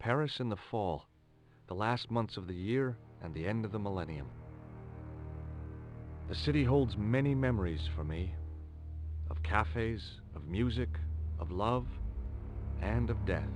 Paris in the fall, the last months of the year and the end of the millennium. The city holds many memories for me, of cafes, of music, of love, and of death.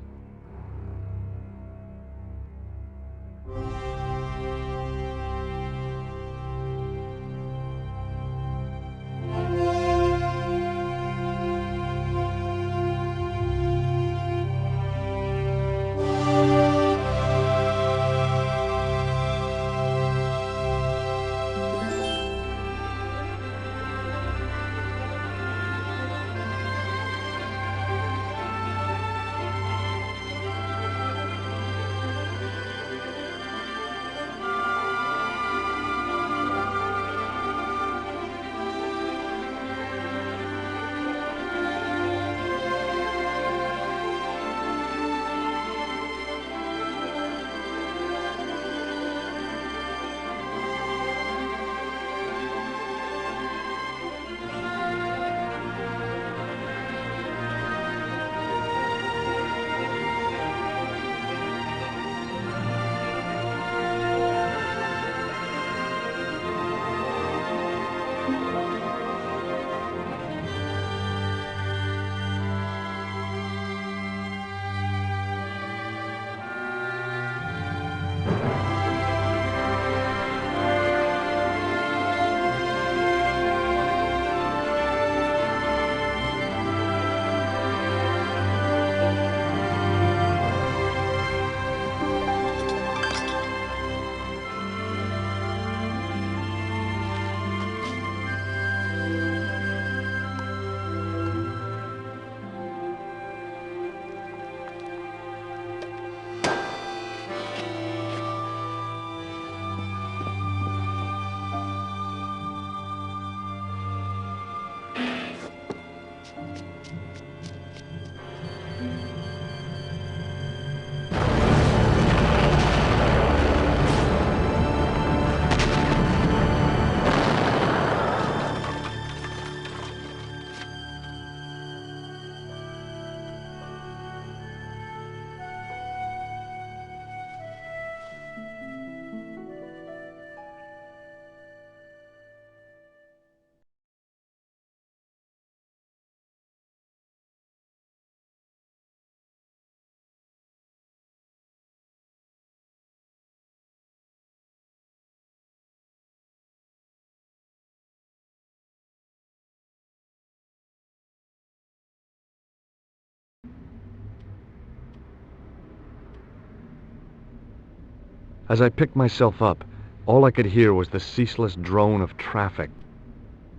As I picked myself up, all I could hear was the ceaseless drone of traffic.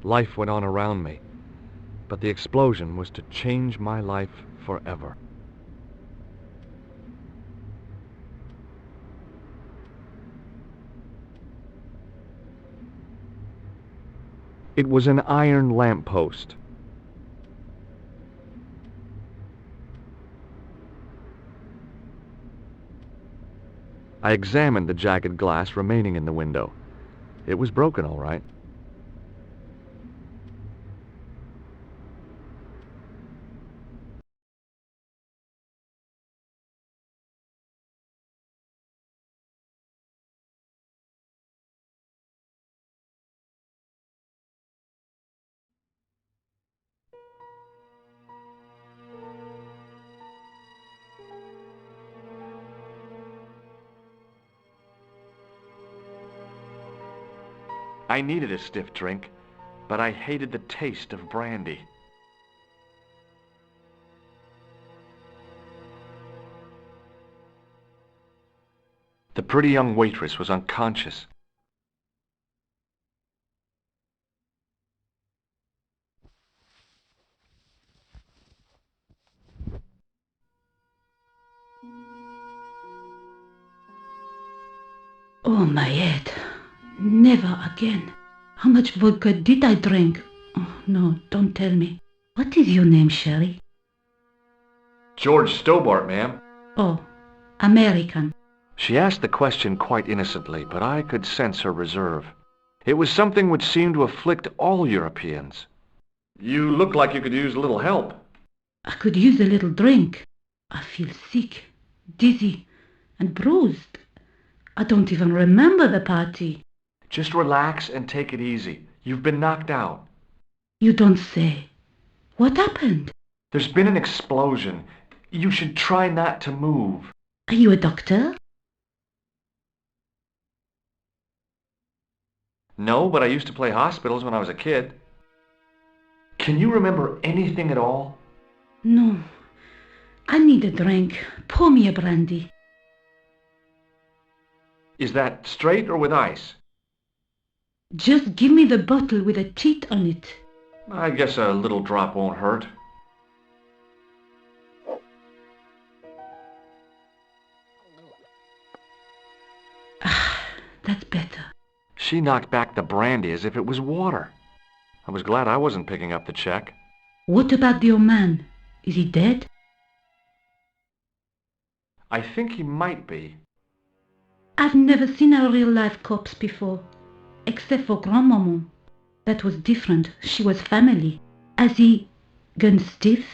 Life went on around me, but the explosion was to change my life forever. It was an iron lamppost. I examined the jagged glass remaining in the window. It was broken, all right. I needed a stiff drink, but I hated the taste of brandy. The pretty young waitress was unconscious. Oh, my head. Never again. How much vodka did I drink? Oh, no, don't tell me. What is your name, Sherry? George Stobbart, ma'am. Oh, American. She asked the question quite innocently, but I could sense her reserve. It was something which seemed to afflict all Europeans. You look like you could use a little help. I could use a little drink. I feel sick, dizzy, and bruised. I don't even remember the party. Just relax and take it easy. You've been knocked out. You don't say. What happened? There's been an explosion. You should try not to move. Are you a doctor? No, but I used to play hospitals when I was a kid. Can you remember anything at all? No. I need a drink. Pour me a brandy. Is that straight or with ice? Just give me the bottle with a teat on it. I guess a little drop won't hurt. That's better. She knocked back the brandy as if it was water. I was glad I wasn't picking up the check. What about the old man? Is he dead? I think he might be. I've never seen a real-life corpse before, except for Grandmaman. That was different. She was family. Has he gone stiff?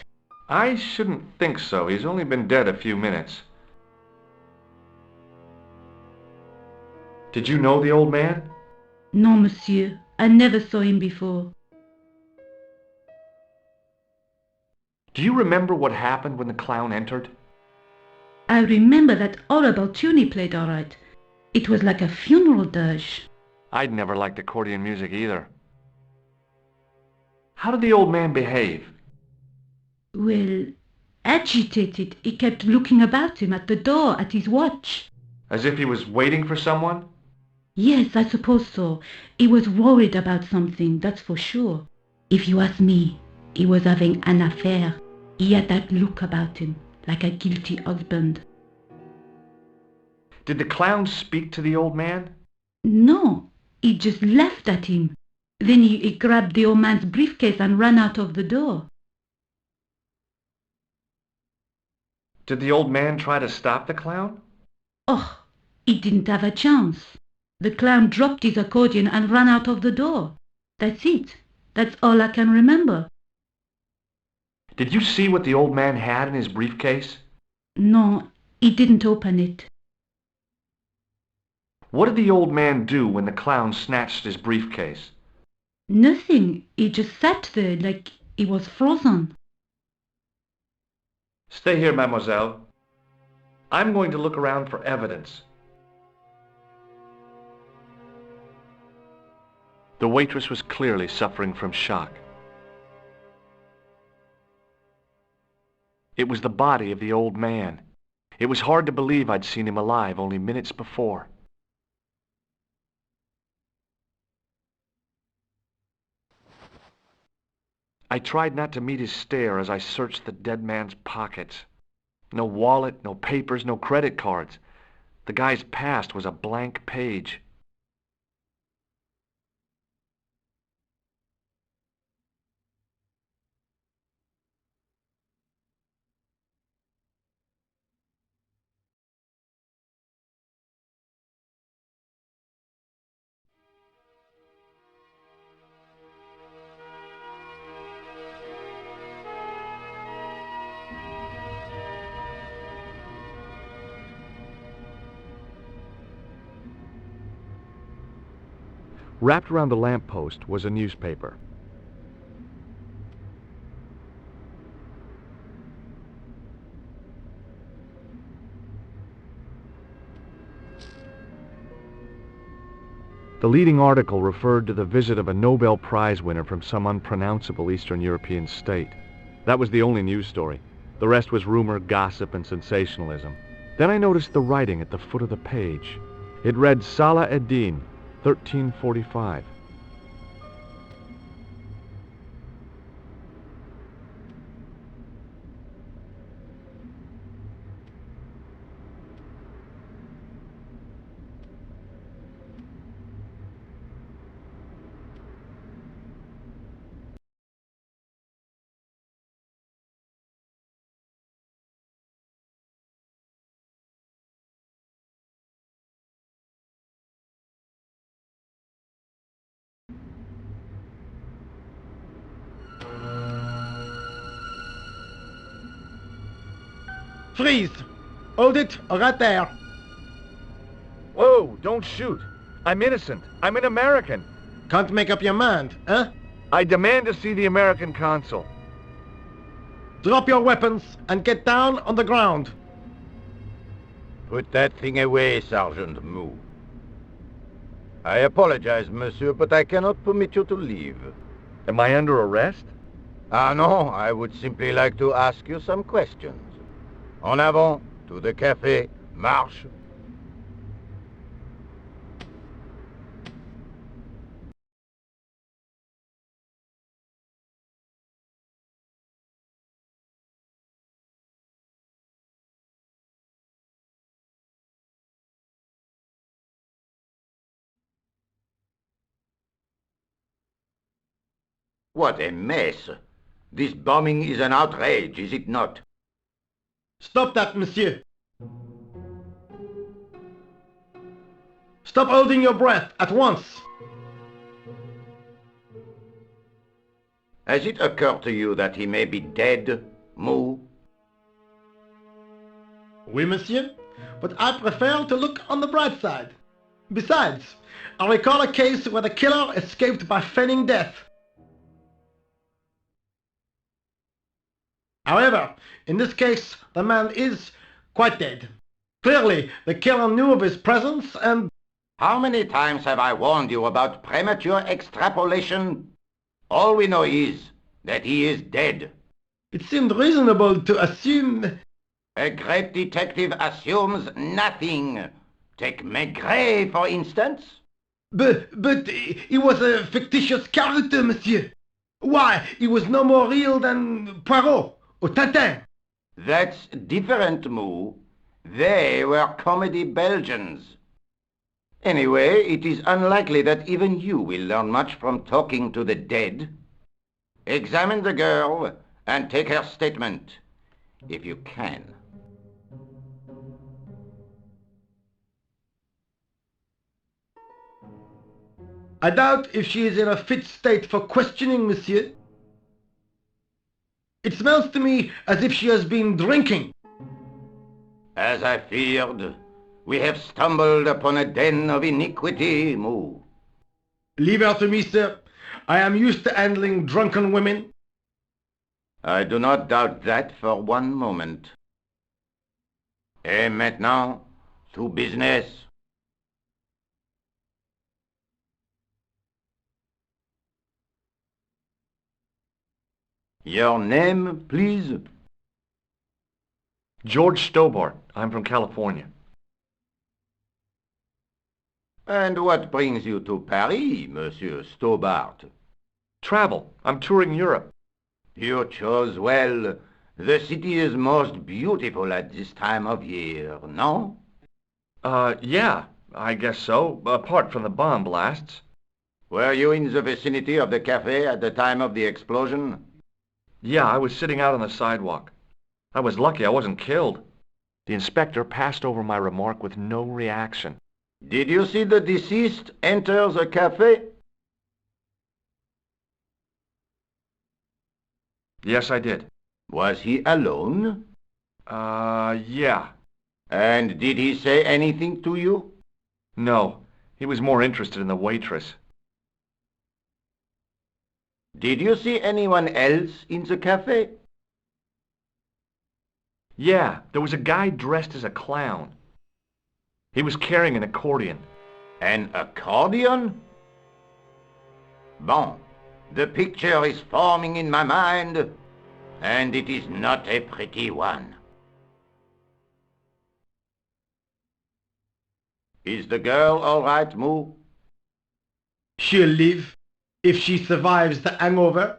I shouldn't think so. He's only been dead a few minutes. Did you know the old man? No, monsieur. I never saw him before. Do you remember what happened when the clown entered? I remember that all about tune he played all right. It was like a funeral dirge. I'd never liked accordion music either. How did the old man behave? Well, agitated. He kept looking about him at the door, at his watch. As if he was waiting for someone? Yes, I suppose so. He was worried about something, that's for sure. If you ask me, he was having an affair. He had that look about him, like a guilty husband. Did the clown speak to the old man? No, he just laughed at him. Then he grabbed the old man's briefcase and ran out of the door. Did the old man try to stop the clown? Oh, he didn't have a chance. The clown dropped his accordion and ran out of the door. That's it. That's all I can remember. Did you see what the old man had in his briefcase? No, he didn't open it. What did the old man do when the clown snatched his briefcase? Nothing. He just sat there like he was frozen. Stay here, mademoiselle. I'm going to look around for evidence. The waitress was clearly suffering from shock. It was the body of the old man. It was hard to believe I'd seen him alive only minutes before. I tried not to meet his stare as I searched the dead man's pockets. No wallet, no papers, no credit cards. The guy's past was a blank page. Wrapped around the lamppost was a newspaper. The leading article referred to the visit of a Nobel Prize winner from some unpronounceable Eastern European state. That was the only news story. The rest was rumor, gossip, and sensationalism. Then I noticed the writing at the foot of the page. It read Salah ad-Din, 1345. Freeze! Hold it, right there. Whoa, don't shoot. I'm innocent. I'm an American. Can't make up your mind, eh? I demand to see the American consul. Drop your weapons and get down on the ground. Put that thing away, Sergeant Moo. I apologize, monsieur, but I cannot permit you to leave. Am I under arrest? Ah, no, I would simply like to ask you some questions. En avant, to the café, marche. What a mess! This bombing is an outrage, is it not? Stop that, monsieur. Stop holding your breath at once. Has it occurred to you that he may be dead, Moo? Oui, monsieur, but I prefer to look on the bright side. Besides, I recall a case where the killer escaped by feigning death. However, in this case, the man is quite dead. Clearly, the killer knew of his presence and... How many times have I warned you about premature extrapolation? All we know is that he is dead. It seemed reasonable to assume... A great detective assumes nothing. Take Maigret, for instance. But he was a fictitious character, monsieur. Why, he was no more real than Poirot or Tintin. That's different, Moo. They were comedy Belgians. Anyway, it is unlikely that even you will learn much from talking to the dead. Examine the girl and take her statement, if you can. I doubt if she is in a fit state for questioning, monsieur. It smells to me as if she has been drinking. As I feared, we have stumbled upon a den of iniquity, Moo. Leave her to me, sir. I am used to handling drunken women. I do not doubt that for one moment. Et maintenant, to business. Your name, please? George Stobbart. I'm from California. And what brings you to Paris, Monsieur Stobbart? Travel. I'm touring Europe. You chose well. The city is most beautiful at this time of year, no? Yeah, I guess so, apart from the bomb blasts. Were you in the vicinity of the cafe at the time of the explosion? Yeah, I was sitting out on the sidewalk. I was lucky I wasn't killed. The inspector passed over my remark with no reaction. Did you see the deceased enter the cafe? Yes, I did. Was he alone? Yeah. And did he say anything to you? No, he was more interested in the waitress. Did you see anyone else in the cafe? Yeah, there was a guy dressed as a clown. He was carrying an accordion. An accordion? Bon, the picture is forming in my mind, and it is not a pretty one. Is the girl all right, Moo? She'll live if she survives the hangover.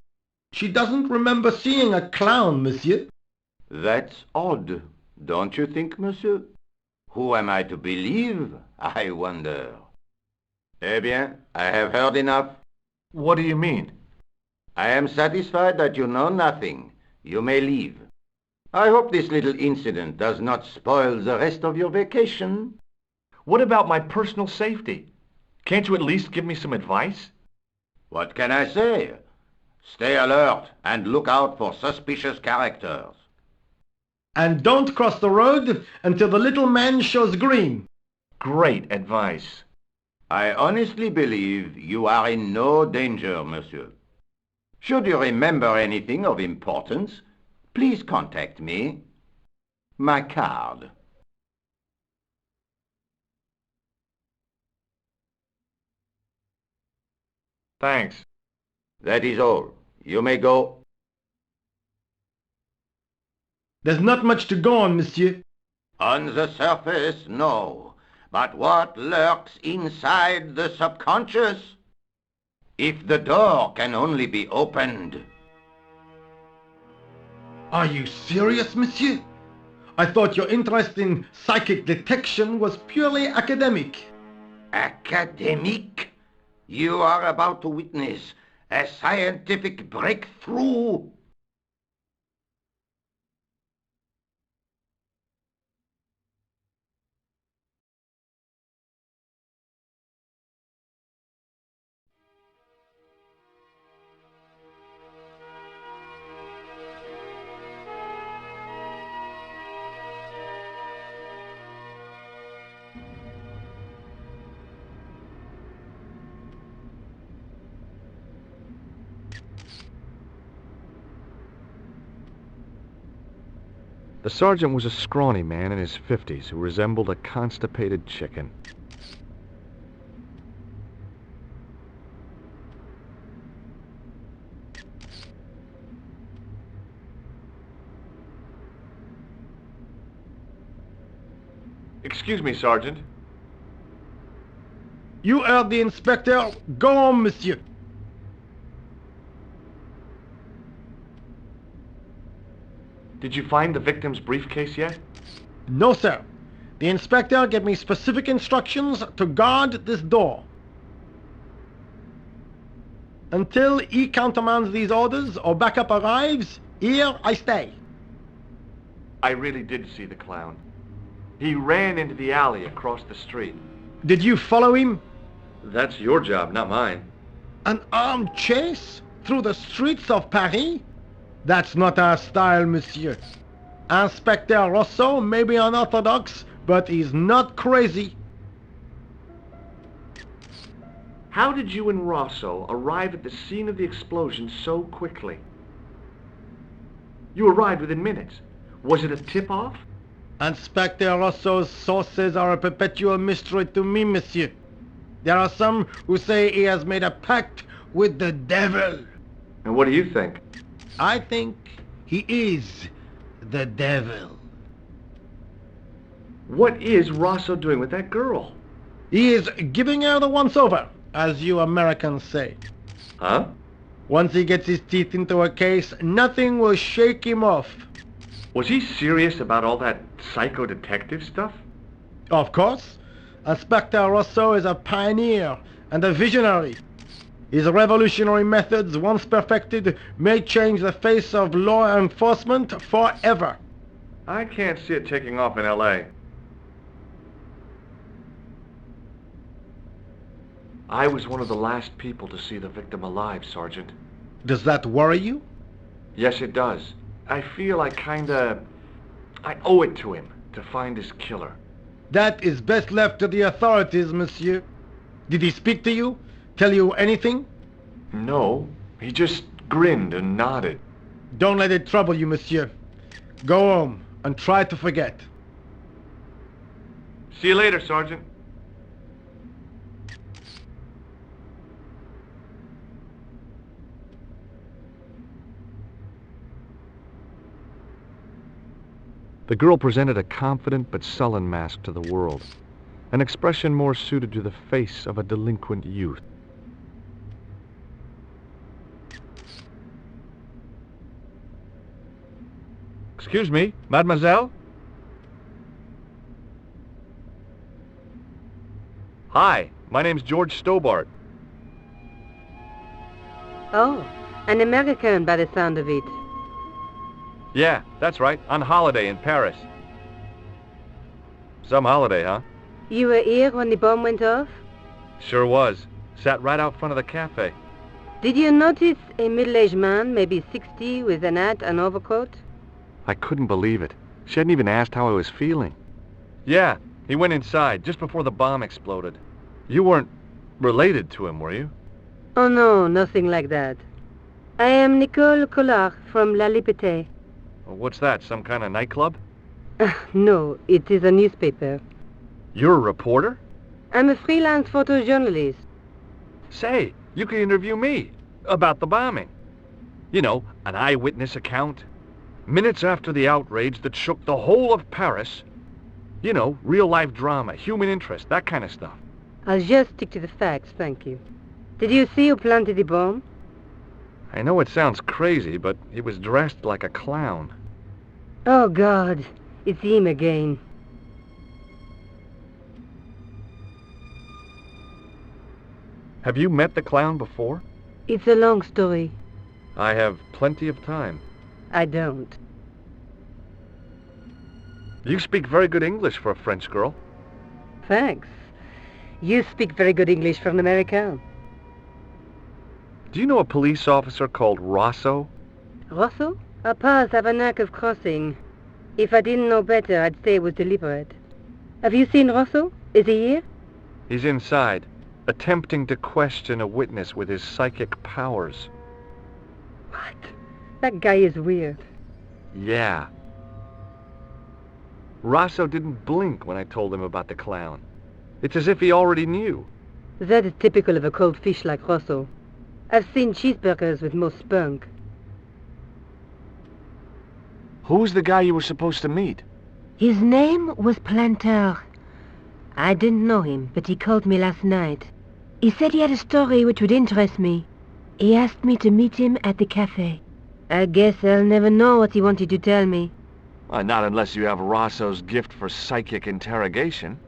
She doesn't remember seeing a clown, monsieur. That's odd, don't you think, monsieur? Who am I to believe, I wonder? Eh bien, I have heard enough. What do you mean? I am satisfied that you know nothing. You may leave. I hope this little incident does not spoil the rest of your vacation. What about my personal safety? Can't you at least give me some advice? What can I say? Stay alert and look out for suspicious characters. And don't cross the road until the little man shows green. Great advice. I honestly believe you are in no danger, monsieur. Should you remember anything of importance, please contact me. My card. Thanks. That is all. You may go. There's not much to go on, monsieur. On the surface, no. But what lurks inside the subconscious? If the door can only be opened. Are you serious, monsieur? I thought your interest in psychic detection was purely academic. Academic? You are about to witness a scientific breakthrough. The sergeant was a scrawny man in his 50s who resembled a constipated chicken. Excuse me, Sergeant. You heard the inspector. Go on, monsieur. Did you find the victim's briefcase yet? No, sir. The inspector gave me specific instructions to guard this door. Until he countermands these orders or backup arrives, here I stay. I really did see the clown. He ran into the alley across the street. Did you follow him? That's your job, not mine. An armed chase through the streets of Paris? That's not our style, monsieur. Inspector Rosso may be unorthodox, but he's not crazy. How did you and Rosso arrive at the scene of the explosion so quickly? You arrived within minutes. Was it a tip-off? Inspector Rosso's sources are a perpetual mystery to me, monsieur. There are some who say he has made a pact with the devil. And what do you think? I think he is the devil. What is Rosso doing with that girl? He is giving her the once-over, as you Americans say. Huh? Once he gets his teeth into a case, nothing will shake him off. Was he serious about all that psycho-detective stuff? Of course. Inspector Rosso is a pioneer and a visionary. His revolutionary methods, once perfected, may change the face of law enforcement forever. I can't see it taking off in L.A. I was one of the last people to see the victim alive, Sergeant. Does that worry you? Yes, it does. I feel I owe it to him to find his killer. That is best left to the authorities, monsieur. Did he speak to you? Tell you anything? No, he just grinned and nodded. Don't let it trouble you, monsieur. Go home and try to forget. See you later, Sergeant. The girl presented a confident but sullen mask to the world, an expression more suited to the face of a delinquent youth. Excuse me, mademoiselle? Hi, my name's George Stobbart. Oh, an American by the sound of it. Yeah, that's right, on holiday in Paris. Some holiday, huh? You were here when the bomb went off? Sure was. Sat right out front of the cafe. Did you notice a middle-aged man, maybe 60, with an hat and overcoat? I couldn't believe it. She hadn't even asked how I was feeling. Yeah, He went inside just before the bomb exploded. You weren't related to him, were you? Oh no, nothing like that. I am Nicole from La Liberté. Well, what's that, some kind of nightclub? No, it is a newspaper. You're a reporter? I'm a freelance photojournalist. Say, you can interview me about the bombing. You know, an eyewitness account. Minutes after the outrage that shook the whole of Paris. You know, real-life drama, human interest, that kind of stuff. I'll just stick to the facts, thank you. Did you see who planted the bomb? I know it sounds crazy, but he was dressed like a clown. Oh, God. It's him again. Have you met the clown before? It's a long story. I have plenty of time. I don't. You speak very good English for a French girl. Thanks. You speak very good English for an American. Do you know a police officer called Rosso? Rosso? Our paths have a knack of crossing. If I didn't know better, I'd say it was deliberate. Have you seen Rosso? Is he here? He's inside, attempting to question a witness with his psychic powers. What? That guy is weird. Yeah. Rosso didn't blink when I told him about the clown. It's as if he already knew. That is typical of a cold fish like Rosso. I've seen cheeseburgers with more spunk. Who's the guy you were supposed to meet? His name was Planter. I didn't know him, but he called me last night. He said he had a story which would interest me. He asked me to meet him at the cafe. I guess I'll never know what he wanted to tell me. Not unless you have Rosso's gift for psychic interrogation.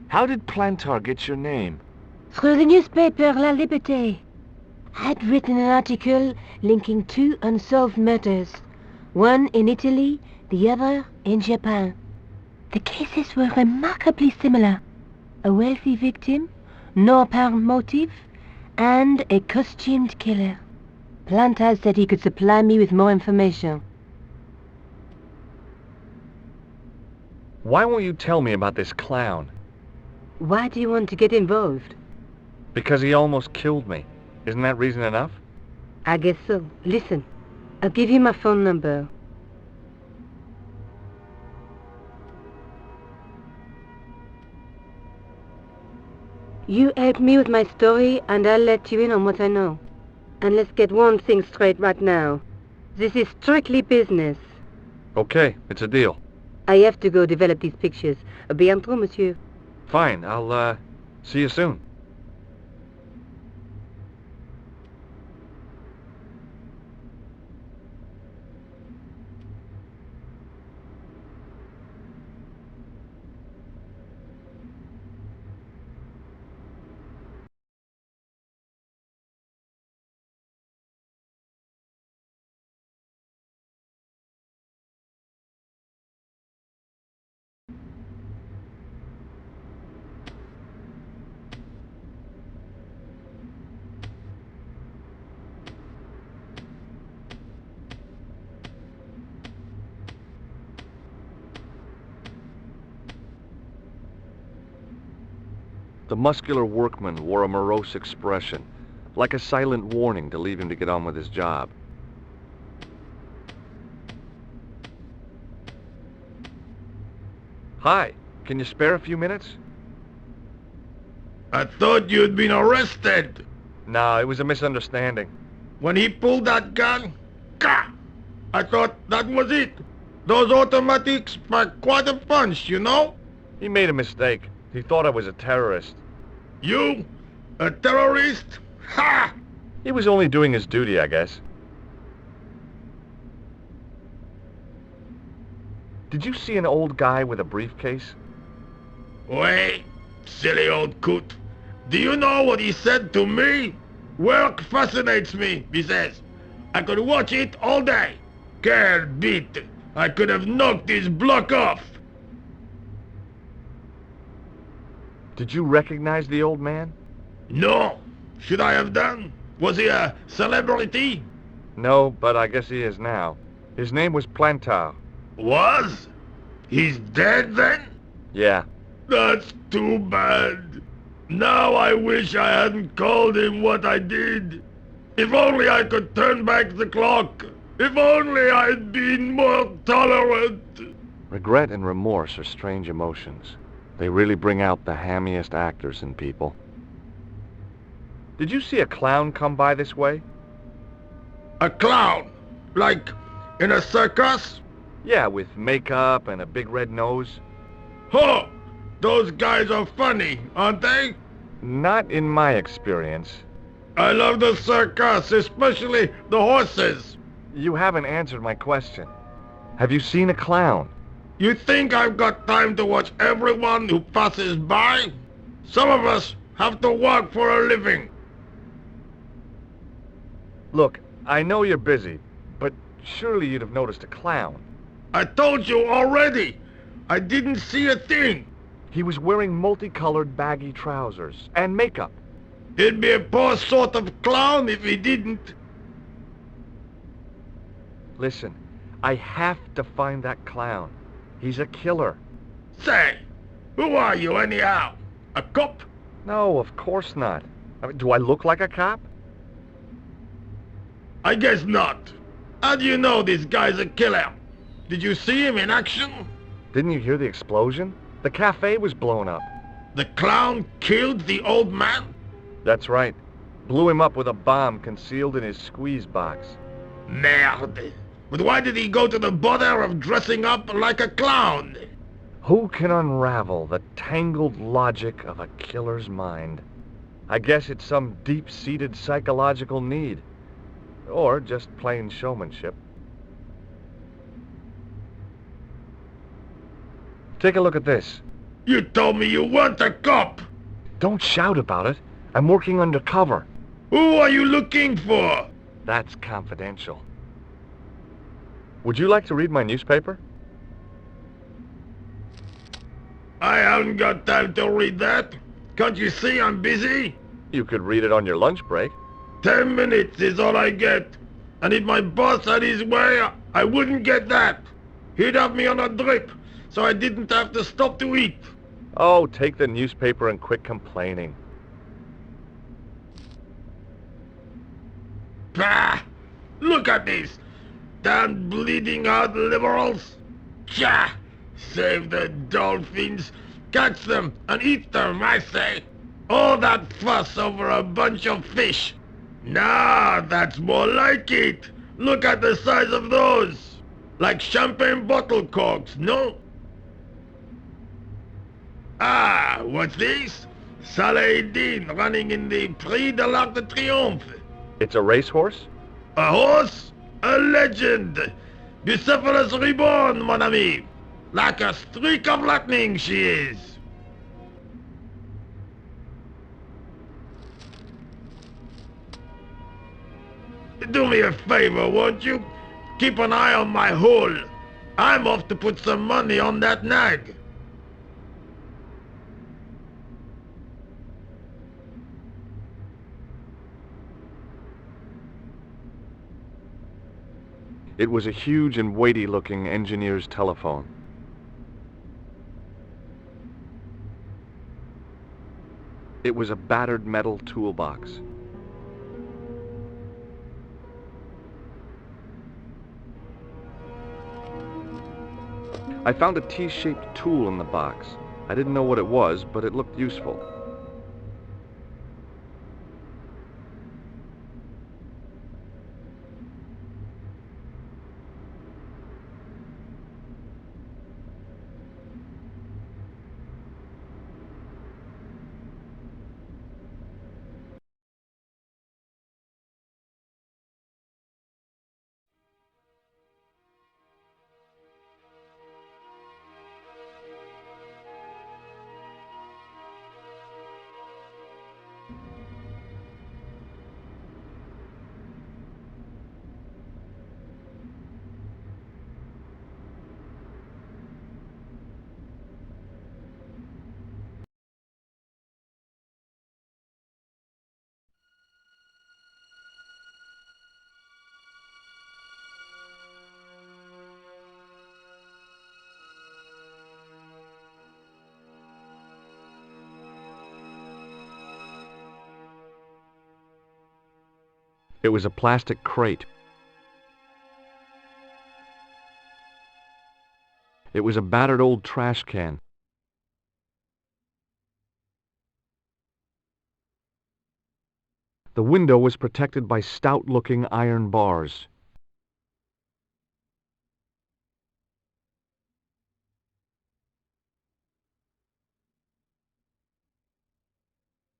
How did Plantar get your name? Through the newspaper La Liberté. I'd written an article linking two unsolved murders. One in Italy, the other in Japan. The cases were remarkably similar. A wealthy victim, no apparent motive, and a costumed killer. Plantar said he could supply me with more information. Why won't you tell me about this clown? Why do you want to get involved? Because he almost killed me. Isn't that reason enough? I guess so. Listen, I'll give you my phone number. You help me with my story, and I'll let you in on what I know. And let's get one thing straight right now. This is strictly business. Okay, it's a deal. I have to go develop these pictures. À bientôt, monsieur. Fine, I'll, see you soon. The muscular workman wore a morose expression, like a silent warning to leave him to get on with his job. Hi, can you spare a few minutes? I thought you'd been arrested. No, it was a misunderstanding. When he pulled that gun, gah! I thought that was it. Those automatics pack quite a punch, you know? He made a mistake. He thought I was a terrorist. You? A terrorist? Ha! He was only doing his duty, I guess. Did you see an old guy with a briefcase? Wait, silly old coot. Do you know what he said to me? Work fascinates me, he says. I could watch it all day. Quelle bite. I could have knocked his block off. Did you recognize the old man? No. Should I have done? Was he a celebrity? No, but I guess he is now. His name was Plantar. Was? He's dead then? Yeah. That's too bad. Now I wish I hadn't called him what I did. If only I could turn back the clock. If only I'd been more tolerant. Regret and remorse are strange emotions. They really bring out the hammiest actors in people. Did you see a clown come by this way? A clown? Like in a circus? Yeah, with makeup and a big red nose. Huh! Those guys are funny, aren't they? Not in my experience. I love the circus, especially the horses. You haven't answered my question. Have you seen a clown? You think I've got time to watch everyone who passes by? Some of us have to work for a living. Look, I know you're busy, but surely you'd have noticed a clown. I told you already. I didn't see a thing. He was wearing multicolored baggy trousers and makeup. He'd be a poor sort of clown if he didn't. Listen, I have to find that clown. He's a killer. Say, who are you anyhow? A cop? No, of course not. I mean, do I look like a cop? I guess not. How do you know this guy's a killer? Did you see him in action? Didn't you hear the explosion? The cafe was blown up. The clown killed the old man? That's right. Blew him up with a bomb concealed in his squeeze box. Merde. But why did he go to the bother of dressing up like a clown? Who can unravel the tangled logic of a killer's mind? I guess it's some deep-seated psychological need. Or just plain showmanship. Take a look at this. You told me you weren't a cop. Don't shout about it. I'm working undercover. Who are you looking for? That's confidential. Would you like to read my newspaper? I haven't got time to read that. Can't you see I'm busy? You could read it on your lunch break. 10 minutes is all I get. And if my boss had his way, I wouldn't get that. He'd have me on a drip, so I didn't have to stop to eat. Oh, take the newspaper and quit complaining. Bah! Look at this. Damn bleeding heart liberals. Tcha! Save the dolphins. Catch them and eat them, I say. All that fuss over a bunch of fish. Nah, that's more like it. Look at the size of those. Like champagne bottle corks, no? Ah, what's this? Salah-ed-Din running in the Prix de l'Arc de Triomphe. It's a racehorse? A horse? A legend! Bucephalus reborn, mon ami! Like a streak of lightning she is! Do me a favor, won't you? Keep an eye on my hole. I'm off to put some money on that nag. It was a huge and weighty-looking engineer's telephone. It was a battered metal toolbox. I found a T-shaped tool in the box. I didn't know what it was, but it looked useful. It was a plastic crate. It was a battered old trash can. The window was protected by stout-looking iron bars.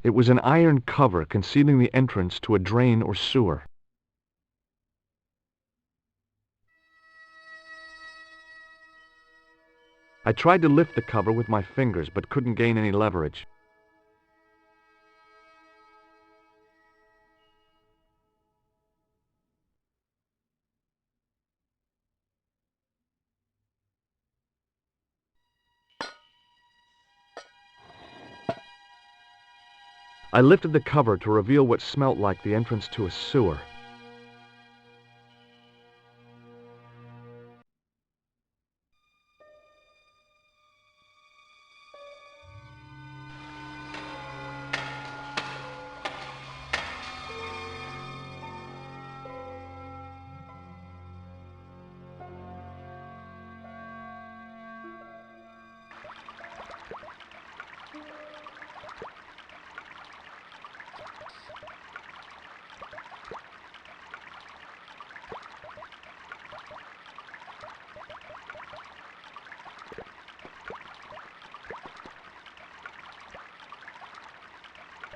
It was an iron cover concealing the entrance to a drain or sewer. I tried to lift the cover with my fingers, but couldn't gain any leverage. I lifted the cover to reveal what smelt like the entrance to a sewer.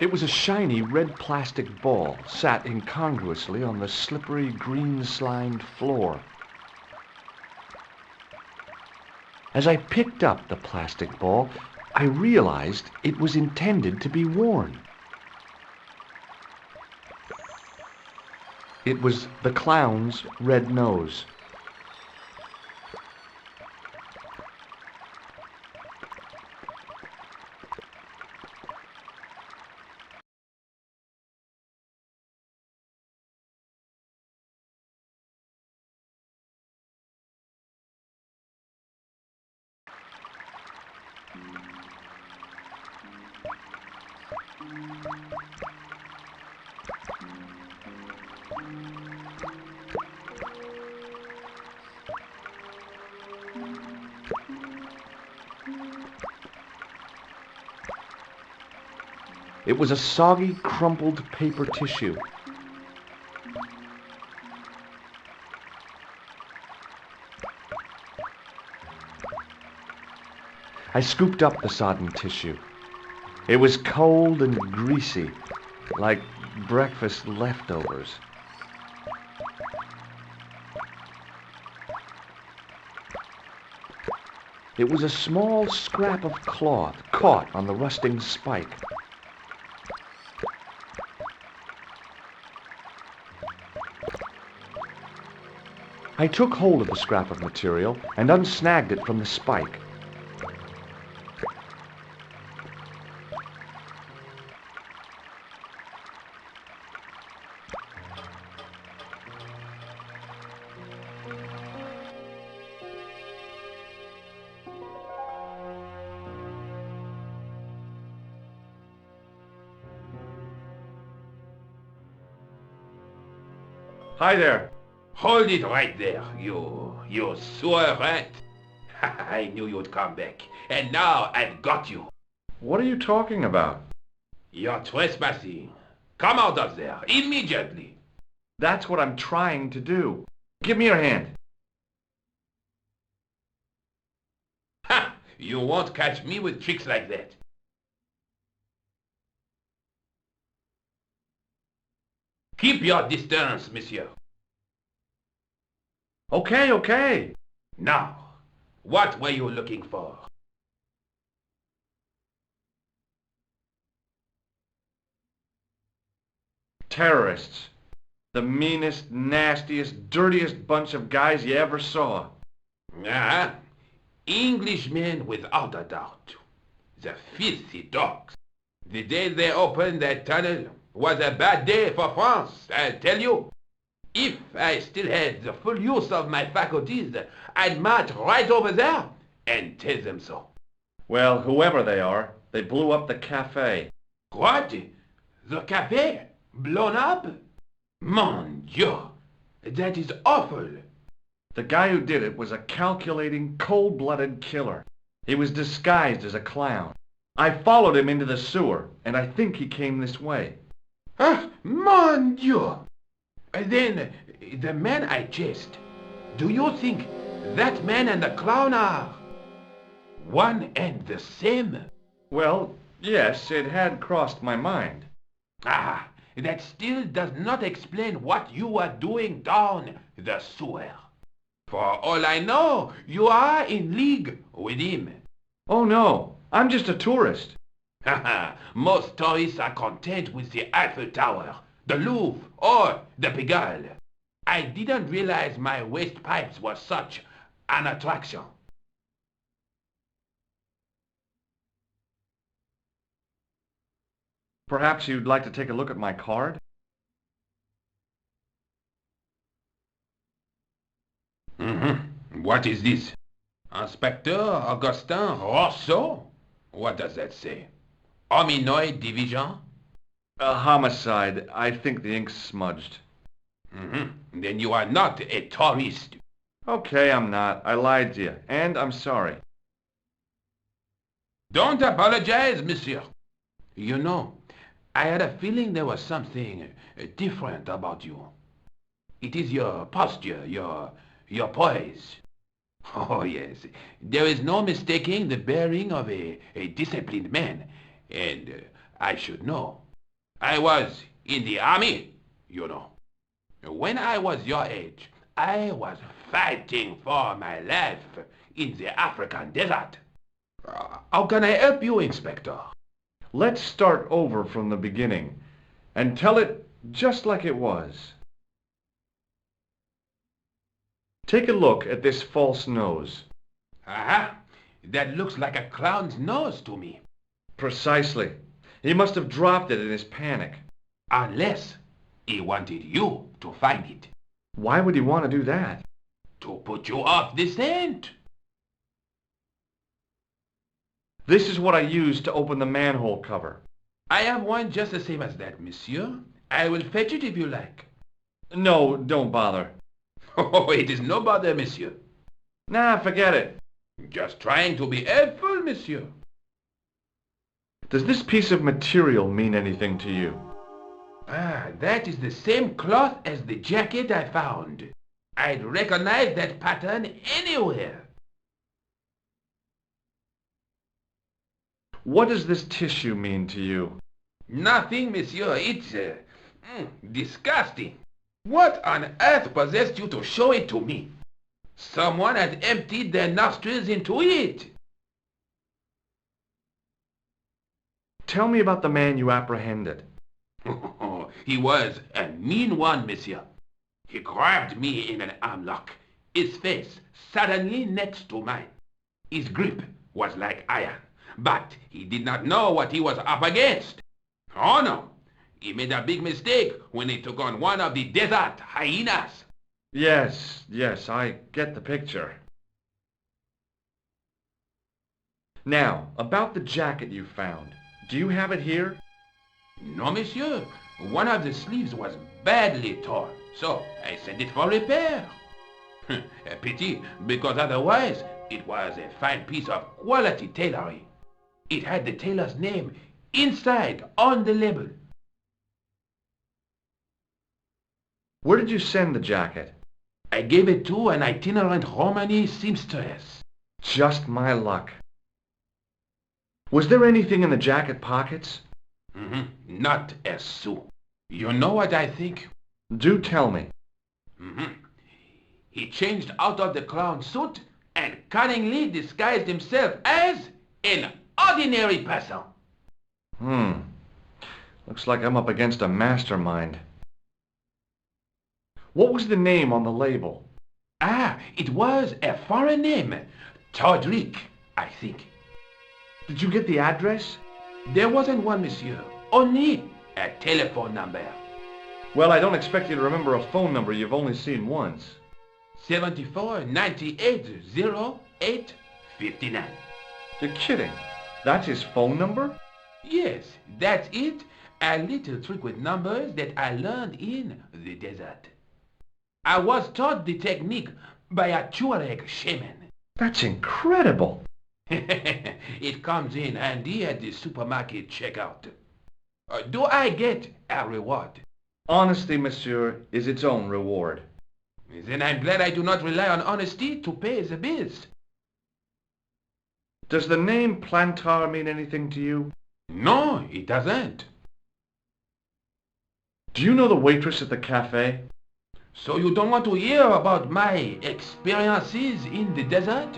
It was a shiny red plastic ball, sat incongruously on the slippery green-slimed floor. As I picked up the plastic ball, I realized it was intended to be worn. It was the clown's red nose. It was a soggy, crumpled paper tissue. I scooped up the sodden tissue. It was cold and greasy, like breakfast leftovers. It was a small scrap of cloth caught on the rusting spike. I took hold of the scrap of material and unsnagged it from the spike. Hi there. Hold it right there, you sewer rat. I knew you'd come back, and now I've got you. What are you talking about? You're trespassing. Come out of there, immediately. That's what I'm trying to do. Give me your hand. Ha! You won't catch me with tricks like that. Keep your distance, monsieur. Okay. Now, what were you looking for? Terrorists. The meanest, nastiest, dirtiest bunch of guys you ever saw. Ah, Englishmen without a doubt. The filthy dogs. The day they opened that tunnel was a bad day for France, I tell you. If I still had the full use of my faculties, I'd march right over there and tell them so. Well, whoever they are, they blew up the cafe. What? The cafe? Blown up? Mon Dieu! That is awful! The guy who did it was a calculating, cold-blooded killer. He was disguised as a clown. I followed him into the sewer, and I think he came this way. Ah, mon Dieu! Then, the man I chased, do you think that man and the clown are one and the same? Well, yes, it had crossed my mind. Ah, that still does not explain what you are doing down the sewer. For all I know, you are in league with him. Oh no, I'm just a tourist. Haha, most tourists are content with the Eiffel Tower, the Louvre, or the Pigalle. I didn't realize my waste pipes were such an attraction. Perhaps you'd like to take a look at my card? What is this? Inspector Augustin Rosso? What does that say? Hominoid Division? A homicide. I think the ink's smudged. Then you are not a tourist. Okay, I'm not. I lied to you, and I'm sorry. Don't apologize, monsieur. You know, I had a feeling there was something different about you. It is your posture, your poise. Oh, yes. There is no mistaking the bearing of a disciplined man. And I should know. I was in the army, you know. When I was your age, I was fighting for my life in the African desert. How can I help you, Inspector? Let's start over from the beginning and tell it just like it was. Take a look at this false nose. Aha! That looks like a clown's nose to me. Precisely. He must have dropped it in his panic. Unless he wanted you to find it. Why would he want to do that? To put you off the scent. This is what I used to open the manhole cover. I have one just the same as that, monsieur. I will fetch it if you like. No, don't bother. Oh, it is no bother, monsieur. Nah, forget it. Just trying to be helpful, monsieur. Does this piece of material mean anything to you? Ah, that is the same cloth as the jacket I found. I'd recognize that pattern anywhere. What does this tissue mean to you? Nothing, monsieur. It's disgusting. What on earth possessed you to show it to me? Someone had emptied their nostrils into it. Tell me about the man you apprehended. He was a mean one, monsieur. He grabbed me in an armlock, his face suddenly next to mine. His grip was like iron, but he did not know what he was up against. Oh no, he made a big mistake when he took on one of the desert hyenas. Yes, I get the picture. Now, about the jacket you found. Do you have it here? No, monsieur. One of the sleeves was badly torn, so I sent it for repair. A pity, because otherwise it was a fine piece of quality tailoring. It had the tailor's name inside on the label. Where did you send the jacket? I gave it to an itinerant Romany seamstress. Just my luck. Was there anything in the jacket pockets? Not a sou. You know what I think? Do tell me. He changed out of the clown suit and cunningly disguised himself as an ordinary person. Looks like I'm up against a mastermind. What was the name on the label? Ah, it was a foreign name. Todrick, I think. Did you get the address? There wasn't one, monsieur. Only a telephone number. Well, I don't expect you to remember a phone number you've only seen once. 74 98 08 59. You're kidding. That's his phone number? Yes, that's it. A little trick with numbers that I learned in the desert. I was taught the technique by a Tuareg shaman. That's incredible. It comes in handy at the supermarket checkout. Do I get a reward? Honesty, monsieur, is its own reward. Then I'm glad I do not rely on honesty to pay the bills. Does the name Plantar mean anything to you? No, it doesn't. Do you know the waitress at the cafe? So you don't want to hear about my experiences in the desert?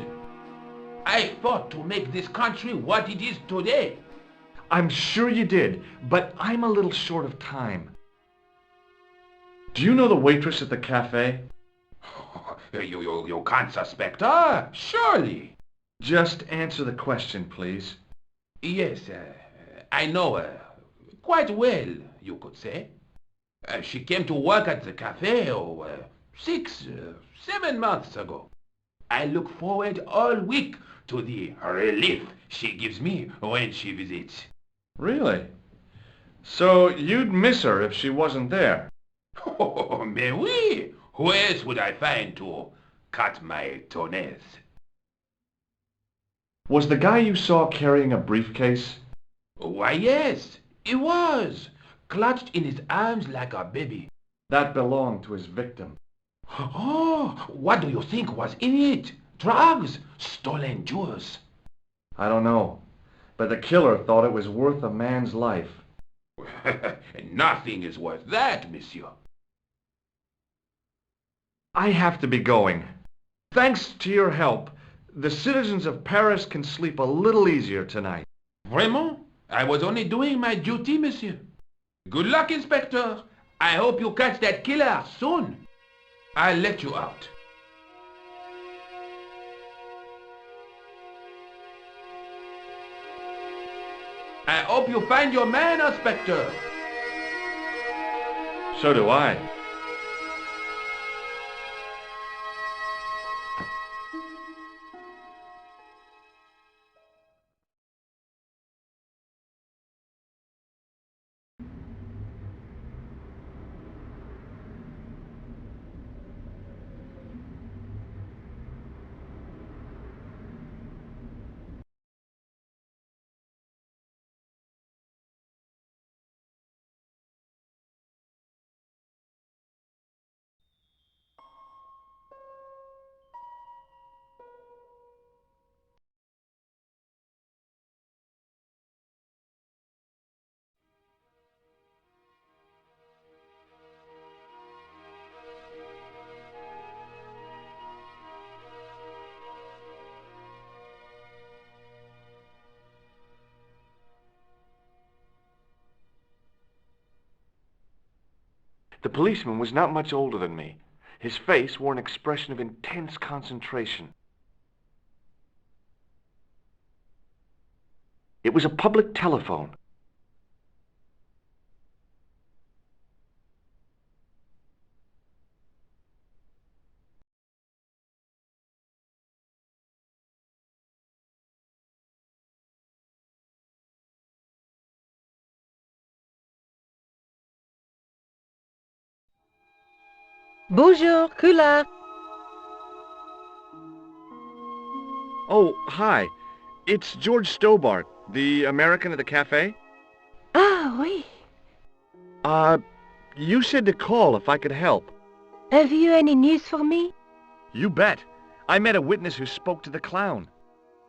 I fought to make this country what it is today. I'm sure you did, but I'm a little short of time. Do you know the waitress at the cafe? You can't suspect her, surely. Just answer the question, please. Yes, I know her. Quite well, you could say. She came to work at the cafe 7 months ago. I look forward all week to the relief she gives me when she visits. Really? So you'd miss her if she wasn't there? Oh, mais oui! Who else would I find to cut my toenails? Was the guy you saw carrying a briefcase? Why, yes, he was, clutched in his arms like a baby. That belonged to his victim. Oh, what do you think was in it? Drugs? Stolen jewels? I don't know, but the killer thought it was worth a man's life. Nothing is worth that, monsieur. I have to be going. Thanks to your help, the citizens of Paris can sleep a little easier tonight. Vraiment? I was only doing my duty, monsieur. Good luck, Inspector. I hope you catch that killer soon. I'll let you out. I hope you find your man, Inspector. So do I. The policeman was not much older than me. His face wore an expression of intense concentration. It was a public telephone. Bonjour, Kula. Oh, hi. It's George Stobbart, the American at the cafe. Ah, oui. You said to call if I could help. Have you any news for me? You bet. I met a witness who spoke to the clown.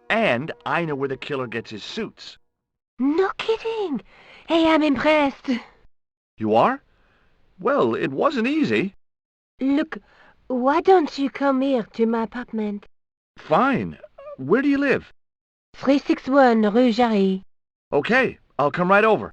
And I know where the killer gets his suits. No kidding. Hey, I'm impressed. You are? Well, it wasn't easy. Look, why don't you come here to my apartment? Fine. Where do you live? 361 Rue Jarry. Okay, I'll come right over.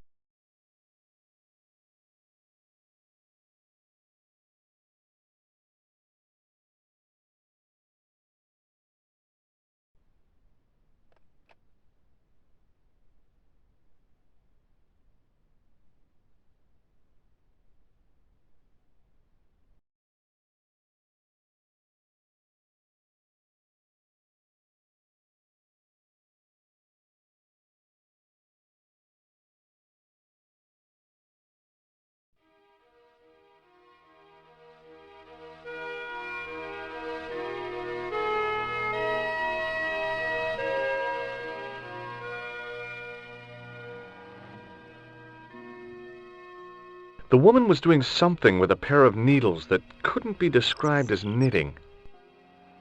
The woman was doing something with a pair of needles that couldn't be described as knitting.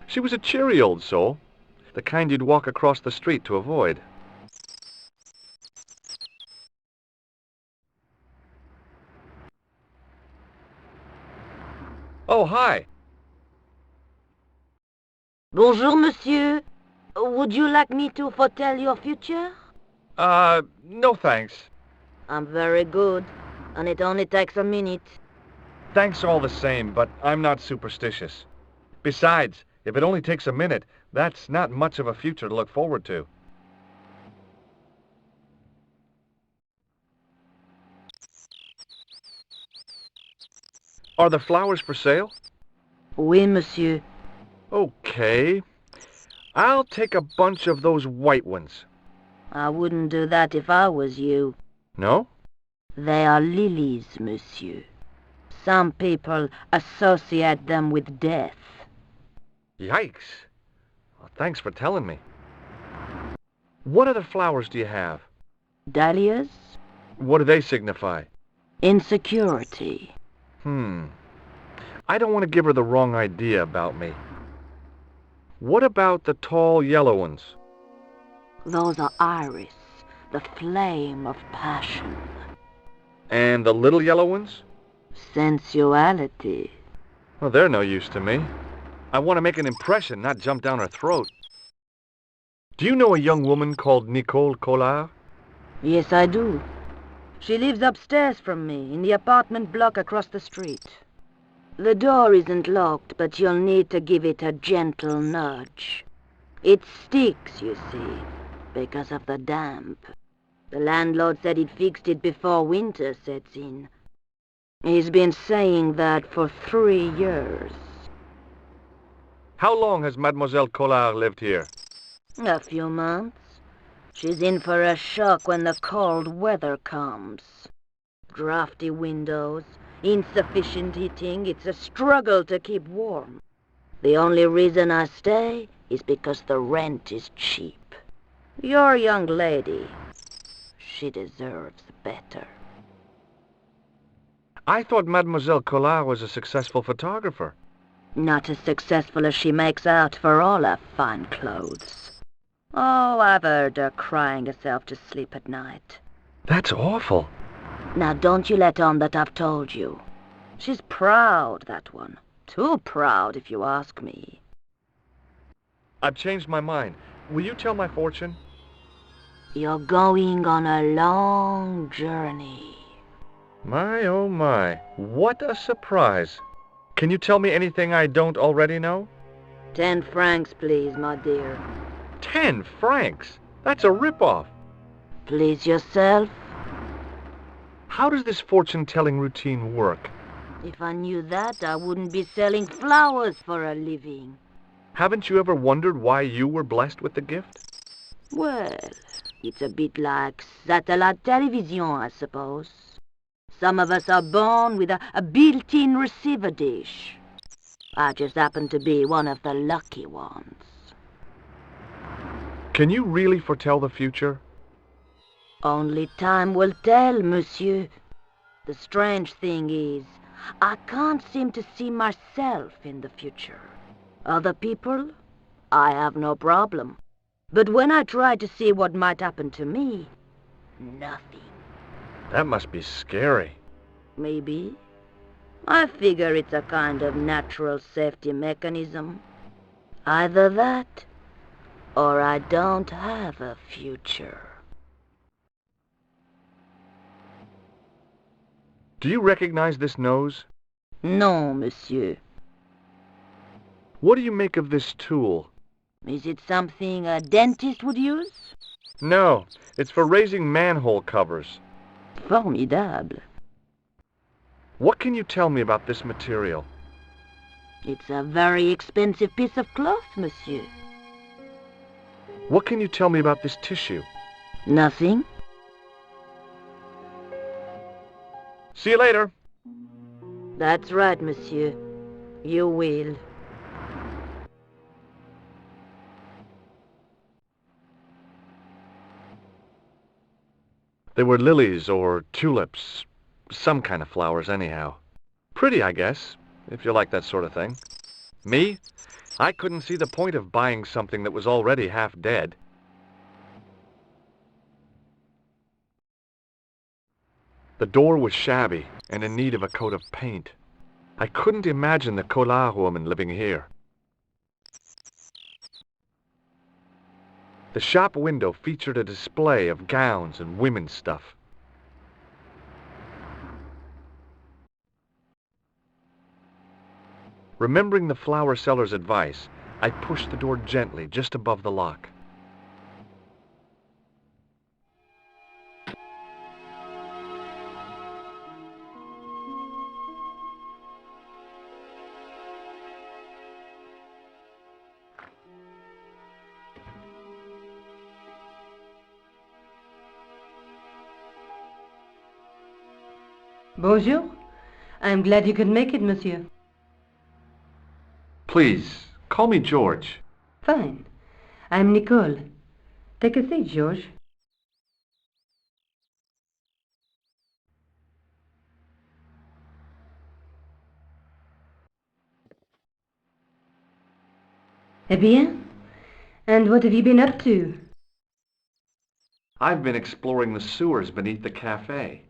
She was a cheery old soul, the kind you'd walk across the street to avoid. Oh, hi. Bonjour, monsieur. Would you like me to foretell your future? No thanks. I'm very good, and it only takes a minute. Thanks all the same, but I'm not superstitious. Besides, if it only takes a minute, that's not much of a future to look forward to. Are the flowers for sale? Oui, monsieur. Okay. I'll take a bunch of those white ones. I wouldn't do that if I was you. No? They are lilies, monsieur. Some people associate them with death. Yikes. Well, thanks for telling me. What other flowers do you have? Dahlias? What do they signify? Insecurity. I don't want to give her the wrong idea about me. What about the tall yellow ones? Those are iris, the flame of passion. And the little yellow ones? Sensuality. Well, they're no use to me. I want to make an impression, not jump down her throat. Do you know a young woman called Nicole Collard? Yes, I do. She lives upstairs from me, in the apartment block across the street. The door isn't locked, but you'll need to give it a gentle nudge. It sticks, you see, because of the damp. The landlord said he'd fixed it before winter sets in. He's been saying that for 3 years. How long has Mademoiselle Collard lived here? A few months. She's in for a shock when the cold weather comes. Drafty windows, insufficient heating, it's a struggle to keep warm. The only reason I stay is because the rent is cheap. Your young lady, she deserves better. I thought Mademoiselle Collard was a successful photographer. Not as successful as she makes out for all her fine clothes. Oh, I've heard her crying herself to sleep at night. That's awful. Now don't you let on that I've told you. She's proud, that one. Too proud, if you ask me. I've changed my mind. Will you tell my fortune? You're going on a long journey. My, oh my. What a surprise. Can you tell me anything I don't already know? 10 francs, please, my dear. 10 francs? That's a rip-off. Please yourself. How does this fortune-telling routine work? If I knew that, I wouldn't be selling flowers for a living. Haven't you ever wondered why you were blessed with the gift? Well, it's a bit like satellite television, I suppose. Some of us are born with a built-in receiver dish. I just happen to be one of the lucky ones. Can you really foretell the future? Only time will tell, monsieur. The strange thing is, I can't seem to see myself in the future. Other people, I have no problem. But when I try to see what might happen to me, nothing. That must be scary. Maybe. I figure it's a kind of natural safety mechanism. Either that, or I don't have a future. Do you recognize this nose? Non, monsieur. What do you make of this tool? Is it something a dentist would use? No, it's for raising manhole covers. Formidable. What can you tell me about this material? It's a very expensive piece of cloth, monsieur. What can you tell me about this tissue? Nothing. See you later. That's right, monsieur. You will. They were lilies or tulips, some kind of flowers anyhow. Pretty, I guess, if you like that sort of thing. Me? I couldn't see the point of buying something that was already half dead. The door was shabby and in need of a coat of paint. I couldn't imagine the Collard woman living here. The shop window featured a display of gowns and women's stuff. Remembering the flower seller's advice, I pushed the door gently just above the lock. Bonjour. I'm glad you could make it, monsieur. Please, call me George. Fine. I'm Nicole. Take a seat, George. Eh bien? And what have you been up to? I've been exploring the sewers beneath the cafe.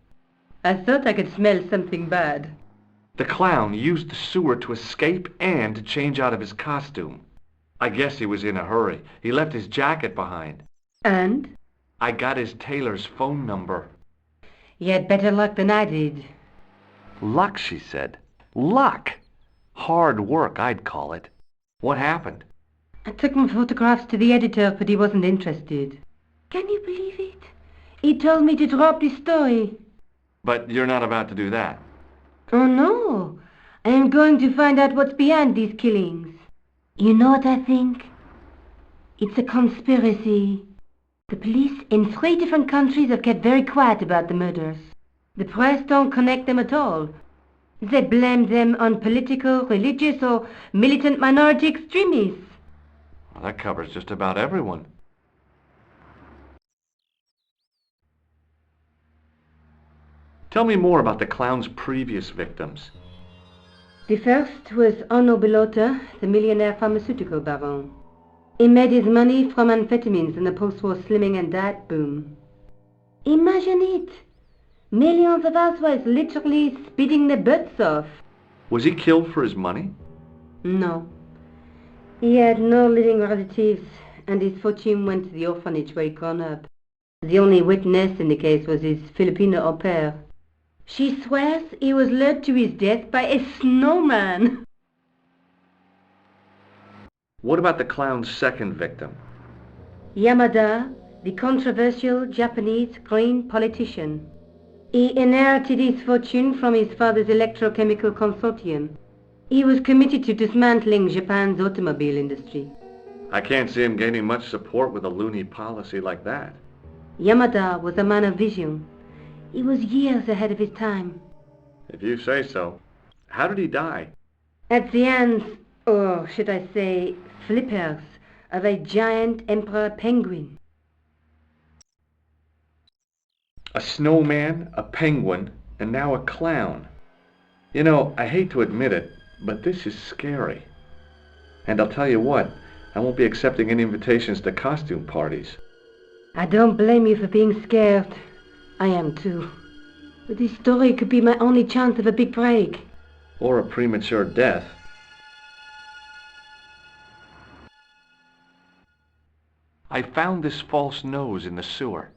I thought I could smell something bad. The clown used the sewer to escape and to change out of his costume. I guess he was in a hurry. He left his jacket behind. And? I got his tailor's phone number. You had better luck than I did. Luck, she said. Luck! Hard work, I'd call it. What happened? I took my photographs to the editor, but he wasn't interested. Can you believe it? He told me to drop the story. But you're not about to do that. Oh no, I am going to find out what's behind these killings. You know what I think? It's a conspiracy. The police in 3 different countries have kept very quiet about the murders. The press don't connect them at all. They blame them on political, religious or militant minority extremists. Well, that covers just about everyone. Tell me more about the clown's previous victims. The first was Onno Bellotta, the millionaire pharmaceutical baron. He made his money from amphetamines in the post-war slimming and diet boom. Imagine it! Millions of housewives literally speeding their butts off. Was he killed for his money? No. He had no living relatives, and his fortune went to the orphanage where he grown up. The only witness in the case was his Filipino au pair. She swears he was lured to his death by a snowman. What about the clown's second victim? Yamada, the controversial Japanese green politician. He inherited his fortune from his father's electrochemical consortium. He was committed to dismantling Japan's automobile industry. I can't see him gaining much support with a loony policy like that. Yamada was a man of vision. He was years ahead of his time. If you say so. How did he die? At the hands, or should I say, flippers, of a giant emperor penguin. A snowman, a penguin, and now a clown. You know, I hate to admit it, but this is scary. And I'll tell you what, I won't be accepting any invitations to costume parties. I don't blame you for being scared. I am too. But this story could be my only chance of a big break. Or a premature death. I found this false nose in the sewer.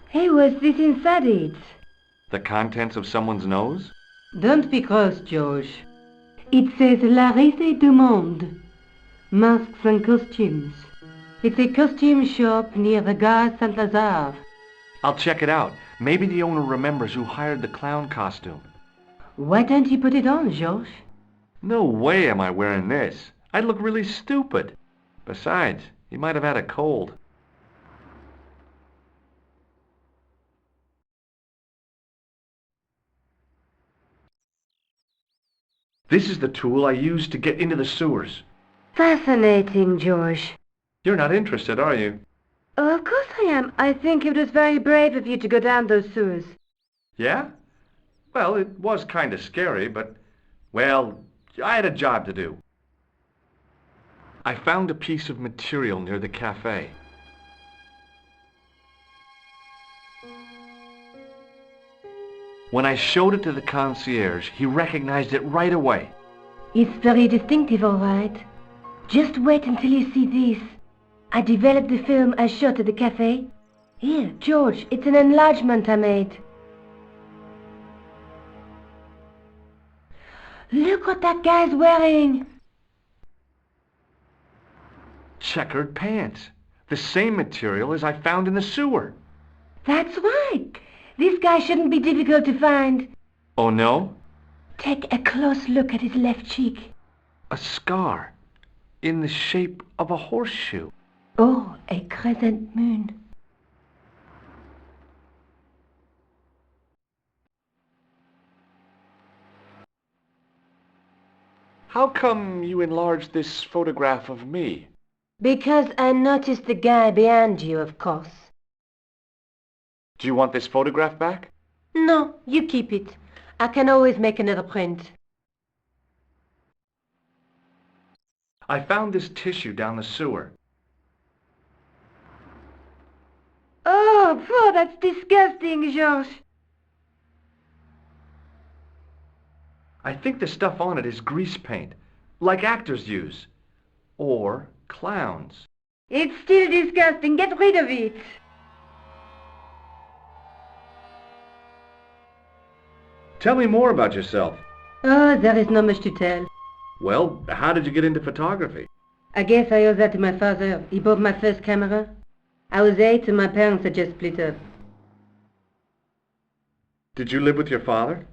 Hey, what's this inside it? The contents of someone's nose? Don't be cross, George. It says La Risée du Monde. Masks and costumes. It's a costume shop near the Gare Saint-Lazare. I'll check it out. Maybe the owner remembers who hired the clown costume. Why don't you put it on, George? No way am I wearing this. I'd look really stupid. Besides, he might have had a cold. This is the tool I used to get into the sewers. Fascinating, George. You're not interested, are you? Oh, of course I am. I think it was very brave of you to go down those sewers. Yeah? Well, it was kind of scary, but, well, I had a job to do. I found a piece of material near the cafe. When I showed it to the concierge, he recognized it right away. It's very distinctive, all right. Just wait until you see this. I developed the film I shot at the cafe. Here, George, it's an enlargement I made. Look what that guy's wearing. Checkered pants. The same material as I found in the sewer. That's right. This guy shouldn't be difficult to find. Oh, no? Take a close look at his left cheek. A scar. In the shape of a horseshoe. Oh, a crescent moon. How come you enlarged this photograph of me? Because I noticed the guy behind you, of course. Do you want this photograph back? No, you keep it. I can always make another print. I found this tissue down the sewer. Oh, that's disgusting, Georges. I think the stuff on it is grease paint, like actors use. Or clowns. It's still disgusting. Get rid of it. Tell me more about yourself. Oh, there is not much to tell. Well, how did you get into photography? I guess I owe that to my father. He bought my first camera. I was 8 and my parents had just split up. Did you live with your father?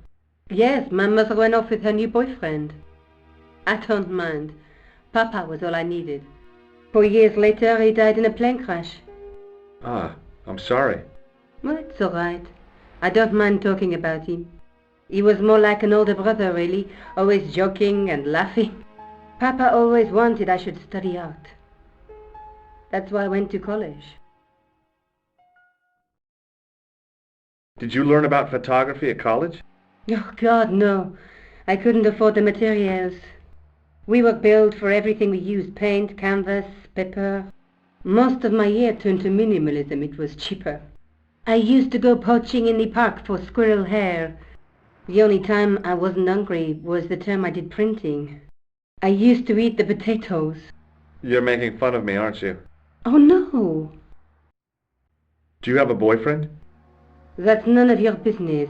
Yes, my mother went off with her new boyfriend. I don't mind. Papa was all I needed. 4 years later, he died in a plane crash. Ah, I'm sorry. Well, it's all right. I don't mind talking about him. He was more like an older brother, really, always joking and laughing. Papa always wanted I should study art. That's why I went to college. Did you learn about photography at college? Oh, God, no. I couldn't afford the materials. We were billed for everything we used, paint, canvas, paper. Most of my year turned to minimalism. It was cheaper. I used to go poaching in the park for squirrel hair. The only time I wasn't hungry was the term I did printing. I used to eat the potatoes. You're making fun of me, aren't you? Oh, no. Do you have a boyfriend? That's none of your business.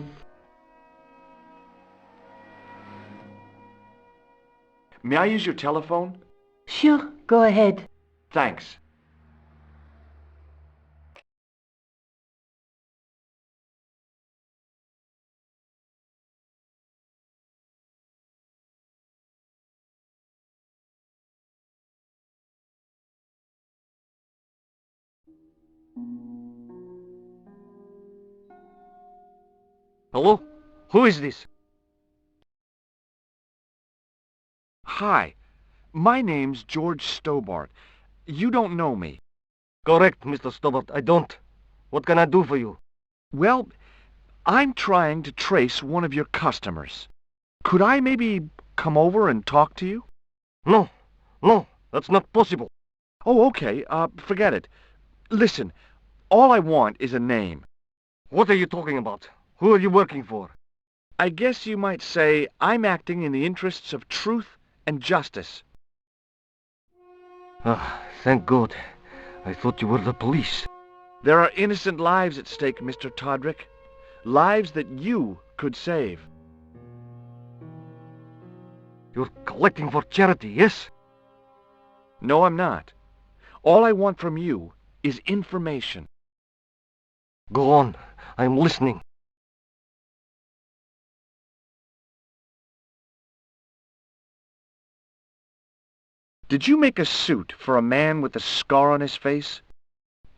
May I use your telephone? Sure, go ahead. Thanks. Hello? Who is this? Hi, my name's George Stobbart. You don't know me. Correct, Mr. Stobbart. I don't. What can I do for you? Well, I'm trying to trace one of your customers. Could I maybe come over and talk to you? No, that's not possible. Oh, okay. Forget it. Listen, all I want is a name. What are you talking about? Who are you working for? I guess you might say I'm acting in the interests of truth and justice. Ah, thank God. I thought you were the police. There are innocent lives at stake, Mr. Todrick. Lives that you could save. You're collecting for charity, yes? No, I'm not. All I want from you is information. Go on. I'm listening. Did you make a suit for a man with a scar on his face?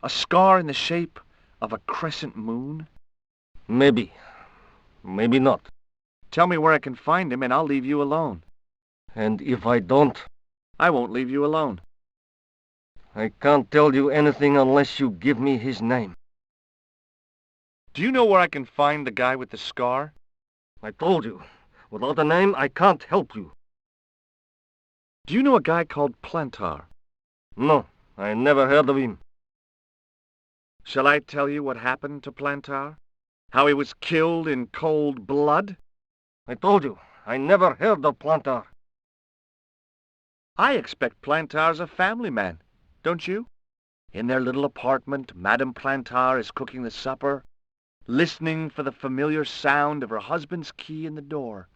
A scar in the shape of a crescent moon? Maybe. Maybe not. Tell me where I can find him and I'll leave you alone. And if I don't? I won't leave you alone. I can't tell you anything unless you give me his name. Do you know where I can find the guy with the scar? I told you, without a name, I can't help you. Do you know a guy called Plantar? No, I never heard of him. Shall I tell you what happened to Plantar? How he was killed in cold blood? I told you, I never heard of Plantar. I expect Plantar's a family man, don't you? In their little apartment, Madame Plantar is cooking the supper, listening for the familiar sound of her husband's key in the door.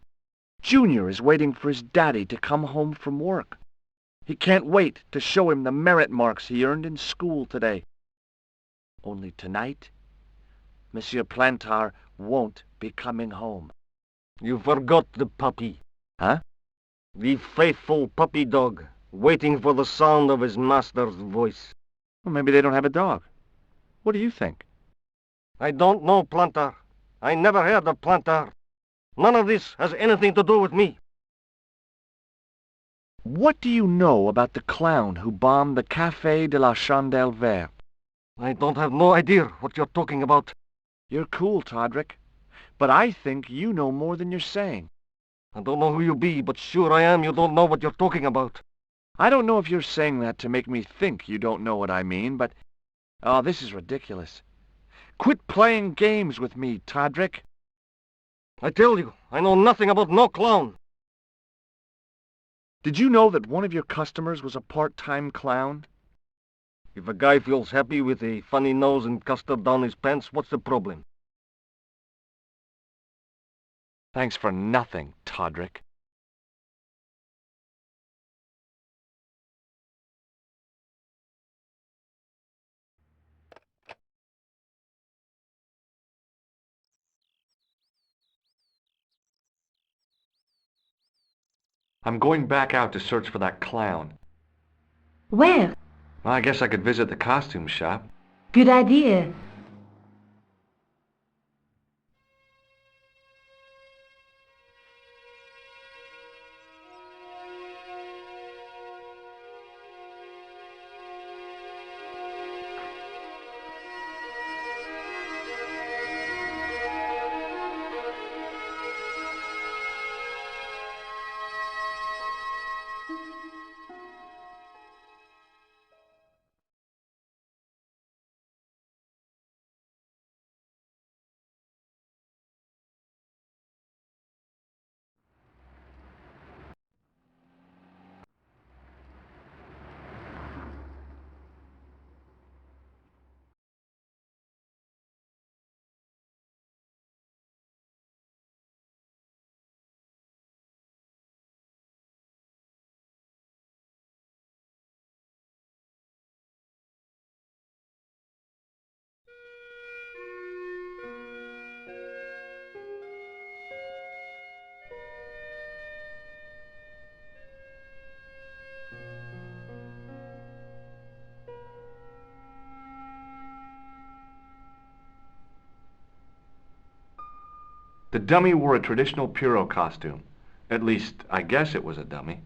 Junior is waiting for his daddy to come home from work. He can't wait to show him the merit marks he earned in school today. Only tonight, Monsieur Plantar won't be coming home. You forgot the puppy. Huh? The faithful puppy dog, waiting for the sound of his master's voice. Well, maybe they don't have a dog. What do you think? I don't know Plantar. I never heard of Plantar. None of this has anything to do with me. What do you know about the clown who bombed the Café de la Chandelle Verte? I don't have no idea what you're talking about. You're cool, Todrick. But I think you know more than you're saying. I don't know who you be, but sure I am you don't know what you're talking about. I don't know if you're saying that to make me think you don't know what I mean, but... Oh, this is ridiculous. Quit playing games with me, Todrick. I tell you, I know nothing about no clown. Did you know that one of your customers was a part-time clown? If a guy feels happy with a funny nose and custard down his pants, what's the problem? Thanks for nothing, Todrick. I'm going back out to search for that clown. Where? Well, I guess I could visit the costume shop. Good idea. The dummy wore a traditional Puro costume. At least, I guess it was a dummy.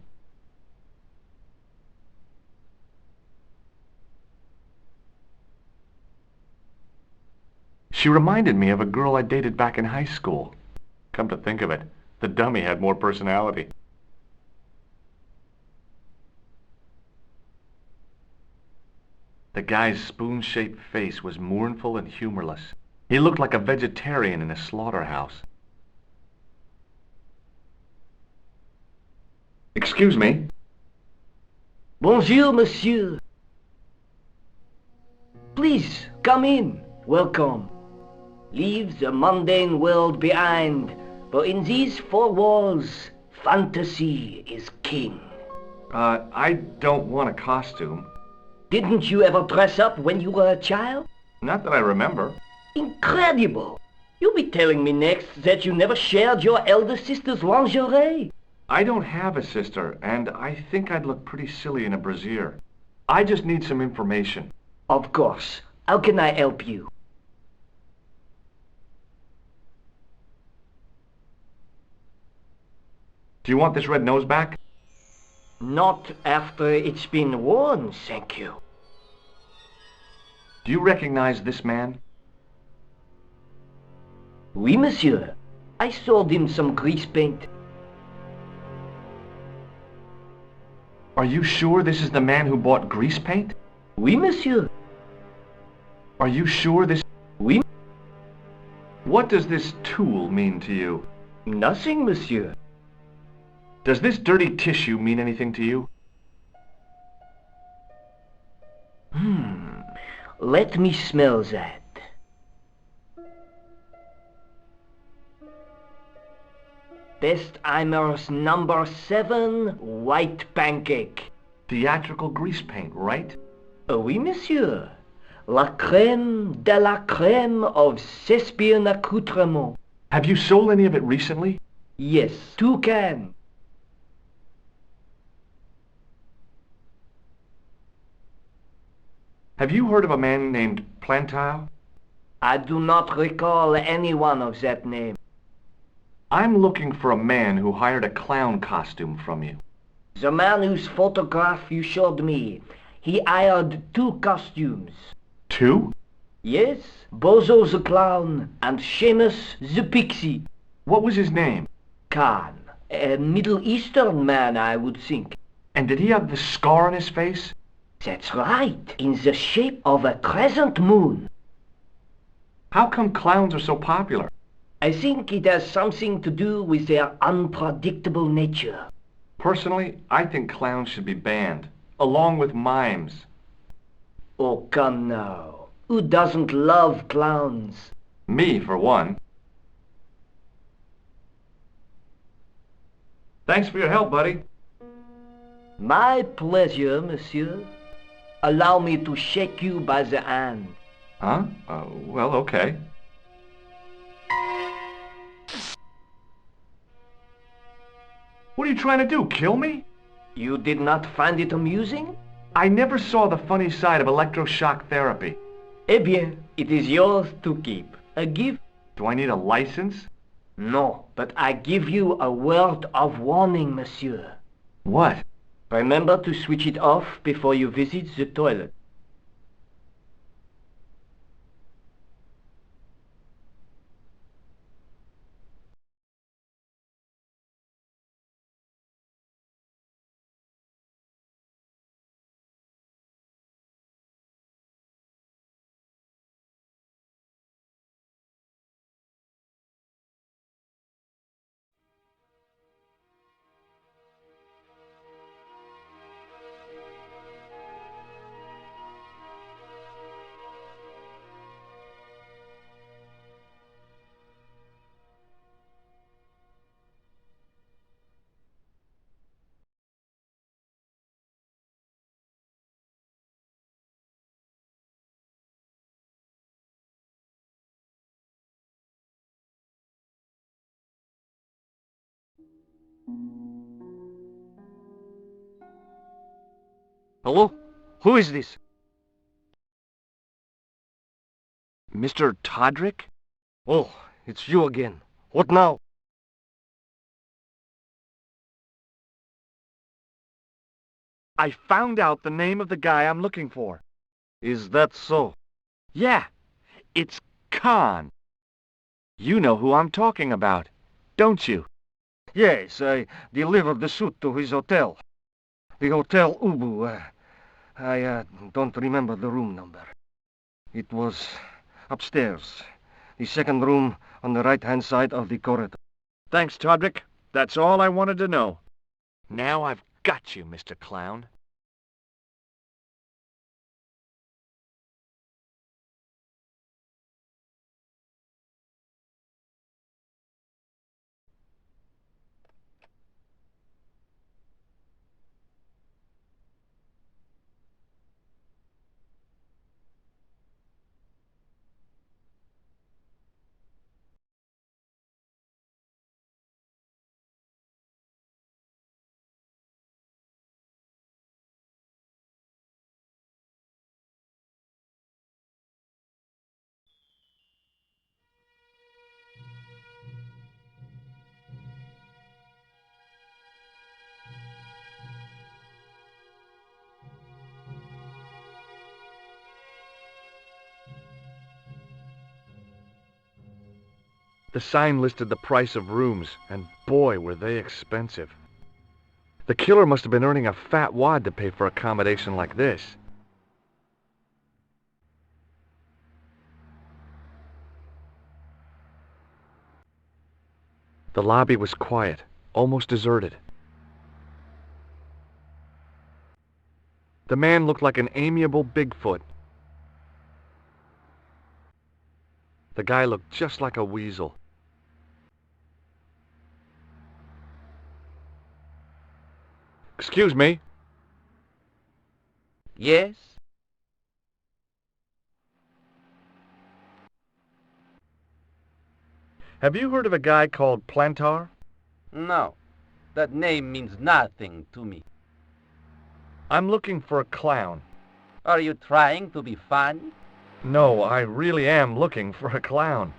She reminded me of a girl I dated back in high school. Come to think of it, the dummy had more personality. The guy's spoon-shaped face was mournful and humorless. He looked like a vegetarian in a slaughterhouse. Excuse me. Bonjour, monsieur. Please, come in. Welcome. Leave the mundane world behind, but in these four walls, fantasy is king. I don't want a costume. Didn't you ever dress up when you were a child? Not that I remember. Incredible! You'll be telling me next that you never shared your elder sister's lingerie. I don't have a sister, and I think I'd look pretty silly in a brassiere. I just need some information. Of course. How can I help you? Do you want this red nose back? Not after it's been worn, thank you. Do you recognize this man? Oui, monsieur. I sold him some grease paint. Are you sure this is the man who bought grease paint? Oui, monsieur. Are you sure this... Oui. What does this tool mean to you? Nothing, monsieur. Does this dirty tissue mean anything to you? Let me smell that. Bestheimer's number 7 white pancake. Theatrical grease paint, right? Oui, monsieur. La crème de la crème of Thespian accoutrement. Have you sold any of it recently? Yes, 2 cans. Have you heard of a man named Plantile? I do not recall anyone of that name. I'm looking for a man who hired a clown costume from you. The man whose photograph you showed me, he hired 2 costumes. 2? Yes, Bozo the clown and Seamus the pixie. What was his name? Khan, a Middle Eastern man, I would think. And did he have the scar on his face? That's right, in the shape of a crescent moon. How come clowns are so popular? I think it has something to do with their unpredictable nature. Personally, I think clowns should be banned, along with mimes. Oh, come now. Who doesn't love clowns? Me, for one. Thanks for your help, buddy. My pleasure, monsieur. Allow me to shake you by the hand. Huh? Well, okay. What are you trying to do, kill me? You did not find it amusing? I never saw the funny side of electroshock therapy. Eh bien, it is yours to keep. A gift? Do I need a license? No, but I give you a word of warning, monsieur. What? Remember to switch it off before you visit the toilet. Hello? Who is this? Mr. Todrick? Oh, it's you again. What now? I found out the name of the guy I'm looking for. Is that so? Yeah, it's Khan. You know who I'm talking about, don't you? Yes, I delivered the suit to his hotel. The Hotel Ubu. I don't remember the room number. It was upstairs. The second room on the right-hand side of the corridor. Thanks, Todrick. That's all I wanted to know. Now I've got you, Mr. Clown. The sign listed the price of rooms, and boy, were they expensive. The killer must have been earning a fat wad to pay for accommodation like this. The lobby was quiet, almost deserted. The man looked like an amiable Bigfoot. The guy looked just like a weasel. Excuse me? Yes? Have you heard of a guy called Plantar? No. That name means nothing to me. I'm looking for a clown. Are you trying to be funny? No, I really am looking for a clown.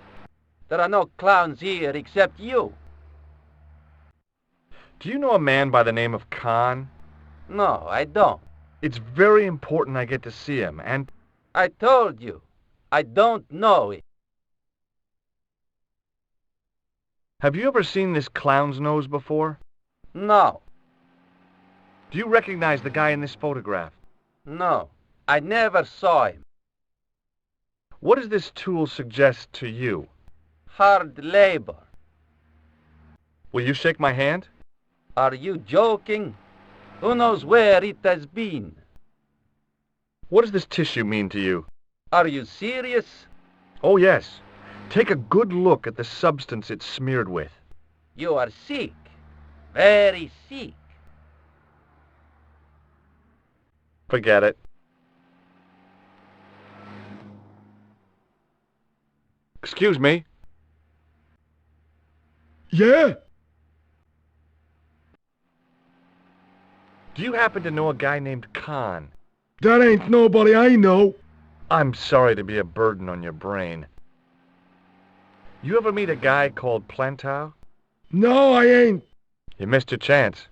There are no clowns here except you. Do you know a man by the name of Khan? No, I don't. It's very important I get to see him, and... I told you, I don't know it. Have you ever seen this clown's nose before? No. Do you recognize the guy in this photograph? No, I never saw him. What does this tool suggest to you? Hard labor. Will you shake my hand? Are you joking? Who knows where it has been? What does this tissue mean to you? Are you serious? Oh, yes. Take a good look at the substance it's smeared with. You are sick. Very sick. Forget it. Excuse me? Yeah? Do you happen to know a guy named Khan? That ain't nobody I know. I'm sorry to be a burden on your brain. You ever meet a guy called Plantar? No, I ain't. You missed your chance.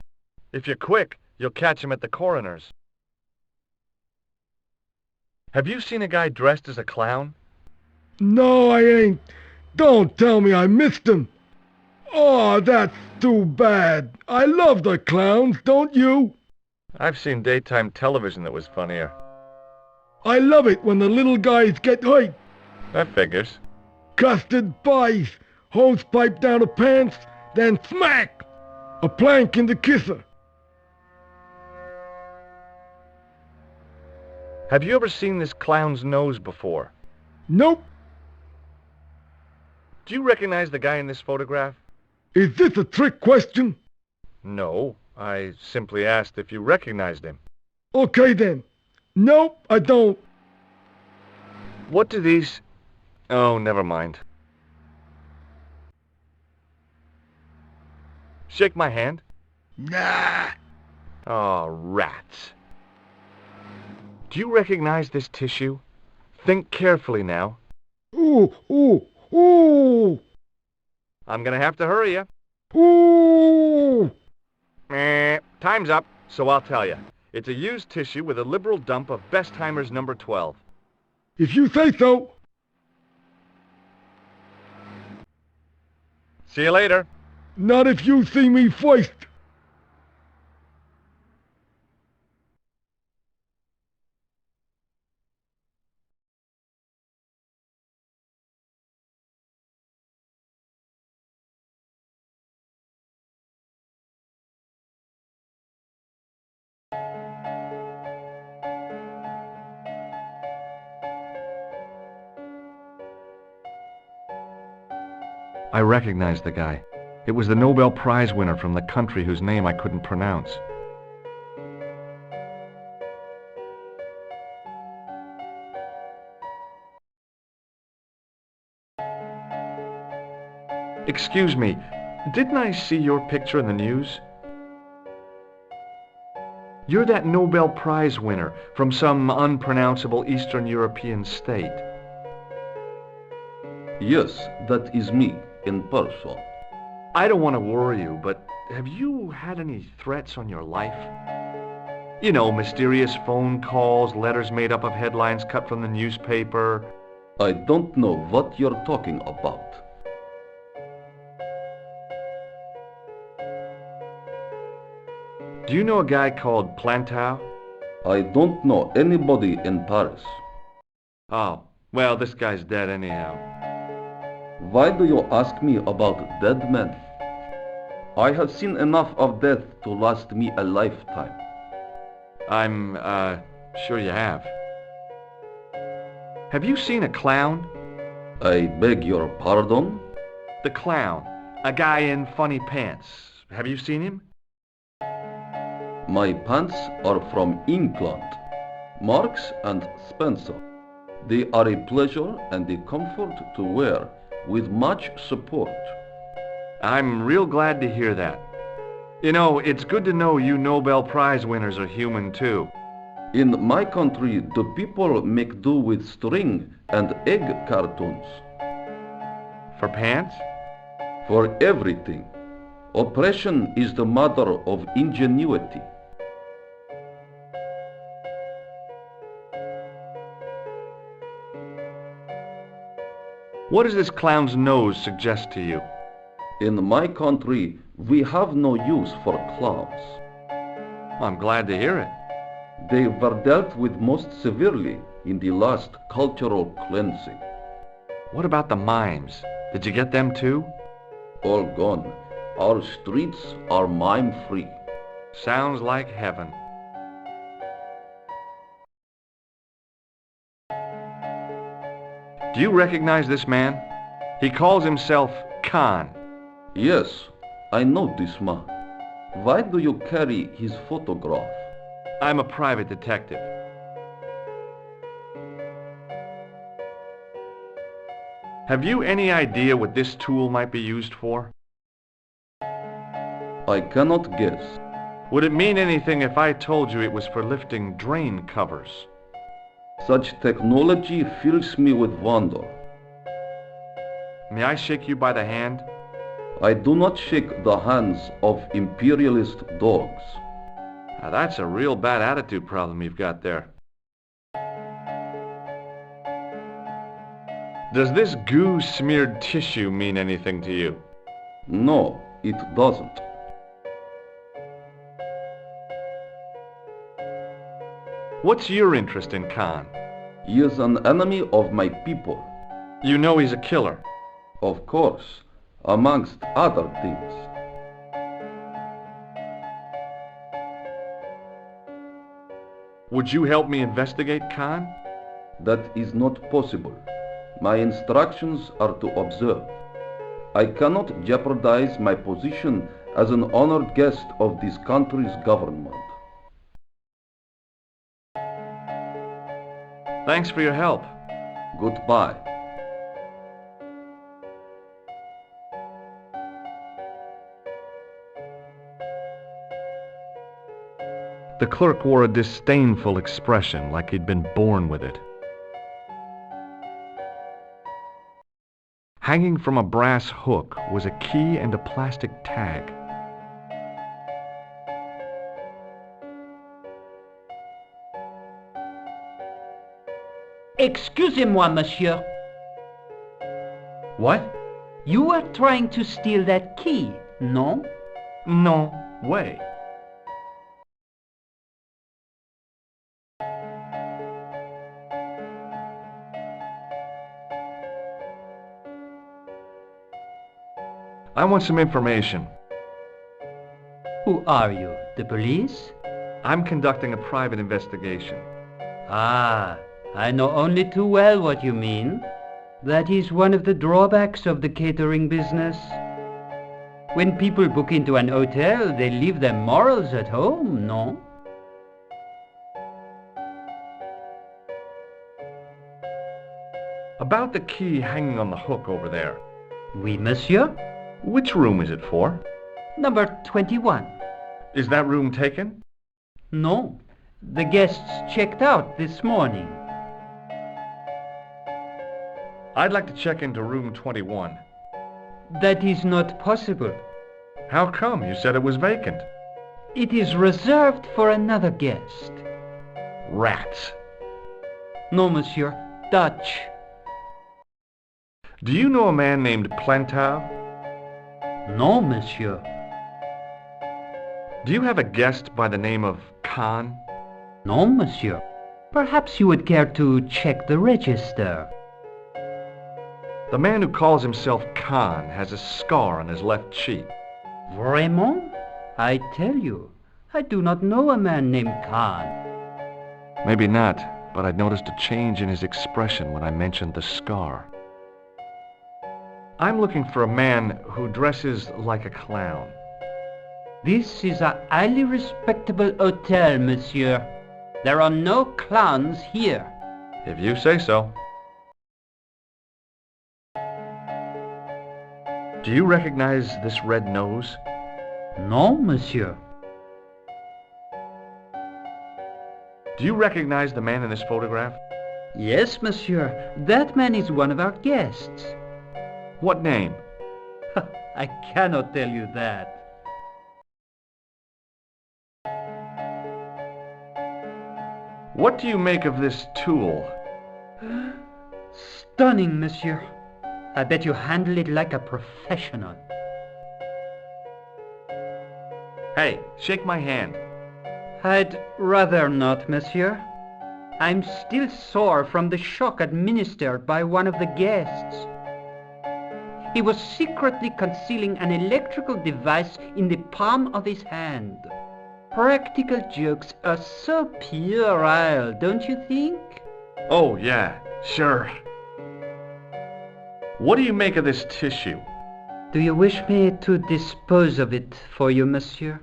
If you're quick, you'll catch him at the coroner's. Have you seen a guy dressed as a clown? No, I ain't. Don't tell me I missed him. Oh, that's too bad. I love the clowns, don't you? I've seen daytime television that was funnier. I love it when the little guys get hurt. That figures. Custard pies, hose pipe down the pants, then smack! A plank in the kisser. Have you ever seen this clown's nose before? Nope. Do you recognize the guy in this photograph? Is this a trick question? No, I simply asked if you recognized him. Okay then. Nope, I don't. What do these... Oh, never mind. Shake my hand. Nah. Oh, rats. Do you recognize this tissue? Think carefully now. Ooh, ooh, ooh. I'm gonna have to hurry you. Ooh. Time's up, so I'll tell you. It's a used tissue with a liberal dump of Bestheimer's number 12. If you say so. See you later. Not if you see me first. I recognized the guy. It was the Nobel Prize winner from the country whose name I couldn't pronounce. Excuse me, didn't I see your picture in the news? You're that Nobel Prize winner from some unpronounceable Eastern European state. Yes, that is me, in person. I don't want to worry you, but have you had any threats on your life? You know, mysterious phone calls, letters made up of headlines cut from the newspaper. I don't know what you're talking about. Do you know a guy called Plantow? I don't know anybody in Paris. Oh, well, this guy's dead anyhow. Why do you ask me about dead men? I have seen enough of death to last me a lifetime. I'm, sure you have. Have you seen a clown? I beg your pardon? The clown. A guy in funny pants. Have you seen him? My pants are from England. Marks and Spencer. They are a pleasure and a comfort to wear, with much support. I'm real glad to hear that. You know, it's good to know you Nobel Prize winners are human too. In my country, the people make do with string and egg cartoons. For pants? For everything. Oppression is the mother of ingenuity. What does this clown's nose suggest to you? In my country, we have no use for clowns. I'm glad to hear it. They were dealt with most severely in the last cultural cleansing. What about the mimes? Did you get them too? All gone. Our streets are mime-free. Sounds like heaven. Do you recognize this man? He calls himself Khan. Yes, I know this man. Why do you carry his photograph? I'm a private detective. Have you any idea what this tool might be used for? I cannot guess. Would it mean anything if I told you it was for lifting drain covers? Such technology fills me with wonder. May I shake you by the hand? I do not shake the hands of imperialist dogs. Now that's a real bad attitude problem you've got there. Does this goo-smeared tissue mean anything to you? No, it doesn't. What's your interest in Khan? He is an enemy of my people. You know he's a killer. Of course, amongst other things. Would you help me investigate Khan? That is not possible. My instructions are to observe. I cannot jeopardize my position as an honored guest of this country's government. Thanks for your help. Goodbye. The clerk wore a disdainful expression, like he'd been born with it. Hanging from a brass hook was a key and a plastic tag. Excusez-moi, monsieur. What? You were trying to steal that key, no? No way. I want some information. Who are you, the police? I'm conducting a private investigation. Ah, I know only too well what you mean. That is one of the drawbacks of the catering business. When people book into an hotel, they leave their morals at home, no? About the key hanging on the hook over there. Oui, monsieur. Which room is it for? Number 21. Is that room taken? No. The guests checked out this morning. I'd like to check into room 21. That is not possible. How come? You said it was vacant. It is reserved for another guest. Rats. No, monsieur. Dutch. Do you know a man named Plantow? No, monsieur. Do you have a guest by the name of Khan? No, monsieur. Perhaps you would care to check the register. The man who calls himself Khan has a scar on his left cheek. Vraiment? I tell you, I do not know a man named Khan. Maybe not, but I noticed a change in his expression when I mentioned the scar. I'm looking for a man who dresses like a clown. This is a highly respectable hotel, monsieur. There are no clowns here. If you say so. Do you recognize this red nose? No, monsieur. Do you recognize the man in this photograph? Yes, monsieur. That man is one of our guests. What name? I cannot tell you that. What do you make of this tool? Stunning, monsieur. I bet you handle it like a professional. Hey, shake my hand. I'd rather not, monsieur. I'm still sore from the shock administered by one of the guests. He was secretly concealing an electrical device in the palm of his hand. Practical jokes are so puerile, don't you think? Oh, yeah, sure. What do you make of this tissue? Do you wish me to dispose of it for you, monsieur?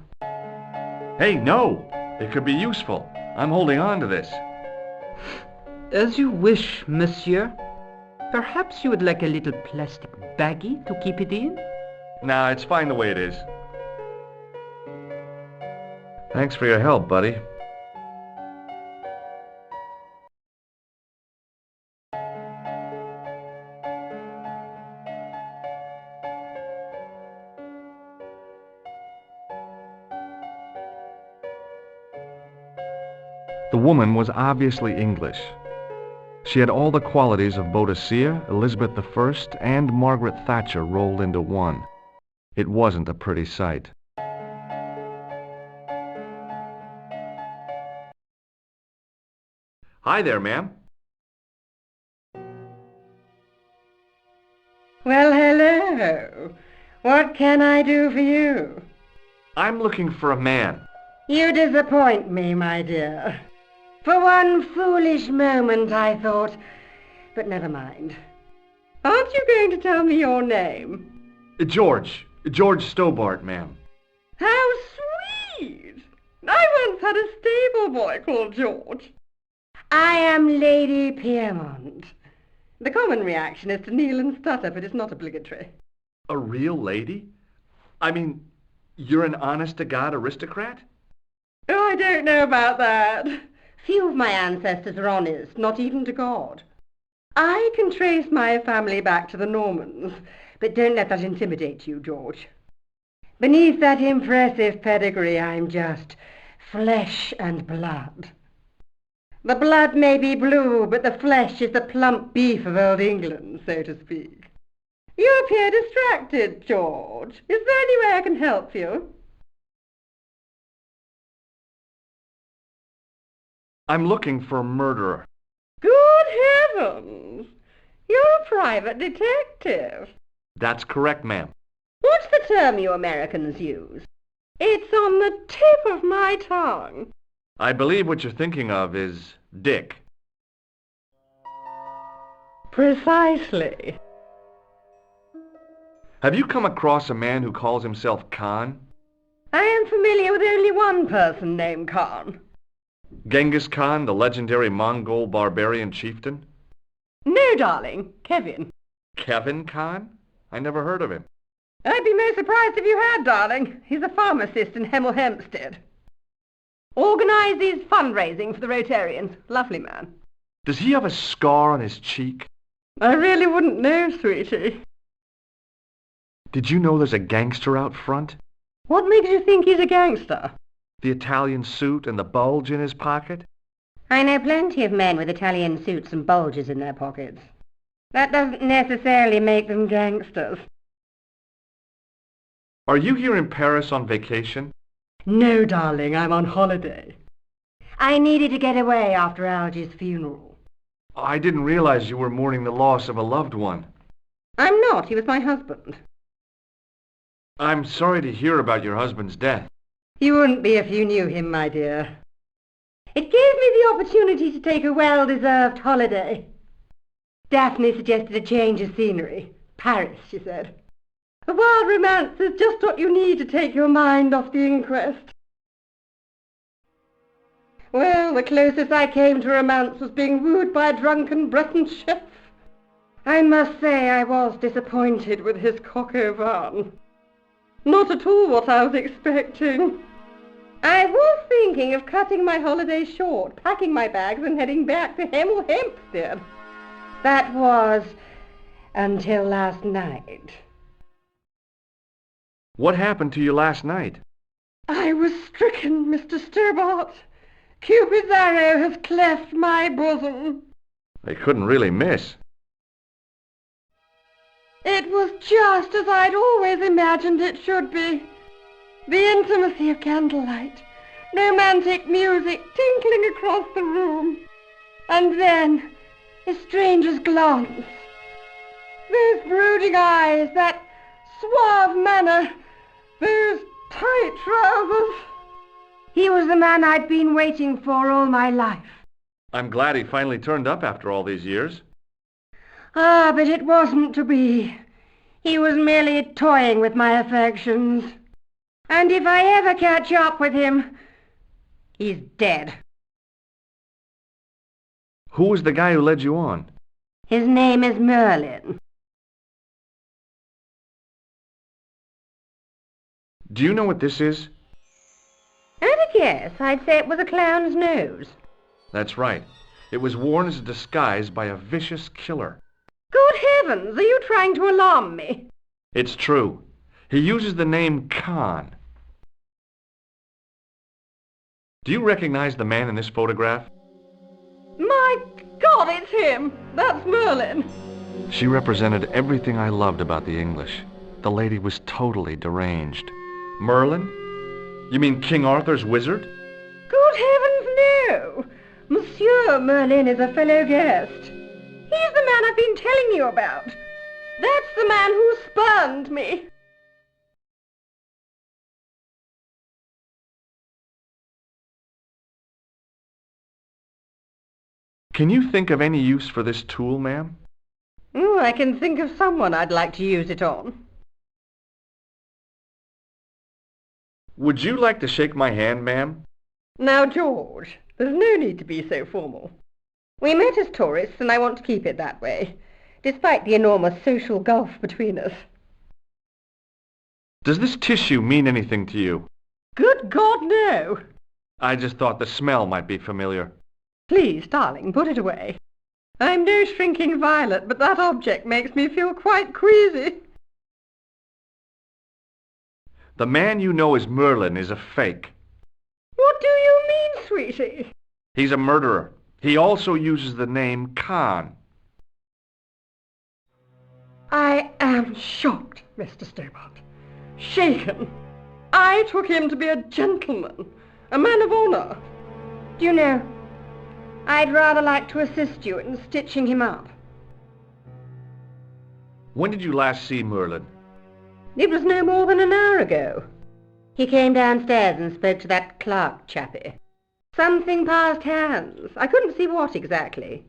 Hey, no! It could be useful. I'm holding on to this. As you wish, monsieur. Perhaps you would like a little plastic baggie to keep it in? Nah, it's fine the way it is. Thanks for your help, buddy. The woman was obviously English. She had all the qualities of Boadicea, Elizabeth I, and Margaret Thatcher rolled into one. It wasn't a pretty sight. Hi there, ma'am. Well, hello. What can I do for you? I'm looking for a man. You disappoint me, my dear. For one foolish moment I thought, but never mind. Aren't you going to tell me your name? George Stobbart, ma'am. How sweet! I once had a stable boy called George. I am Lady Piermont. The common reaction is to kneel and stutter, but it's not obligatory. A real lady? I mean, you're an honest-to-God aristocrat? Oh, I don't know about that. Few of my ancestors are honest, not even to God. I can trace my family back to the Normans, but don't let that intimidate you, George. Beneath that impressive pedigree, I'm just flesh and blood. The blood may be blue, but the flesh is the plump beef of old England, so to speak. You appear distracted, George. Is there any way I can help you? I'm looking for a murderer. Good heavens! You're a private detective. That's correct, ma'am. What's the term you Americans use? It's on the tip of my tongue. I believe what you're thinking of is Dick. Precisely. Have you come across a man who calls himself Khan? I am familiar with only one person named Khan. Genghis Khan, the legendary Mongol barbarian chieftain? No, darling. Kevin. Kevin Khan? I never heard of him. I'd be most surprised if you had, darling. He's a pharmacist in Hemel Hempstead. Organises fundraising for the Rotarians. Lovely man. Does he have a scar on his cheek? I really wouldn't know, sweetie. Did you know there's a gangster out front? What makes you think he's a gangster? The Italian suit and the bulge in his pocket? I know plenty of men with Italian suits and bulges in their pockets. That doesn't necessarily make them gangsters. Are you here in Paris on vacation? No, darling, I'm on holiday. I needed to get away after Algy's funeral. I didn't realize you were mourning the loss of a loved one. I'm not. He was my husband. I'm sorry to hear about your husband's death. You wouldn't be if you knew him, my dear. It gave me the opportunity to take a well-deserved holiday. Daphne suggested a change of scenery. Paris, she said. A wild romance is just what you need to take your mind off the inquest. Well, the closest I came to romance was being wooed by a drunken Breton chef. I must say I was disappointed with his coq au vin. Not at all what I was expecting. I was thinking of cutting my holiday short, packing my bags and heading back to Hemel Hempstead. That was until last night. What happened to you last night? I was stricken, Mr. Stobbart. Cupid's arrow has cleft my bosom. They couldn't really miss. It was just as I'd always imagined it should be. The intimacy of candlelight, romantic music tinkling across the room, and then a stranger's glance. Those brooding eyes, that suave manner, those tight trousers. He was the man I'd been waiting for all my life. I'm glad he finally turned up after all these years. Ah, but it wasn't to be. He was merely toying with my affections. And if I ever catch up with him, he's dead. Who was the guy who led you on? His name is Merlin. Do you know what this is? At a guess, I'd say it was a clown's nose. That's right. It was worn as a disguise by a vicious killer. Good heavens, are you trying to alarm me? It's true. He uses the name Khan. Do you recognize the man in this photograph? My God, it's him! That's Merlin! She represented everything I loved about the English. The lady was totally deranged. Merlin? You mean King Arthur's wizard? Good heavens, no! Monsieur Merlin is a fellow guest. He's the man I've been telling you about. That's the man who spurned me. Can you think of any use for this tool, ma'am? Oh, I can think of someone I'd like to use it on. Would you like to shake my hand, ma'am? Now, George, there's no need to be so formal. We met as tourists, and I want to keep it that way, despite the enormous social gulf between us. Does this tissue mean anything to you? Good God, no! I just thought the smell might be familiar. Please, darling, put it away. I'm no shrinking violet, but that object makes me feel quite queasy. The man you know as Merlin is a fake. What do you mean, sweetie? He's a murderer. He also uses the name Khan. I am shocked, Mr. Stobbart. Shaken. I took him to be a gentleman, a man of honour. Do you know, I'd rather like to assist you in stitching him up. When did you last see Merlin? It was no more than an hour ago. He came downstairs and spoke to that clerk chappie. Something passed hands. I couldn't see what exactly.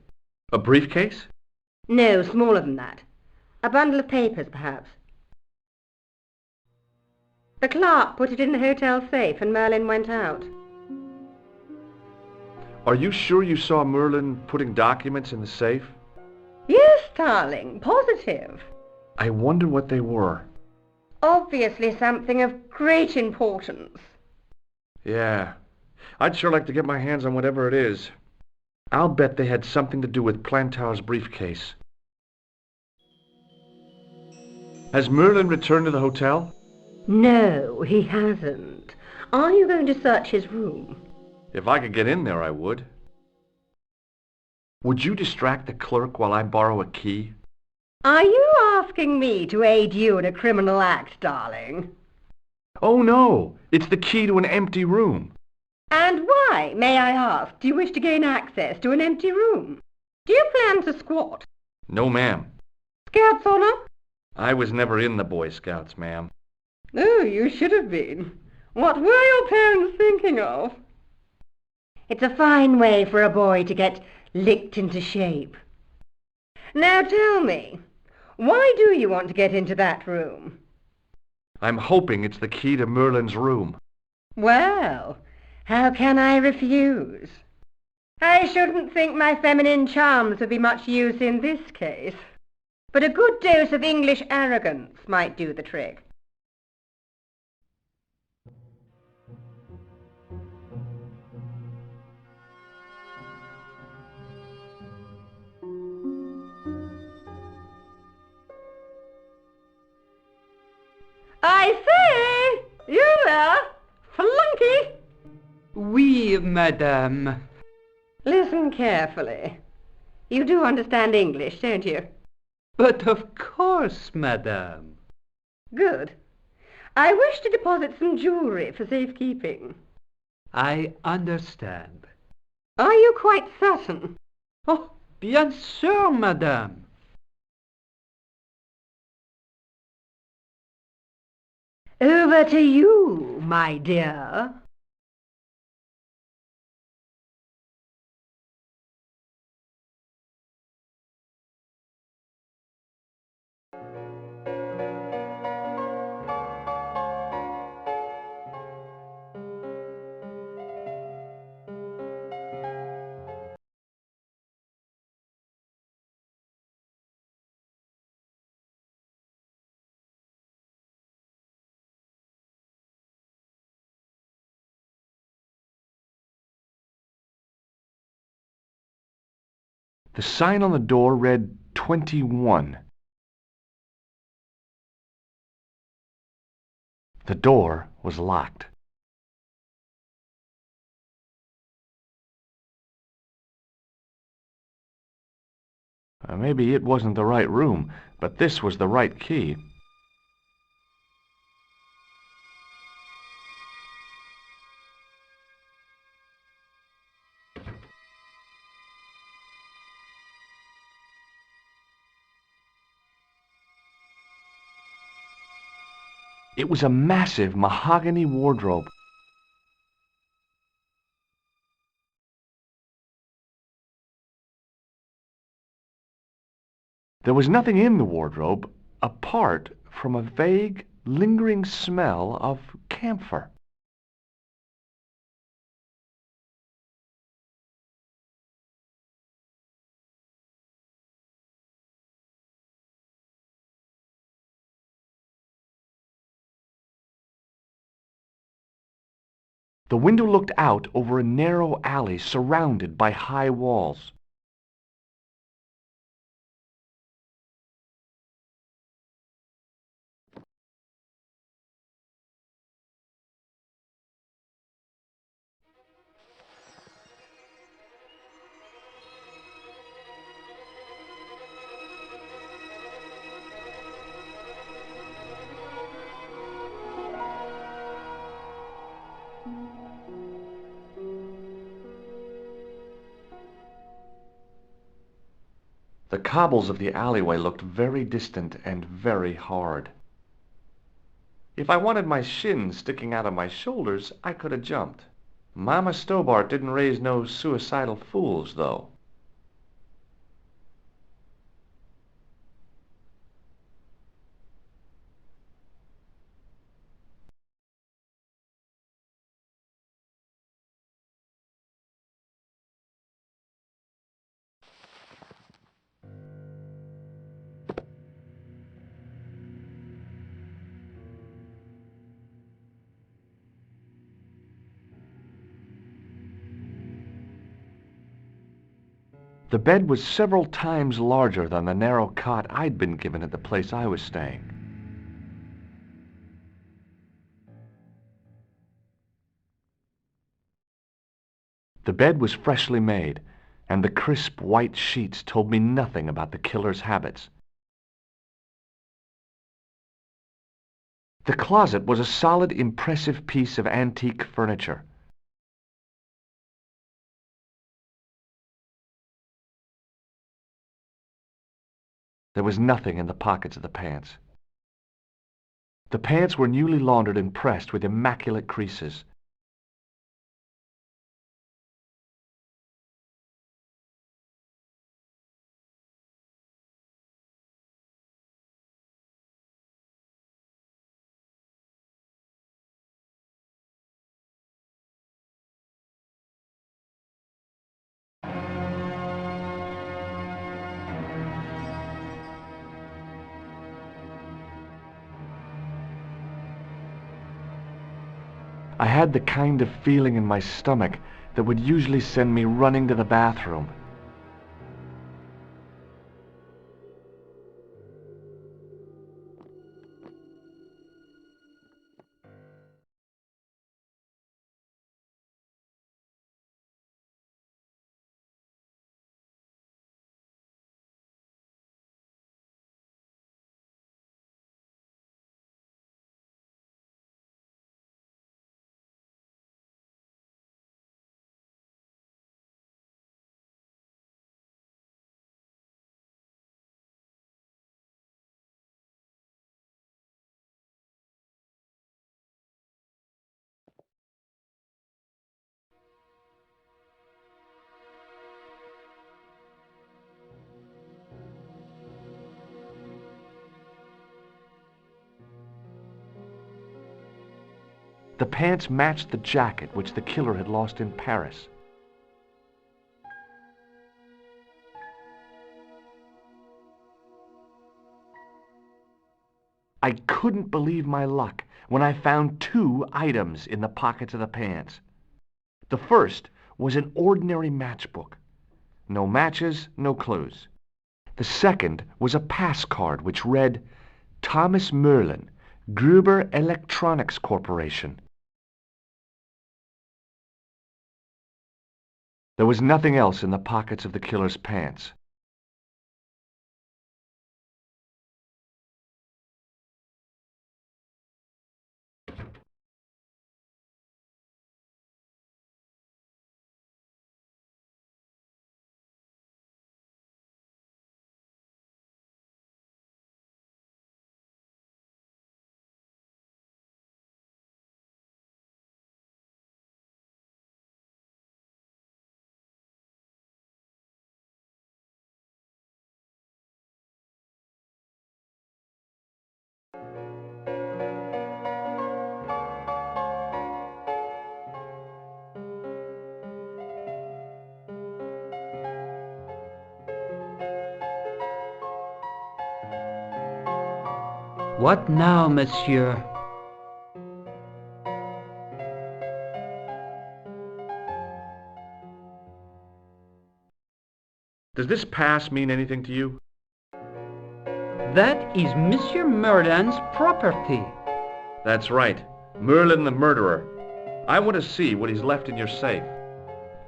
A briefcase? No, smaller than that. A bundle of papers, perhaps. The clerk put it in the hotel safe and Merlin went out. Are you sure you saw Merlin putting documents in the safe? Yes, darling, positive. I wonder what they were. Obviously something of great importance. Yeah, I'd sure like to get my hands on whatever it is. I'll bet they had something to do with Plantar's briefcase. Has Merlin returned to the hotel? No, he hasn't. Are you going to search his room? If I could get in there, I would. Would you distract the clerk while I borrow a key? Are you asking me to aid you in a criminal act, darling? Oh no, it's the key to an empty room. And why, may I ask, do you wish to gain access to an empty room? Do you plan to squat? No, ma'am. Scouts honor? I was never in the Boy Scouts, ma'am. Oh, you should have been. What were your parents thinking of? It's a fine way for a boy to get licked into shape. Now tell me, why do you want to get into that room? I'm hoping it's the key to Merlin's room. Well, how can I refuse? I shouldn't think my feminine charms would be much use in this case, but a good dose of English arrogance might do the trick. I say! You there! Flunky! Oui, madame. Listen carefully. You do understand English, don't you? But of course, madame. Good. I wish to deposit some jewellery for safekeeping. I understand. Are you quite certain? Oh, bien sûr, madame. Over to you, my dear. The sign on the door read 21. The door was locked. Maybe it wasn't the right room, but this was the right key. It was a massive mahogany wardrobe. There was nothing in the wardrobe apart from a vague, lingering smell of camphor. The window looked out over a narrow alley surrounded by high walls. The cobbles of the alleyway looked very distant and very hard. If I wanted my shins sticking out of my shoulders, I could have jumped. Mama Stobbart didn't raise no suicidal fools, though. The bed was several times larger than the narrow cot I'd been given at the place I was staying. The bed was freshly made, and the crisp white sheets told me nothing about the killer's habits. The closet was a solid, impressive piece of antique furniture. There was nothing in the pockets of the pants. The pants were newly laundered and pressed with immaculate creases. I had the kind of feeling in my stomach that would usually send me running to the bathroom. The pants matched the jacket which the killer had lost in Paris. I couldn't believe my luck when I found 2 items in the pockets of the pants. The first was an ordinary matchbook. No matches, no clues. The second was a pass card which read, Thomas Merlin, Gruber Electronics Corporation. There was nothing else in the pockets of the killer's pants. What now, monsieur? Does this pass mean anything to you? That is Monsieur Merlin's property. That's right. Merlin the murderer. I want to see what he's left in your safe.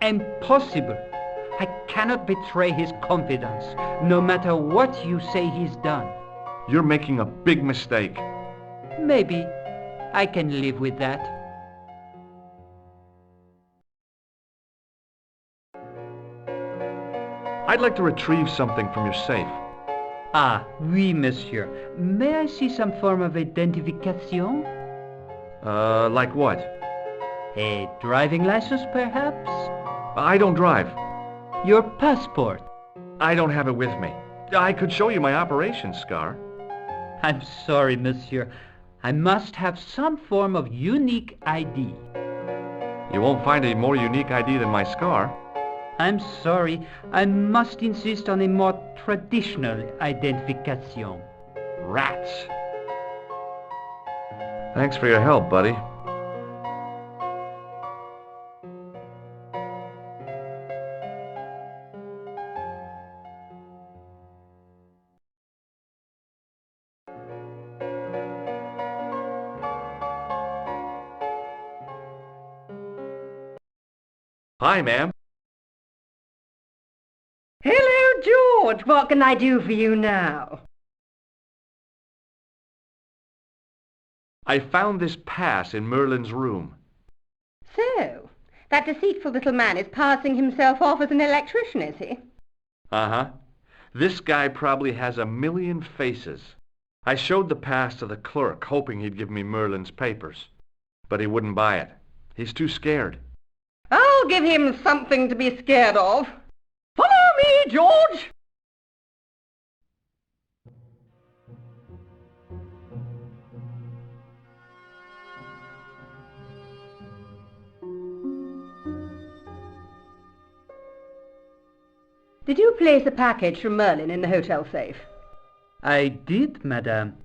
Impossible. I cannot betray his confidence, no matter what you say he's done. You're making a big mistake. Maybe. I can live with that. I'd like to retrieve something from your safe. Ah, oui, monsieur. May I see some form of identification? Like what? A driving license, perhaps? I don't drive. Your passport? I don't have it with me. I could show you my operation scar. I'm sorry, monsieur. I must have some form of unique ID. You won't find a more unique ID than my scar. I'm sorry. I must insist on a more traditional identification. Rats. Thanks for your help, buddy. Hi, ma'am. Hello, George. What can I do for you now? I found this pass in Merlin's room. So, that deceitful little man is passing himself off as an electrician, is he? Uh-huh. This guy probably has 1,000,000 faces. I showed the pass to the clerk, hoping he'd give me Merlin's papers. But he wouldn't buy it. He's too scared. I'll give him something to be scared of. Follow me, George! Did you place a package from Merlin in the hotel safe? I did, madame.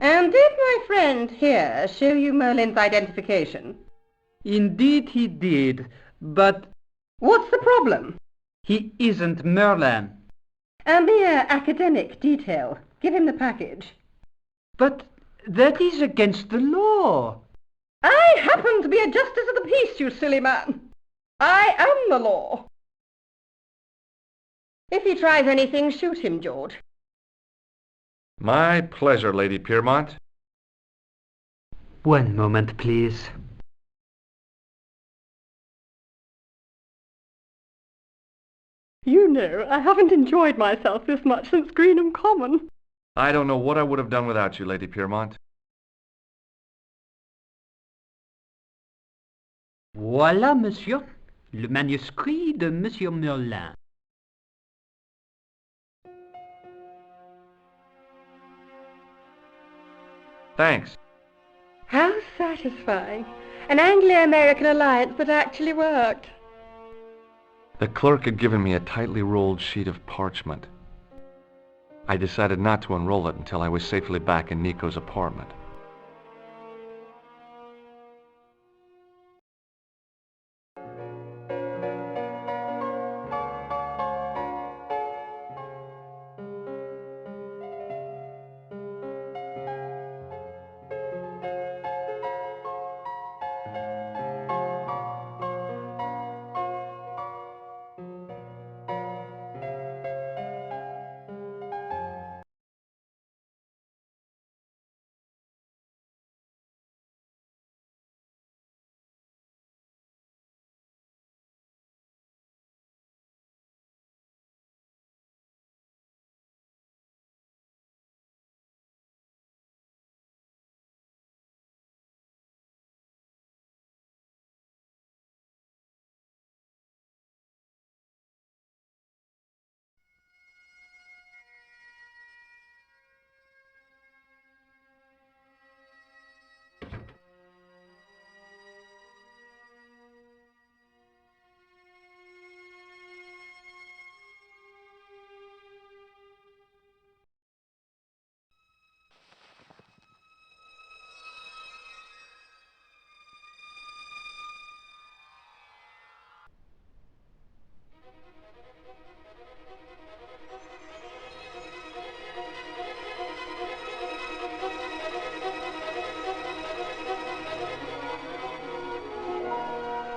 And did my friend here show you Merlin's identification? Indeed he did, but... What's the problem? He isn't Merlin. A mere academic detail. Give him the package. But that is against the law. I happen to be a justice of the peace, you silly man. I am the law. If he tries anything, shoot him, George. My pleasure, Lady Piermont. One moment, please. You know, I haven't enjoyed myself this much since Greenham Common. I don't know what I would have done without you, Lady Piermont. Voilà, monsieur. Le manuscrit de Monsieur Merlin. Thanks. How satisfying. An Anglo-American alliance that actually worked. The clerk had given me a tightly rolled sheet of parchment. I decided not to unroll it until I was safely back in Nico's apartment.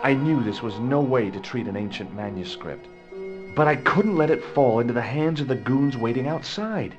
I knew this was no way to treat an ancient manuscript, but I couldn't let it fall into the hands of the goons waiting outside.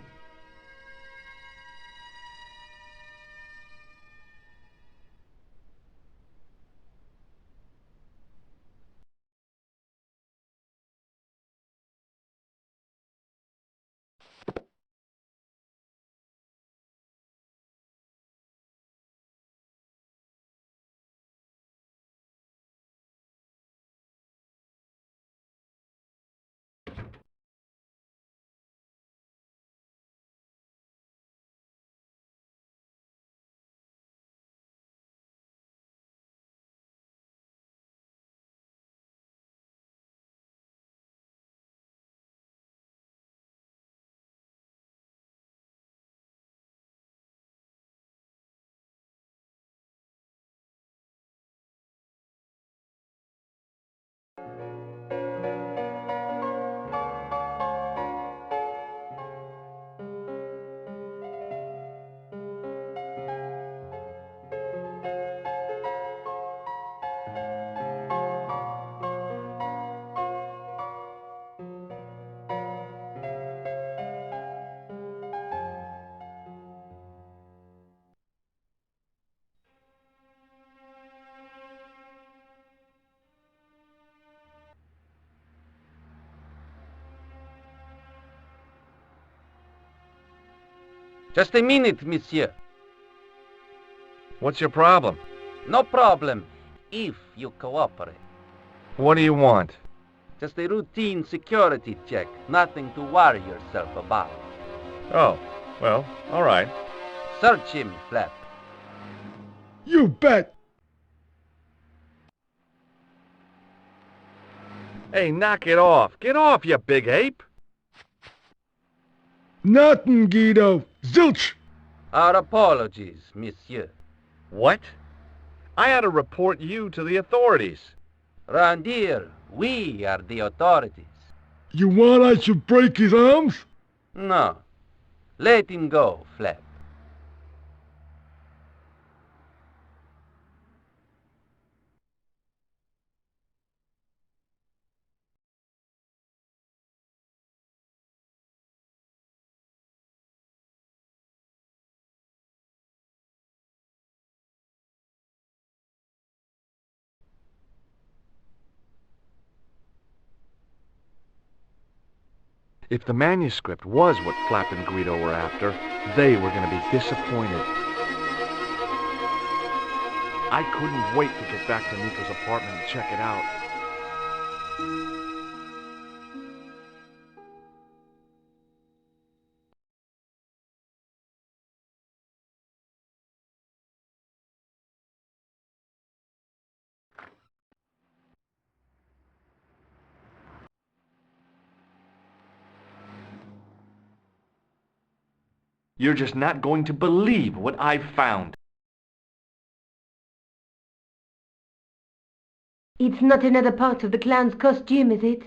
Just a minute, monsieur. What's your problem? No problem, if you cooperate. What do you want? Just a routine security check. Nothing to worry yourself about. Oh, well, all right. Search him, Flap. You bet! Hey, knock it off. Get off, you big ape. Nothing, Guido. Zilch! Our apologies, monsieur. What? I had to report you to the authorities. Round here, we are the authorities. You want I should break his arms? No. Let him go, Flap. If the manuscript was what Flap and Guido were after, they were going to be disappointed. I couldn't wait to get back to Nico's apartment and check it out. You're just not going to believe what I've found. It's not another part of the clown's costume, is it?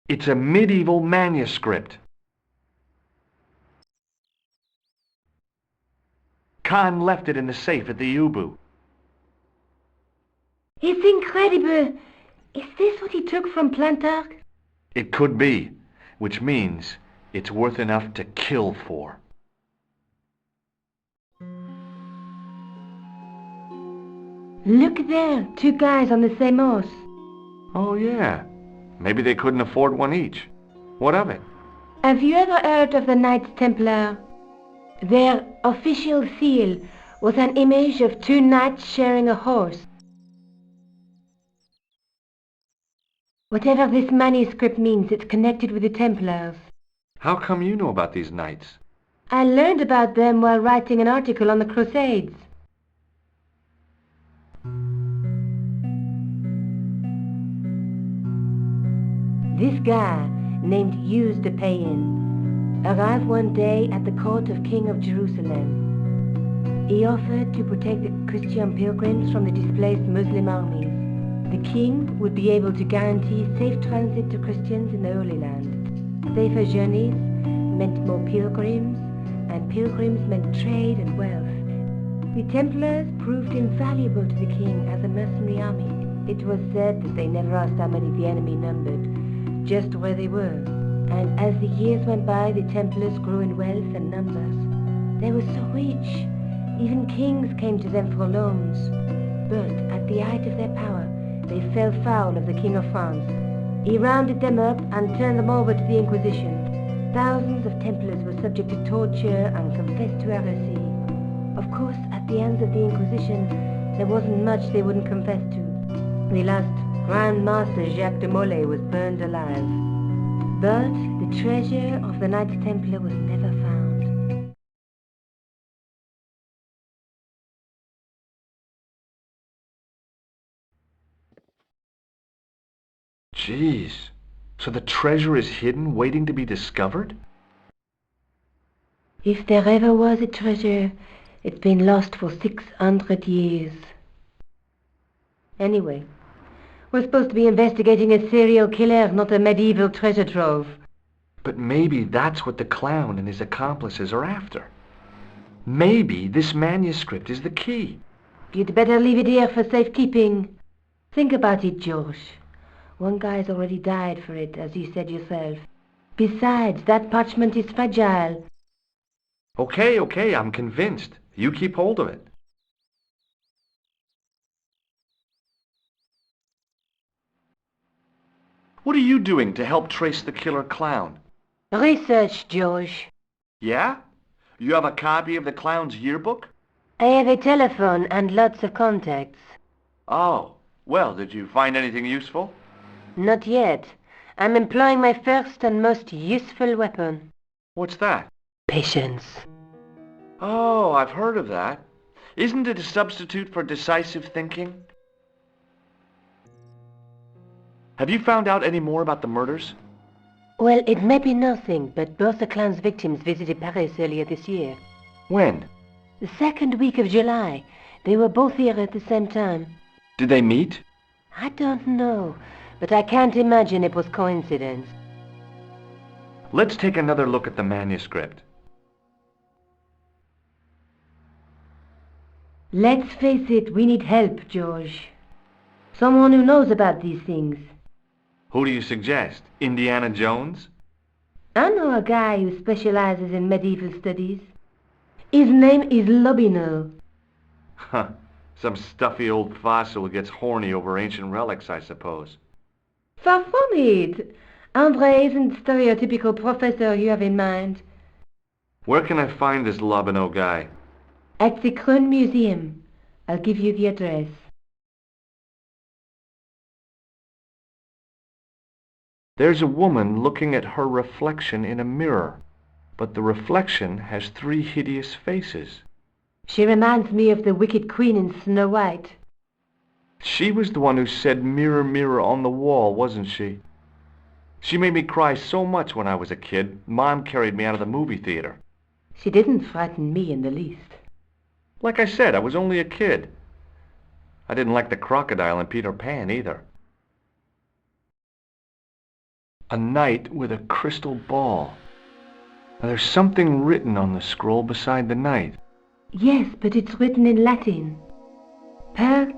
It's a medieval manuscript. Khan left it in the safe at the Ubu. It's incredible. Is this what he took from Plantark? It could be, which means it's worth enough to kill for. Look there, two guys on the same horse. Oh, yeah. Maybe they couldn't afford one each. What of it? Have you ever heard of the Knights Templar? Their official seal was an image of two knights sharing a horse. Whatever this manuscript means, it's connected with the Templars. How come you know about these knights? I learned about them while writing an article on the Crusades. This guy, named Hughes de Payen, arrived one day at the court of King of Jerusalem. He offered to protect the Christian pilgrims from the displaced Muslim armies. The king would be able to guarantee safe transit to Christians in the Holy Land. Safer journeys meant more pilgrims, and pilgrims meant trade and wealth. The Templars proved invaluable to the king as a mercenary army. It was said that they never asked how many the enemy numbered, just where they were. And as the years went by, the Templars grew in wealth and numbers. They were so rich, even kings came to them for loans. But at the height of their power, they fell foul of the King of France. He rounded them up and turned them over to the Inquisition. Thousands of Templars were subject to torture and confessed to heresy. Of course, at the hands of the Inquisition, there wasn't much they wouldn't confess to. The last Grand Master Jacques de Molay was burned alive. But the treasure of the Knights Templar was never found. Jeez. So the treasure is hidden, waiting to be discovered? If there ever was a treasure, it's been lost for 600 years. Anyway, we're supposed to be investigating a serial killer, not a medieval treasure trove. But maybe that's what the clown and his accomplices are after. Maybe this manuscript is the key. You'd better leave it here for safekeeping. Think about it, George. One guy's already died for it, as you said yourself. Besides, that parchment is fragile. Okay, I'm convinced. You keep hold of it. What are you doing to help trace the killer clown? Research, George. Yeah? You have a copy of the clown's yearbook? I have a telephone and lots of contacts. Oh, well, did you find anything useful? Not yet. I'm employing my first and most useful weapon. What's that? Patience. Oh, I've heard of that. Isn't it a substitute for decisive thinking? Have you found out any more about the murders? Well, it may be nothing, but both the clown's victims visited Paris earlier this year. When? The second week of July. They were both here at the same time. Did they meet? I don't know, but I can't imagine it was coincidence. Let's take another look at the manuscript. Let's face it, we need help, George. Someone who knows about these things. Who do you suggest? Indiana Jones? I know a guy who specializes in medieval studies. His name is Lobino. Huh. Some stuffy old fossil who gets horny over ancient relics, I suppose. Far from it. Andre isn't the stereotypical professor you have in mind. Where can I find this Lobino guy? At the Kroon Museum. I'll give you the address. There's a woman looking at her reflection in a mirror, but the reflection has 3 hideous faces. She reminds me of the wicked queen in Snow White. She was the one who said mirror, mirror on the wall, wasn't she? She made me cry so much when I was a kid, Mom carried me out of the movie theater. She didn't frighten me in the least. Like I said, I was only a kid. I didn't like the crocodile in Peter Pan either. A knight with a crystal ball. Now, there's something written on the scroll beside the knight. Yes, but it's written in Latin. Per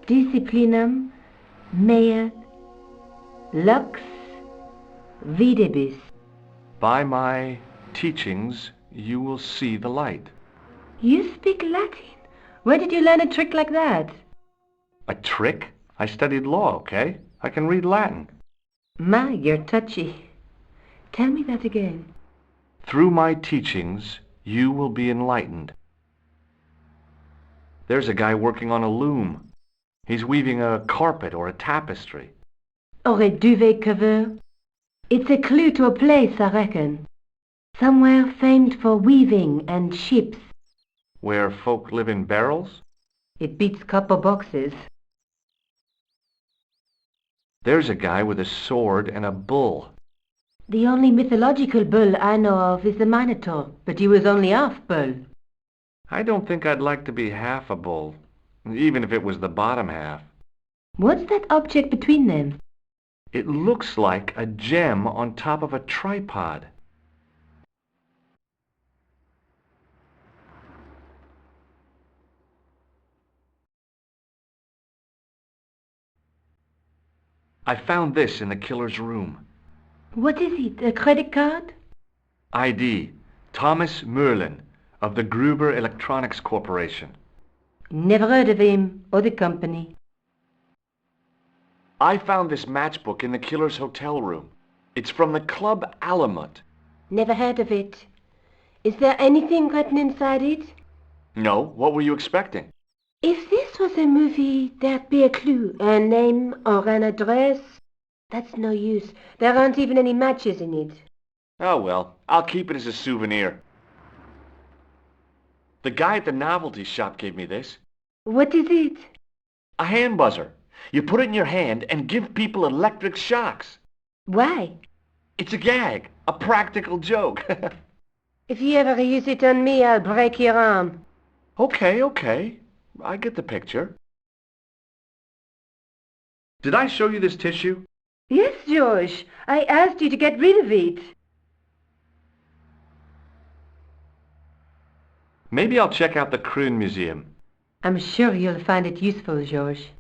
disciplinam mea lux videbis. By my teachings, you will see the light. You speak Latin? Where did you learn a trick like that? A trick? I studied law, okay? I can read Latin. My, you're touchy. Tell me that again. Through my teachings, you will be enlightened. There's a guy working on a loom. He's weaving a carpet or a tapestry. Or a duvet cover. It's a clue to a place, I reckon. Somewhere famed for weaving and ships. Where folk live in barrels? It beats copper boxes. There's a guy with a sword and a bull. The only mythological bull I know of is the Minotaur, but he was only half bull. I don't think I'd like to be half a bull, even if it was the bottom half. What's that object between them? It looks like a gem on top of a tripod. I found this in the killer's room. What is it, a credit card? ID, Thomas Merlin, of the Gruber Electronics Corporation. Never heard of him or the company. I found this matchbook in the killer's hotel room. It's from the Club Alamut. Never heard of it. Is there anything written inside it? No, what were you expecting? If this was a movie, there'd be a clue, a name or an address. That's no use. There aren't even any matches in it. Oh well, I'll keep it as a souvenir. The guy at the novelty shop gave me this. What is it? A hand buzzer. You put it in your hand and give people electric shocks. Why? It's a gag, a practical joke. If you ever use it on me, I'll break your arm. Okay. I get the picture. Did I show you this tissue? Yes, George. I asked you to get rid of it. Maybe I'll check out the Kroon Museum. I'm sure you'll find it useful, George.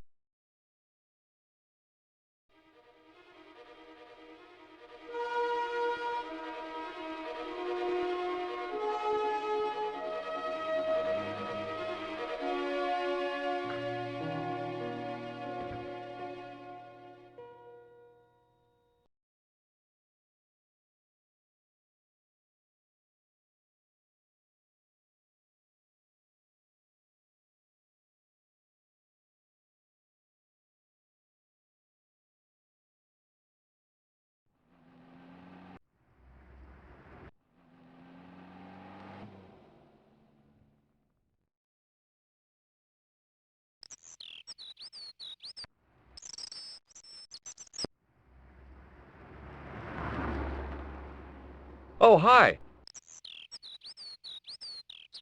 Oh, hi.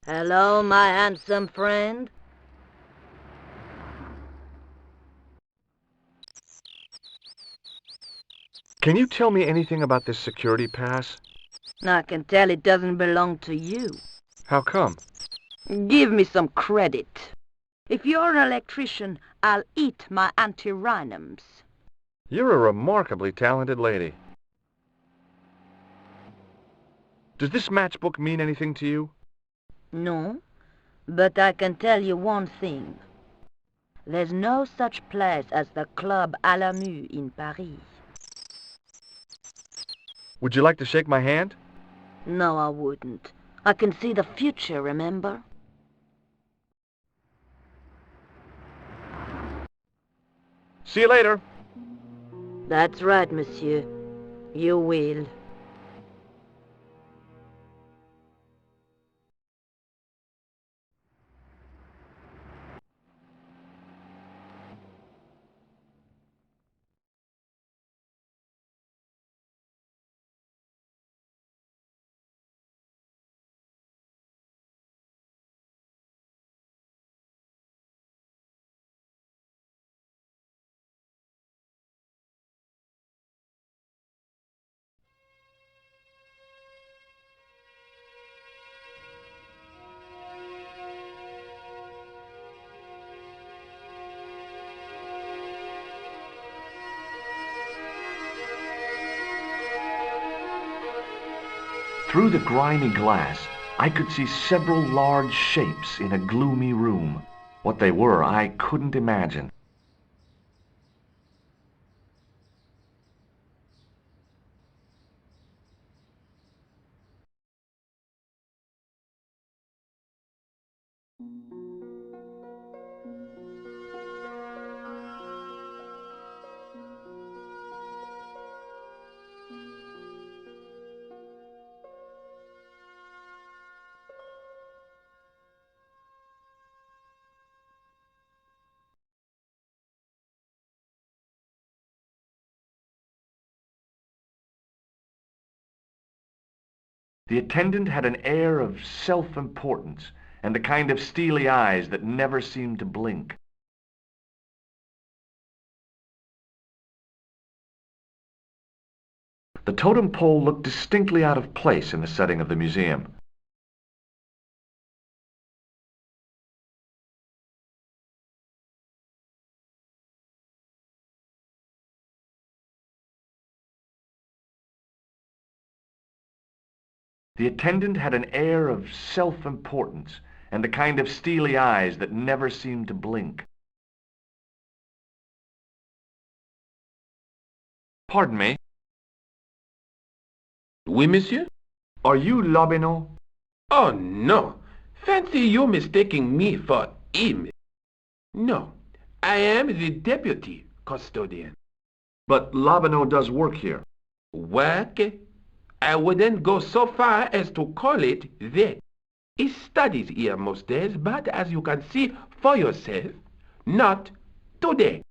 Hello, my handsome friend. Can you tell me anything about this security pass? I can tell it doesn't belong to you. How come? Give me some credit. If you're an electrician, I'll eat my antirhinums. You're a remarkably talented lady. Does this matchbook mean anything to you? No, but I can tell you one thing. There's no such place as the Club à la Mue in Paris. Would you like to shake my hand? No, I wouldn't. I can see the future, remember? See you later. That's right, monsieur. You will. Through the grimy glass, I could see several large shapes in a gloomy room. What they were, I couldn't imagine. The attendant had an air of self-importance and the kind of steely eyes that never seemed to blink. The totem pole looked distinctly out of place in the setting of the museum. The attendant had an air of self-importance and the kind of steely eyes that never seemed to blink. Pardon me. Oui, monsieur? Are you Lobineau? Oh, no. Fancy you mistaking me for him. No, I am the deputy custodian. But Lobineau does work here. Work? I wouldn't go so far as to call it that. He studies here most days, but as you can see for yourself, not today.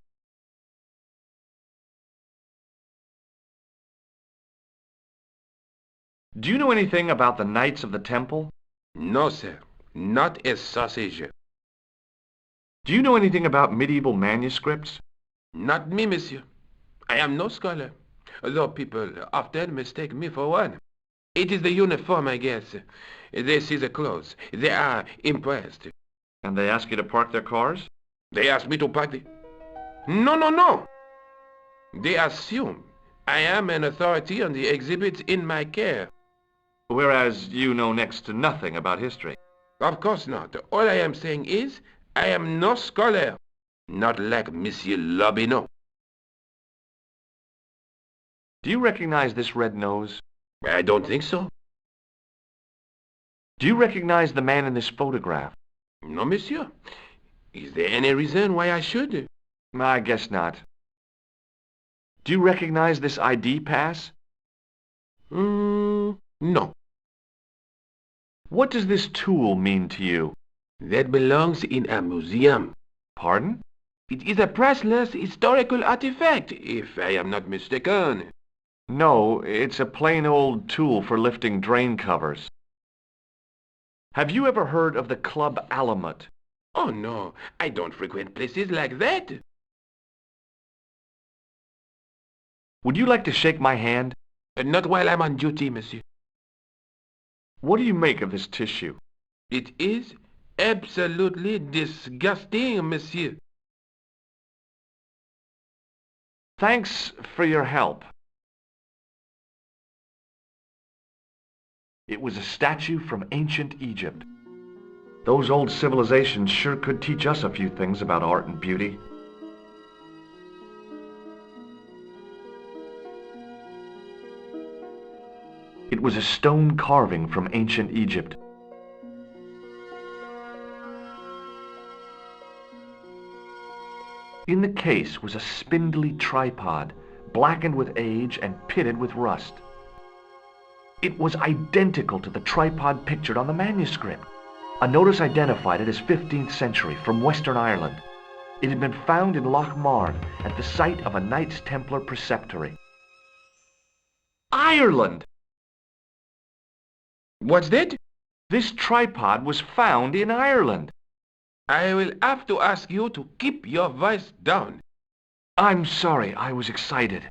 Do you know anything about the Knights of the Temple? No, sir. Not a sausage. Do you know anything about medieval manuscripts? Not me, monsieur. I am no scholar, though people often mistake me for one. It is the uniform, I guess. They see the clothes. They are impressed. And they ask you to park their cars? They ask me to park the... No. They assume I am an authority on the exhibits in my care. Whereas you know next to nothing about history. Of course not. All I am saying is, I am no scholar. Not like Monsieur Lobineau. Do you recognize this red nose? I don't think so. Do you recognize the man in this photograph? No, monsieur. Is there any reason why I should? I guess not. Do you recognize this ID pass? No. What does this tool mean to you? That belongs in a museum. Pardon? It is a priceless historical artifact, if I am not mistaken. No, it's a plain old tool for lifting drain covers. Have you ever heard of the Club Alamut? Oh no, I don't frequent places like that. Would you like to shake my hand? Not while I'm on duty, monsieur. What do you make of this tissue? It is absolutely disgusting, monsieur. Thanks for your help. It was a statue from ancient Egypt. Those old civilizations sure could teach us a few things about art and beauty. It was a stone carving from ancient Egypt. In the case was a spindly tripod, blackened with age and pitted with rust. It was identical to the tripod pictured on the manuscript. A notice identified it as 15th century from Western Ireland. It had been found in Loch Marne at the site of a Knights Templar preceptory. Ireland! What's that? This tripod was found in Ireland. I will have to ask you to keep your voice down. I'm sorry, I was excited.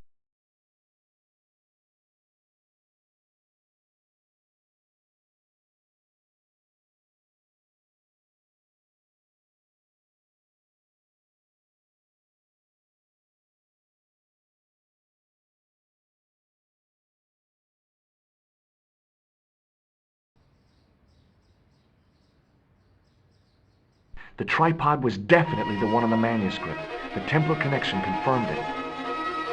The tripod was definitely the one on the manuscript. The Templar connection confirmed it.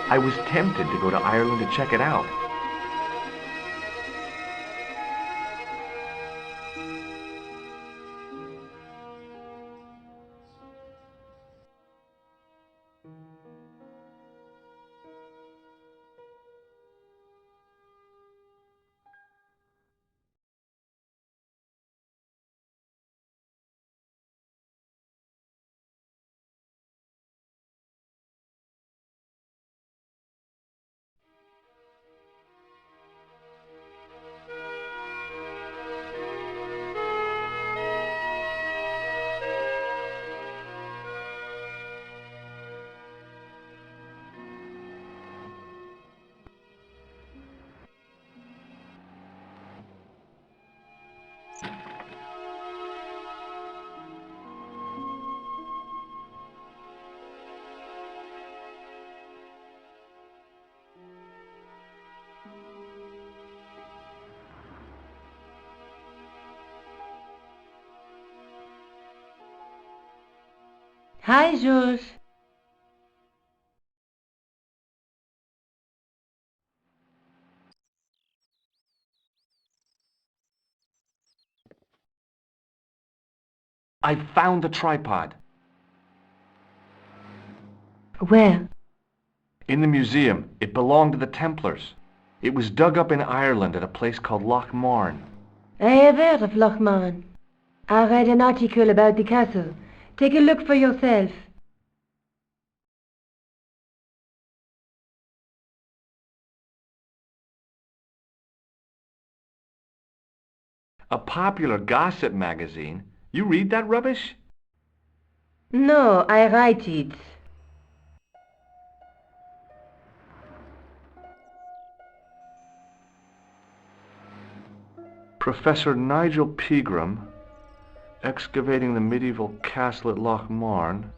I was tempted to go to Ireland to check it out. Hi, George. I found the tripod. Where? In the museum. It belonged to the Templars. It was dug up in Ireland at a place called Loch Marne. I have heard of Loch Marne. I read an article about the castle. Take a look for yourself. A popular gossip magazine? You read that rubbish? No, I write it. Professor Nigel Pegram, excavating the medieval castle at Loch Marne.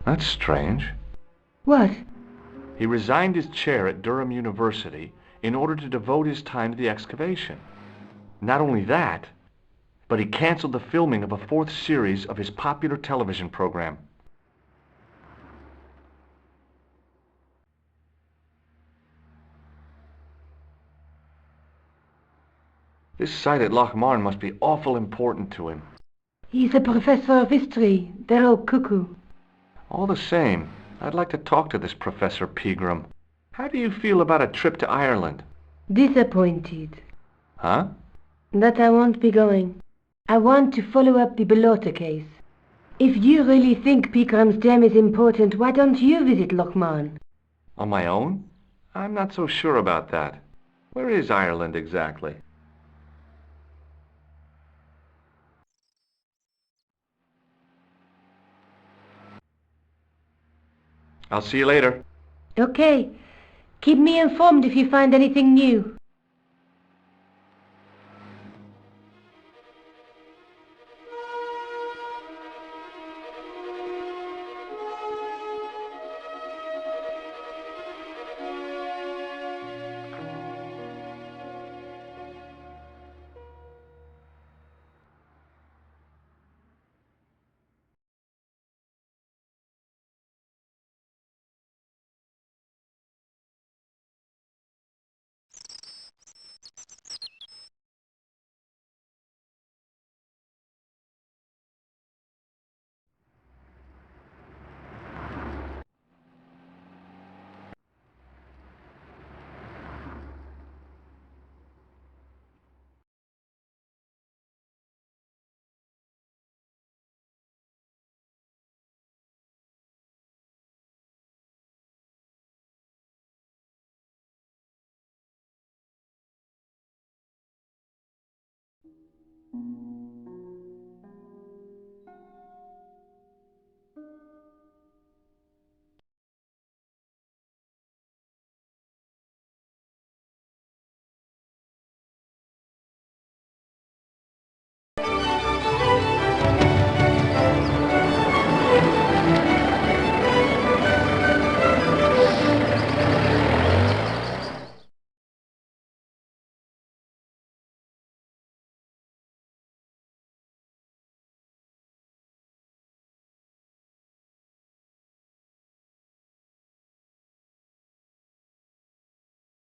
That's strange. What? He resigned his chair at Durham University in order to devote his time to the excavation. Not only that, but he canceled the filming of a 4th series of his popular television program. This site at Loch Marne must be awful important to him. He's a professor of history. They're all cuckoo. All the same, I'd like to talk to this Professor Pegram. How do you feel about a trip to Ireland? Disappointed. Huh? That I won't be going. I want to follow up the Bellotta case. If you really think Pegram's gem is important, why don't you visit Loch Marne? On my own? I'm not so sure about that. Where is Ireland exactly? I'll see you later. Okay. Keep me informed if you find anything new.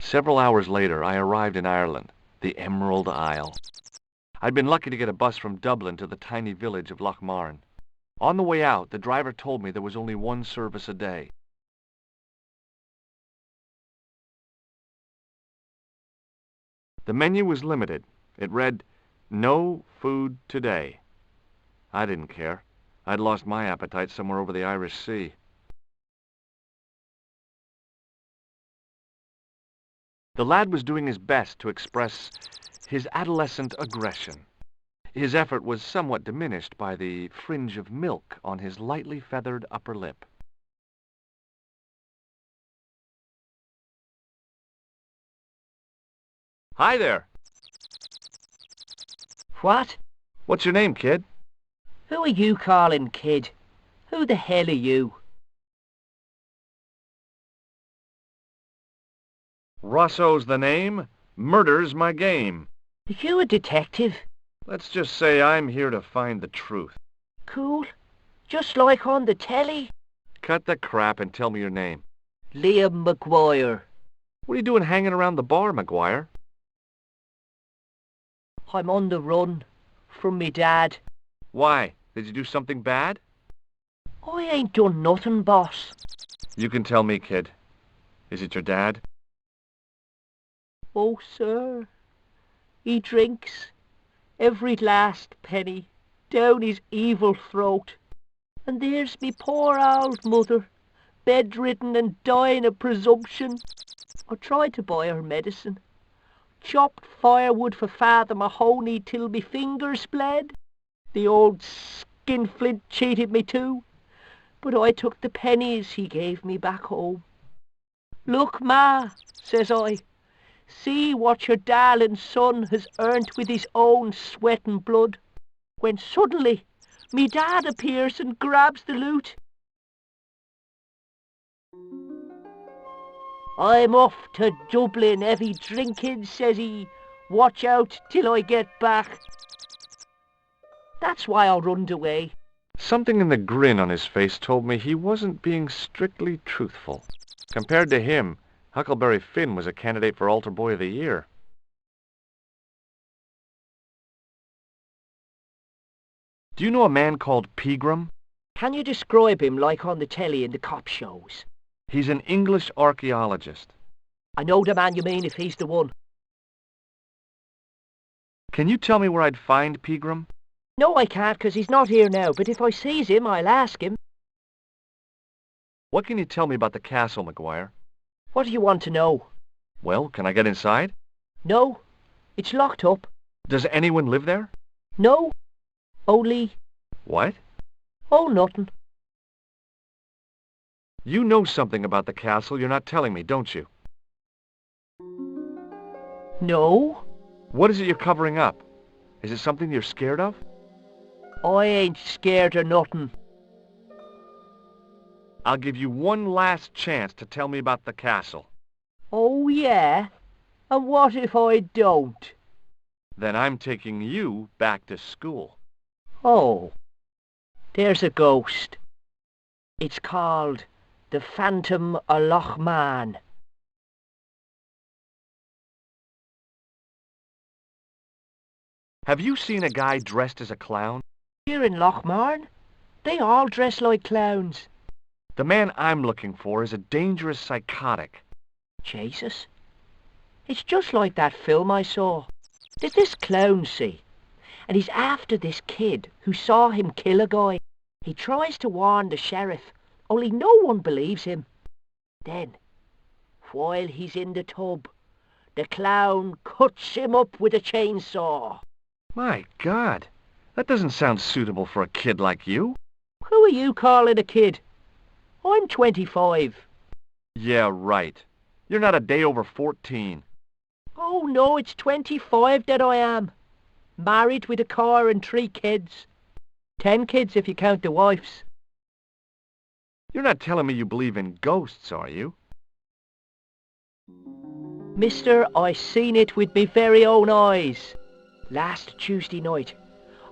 Several hours later, I arrived in Ireland, the Emerald Isle. I'd been lucky to get a bus from Dublin to the tiny village of Lochmarn. On the way out, the driver told me there was only one service a day. The menu was limited. It read, "No food today." I didn't care. I'd lost my appetite somewhere over the Irish Sea. The lad was doing his best to express his adolescent aggression. His effort was somewhat diminished by the fringe of milk on his lightly feathered upper lip. Hi there. What? What's your name, kid? Who are you calling kid? Who the hell are you? Rosso's the name. Murder's my game. Are you a detective? Let's just say I'm here to find the truth. Cool. Just like on the telly. Cut the crap and tell me your name. Liam McGuire. What are you doing hanging around the bar, McGuire? I'm on the run. From me dad. Why? Did you do something bad? I ain't done nothing, boss. You can tell me, kid. Is it your dad? Oh, sir. He drinks every last penny down his evil throat. And there's me poor old mother, bedridden and dying of presumption. I tried to buy her medicine. Chopped firewood for Father Mahoney till me fingers bled. The old skinflint cheated me too. But I took the pennies he gave me back home. Look, Ma, says I. See what your darling son has earned with his own sweat and blood. When suddenly, me dad appears and grabs the loot. I'm off to Dublin heavy drinking, says he. Watch out till I get back. That's why I runned away. Something in the grin on his face told me he wasn't being strictly truthful. Compared to him, Huckleberry Finn was a candidate for Altar Boy of the Year. Do you know a man called Pegram? Can you describe him like on the telly in the cop shows? He's an English archaeologist. I know the man you mean if he's the one. Can you tell me where I'd find Pegram? No, I can't, 'cause he's not here now, but if I sees him, I'll ask him. What can you tell me about the castle, McGuire? What do you want to know? Well, can I get inside? No, it's locked up. Does anyone live there? No, only... What? Oh, nothing. You know something about the castle you're not telling me, don't you? No. What is it you're covering up? Is it something you're scared of? I ain't scared of nothing. I'll give you one last chance to tell me about the castle. Oh, yeah? And what if I don't? Then I'm taking you back to school. Oh, there's a ghost. It's called the Phantom of Loch Man. Have you seen a guy dressed as a clown? Here in Loch Man, they all dress like clowns. The man I'm looking for is a dangerous psychotic. Jesus. It's just like that film I saw. Did this clown see? And he's after this kid who saw him kill a guy. He tries to warn the sheriff, only no one believes him. Then, while he's in the tub, the clown cuts him up with a chainsaw. My God, that doesn't sound suitable for a kid like you. Who are you calling a kid? I'm 25. Yeah, right. You're not a day over 14. Oh no, it's 25 that I am. Married with a car and 3 kids. 10 kids if you count the wives. You're not telling me you believe in ghosts, are you? Mister, I seen it with me very own eyes. Last Tuesday night,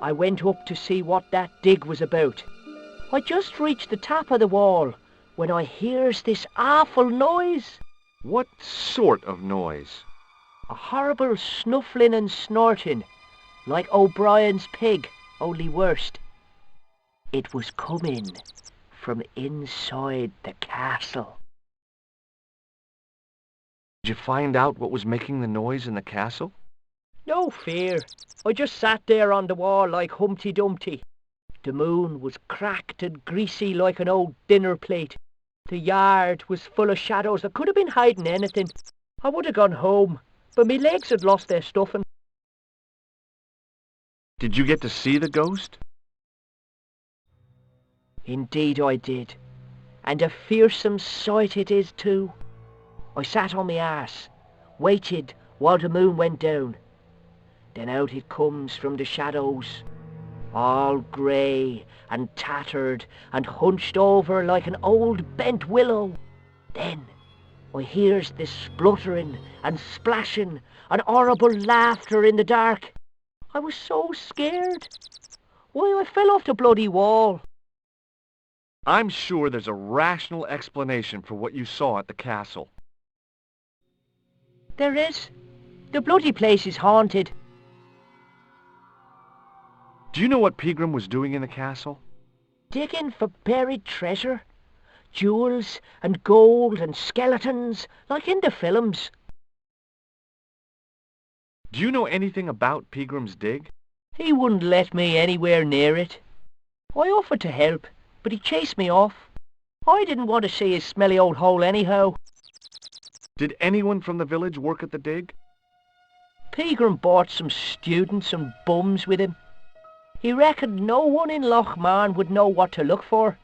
I went up to see what that dig was about. I just reached the top of the wall when I hears this awful noise. What sort of noise? A horrible snuffling and snorting, like O'Brien's pig, only worst. It was coming from inside the castle. Did you find out what was making the noise in the castle? No fear. I just sat there on the wall like Humpty Dumpty. The moon was cracked and greasy like an old dinner plate. The yard was full of shadows. I could have been hiding anything. I would have gone home, but me legs had lost their stuffing. Did you get to see the ghost? Indeed I did. And a fearsome sight it is too. I sat on my arse, waited while the moon went down. Then out it comes from the shadows, all grey and tattered and hunched over like an old bent willow. Then I hears this spluttering and splashing and horrible laughter in the dark. I was so scared. Why, I fell off the bloody wall. I'm sure there's a rational explanation for what you saw at the castle. There is. The bloody place is haunted. Do you know what Pegram was doing in the castle? Digging for buried treasure. Jewels and gold and skeletons, like in the films. Do you know anything about Pegram's dig? He wouldn't let me anywhere near it. I offered to help, but he chased me off. I didn't want to see his smelly old hole anyhow. Did anyone from the village work at the dig? Pegram brought some students and bums with him. He reckoned no one in Loch Man would know what to look for.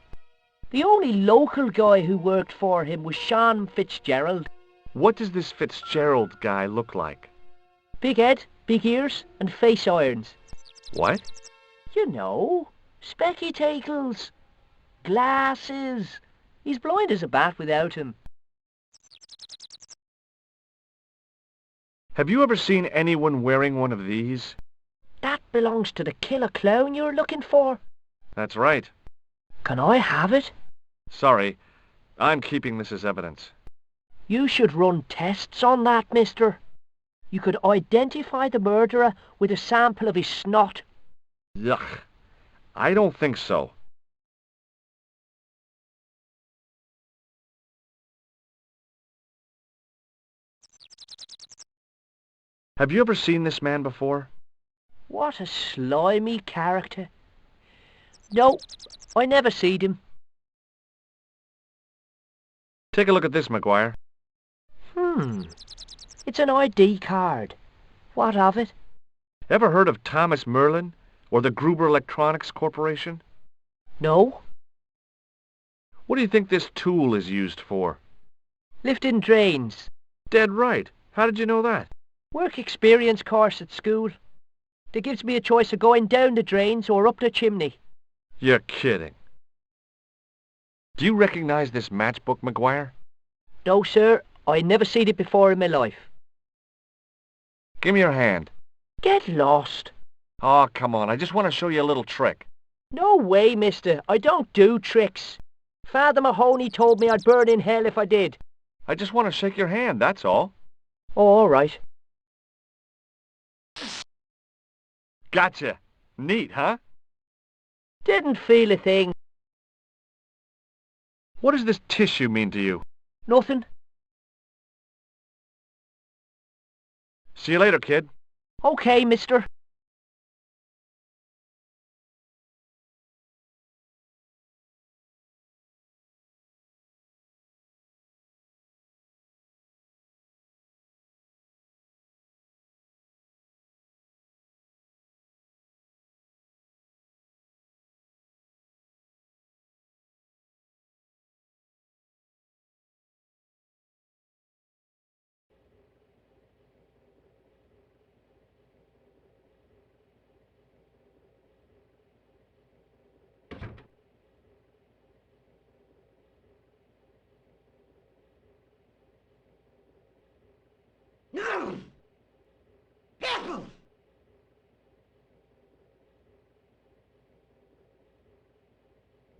The only local guy who worked for him was Sean Fitzgerald. What does this Fitzgerald guy look like? Big head, big ears, and face irons. What? You know, spectacles, glasses. He's blind as a bat without him. Have you ever seen anyone wearing one of these? That belongs to the killer clown you're looking for. That's right. Can I have it? Sorry, I'm keeping this as evidence. You should run tests on that, mister. You could identify the murderer with a sample of his snot. Yuck. I don't think so. Have you ever seen this man before? What a slimy character. No, I never seed him. Take a look at this, Maguire. It's an ID card. What of it? Ever heard of Thomas Merlin or the Gruber Electronics Corporation? No. What do you think this tool is used for? Lifting drains. Dead right. How did you know that? Work experience course at school. That gives me a choice of going down the drains or up the chimney. You're kidding. Do you recognize this matchbook, McGuire? No, sir. I never seen it before in my life. Give me your hand. Get lost. Oh, come on. I just want to show you a little trick. No way, mister. I don't do tricks. Father Mahoney told me I'd burn in hell if I did. I just want to shake your hand, that's all. Oh, all right. Gotcha. Neat, huh? Didn't feel a thing. What does this tissue mean to you? Nothing. See you later, kid. Okay, mister.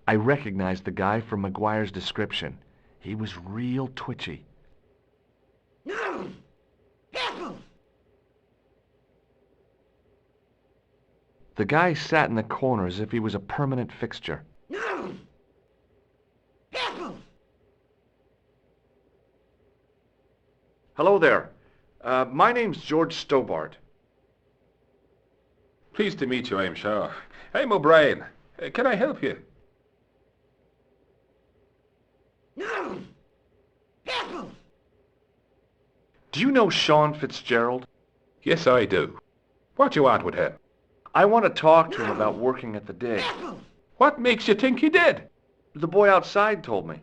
I recognized the guy from McGuire's description. He was real twitchy. The guy sat in the corner as if he was a permanent fixture. Hello there. My name's George Stobbart. Pleased to meet you, I'm sure. I'm O'Brien. Can I help you? Do you know Sean Fitzgerald? Yes, I do. What do you want with him? I want to talk to him about working at the dig. What makes you think he did? The boy outside told me.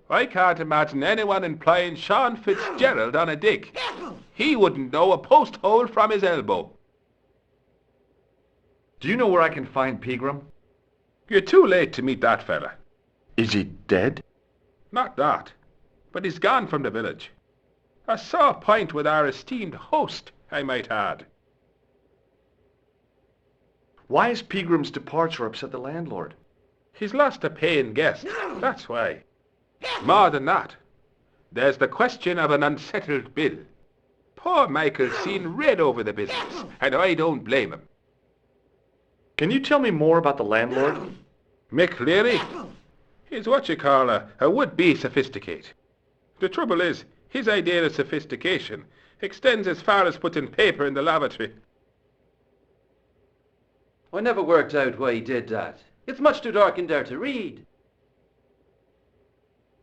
I can't imagine anyone employing Sean Fitzgerald on a dig. He wouldn't know a post hole from his elbow. Do you know where I can find Pegram? You're too late to meet that fella. Is he dead? Not that, but he's gone from the village. A sore point with our esteemed host, I might add. Why has Pegram's departure upset the landlord? He's lost a paying guest, that's why. More than that, there's the question of an unsettled bill. Poor Michael's seen red over the business, and I don't blame him. Can you tell me more about the landlord? Mick Leary? He's what you call a would-be sophisticate. The trouble is, his idea of sophistication extends as far as putting paper in the lavatory. I never worked out why he did that. It's much too dark in there to read.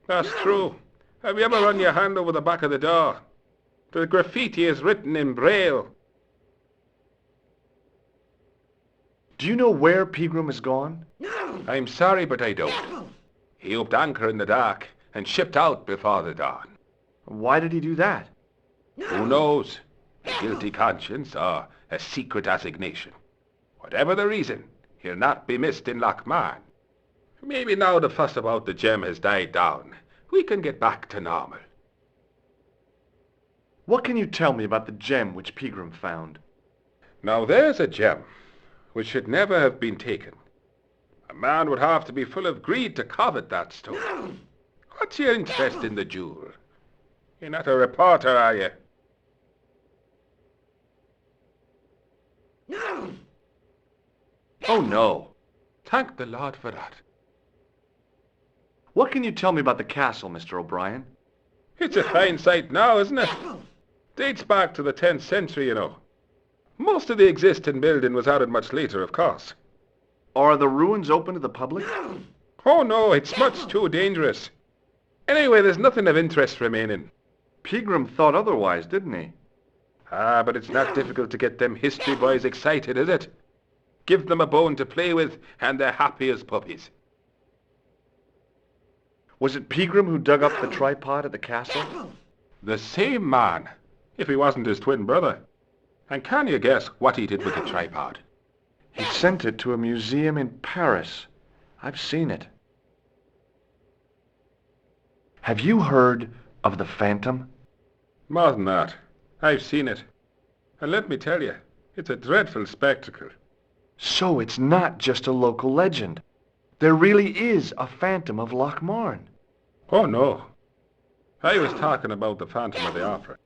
That's true. Have you ever run your hand over the back of the door? The graffiti is written in Braille. Do you know where Pegram has gone? I'm sorry, but I don't. He upped anchor in the dark and shipped out before the dawn. Why did he do that? Who knows? A guilty conscience or a secret assignation. Whatever the reason, he'll not be missed in Lochmarn. Maybe now the fuss about the gem has died down, we can get back to normal. What can you tell me about the gem which Pegram found? Now there's a gem which should never have been taken. A man would have to be full of greed to covet that stone. What's your interest in the jewel? You're not a reporter, are you? Oh, no. Thank the Lord for that. What can you tell me about the castle, Mr. O'Brien? It's a fine sight now, isn't it? Dates back to the 10th century, you know. Most of the existing building was added much later, of course. Are the ruins open to the public? Oh, no, it's much too dangerous. Anyway, there's nothing of interest remaining. Pegram thought otherwise, didn't he? Ah, but it's not difficult to get them history boys excited, is it? Give them a bone to play with, and they're happy as puppies. Was it Pegram who dug up the tripod at the castle? The same man, if he wasn't his twin brother. And can you guess what he did with the tripod? He sent it to a museum in Paris. I've seen it. Have you heard of the Phantom? More than that. I've seen it. And let me tell you, it's a dreadful spectacle. So it's not just a local legend. There really is a Phantom of Lochmarn. Oh, no. I was talking about the Phantom of the Opera.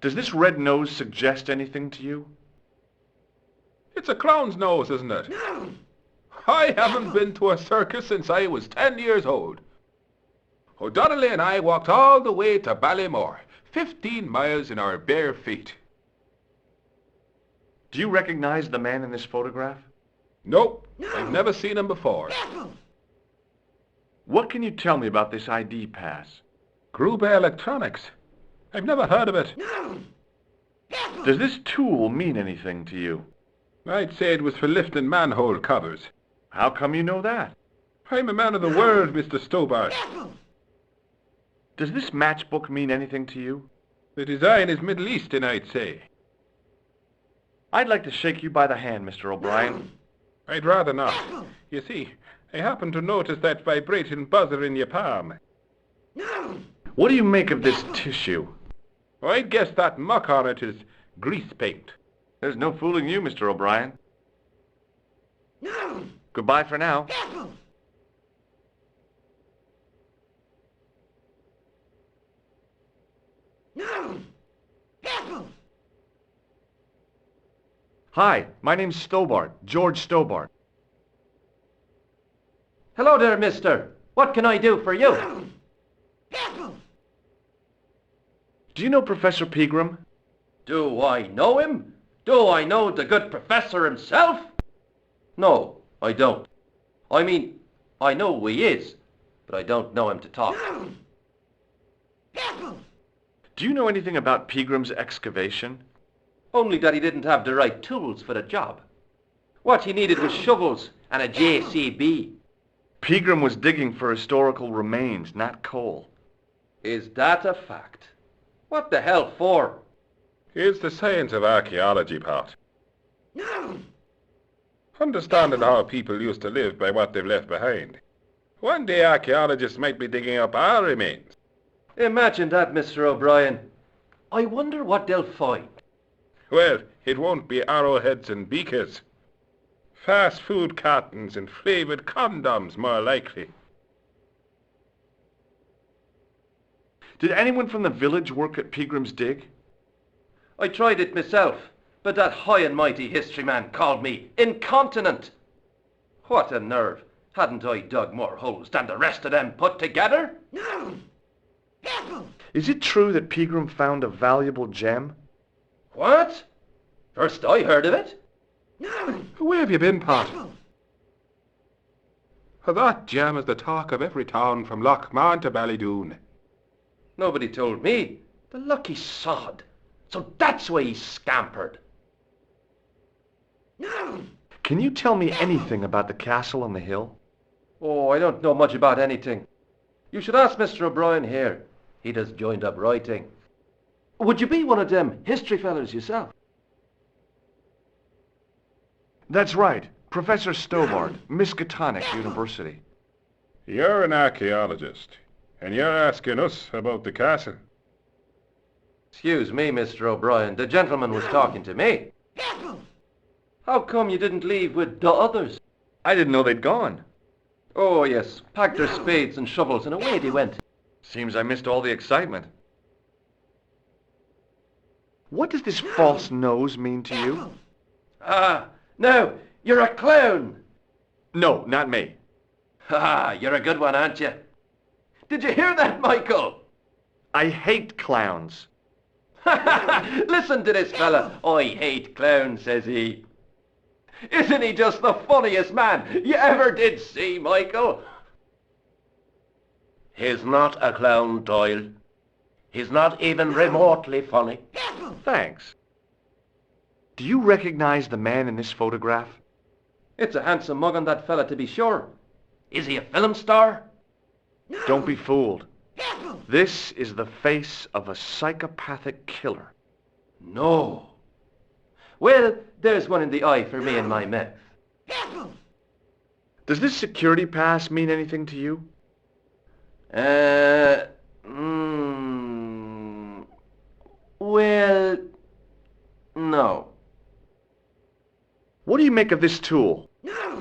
Does this red nose suggest anything to you? It's a clown's nose, isn't it? I haven't been to a circus since I was 10 years old. O'Donnelly and I walked all the way to Ballymore, 15 miles in our bare feet. Do you recognize the man in this photograph? Nope, I've never seen him before. What can you tell me about this ID pass? Gruber Electronics. I've never heard of it. Does this tool mean anything to you? I'd say it was for lifting manhole covers. How come you know that? I'm a man of the world, Mr. Stobbart. Does this matchbook mean anything to you? The design is Middle Eastern, I'd say. I'd like to shake you by the hand, Mr. O'Brien. I'd rather not. You see, I happened to notice that vibrating buzzer in your palm. What do you make of this tissue? I'd guess that muck on it is grease paint. There's no fooling you, Mr. O'Brien. Goodbye for now. Hi, my name's Stobbart, George Stobbart. Hello there, mister. What can I do for you? Do you know Professor Pegram? Do I know him? Do I know the good professor himself? No, I don't. I mean, I know who he is, but I don't know him to talk to. Do you know anything about Pegram's excavation? Only that he didn't have the right tools for the job. What he needed was shovels and a JCB. Pegram was digging for historical remains, not coal. Is that a fact? What the hell for? Here's the science of archaeology part. Understanding how people used to live by what they've left behind. One day archaeologists might be digging up our remains. Imagine that, Mr. O'Brien. I wonder what they'll find. Well, it won't be arrowheads and beakers. Fast food cartons and flavoured condoms, more likely. Did anyone from the village work at Pegram's dig? I tried it myself, but that high and mighty history man called me incontinent. What a nerve. Hadn't I dug more holes than the rest of them put together? Is it true that Pegram found a valuable gem? What? First I heard of it. Where have you been, Pat? That gem is the talk of every town from Lochmarn to Ballydoon. Nobody told me. The lucky sod. So that's why he scampered. Can you tell me anything about the castle on the hill? Oh, I don't know much about anything. You should ask Mr. O'Brien here. He just joined up writing. Would you be one of them history fellas yourself? That's right. Professor Stobbart, Miskatonic University. You're an archaeologist, and you're asking us about the castle. Excuse me, Mr. O'Brien. The gentleman was talking to me. How come you didn't leave with the others? I didn't know they'd gone. Oh, yes. Packed their spades and shovels and away they went. Seems I missed all the excitement. What does this false nose mean to you? Ah, no, you're a clown. No, not me. Ah, you're a good one, aren't you? Did you hear that, Michael? I hate clowns. Listen to this fella. I hate clowns, says he. Isn't he just the funniest man you ever did see, Michael? He's not a clown, Doyle. He's not even remotely funny. Thanks. Do you recognize the man in this photograph? It's a handsome mug on that fella, to be sure. Is he a film star? Don't be fooled. This is the face of a psychopathic killer. No. Well, there's one in the eye for me and my meth. Does this security pass mean anything to you? Well, no. What do you make of this tool?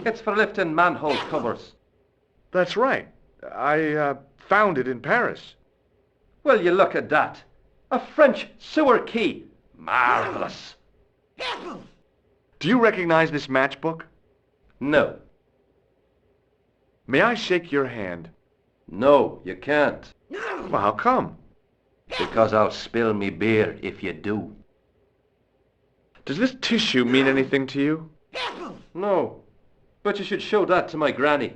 It's for lifting manhole covers. That's right. I found it in Paris. Well, you look at that. A French sewer key. Marvellous. Do you recognize this matchbook? No. May I shake your hand? No, you can't. Well, how come? Because I'll spill me beer if you do. Does this tissue mean anything to you? No. But you should show that to my granny.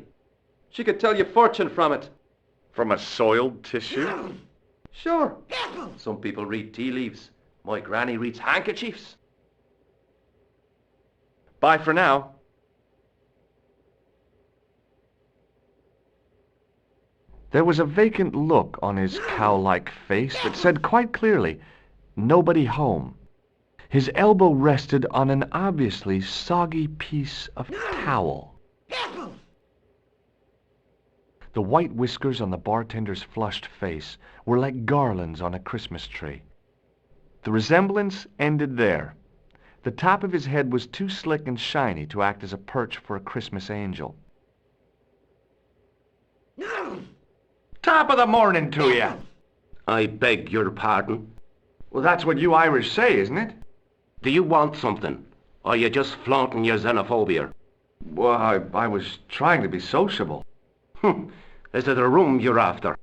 She could tell you fortune from it. From a soiled tissue? Sure. Some people read tea leaves. My granny reads handkerchiefs. Bye for now. There was a vacant look on his cow-like face that said quite clearly, "Nobody home." His elbow rested on an obviously soggy piece of towel. The white whiskers on the bartender's flushed face were like garlands on a Christmas tree. The resemblance ended there. The top of his head was too slick and shiny to act as a perch for a Christmas angel. Top of the morning to you. I beg your pardon. Well, that's what you Irish say, isn't it? Do you want something? Or are you just flaunting your xenophobia? Well, I was trying to be sociable. Is it a room you're after?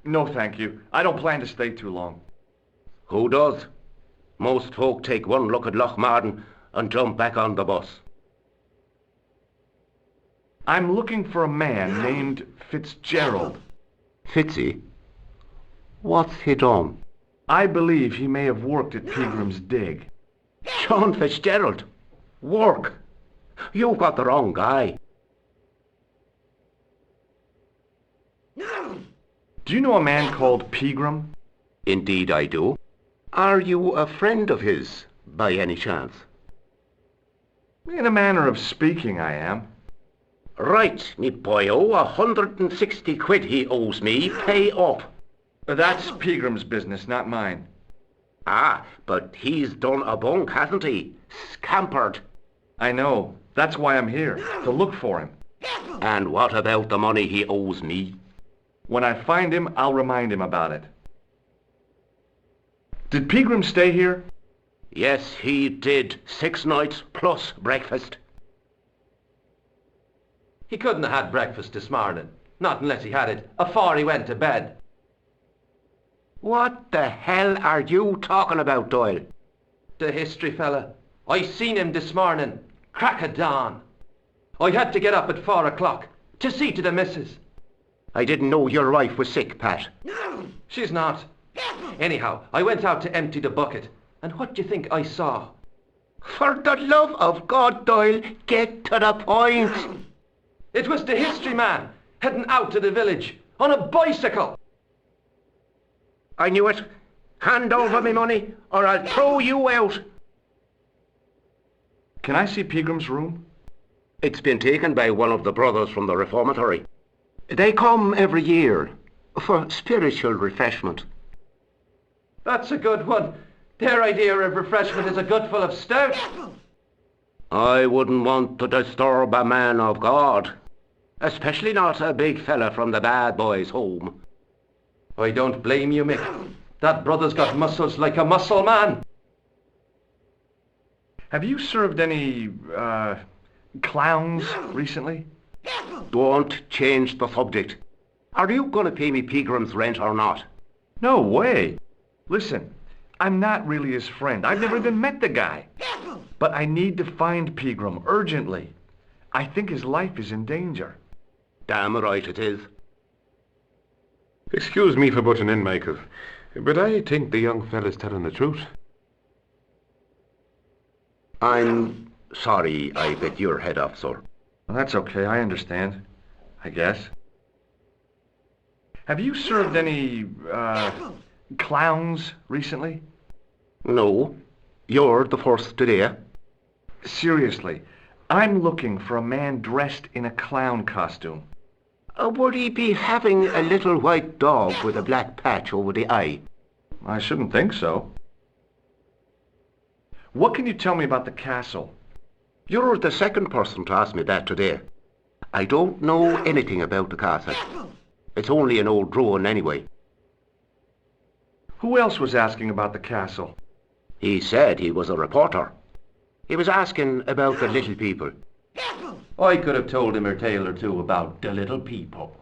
No, thank you. I don't plan to stay too long. Who does? Most folk take one look at Lochmarden and jump back on the bus. I'm looking for a man named Fitzgerald. Fitzy? What's he done? I believe he may have worked at Peagram's dig. John Fitzgerald? Work? You've got the wrong guy. Do you know a man called Peagram? Indeed I do. Are you a friend of his, by any chance? In a manner of speaking, I am. Right, me boyo, 160 quid he owes me, pay up. That's Peagram's business, not mine. Ah, but he's done a bunk, hasn't he? Scampered. I know. That's why I'm here, to look for him. And what about the money he owes me? When I find him, I'll remind him about it. Did Peagram stay here? Yes, he did. 6 nights plus breakfast. He couldn't have had breakfast this morning. Not unless he had it afore he went to bed. What the hell are you talking about, Doyle? The history fella. I seen him this morning. Crack of dawn. I had to get up at 4 o'clock to see to the missus. I didn't know your wife was sick, Pat. She's not. Anyhow, I went out to empty the bucket. And what do you think I saw? For the love of God, Doyle, get to the point. It was the history man heading out to the village on a bicycle. I knew it. Hand over me money or I'll throw you out. Can I see Peagram's room? It's been taken by one of the brothers from the reformatory. They come every year for spiritual refreshment. That's a good one. Their idea of refreshment is a gutful of stout. I wouldn't want to disturb a man of God. Especially not a big fella from the bad boys' home. I don't blame you, Mick. That brother's got muscles like a muscle man. Have you served any, clowns recently? Don't change the subject. Are you going to pay me Peagram's rent or not? No way. Listen, I'm not really his friend. I've never even met the guy. But I need to find Peagram urgently. I think his life is in danger. Damn right it is. Excuse me for butting in, Michael, but I think the young fella's telling the truth. I'm sorry I bit your head off, sir. Well, that's okay, I understand. I guess. Have you served any, clowns recently? No, you're the first today. Seriously, I'm looking for a man dressed in a clown costume. Would he be having a little white dog with a black patch over the eye? I shouldn't think so. What can you tell me about the castle? You're the second person to ask me that today. I don't know anything about the castle. It's only an old ruin anyway. Who else was asking about the castle? He said he was a reporter. He was asking about the little people. I could have told him a tale or two about the little people.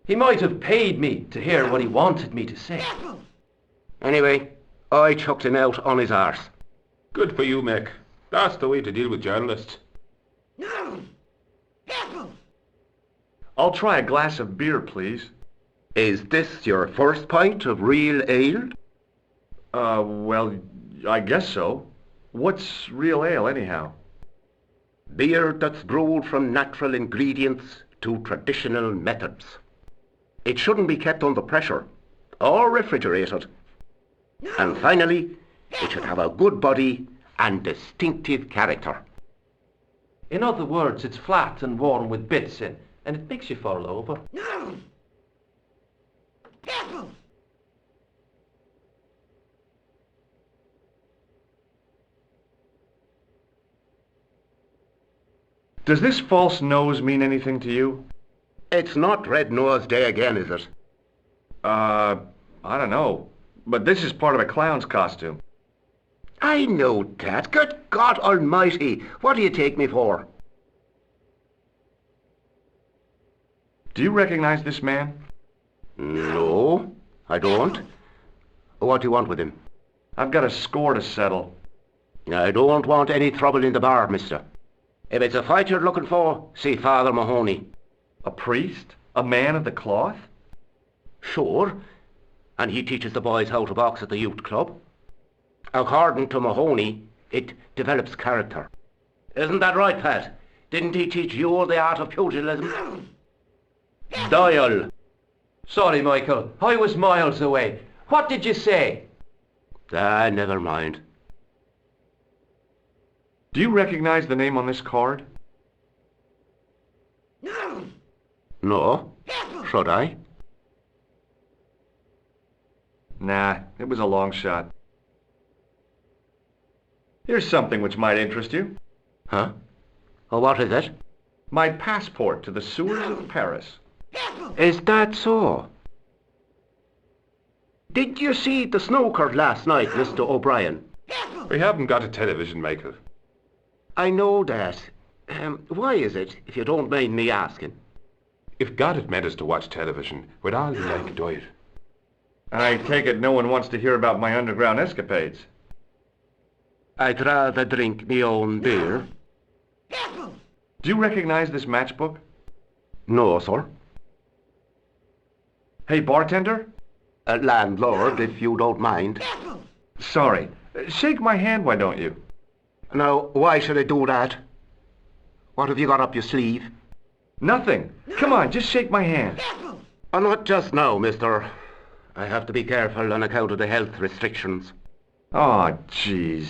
He might have paid me to hear what he wanted me to say. Anyway, I chucked him out on his arse. Good for you, Mick. That's the way to deal with journalists. I'll try a glass of beer, please. Is this your first pint of real ale? Well, I guess so. What's real ale, anyhow? Beer that's brewed from natural ingredients to traditional methods. It shouldn't be kept under pressure or refrigerated. And finally, it should have a good body and distinctive character. In other words, it's flat and worn with bits in, and it makes you fall over. Does this false nose mean anything to you? It's not Red Nose Day again, is it? I don't know. But this is part of a clown's costume. I know that. Good God Almighty, what do you take me for? Do you recognize this man? No, I don't. What do you want with him? I've got a score to settle. I don't want any trouble in the bar, mister. If it's a fight you're looking for, see Father Mahoney. A priest? A man of the cloth? Sure. And he teaches the boys how to box at the youth club. According to Mahoney, it develops character. Isn't that right, Pat? Didn't he teach you the art of pugilism? Doyle. Sorry, Michael. I was miles away. What did you say? Never mind. Do you recognize the name on this card? No. Should I? Nah, it was a long shot. Here's something which might interest you. Huh? Oh, what is it? My passport to the sewers of Paris. Is that so? Did you see the snooker last night, Mr. O'Brien? We haven't got a television, Michael. I know that. Why is it, if you don't mind me asking? If God had meant us to watch television, we'd all be like Doyle. I take it no one wants to hear about my underground escapades. I'd rather drink me own beer. Do you recognize this matchbook? No, sir. Hey, bartender? Landlord, if you don't mind. Sorry. Shake my hand, why don't you? Now, why should I do that? What have you got up your sleeve? Nothing. Come on, just shake my hand. Not just now, mister. I have to be careful on account of the health restrictions. Oh, jeez.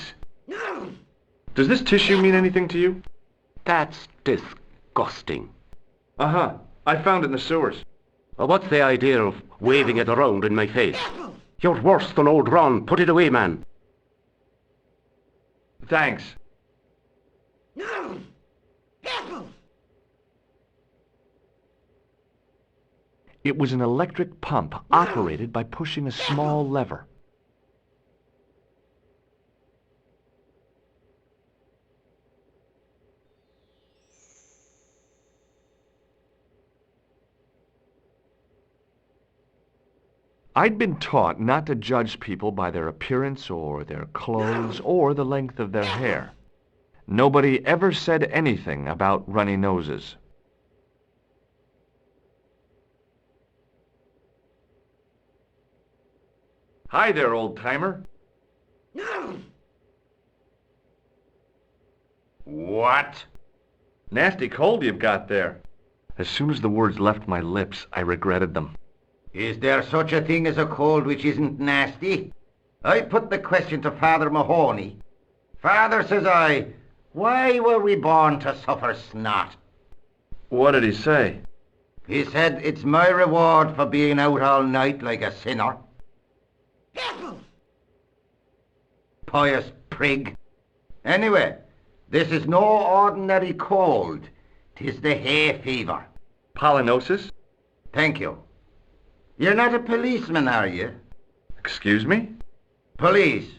Does this tissue mean anything to you? That's disgusting. Uh-huh. I found it in the sewers. What's the idea of waving it around in my face? You're worse than old Ron. Put it away, man. Thanks. It was an electric pump operated by pushing a small lever. I'd been taught not to judge people by their appearance or their clothes or the length of their hair. Nobody ever said anything about runny noses. Hi there, old-timer. What? Nasty cold you've got there. As soon as the words left my lips, I regretted them. Is there such a thing as a cold which isn't nasty? I put the question to Father Mahoney. Father, says I, why were we born to suffer snot? What did he say? He said, it's my reward for being out all night like a sinner. Pious prig. Anyway, this is no ordinary cold. 'Tis the hay fever. Pollinosis? Thank you. You're not a policeman, are you? Excuse me? Police?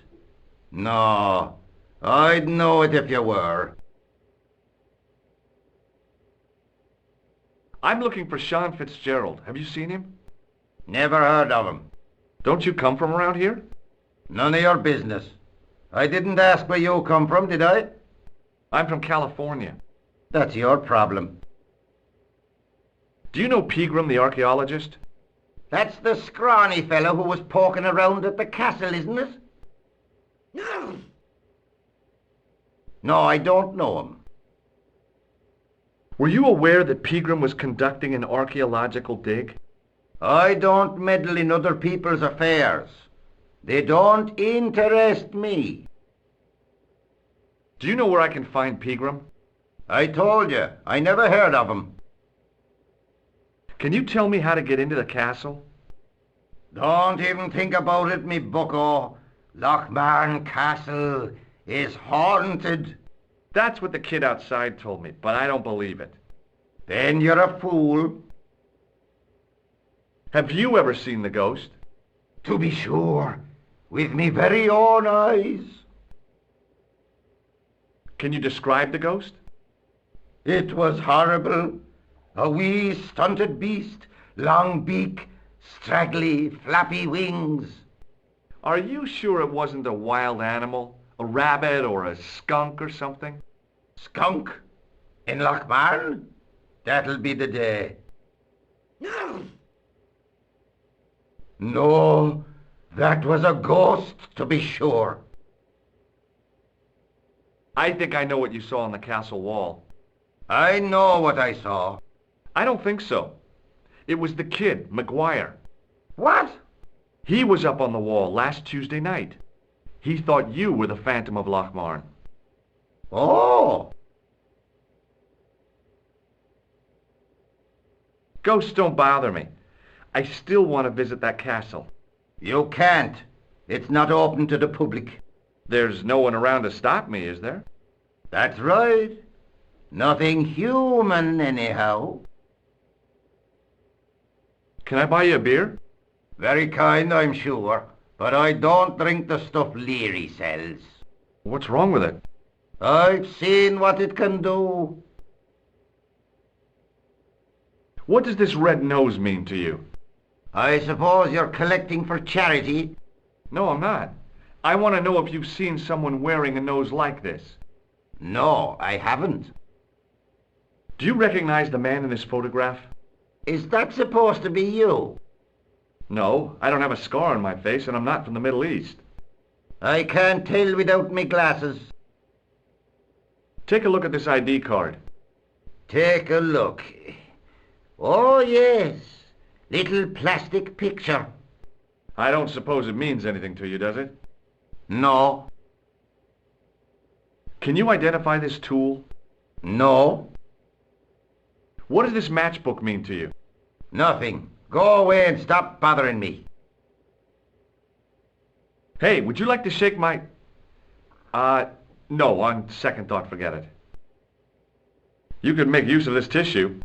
No, I'd know it if you were. I'm looking for Sean Fitzgerald. Have you seen him? Never heard of him. Don't you come from around here? None of your business. I didn't ask where you come from, did I? I'm from California. That's your problem. Do you know Pegram, the archaeologist? That's the scrawny fellow who was poking around at the castle, isn't it? No, I don't know him. Were you aware that Pegram was conducting an archaeological dig? I don't meddle in other people's affairs. They don't interest me. Do you know where I can find Pegram? I told you, I never heard of him. Can you tell me how to get into the castle? Don't even think about it, me bucko. Lochmarn Castle is haunted. That's what the kid outside told me, but I don't believe it. Then you're a fool. Have you ever seen the ghost? To be sure, with me very own eyes. Can you describe the ghost? It was horrible. A wee stunted beast, long beak, straggly, flappy wings. Are you sure it wasn't a wild animal? A rabbit or a skunk or something? Skunk? In Lochmarn? That'll be the day. No, that was a ghost, to be sure. I think I know what you saw on the castle wall. I know what I saw. I don't think so. It was the kid, McGuire. What? He was up on the wall last Tuesday night. He thought you were the Phantom of Lochmarn. Oh! Ghosts don't bother me. I still want to visit that castle. You can't. It's not open to the public. There's no one around to stop me, is there? That's right. Nothing human, anyhow. Can I buy you a beer? Very kind, I'm sure. But I don't drink the stuff Leary sells. What's wrong with it? I've seen what it can do. What does this red nose mean to you? I suppose you're collecting for charity? No, I'm not. I want to know if you've seen someone wearing a nose like this. No, I haven't. Do you recognize the man in this photograph? Is that supposed to be you? No, I don't have a scar on my face, and I'm not from the Middle East. I can't tell without me glasses. Take a look at this ID card. Take a look. Oh, yes. Little plastic picture. I don't suppose it means anything to you, does it? No. Can you identify this tool? No. What does this matchbook mean to you? Nothing. Go away and stop bothering me. Hey, would you like to shake my... no, on second thought, forget it. You could make use of this tissue.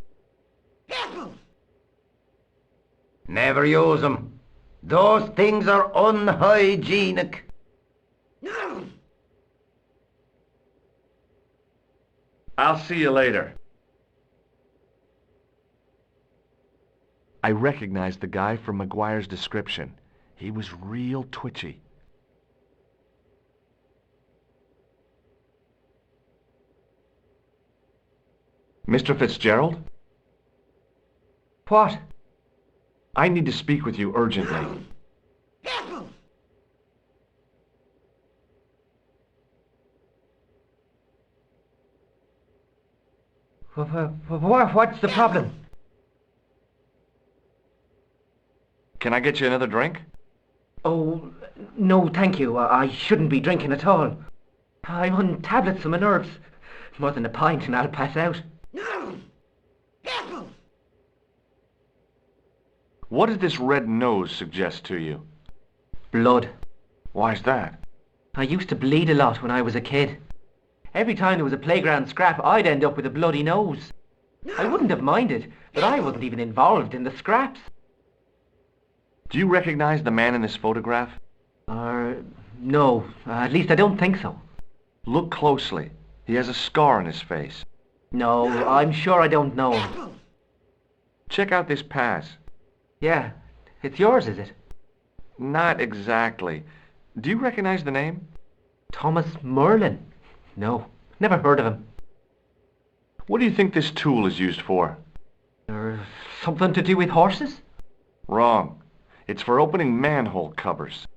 Never use them. Those things are unhygienic. I'll see you later. I recognized the guy from McGuire's description. He was real twitchy. Mr. Fitzgerald? What? I need to speak with you urgently. What's the problem? Can I get you another drink? Oh, no, thank you. I shouldn't be drinking at all. I'm on tablets for my nerves. More than a pint and I'll pass out. What does this red nose suggest to you? Blood. Why's that? I used to bleed a lot when I was a kid. Every time there was a playground scrap, I'd end up with a bloody nose. I wouldn't have minded, but I wasn't even involved in the scraps. Do you recognize the man in this photograph? No. At least I don't think so. Look closely. He has a scar on his face. No, I'm sure I don't know him. Check out this pass. Yeah. It's yours, is it? Not exactly. Do you recognize the name? Thomas Merlin? No. Never heard of him. What do you think this tool is used for? Something to do with horses? Wrong. It's for opening manhole covers.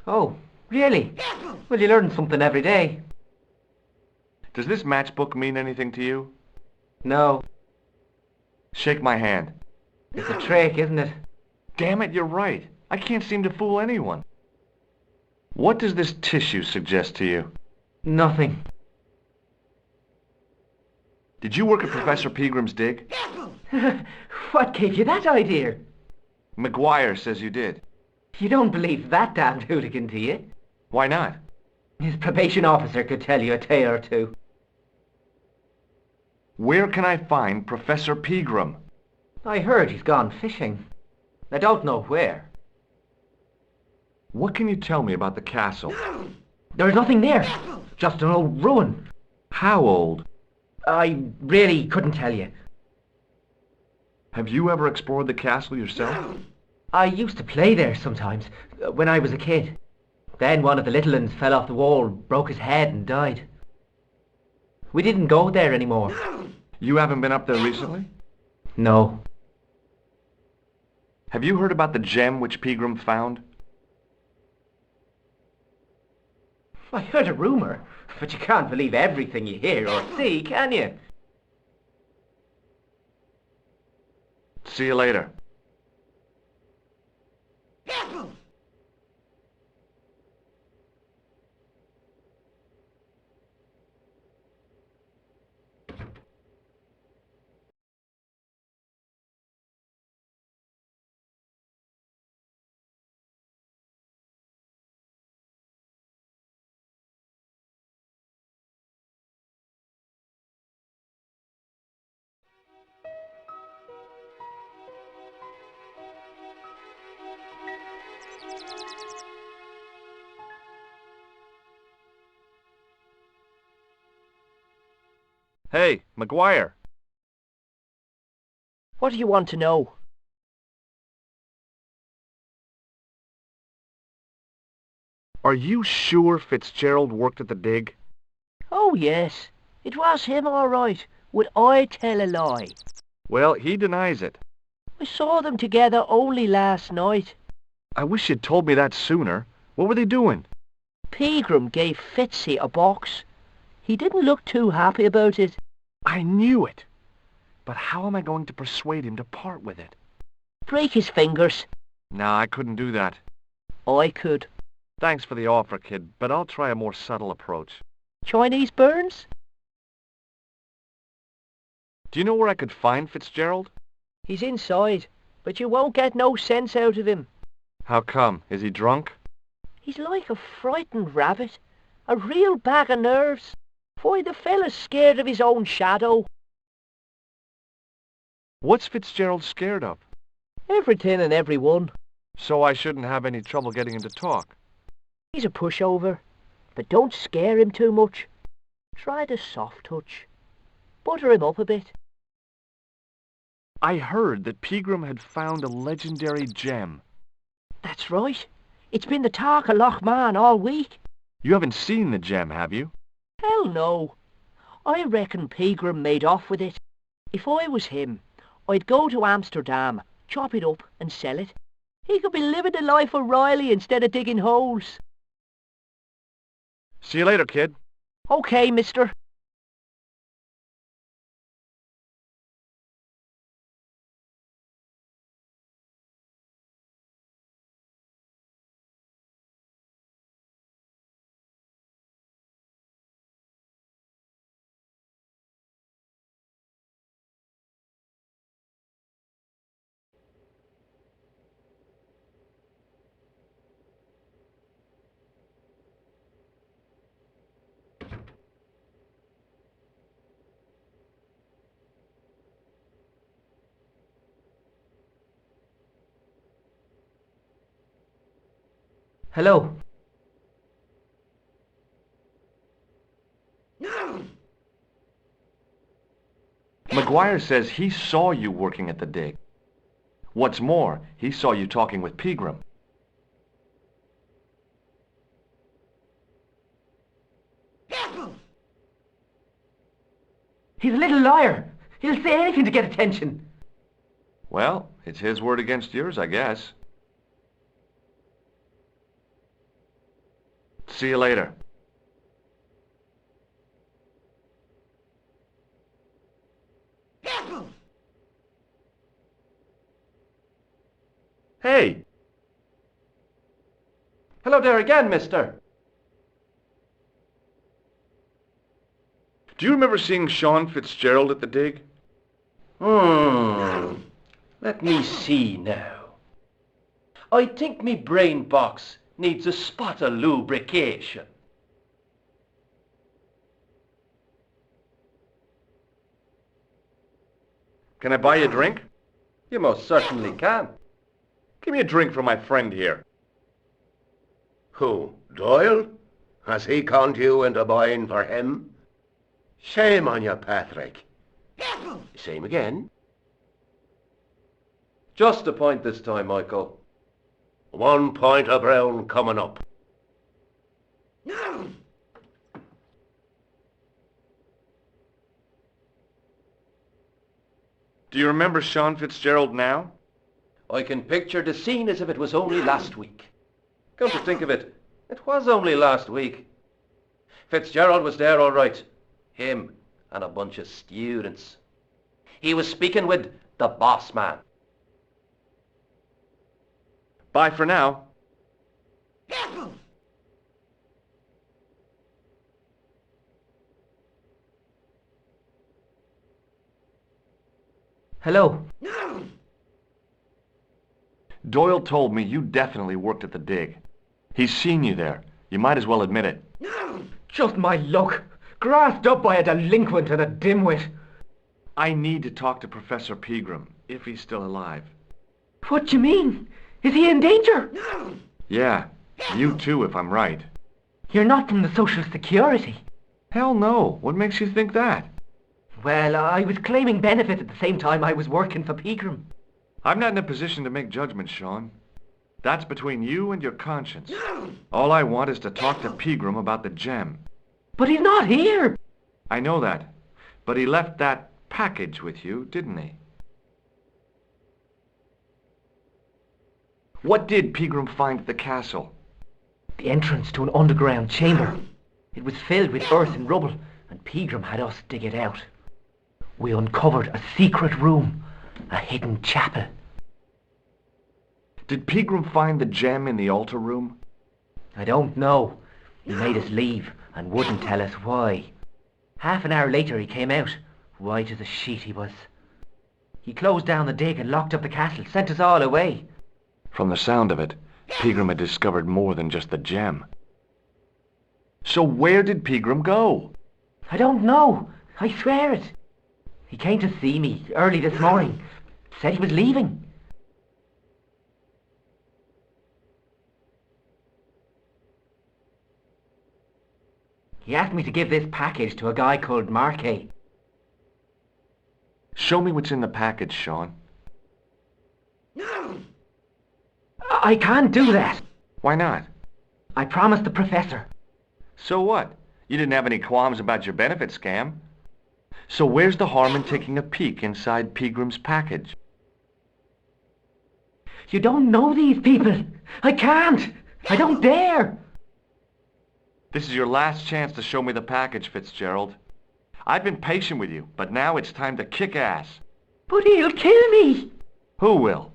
Oh, really? Well, you learn something every day. Does this matchbook mean anything to you? No. Shake my hand. It's a trick, isn't it? Damn it, you're right. I can't seem to fool anyone. What does this tissue suggest to you? Nothing. Did you work at Professor Pegram's dig? What gave you that idea? McGuire says you did. You don't believe that damned hooligan, do you? Why not? His probation officer could tell you a tale or two. Where can I find Professor Pegram? I heard he's gone fishing. I don't know where. What can you tell me about the castle? There's nothing there. Just an old ruin. How old? I really couldn't tell you. Have you ever explored the castle yourself? I used to play there sometimes, when I was a kid. Then one of the little ones fell off the wall, broke his head and died. We didn't go there anymore. You haven't been up there recently? No. Have you heard about the gem which Pegram found? I heard a rumour, but you can't believe everything you hear or see, can you? See you later. Hey, McGuire. What do you want to know? Are you sure Fitzgerald worked at the dig? Oh, yes. It was him, all right. Would I tell a lie? Well, he denies it. I saw them together only last night. I wish you'd told me that sooner. What were they doing? Pegram gave Fitzy a box. He didn't look too happy about it. I knew it. But how am I going to persuade him to part with it? Break his fingers. No, I couldn't do that. I could. Thanks for the offer, kid, but I'll try a more subtle approach. Chinese burns? Do you know where I could find Fitzgerald? He's inside, but you won't get no sense out of him. How come? Is he drunk? He's like a frightened rabbit. A real bag of nerves. Why, the fella's scared of his own shadow. What's Fitzgerald scared of? Everything and everyone. So I shouldn't have any trouble getting him to talk. He's a pushover, but don't scare him too much. Try the soft touch. Butter him up a bit. I heard that Pegram had found a legendary gem. That's right. It's been the talk of Lochman all week. You haven't seen the gem, have you? Hell no. I reckon Pegram made off with it. If I was him, I'd go to Amsterdam, chop it up and sell it. He could be living the life of Riley instead of digging holes. See you later, kid. Okay, mister. Hello. McGuire says he saw you working at the dig. What's more, he saw you talking with Pegram. He's a little liar. He'll say anything to get attention. Well, it's his word against yours, I guess. See you later. Hey! Hello there again, mister. Do you remember seeing Sean Fitzgerald at the dig? Let me see now. I think me brain box needs a spot of lubrication. Can I buy you a drink? You most certainly can. Give me a drink for my friend here. Who? Doyle? Has he conned you into buying for him? Shame on you, Patrick. Same again. Just a point this time, Michael. 1 point of brown coming up. Do you remember Sean Fitzgerald now? I can picture the scene as if it was only last week. Come to think of it, it was only last week. Fitzgerald was there all right. Him and a bunch of students. He was speaking with the boss man. Bye for now. Hello. Doyle told me you definitely worked at the dig. He's seen you there. You might as well admit it. Just my luck. Grasped up by a delinquent and a dimwit. I need to talk to Professor Pegram, if he's still alive. What do you mean? Is he in danger? Yeah, you too, if I'm right. You're not from the Social Security. Hell no. What makes you think that? Well, I was claiming benefits at the same time I was working for Pegram. I'm not in a position to make judgments, Sean. That's between you and your conscience. All I want is to talk to Pegram about the gem. But he's not here. I know that. But he left that package with you, didn't he? What did Pegram find at the castle? The entrance to an underground chamber. It was filled with earth and rubble, and Pegram had us dig it out. We uncovered a secret room, a hidden chapel. Did Pegram find the gem in the altar room? I don't know. He made us leave and wouldn't tell us why. Half an hour later he came out, white as a sheet he was. He closed down the dig and locked up the castle, sent us all away. From the sound of it, Pegram had discovered more than just the gem. So where did Pegram go? I don't know. I swear it. He came to see me early this morning. Said he was leaving. He asked me to give this package to a guy called Marquet. Show me what's in the package, Sean. I can't do that. Why not? I promised the professor. So what? You didn't have any qualms about your benefit scam. So where's the harm in taking a peek inside Pegram's package? You don't know these people. I can't. I don't dare. This is your last chance to show me the package, Fitzgerald. I've been patient with you, but now it's time to kick ass. But he'll kill me. Who will?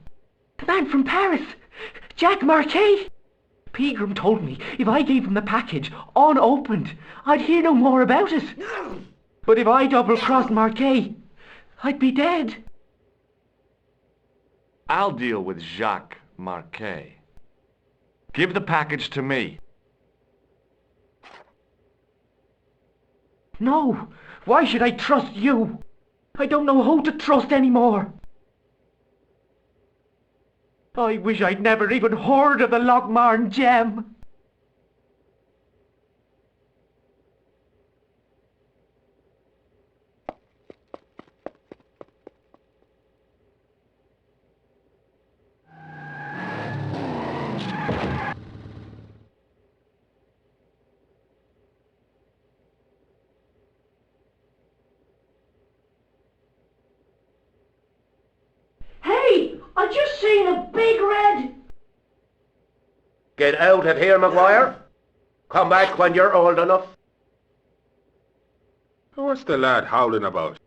The man from Paris. Jack Marquet. Pegram told me if I gave him the package unopened, I'd hear no more about it. But if I double-crossed Marquet, I'd be dead. I'll deal with Jacques Marquet. Give the package to me. No, why should I trust you? I don't know who to trust anymore. I wish I'd never even heard of the Lochmarn gem. Hey, I just seen a big red... Get out of here, Maguire. Come back when you're old enough. What's the lad howling about?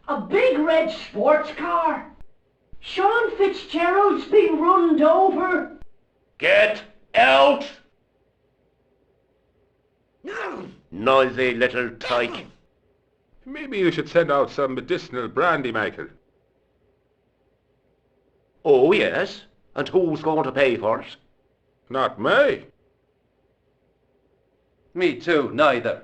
A big red sports car. Sean Fitzgerald's been runned over. Get out! Noisy little tyke. Maybe you should send out some medicinal brandy, Michael. Oh, yes? And who's going to pay for it? Not me. Me too, neither.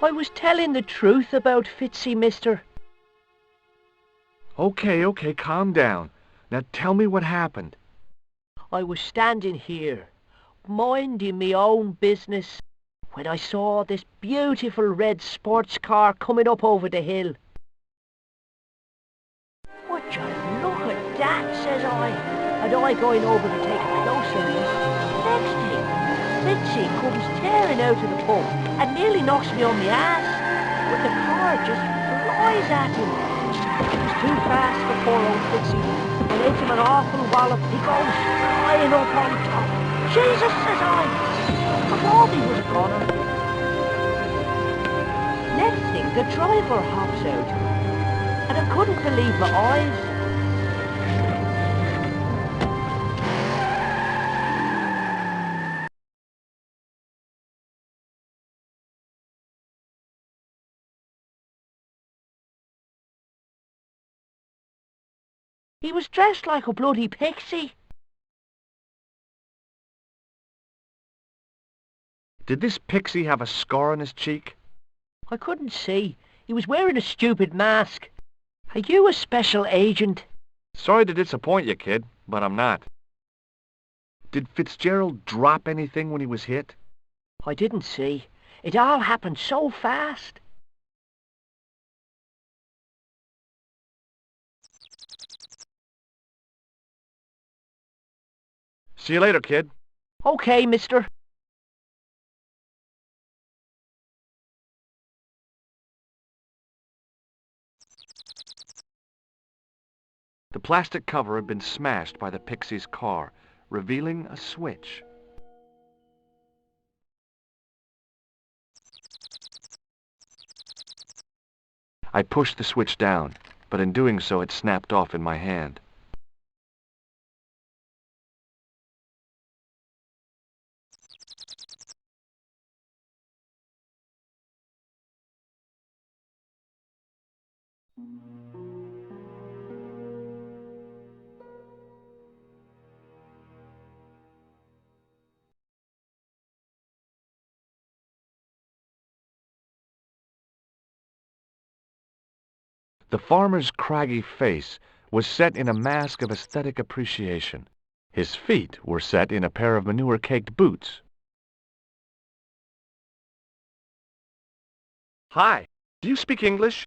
I was telling the truth about Fitzy, mister. Okay, calm down. Now tell me what happened. I was standing here, minding me own business, when I saw this beautiful red sports car coming up over the hill. Would you look at that, says I, and I going over to take a closer look. Next thing, Fitzy comes tearing out of the pub and nearly knocks me on my ass, but the car just flies at him. It was too fast for poor old Fitzy, and hit him an awful wallop. He goes flying up on top. Jesus, says I thought he was a goner. Next thing, the driver hops out, and I couldn't believe my eyes. He was dressed like a bloody pixie. Did this pixie have a scar on his cheek? I couldn't see. He was wearing a stupid mask. Are you a special agent? Sorry to disappoint you, kid, but I'm not. Did Fitzgerald drop anything when he was hit? I didn't see. It all happened so fast. See you later, kid. Okay, mister. The plastic cover had been smashed by the pixie's car, revealing a switch. I pushed the switch down, but in doing so it snapped off in my hand. The farmer's craggy face was set in a mask of aesthetic appreciation. His feet were set in a pair of manure-caked boots. Hi, do you speak English?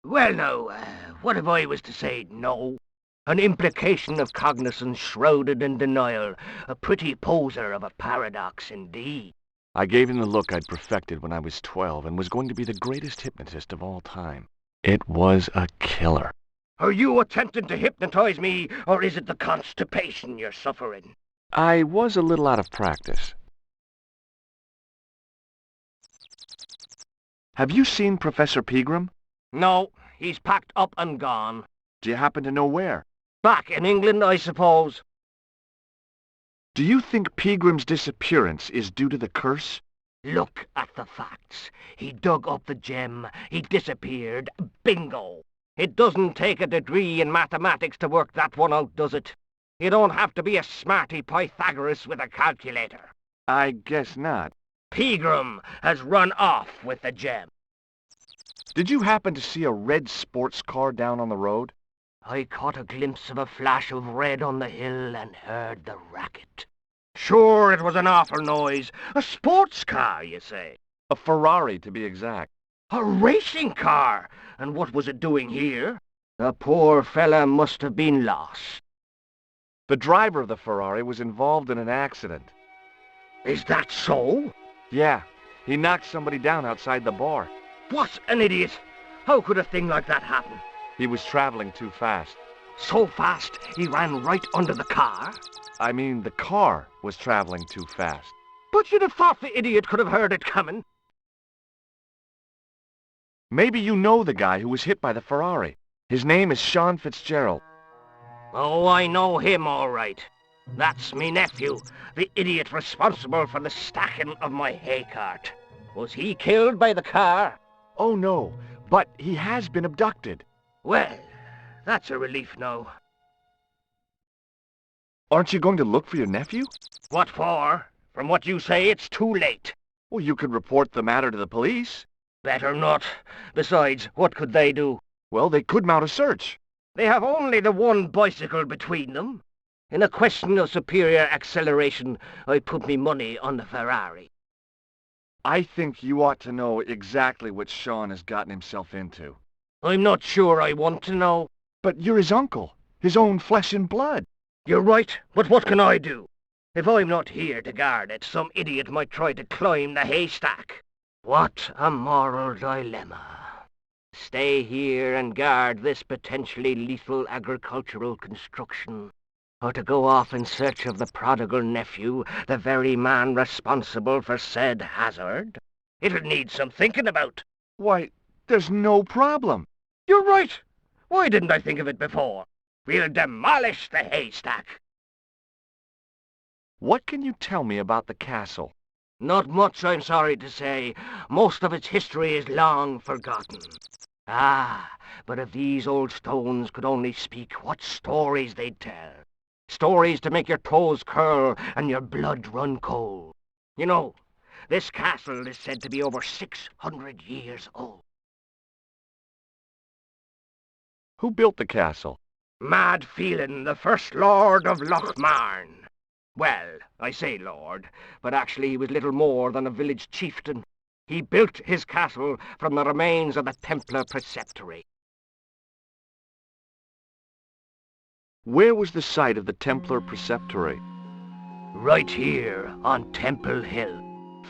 Well, no, what if I was to say no? An implication of cognizance shrouded in denial. A pretty poser of a paradox indeed. I gave him the look I'd perfected when I was 12 and was going to be the greatest hypnotist of all time. It was a killer. Are you attempting to hypnotize me, or is it the constipation you're suffering? I was a little out of practice. Have you seen Professor Pegram? No, he's packed up and gone. Do you happen to know where? Back in England, I suppose. Do you think Pegram's disappearance is due to the curse? Look at the facts. He dug up the gem, he disappeared, bingo! It doesn't take a degree in mathematics to work that one out, does it? You don't have to be a smarty Pythagoras with a calculator. I guess not. Pegram has run off with the gem. Did you happen to see a red sports car down on the road? I caught a glimpse of a flash of red on the hill and heard the racket. Sure, it was an awful noise. A sports car, you say? A Ferrari, to be exact. A racing car? And what was it doing here? The poor fella must have been lost. The driver of the Ferrari was involved in an accident. Is that so? Yeah, he knocked somebody down outside the bar. What an idiot! How could a thing like that happen? He was traveling too fast. So fast he ran right under the car? I mean, the car was traveling too fast. But you'd have thought the idiot could have heard it coming. Maybe you know the guy who was hit by the Ferrari. His name is Sean Fitzgerald. Oh, I know him all right. That's me nephew, the idiot responsible for the stacking of my hay cart. Was he killed by the car? Oh, no, but he has been abducted. Well, that's a relief now. Aren't you going to look for your nephew? What for? From what you say, it's too late. Well, you could report the matter to the police. Better not. Besides, what could they do? Well, they could mount a search. They have only the one bicycle between them. In a question of superior acceleration, I put me money on the Ferrari. I think you ought to know exactly what Sean has gotten himself into. I'm not sure I want to know. But you're his uncle, his own flesh and blood. You're right, but what can I do? If I'm not here to guard it, some idiot might try to climb the haystack. What a moral dilemma. Stay here and guard this potentially lethal agricultural construction, or to go off in search of the prodigal nephew, the very man responsible for said hazard? It'll need some thinking about. Why, there's no problem. You're right. Why didn't I think of it before? We'll demolish the haystack. What can you tell me about the castle? Not much, I'm sorry to say. Most of its history is long forgotten. Ah, but if these old stones could only speak, what stories they'd tell. Stories to make your toes curl and your blood run cold. You know, this castle is said to be over 600 years old. Who built the castle? Mad Phelan, the first Lord of Lochmarn. Well, I say lord, but actually he was little more than a village chieftain. He built his castle from the remains of the Templar preceptory. Where was the site of the Templar preceptory? Right here, on Temple Hill.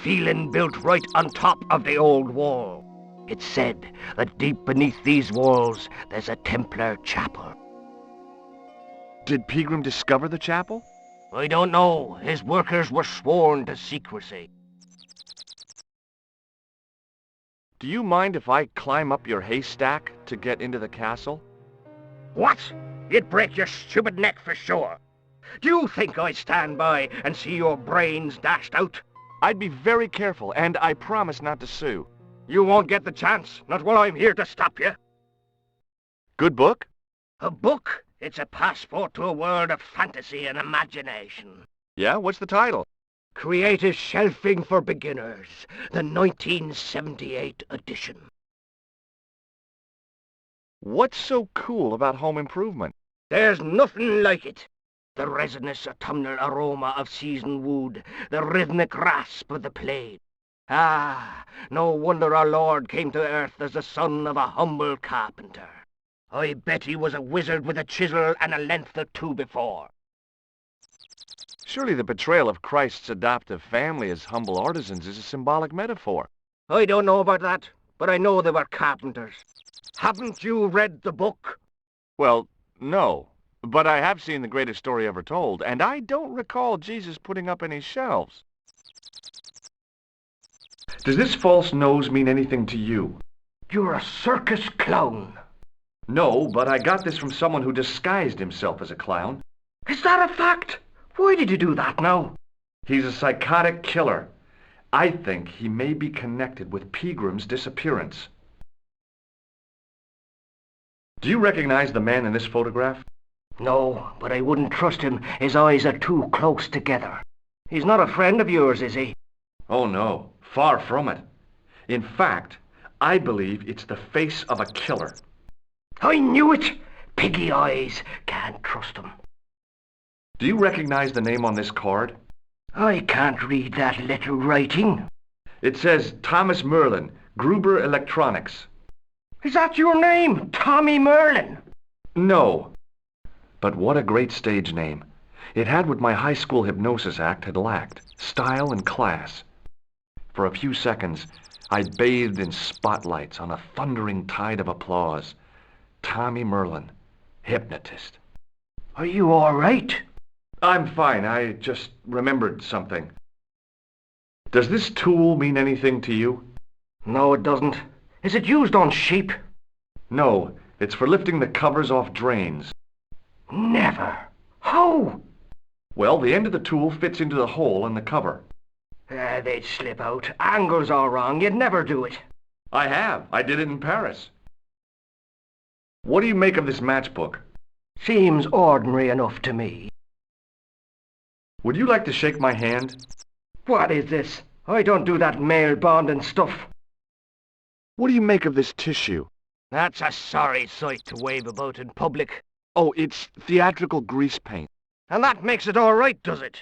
Phelan built right on top of the old wall. It's said that deep beneath these walls there's a Templar chapel. Did Pegram discover the chapel? I don't know. His workers were sworn to secrecy. Do you mind if I climb up your haystack to get into the castle? What? You'd break your stupid neck for sure. Do you think I'd stand by and see your brains dashed out? I'd be very careful, and I promise not to sue. You won't get the chance, not while I'm here to stop you. Good book? A book? It's a passport to a world of fantasy and imagination. Yeah, what's the title? Creative Shelving for Beginners, the 1978 edition. What's so cool about home improvement? There's nothing like it. The resinous autumnal aroma of seasoned wood, the rhythmic rasp of the plane. Ah, no wonder our Lord came to earth as the son of a humble carpenter. I bet he was a wizard with a chisel and a length or two before. Surely the portrayal of Christ's adoptive family as humble artisans is a symbolic metaphor. I don't know about that, but I know they were carpenters. Haven't you read the book? Well, no. But I have seen The Greatest Story Ever Told, and I don't recall Jesus putting up any shelves. Does this false nose mean anything to you? You're a circus clown. No, but I got this from someone who disguised himself as a clown. Is that a fact? Why did you do that now? He's a psychotic killer. I think he may be connected with Pegram's disappearance. Do you recognize the man in this photograph? No, but I wouldn't trust him. His eyes are too close together. He's not a friend of yours, is he? Oh no, far from it. In fact, I believe it's the face of a killer. I knew it! Piggy eyes. Can't trust him. Do you recognize the name on this card? I can't read that little writing. It says Thomas Merlin, Gruber Electronics. Is that your name, Tommy Merlin? No. But what a great stage name. It had what my high school hypnosis act had lacked, style and class. For a few seconds, I bathed in spotlights on a thundering tide of applause. Tommy Merlin, hypnotist. Are you all right? I'm fine. I just remembered something. Does this tool mean anything to you? No, it doesn't. Is it used on sheep? No, it's for lifting the covers off drains. Never. How? Well, the end of the tool fits into the hole in the cover. They'd slip out. Angles are wrong. You'd never do it. I have. I did it in Paris. What do you make of this matchbook? Seems ordinary enough to me. Would you like to shake my hand? What is this? I don't do that male bonding stuff. What do you make of this tissue? That's a sorry sight to wave about in public. Oh, it's theatrical grease paint. And that makes it all right, does it?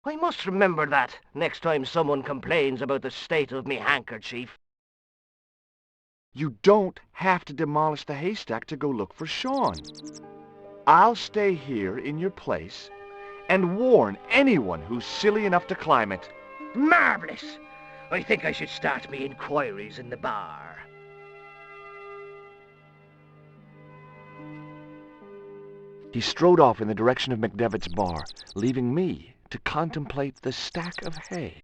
I must remember that next time someone complains about the state of me handkerchief. You don't have to demolish the haystack to go look for Sean. I'll stay here in your place and warn anyone who's silly enough to climb it. Marvellous! I think I should start me inquiries in the bar. He strode off in the direction of McDevitt's bar, leaving me to contemplate the stack of hay.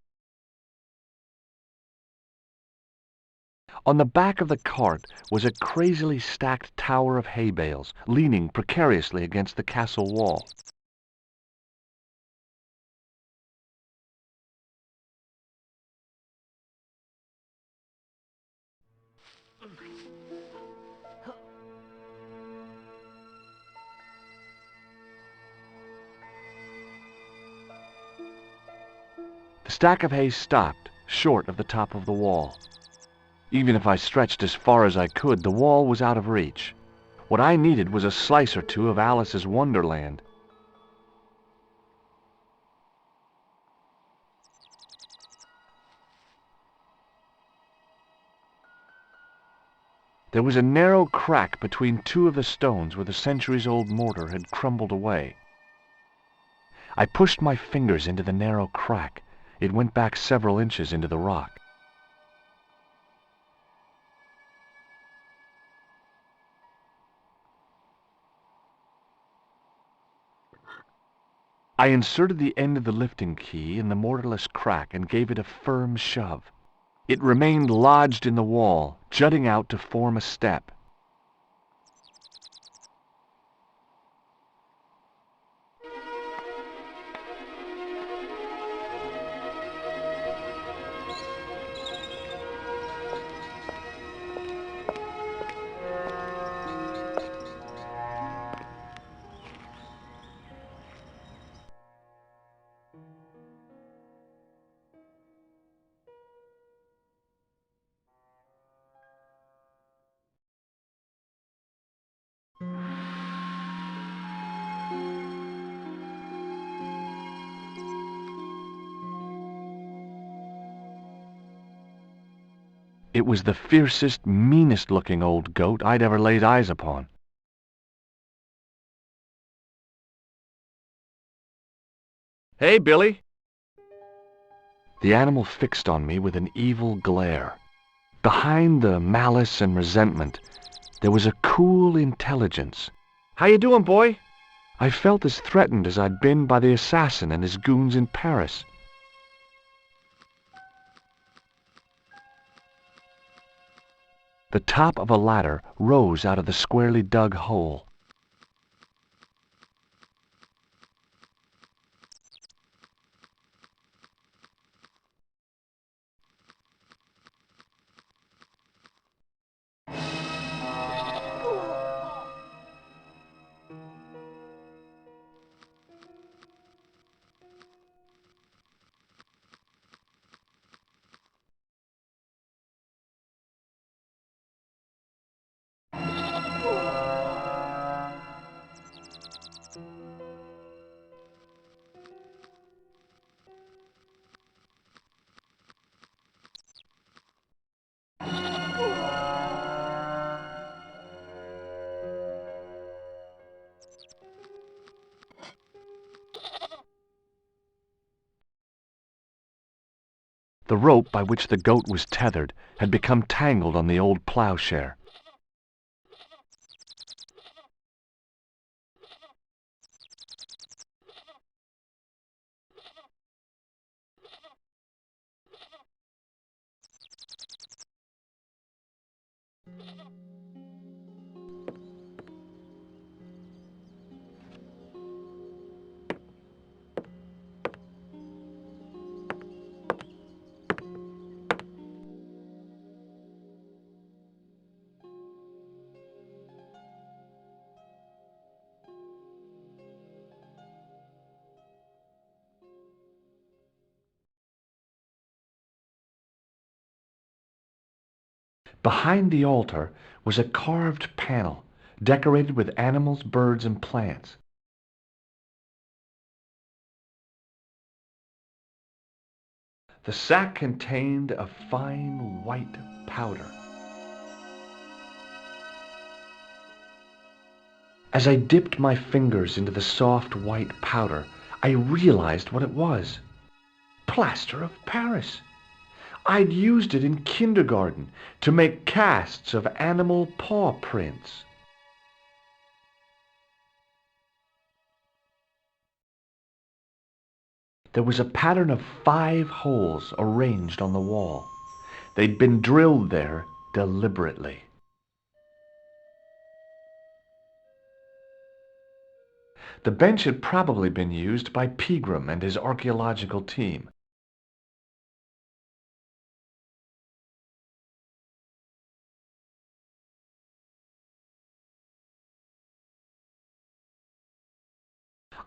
On the back of the cart was a crazily stacked tower of hay bales, leaning precariously against the castle wall. The stack of hay stopped, short of the top of the wall. Even if I stretched as far as I could, the wall was out of reach. What I needed was a slice or two of Alice's Wonderland. There was a narrow crack between two of the stones where the centuries-old mortar had crumbled away. I pushed my fingers into the narrow crack. It went back several inches into the rock. I inserted the end of the lifting key in the mortarless crack and gave it a firm shove. It remained lodged in the wall, jutting out to form a step. It was the fiercest, meanest-looking old goat I'd ever laid eyes upon. Hey, Billy! The animal fixed on me with an evil glare. Behind the malice and resentment, there was a cool intelligence. How you doing, boy? I felt as threatened as I'd been by the assassin and his goons in Paris. The top of a ladder rose out of the squarely dug hole. The rope by which the goat was tethered had become tangled on the old plowshare. Behind the altar was a carved panel decorated with animals, birds, and plants. The sack contained a fine white powder. As I dipped my fingers into the soft white powder, I realized what it was. Plaster of Paris. I'd used it in kindergarten to make casts of animal paw prints. There was a pattern of 5 holes arranged on the wall. They'd been drilled there deliberately. The bench had probably been used by Pegram and his archaeological team.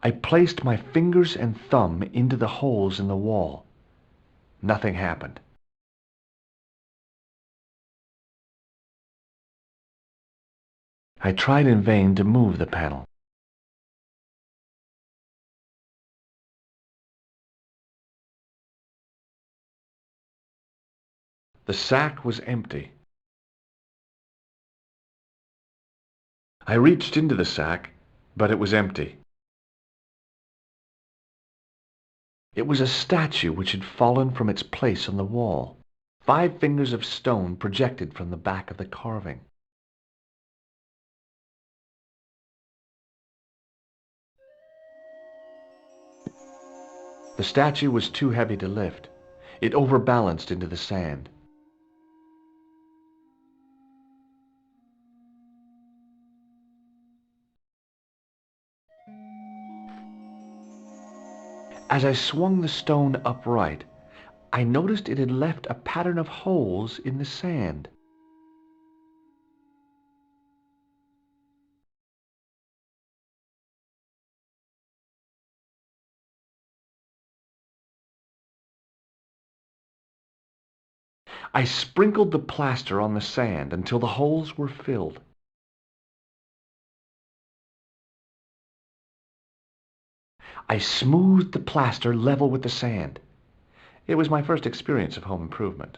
I placed my fingers and thumb into the holes in the wall. Nothing happened. I tried in vain to move the panel. The sack was empty. I reached into the sack, but it was empty. It was a statue which had fallen from its place on the wall. 5 fingers of stone projected from the back of the carving. The statue was too heavy to lift. It overbalanced into the sand. As I swung the stone upright, I noticed it had left a pattern of holes in the sand. I sprinkled the plaster on the sand until the holes were filled. I smoothed the plaster level with the sand. It was my first experience of home improvement.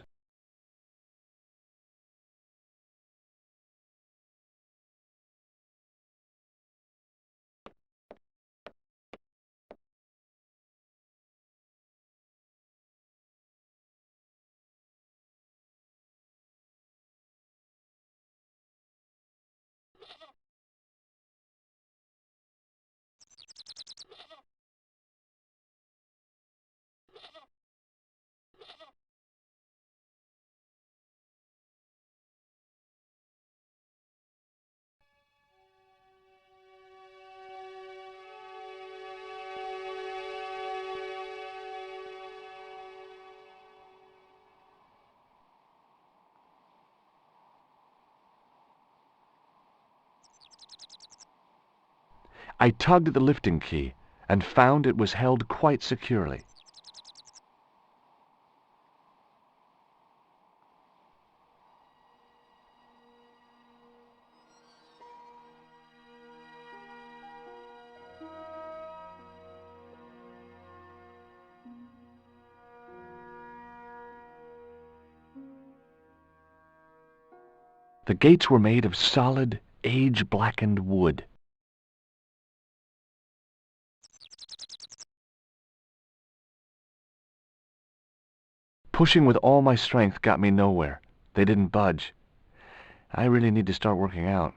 I tugged at the lifting key and found it was held quite securely. The gates were made of solid, age-blackened wood. Pushing with all my strength got me nowhere. They didn't budge. I really need to start working out.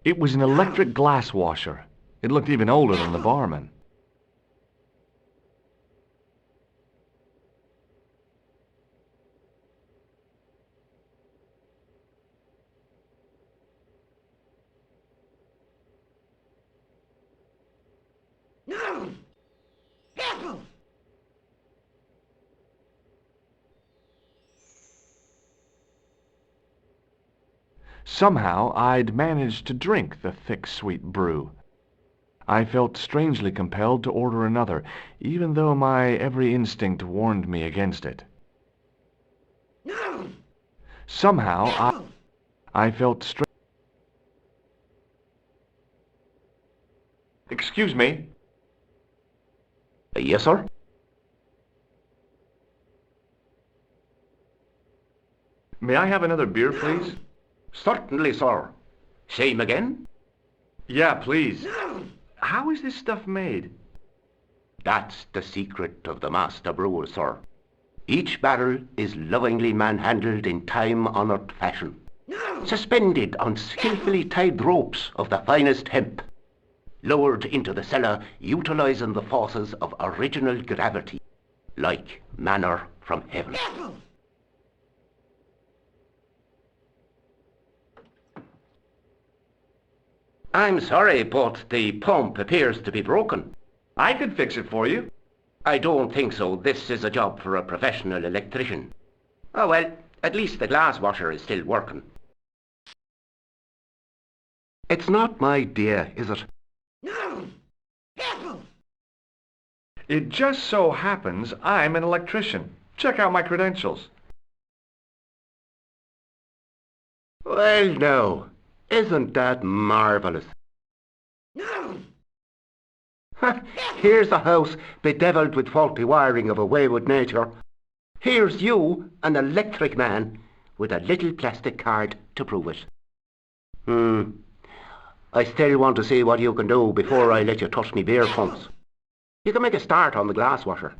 It was an electric glass washer. It looked even older than the barman. No! Careful! Somehow, I'd managed to drink the thick, sweet brew. I felt strangely compelled to order another, even though my every instinct warned me against it. No! Somehow, I felt Excuse me? Yes, sir? May I have another beer, please? Certainly, sir. Same again? Yeah, please. No! How is this stuff made? That's the secret of the master brewer, sir. Each barrel is lovingly manhandled in time-honoured fashion. No! Suspended on skillfully tied ropes of the finest hemp. Lowered into the cellar, utilising the forces of original gravity, like manna from heaven. I'm sorry, but the pump appears to be broken. I could fix it for you. I don't think so. This is a job for a professional electrician. Oh well, at least the glass washer is still working. It's not my idea, is it? No! Careful! It just so happens I'm an electrician. Check out my credentials. Well, no. Isn't that marvellous? No! Here's a house bedevilled with faulty wiring of a wayward nature. Here's you, an electric man, with a little plastic card to prove it. I still want to see what you can do before I let you touch me beer pumps. You can make a start on the glass washer.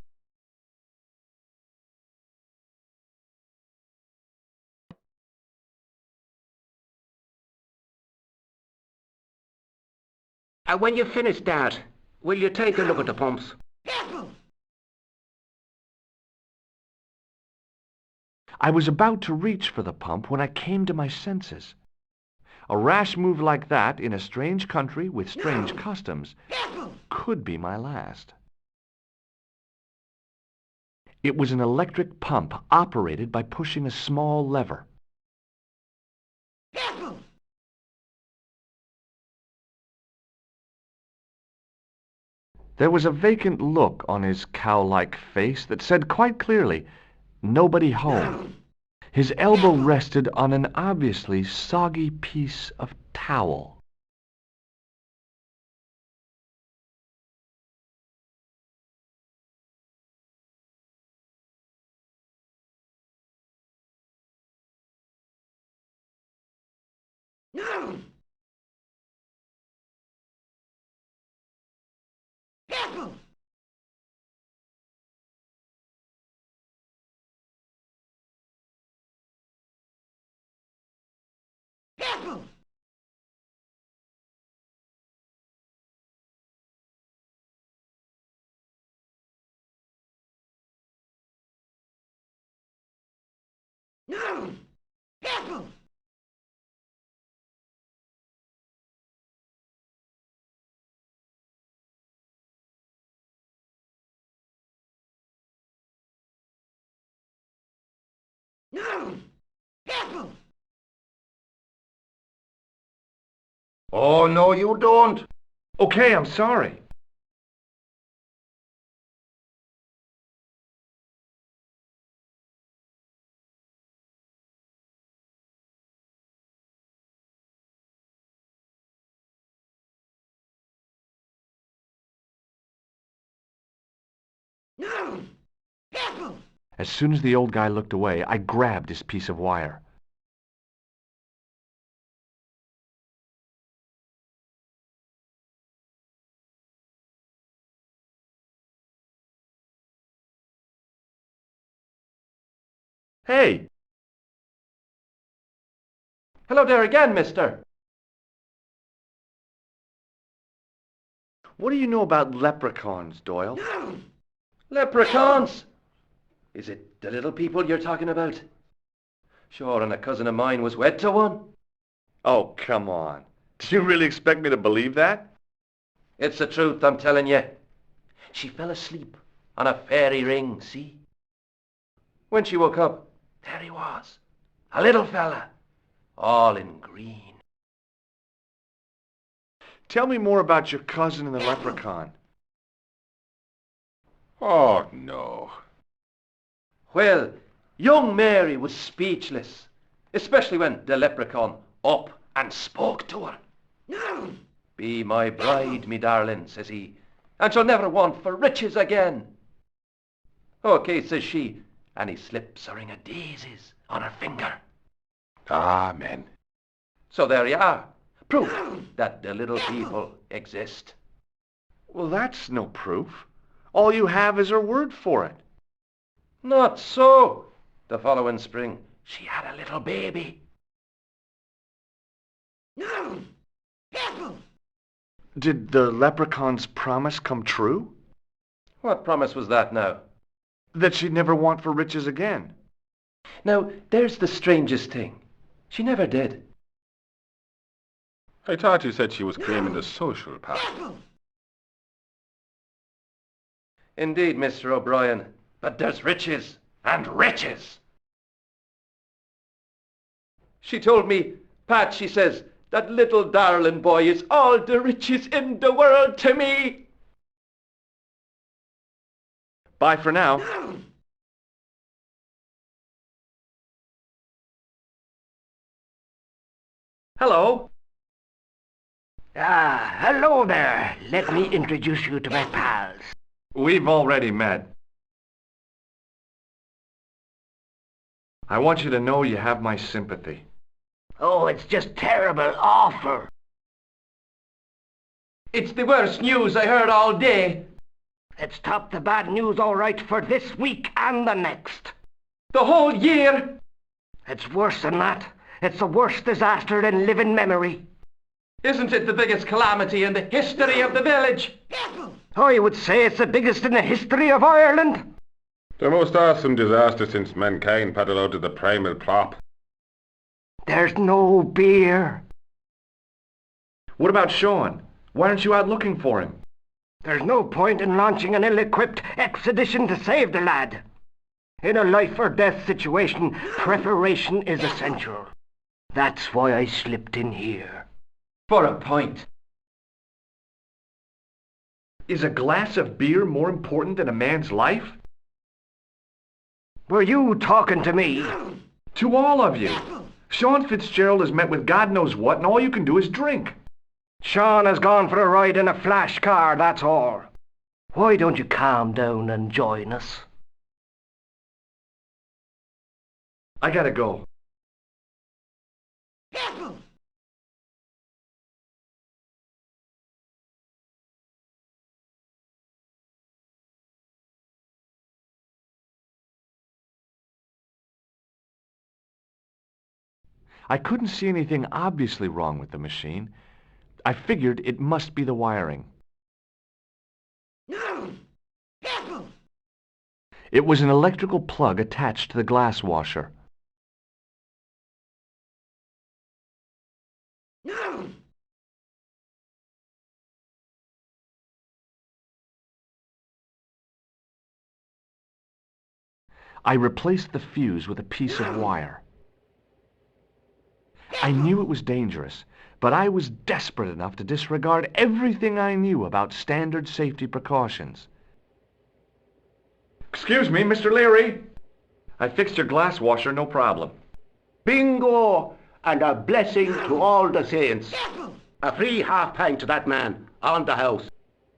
When you've finished that, will you take a look at the pumps? I was about to reach for the pump when I came to my senses. A rash move like that in a strange country with strange customs could be my last. It was an electric pump operated by pushing a small lever. There was a vacant look on his cow-like face that said quite clearly, "Nobody home." His elbow rested on an obviously soggy piece of towel. No! Careful! Careful! No! Careful! No! Careful! Oh, no, you don't. Okay, I'm sorry. No! Careful! As soon as the old guy looked away, I grabbed his piece of wire. Hey! Hello there again, mister. What do you know about leprechauns, Doyle? No! Leprechauns! Is it the little people you're talking about? Sure, and a cousin of mine was wed to one. Oh, come on. Did you really expect me to believe that? It's the truth, I'm telling you. She fell asleep on a fairy ring, see? When she woke up, there he was, a little fella, all in green. Tell me more about your cousin and the leprechaun. Oh, no. Well, young Mary was speechless, especially when the leprechaun up and spoke to her. No! Be my bride, me darling, says he, and she'll never want for riches again. Okay, says she, and he slips a ring of daisies on her finger. Amen. So there you are, proof that the little people exist. Well, that's no proof. All you have is her word for it. Not so. The following spring, she had a little baby. No! Careful! Did the leprechaun's promise come true? What promise was that now? That she'd never want for riches again. Now, there's the strangest thing. She never did. I thought you said she was claiming the social power. Indeed, Mr. O'Brien, but there's riches and riches. She told me, Pat, she says, that little darling boy is all the riches in the world to me. Bye for now. No! Hello. Hello there. Let me introduce you to my pals. We've already met. I want you to know you have my sympathy. Oh, it's just terrible, awful. It's the worst news I heard all day. It's top the bad news all right for this week and the next. The whole year. It's worse than that. It's the worst disaster in living memory. Isn't it the biggest calamity in the history of the village? I would say it's the biggest in the history of Ireland. The most awesome disaster since mankind paddled out of the primal plop. There's no beer. What about Sean? Why aren't you out looking for him? There's no point in launching an ill-equipped expedition to save the lad. In a life-or-death situation, preparation is essential. That's why I slipped in here. For a point. Is a glass of beer more important than a man's life? Were you talking to me? To all of you. Sean Fitzgerald has met with God knows what, and all you can do is drink. Sean has gone for a ride in a flash car, that's all. Why don't you calm down and join us? I gotta go. I couldn't see anything obviously wrong with the machine. I figured it must be the wiring. It was an electrical plug attached to the glass washer. I replaced the fuse with a piece of wire. I knew it was dangerous, but I was desperate enough to disregard everything I knew about standard safety precautions. Excuse me, Mr. Leary. I fixed your glass washer, no problem. Bingo! And a blessing to all the saints. A free half-pint to that man, on the house.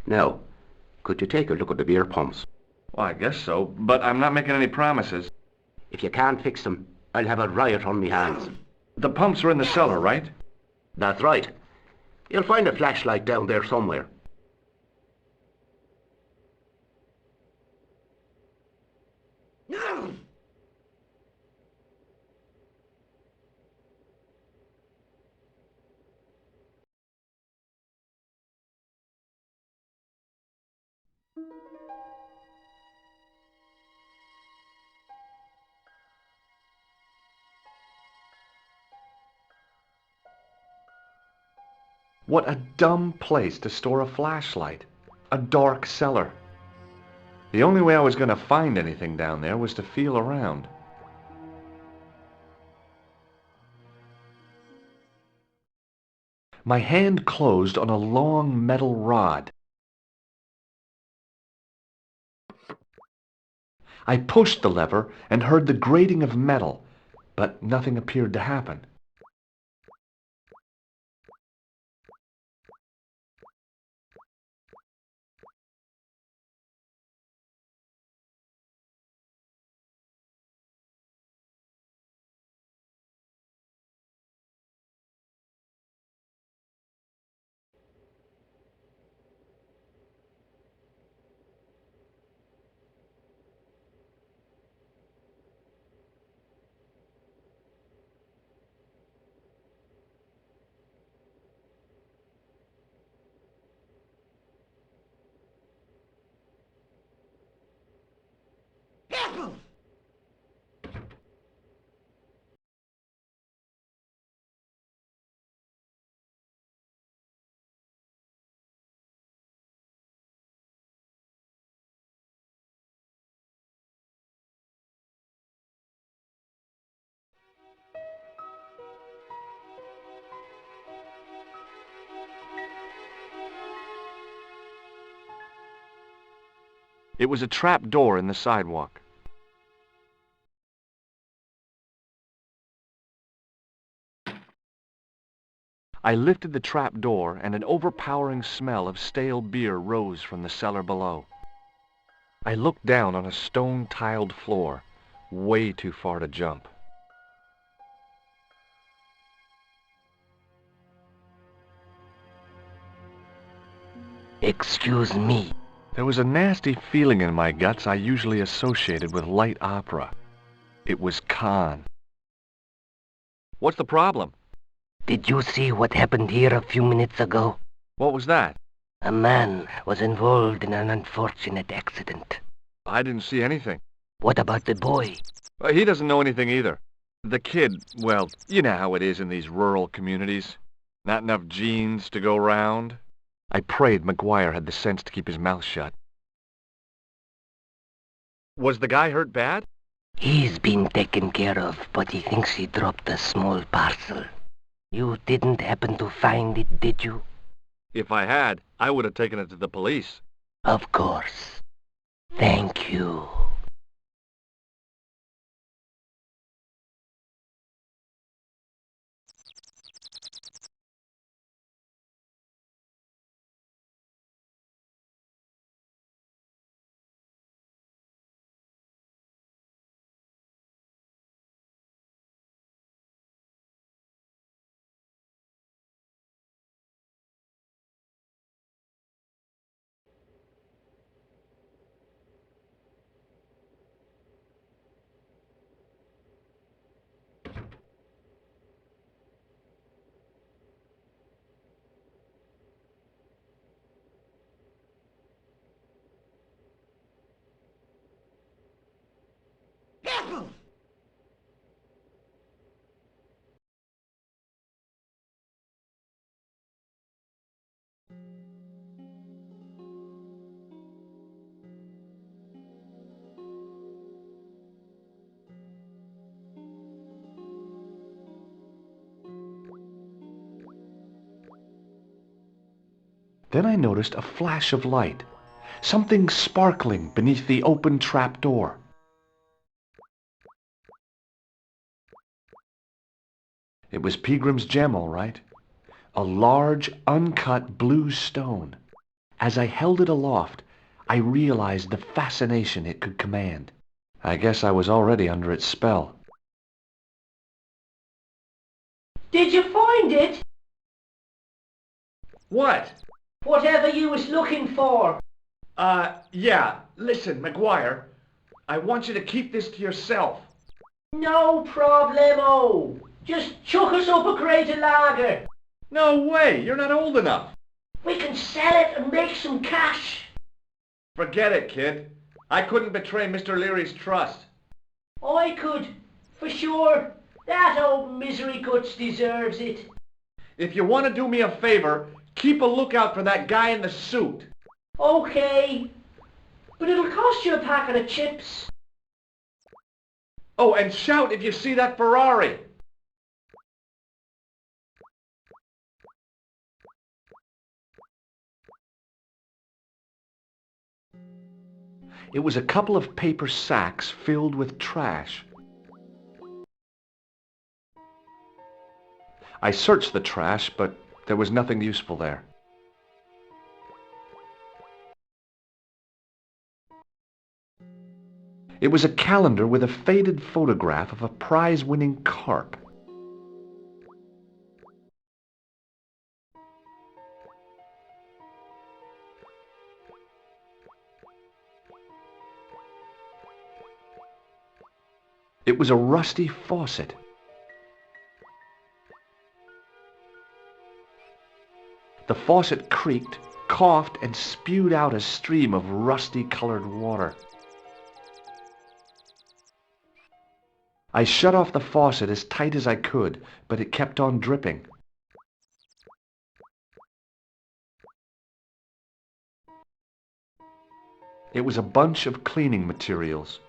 Now, could you take a look at the beer pumps? Well, I guess so, but I'm not making any promises. If you can't fix them, I'll have a riot on me hands. The pumps are in the cellar, right? That's right. You'll find a flashlight down there somewhere. What a dumb place to store a flashlight. A dark cellar. The only way I was going to find anything down there was to feel around. My hand closed on a long metal rod. I pushed the lever and heard the grating of metal, but nothing appeared to happen. It was a trap door in the sidewalk. I lifted the trap door, and an overpowering smell of stale beer rose from the cellar below. I looked down on a stone-tiled floor, way too far to jump. Excuse me. There was a nasty feeling in my guts I usually associated with light opera. It was Khan. What's the problem? Did you see what happened here a few minutes ago? What was that? A man was involved in an unfortunate accident. I didn't see anything. What about the boy? He doesn't know anything either. The kid, well, you know how it is in these rural communities. Not enough genes to go round. I prayed McGuire had the sense to keep his mouth shut. Was the guy hurt bad? He's been taken care of, but he thinks he dropped a small parcel. You didn't happen to find it, did you? If I had, I would have taken it to the police. Of course. Thank you. Then I noticed a flash of light, something sparkling beneath the open trap door. It was Peagram's gem, all right. A large, uncut blue stone. As I held it aloft, I realized the fascination it could command. I guess I was already under its spell. Did you find it? What? Whatever you was looking for. Yeah. Listen, McGuire, I want you to keep this to yourself. No problemo. Just chuck us up a crate of lager. No way, you're not old enough. We can sell it and make some cash. Forget it, kid. I couldn't betray Mr. Leary's trust. I could, for sure. That old misery guts deserves it. If you want to do me a favor, keep a lookout for that guy in the suit. Okay, but it'll cost you a packet of chips. Oh, and shout if you see that Ferrari. It was a couple of paper sacks filled with trash. I searched the trash, but there was nothing useful there. It was a calendar with a faded photograph of a prize-winning carp. It was a rusty faucet. The faucet creaked, coughed, and spewed out a stream of rusty-colored water. I shut off the faucet as tight as I could, but it kept on dripping. It was a bunch of cleaning materials.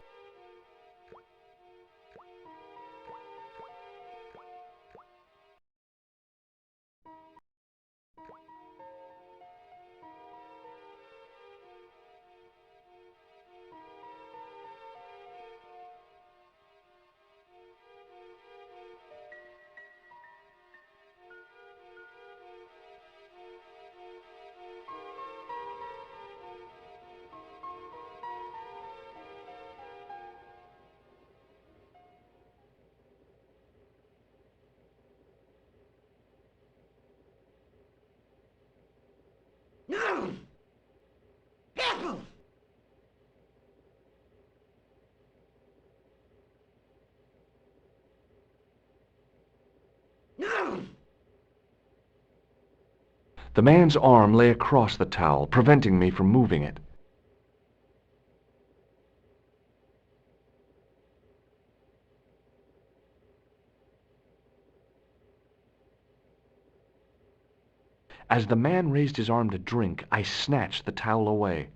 No! Careful! No! The man's arm lay across the towel, preventing me from moving it. As the man raised his arm to drink, I snatched the towel away.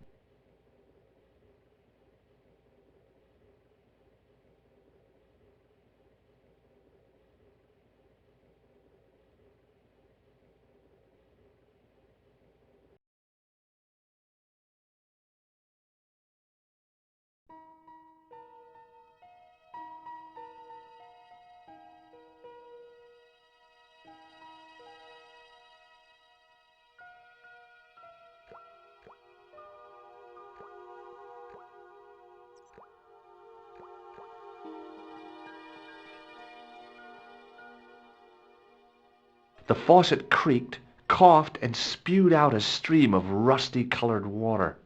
The faucet creaked, coughed, and spewed out a stream of rusty-colored water.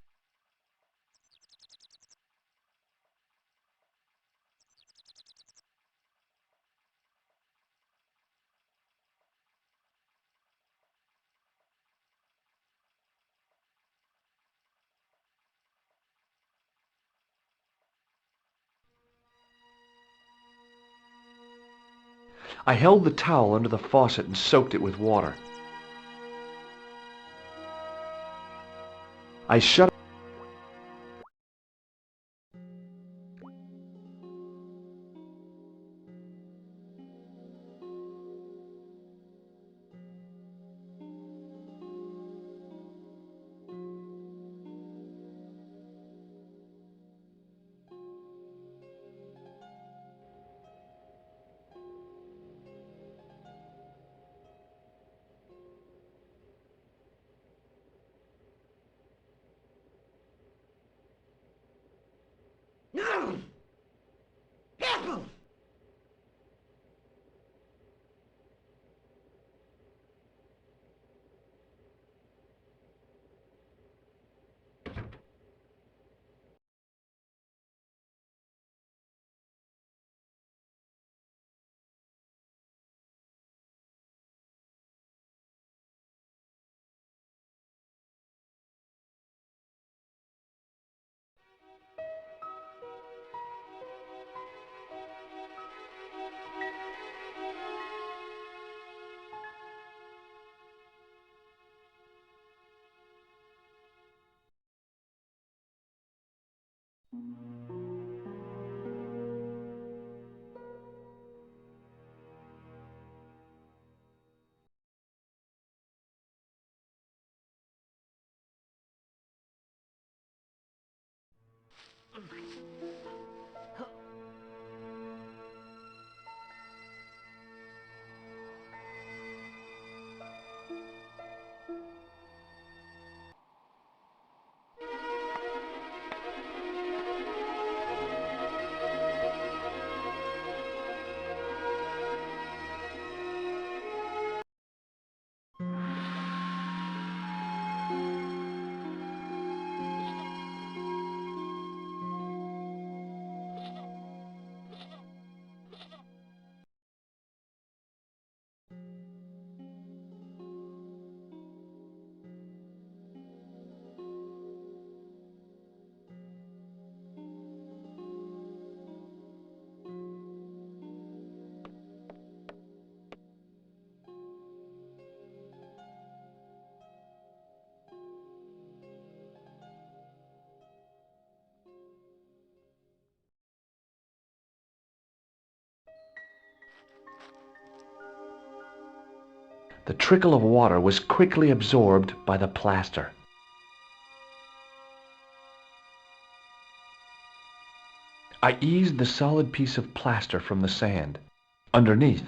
I held the towel under the faucet and soaked it with water. I shut The trickle of water was quickly absorbed by the plaster. I eased the solid piece of plaster from the sand. Underneath,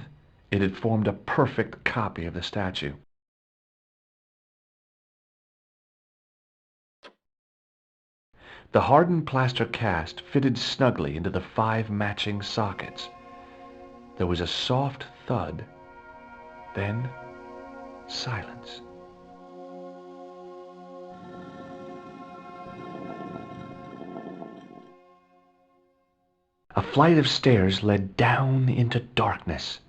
it had formed a perfect copy of the statue. The hardened plaster cast fitted snugly into the 5 matching sockets. There was a soft thud, then silence. A flight of stairs led down into darkness.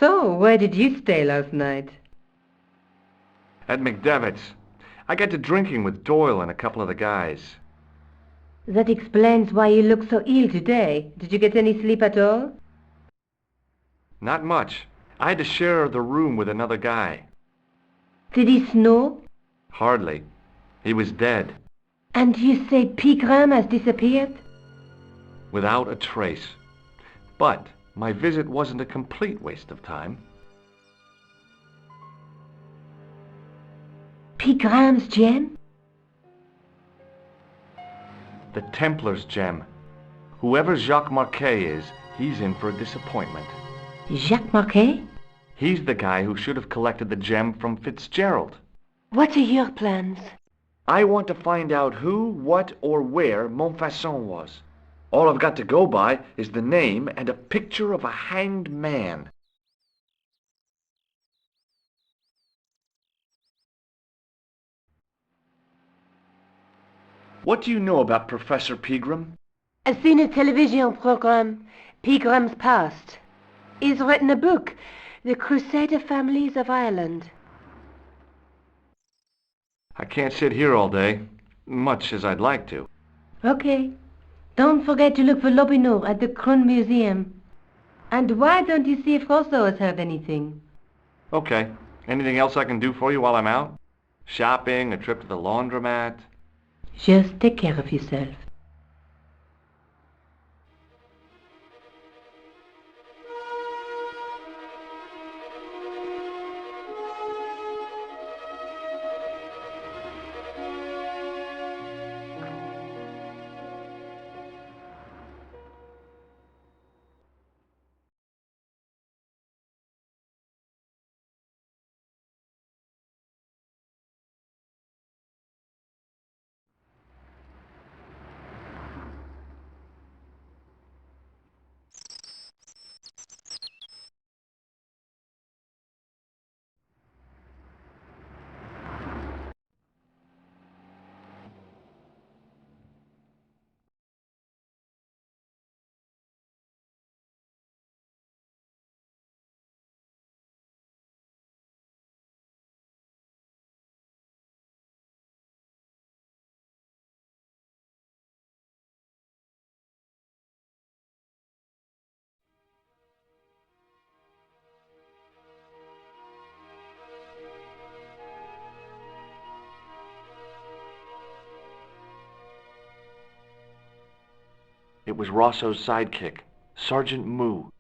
So, where did you stay last night? At McDevitt's. I got to drinking with Doyle and a couple of the guys. That explains why you look so ill today. Did you get any sleep at all? Not much. I had to share the room with another guy. Did he snore? Hardly. He was dead. And you say Pigram has disappeared? Without a trace. But my visit wasn't a complete waste of time. Pigram's gem? The Templars' gem. Whoever Jacques Marquet is, he's in for a disappointment. Jacques Marquet? He's the guy who should have collected the gem from Fitzgerald. What are your plans? I want to find out who, what, or where Montfaucon was. All I've got to go by is the name and a picture of a hanged man. What do you know about Professor Pegram? I've seen a television program, Pigram's Past. He's written a book, The Crusader Families of Ireland. I can't sit here all day, much as I'd like to. Okay. Don't forget to look for Lobinot at the Krun Museum. And why don't you see if Rosso has heard anything? Okay. Anything else I can do for you while I'm out? Shopping, a trip to the laundromat? Just take care of yourself. It was Rosso's sidekick, Sergeant Moo.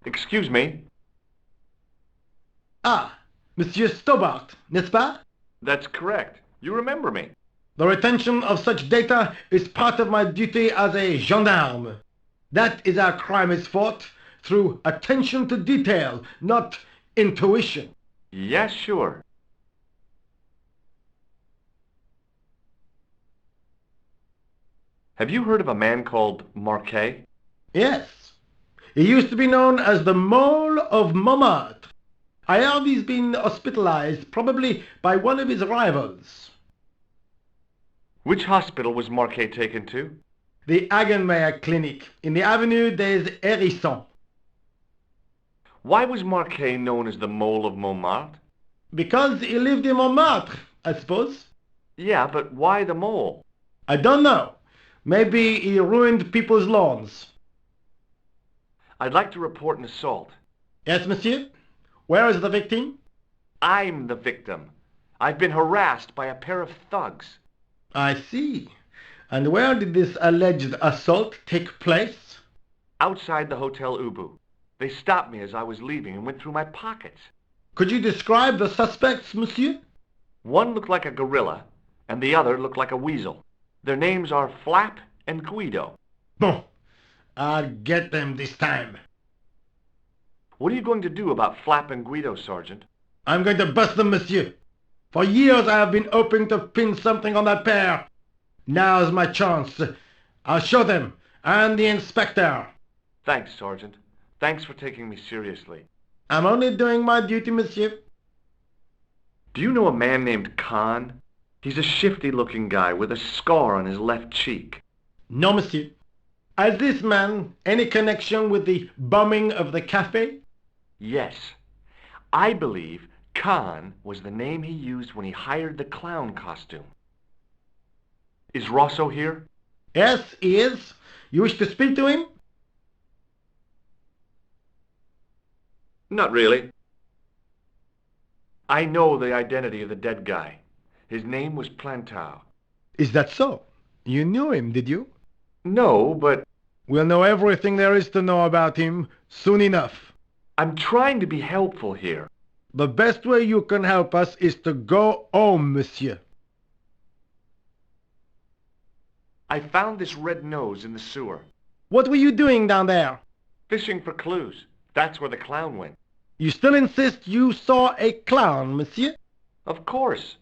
Excuse me? Ah, Monsieur Stobbart, n'est-ce pas? That's correct. You remember me. The retention of such data is part of my duty as a gendarme. That is how crime is fought, through attention to detail, not intuition. Yes, sure. Have you heard of a man called Marquet? Yes. He used to be known as the Mole of Montmartre. I heard he's been hospitalized, probably by one of his rivals. Which hospital was Marquet taken to? The Hagenmeyer Clinic, in the Avenue des Hérissons. Why was Marquet known as the Mole of Montmartre? Because he lived in Montmartre, I suppose. Yeah, but why the mole? I don't know. Maybe he ruined people's lawns. I'd like to report an assault. Yes, monsieur? Where is the victim? I'm the victim. I've been harassed by a pair of thugs. I see. And where did this alleged assault take place? Outside the Hotel Ubu. They stopped me as I was leaving and went through my pockets. Could you describe the suspects, monsieur? One looked like a gorilla, and the other looked like a weasel. Their names are Flap and Guido. Bon. I'll get them this time. What are you going to do about Flap and Guido, Sergeant? I'm going to bust them, monsieur. For years I have been hoping to pin something on that pair. Now's my chance. I'll show them, and the inspector. Thanks, Sergeant. Thanks for taking me seriously. I'm only doing my duty, monsieur. Do you know a man named Khan? He's a shifty-looking guy with a scar on his left cheek. No, monsieur. Has this man any connection with the bombing of the cafe? Yes. I believe Khan was the name he used when he hired the clown costume. Is Rosso here? Yes, he is. You wish to speak to him? Not really. I know the identity of the dead guy. His name was Plantau. Is that so? You knew him, did you? No, but... We'll know everything there is to know about him soon enough. I'm trying to be helpful here. The best way you can help us is to go home, monsieur. I found this red nose in the sewer. What were you doing down there? Fishing for clues. That's where the clown went. You still insist you saw a clown, monsieur? Of course.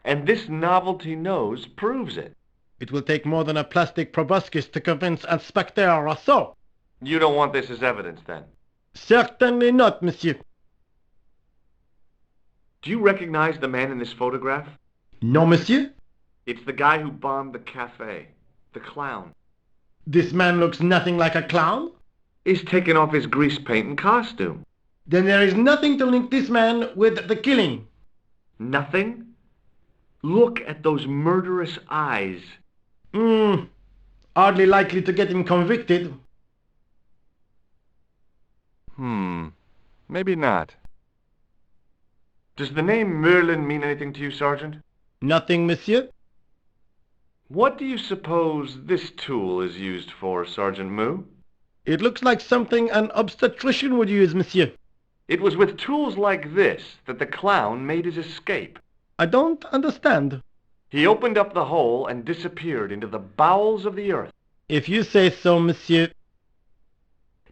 And this novelty nose proves it. It will take more than a plastic proboscis to convince Inspector Rosso. You don't want this as evidence, then? Certainly not, monsieur. Do you recognize the man in this photograph? No, monsieur. It's the guy who bombed the cafe. The clown. This man looks nothing like a clown? He's taken off his grease paint and costume. Then there is nothing to link this man with the killing. Nothing? Look at those murderous eyes. Hardly likely to get him convicted. Maybe not. Does the name Merlin mean anything to you, Sergeant? Nothing, monsieur. What do you suppose this tool is used for, Sergeant Moo? It looks like something an obstetrician would use, monsieur. It was with tools like this that the clown made his escape. I don't understand. He opened up the hole and disappeared into the bowels of the earth. If you say so, monsieur.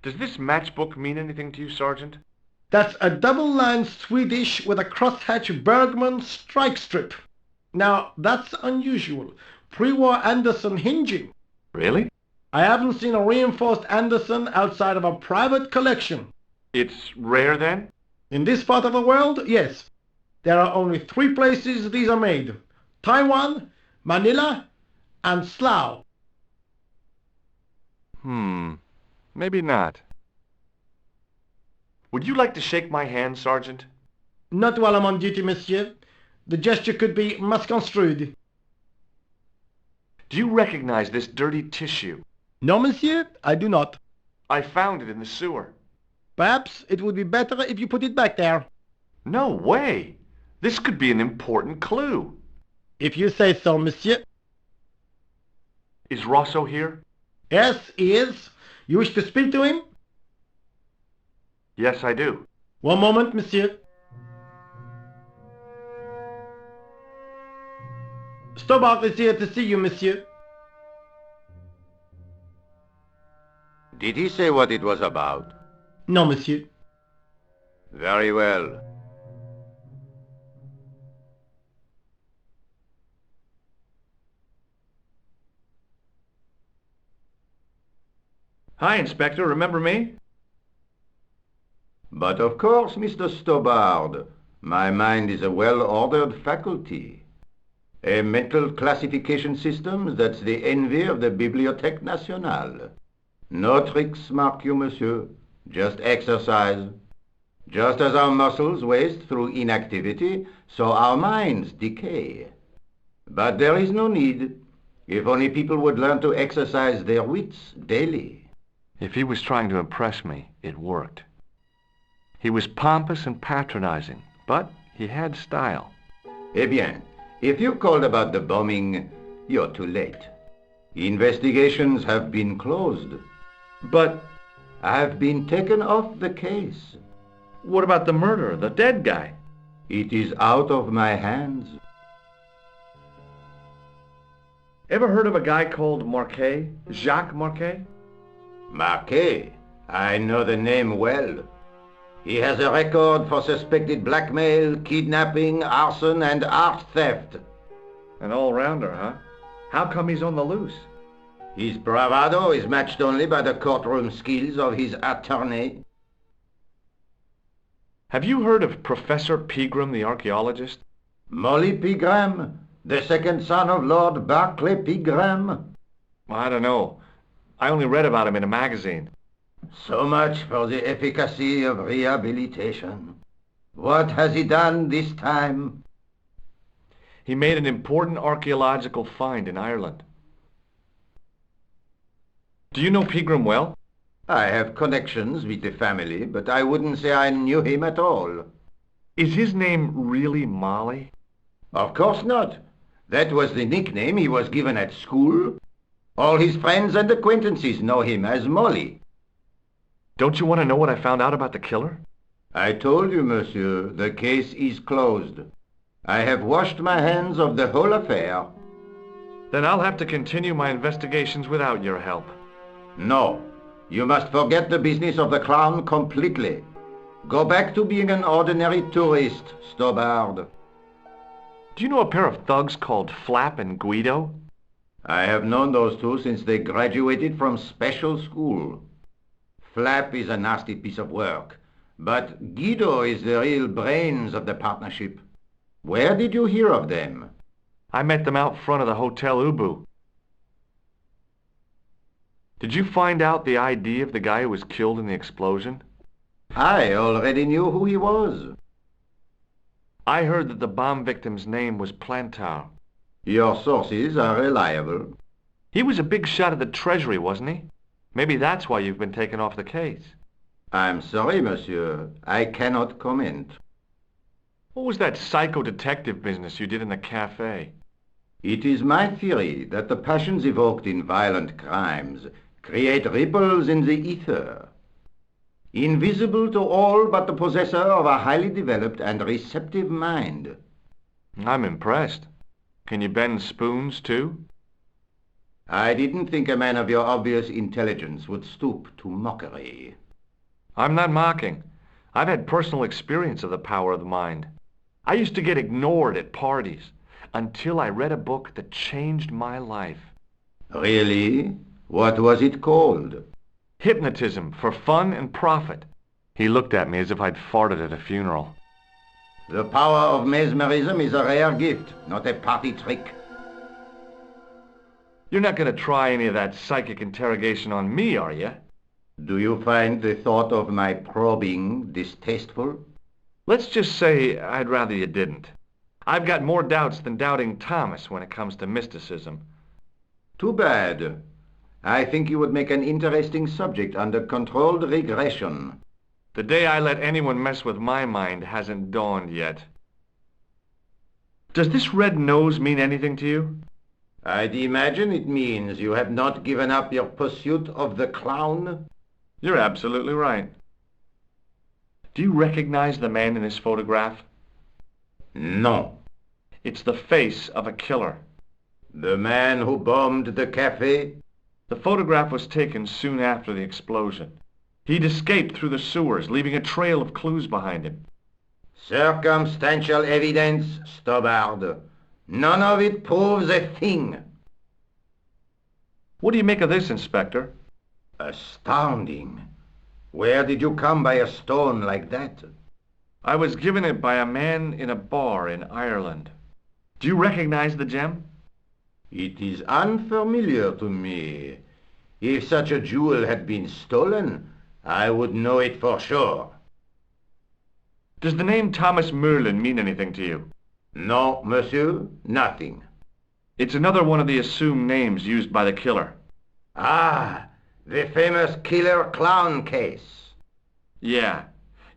Does this matchbook mean anything to you, Sergeant? That's a double-lined Swedish with a crosshatch Bergman strike strip. Now, that's unusual. Pre-war Anderson hinging. Really? I haven't seen a reinforced Anderson outside of a private collection. It's rare, then? In this part of the world, yes. There are only 3 places these are made. Taiwan, Manila, and Slough. Maybe not. Would you like to shake my hand, Sergeant? Not while I'm on duty, monsieur. The gesture could be misconstrued. Do you recognize this dirty tissue? No, monsieur, I do not. I found it in the sewer. Perhaps it would be better if you put it back there. No way! This could be an important clue. If you say so, monsieur. Is Rosso here? Yes, he is. You wish to speak to him? Yes, I do. One moment, monsieur. Stobbart is here to see you, monsieur. Did he say what it was about? No, monsieur. Very well. Hi, Inspector. Remember me? But of course, Mr. Stobbart. My mind is a well-ordered faculty. A mental classification system that's the envy of the Bibliothèque Nationale. No tricks, mark you, monsieur. Just exercise. Just as our muscles waste through inactivity, so our minds decay. But there is no need. If only people would learn to exercise their wits daily. If he was trying to impress me, it worked. He was pompous and patronizing, but he had style. Eh bien, if you called about the bombing, you're too late. Investigations have been closed. But I've been taken off the case. what about the murderer, the dead guy? It is out of my hands. Ever heard of a guy called Marquet? Jacques Marquet? Marquet? I know the name well. He has a record for suspected blackmail, kidnapping, arson, and art theft. An all-rounder, huh? How come he's on the loose? His bravado is matched only by the courtroom skills of his attorney. Have you heard of Professor Pegram, the archaeologist? Molly Pegram, the second son of Lord Barclay Pegram. I don't know. I only read about him in a magazine. So much for the efficacy of rehabilitation. What has he done this time? He made an important archaeological find in Ireland. Do you know Pegram well? I have connections with the family, but I wouldn't say I knew him at all. Is his name really Molly? Of course not. That was the nickname he was given at school. All his friends and acquaintances know him as Molly. Don't you want to know what I found out about the killer? I told you, monsieur, the case is closed. I have washed my hands of the whole affair. Then I'll have to continue my investigations without your help. No. You must forget the business of the clown completely. Go back to being an ordinary tourist, Stobbart. Do you know a pair of thugs called Flap and Guido? I have known those two since they graduated from special school. Flap is a nasty piece of work, but Guido is the real brains of the partnership. Where did you hear of them? I met them out front of the Hotel Ubu. Did you find out the ID of the guy who was killed in the explosion? I already knew who he was. I heard that the bomb victim's name was Plantar. Your sources are reliable. He was a big shot at the Treasury, wasn't he? Maybe that's why you've been taken off the case. I'm sorry, monsieur. I cannot comment. What was that psycho-detective business you did in the cafe? It is my theory that the passions evoked in violent crimes create ripples in the ether, invisible to all but the possessor of a highly developed and receptive mind. I'm impressed. Can you bend spoons, too? I didn't think a man of your obvious intelligence would stoop to mockery. I'm not mocking. I've had personal experience of the power of the mind. I used to get ignored at parties until I read a book that changed my life. Really? What was it called? Hypnotism for Fun and Profit. He looked at me as if I'd farted at a funeral. The power of mesmerism is a rare gift, not a party trick. You're not going to try any of that psychic interrogation on me, are you? Do you find the thought of my probing distasteful? Let's just say I'd rather you didn't. I've got more doubts than Doubting Thomas when it comes to mysticism. Too bad. I think you would make an interesting subject under controlled regression. The day I let anyone mess with my mind hasn't dawned yet. Does this red nose mean anything to you? I'd imagine it means you have not given up your pursuit of the clown. You're absolutely right. Do you recognize the man in this photograph? No. It's the face of a killer. The man who bombed the cafe? The photograph was taken soon after the explosion. He'd escaped through the sewers, leaving a trail of clues behind him. Circumstantial evidence, Stobbart. None of it proves a thing. What do you make of this, Inspector? Astounding. Where did you come by a stone like that? I was given it by a man in a bar in Ireland. Do you recognize the gem? It is unfamiliar to me. If such a jewel had been stolen, I would know it for sure. Does the name Thomas Merlin mean anything to you? No, monsieur, nothing. It's another one of the assumed names used by the killer. Ah, the famous killer clown case. Yeah,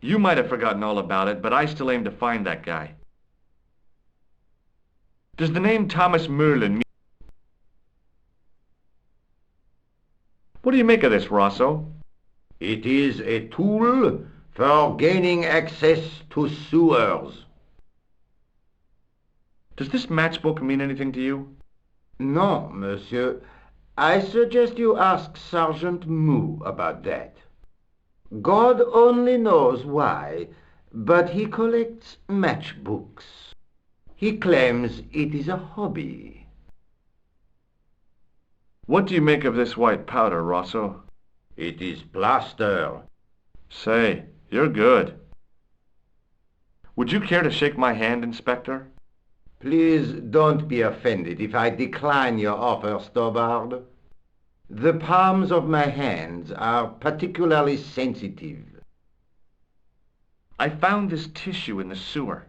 you might have forgotten all about it, but I still aim to find that guy. Does the name Thomas Merlin mean... What do you make of this, Rosso? It is a tool for gaining access to sewers. Does this matchbook mean anything to you? No, monsieur. I suggest you ask Sergeant Moo about that. God only knows why, but he collects matchbooks. He claims it is a hobby. What do you make of this white powder, Rosso? It is plaster. Say, you're good. Would you care to shake my hand, Inspector? Please don't be offended if I decline your offer, Stobbart. The palms of my hands are particularly sensitive. I found this tissue in the sewer.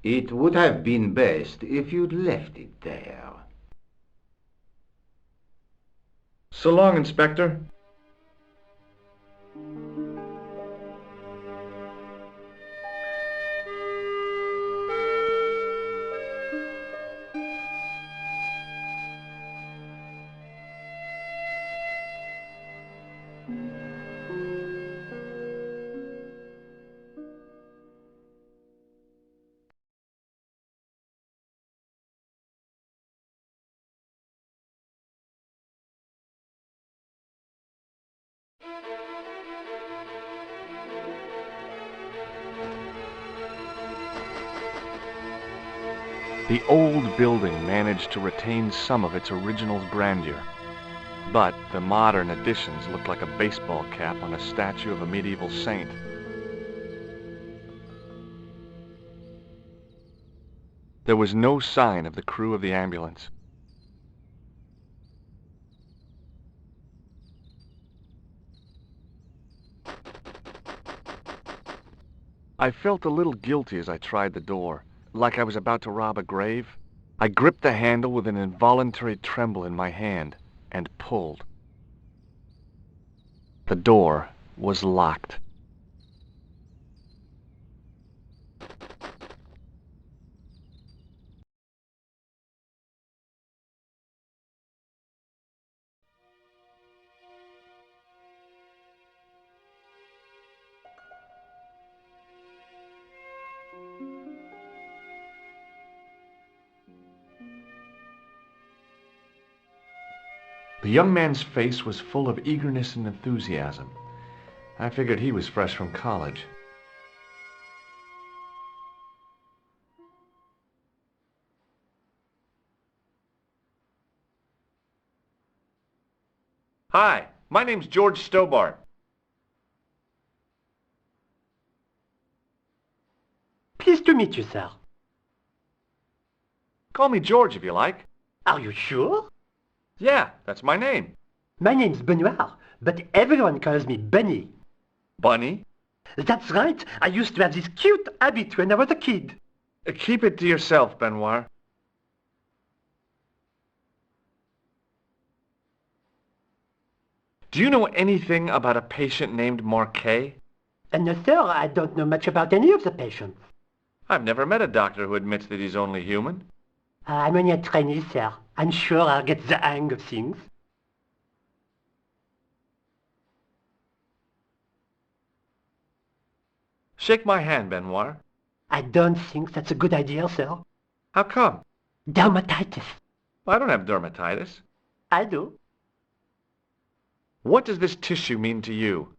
It would have been best if you'd left it there. So long, Inspector. The old building managed to retain some of its original grandeur, but the modern additions looked like a baseball cap on a statue of a medieval saint. There was no sign of the crew of the ambulance. I felt a little guilty as I tried the door, like I was about to rob a grave. I gripped the handle with an involuntary tremble in my hand, and pulled. The door was locked. The young man's face was full of eagerness and enthusiasm. I figured he was fresh from college. Hi, my name's George Stobbart. Pleased to meet you, sir. Call me George if you like. Are you sure? Yeah, that's my name. My name's Benoit, but everyone calls me Bunny. Bunny? That's right. I used to have this cute habit when I was a kid. Keep it to yourself, Benoit. Do you know anything about a patient named Marquet? No, sir, I don't know much about any of the patients. I've never met a doctor who admits that he's only human. I'm only a trainee, sir. I'm sure I'll get the hang of things. Shake my hand, Benoit. I don't think that's a good idea, sir. How come? Dermatitis. I don't have dermatitis. I do. What does this tissue mean to you?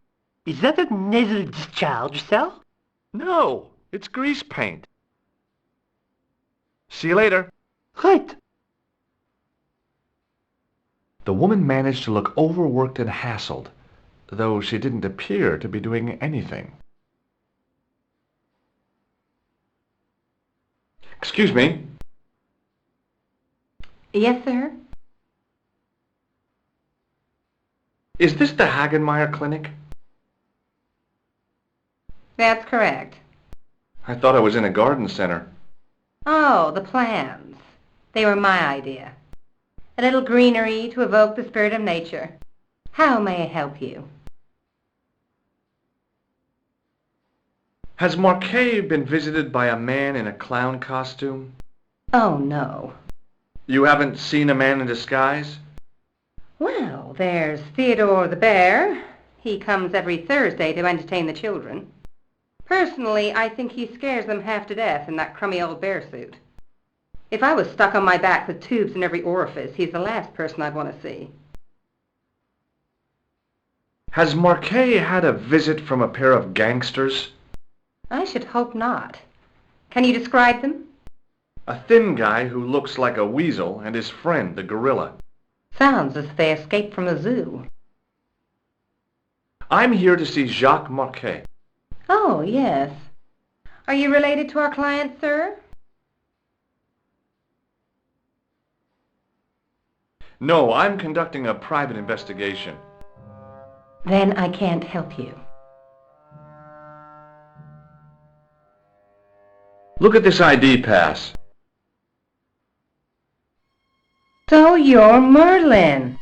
Is that a nasal discharge, sir? No, it's grease paint. See you later. Right. The woman managed to look overworked and hassled, though she didn't appear to be doing anything. Excuse me. Yes, sir? Is this the Hagenmeyer Clinic? That's correct. I thought I was in a garden center. Oh, the plans. They were my idea. A little greenery to evoke the spirit of nature. How may I help you? Has Marquet been visited by a man in a clown costume? Oh, no. You haven't seen a man in disguise? Well, there's Theodore the Bear. He comes every Thursday to entertain the children. Personally, I think he scares them half to death in that crummy old bear suit. If I was stuck on my back with tubes in every orifice, he's the last person I'd want to see. Has Marquet had a visit from a pair of gangsters? I should hope not. Can you describe them? A thin guy who looks like a weasel and his friend, the gorilla. Sounds as if they escaped from the zoo. I'm here to see Jacques Marquet. Oh, yes. Are you related to our client, sir? No, I'm conducting a private investigation. Then I can't help you. Look at this ID pass. So you're Merlin.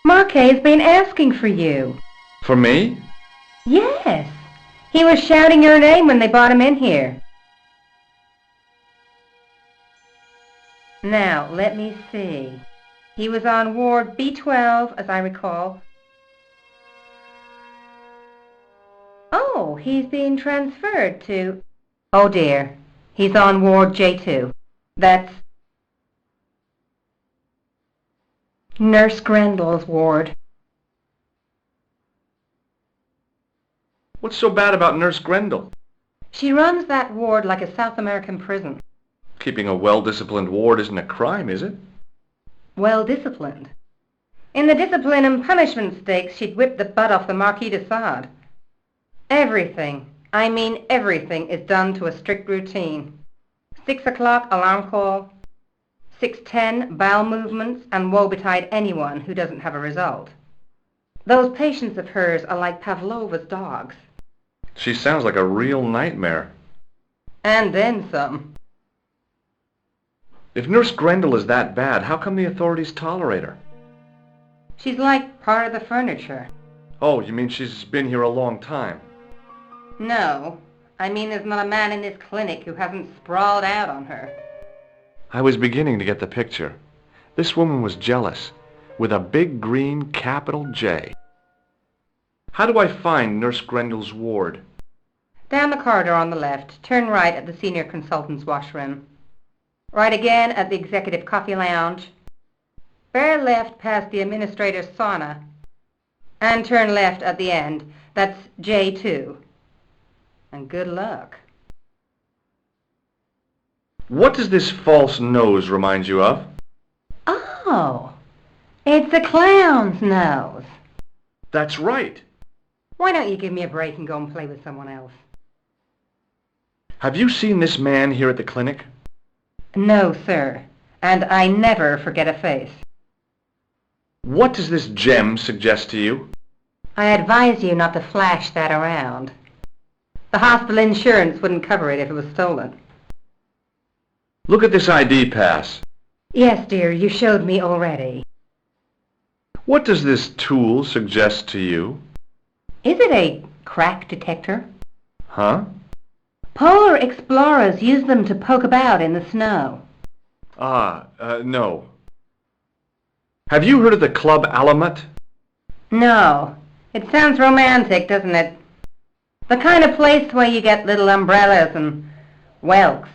Marquet's been asking for you. For me? Yes. He was shouting your name when they brought him in here. Now, let me see. He was on Ward B12, as I recall. Oh, he's being transferred to... Oh, dear. He's on Ward J2. That's Nurse Grendel's ward. What's so bad about Nurse Grendel? She runs that ward like a South American prison. Keeping a well-disciplined ward isn't a crime, is it? Well-disciplined. In the discipline and punishment stakes, she'd whip the butt off the Marquis de Sade. Everything, I mean everything, is done to a strict routine. 6 o'clock alarm call, 6:10 bowel movements, and woe betide anyone who doesn't have a result. Those patients of hers are like Pavlova's dogs. She sounds like a real nightmare. And then some. If Nurse Grendel is that bad, how come the authorities tolerate her? She's like part of the furniture. Oh, you mean she's been here a long time? No, I mean there's not a man in this clinic who hasn't sprawled out on her. I was beginning to get the picture. This woman was jealous, with a big green capital J. How do I find Nurse Grendel's ward? Down the corridor on the left, turn right at the senior consultant's washroom. Right again at the executive coffee lounge. Bear left past the administrator's sauna. And turn left at the end. That's J2. And good luck. What does this false nose remind you of? Oh, it's a clown's nose. That's right. Why don't you give me a break and go and play with someone else? Have you seen this man here at the clinic? No, sir. And I never forget a face. What does this gem suggest to you? I advise you not to flash that around. The hospital insurance wouldn't cover it if it was stolen. Look at this ID pass. Yes, dear, you showed me already. What does this tool suggest to you? Is it a crack detector? Huh? Polar explorers use them to poke about in the snow. No. Have you heard of the Club Alamet? No. It sounds romantic, doesn't it? The kind of place where you get little umbrellas and whelks.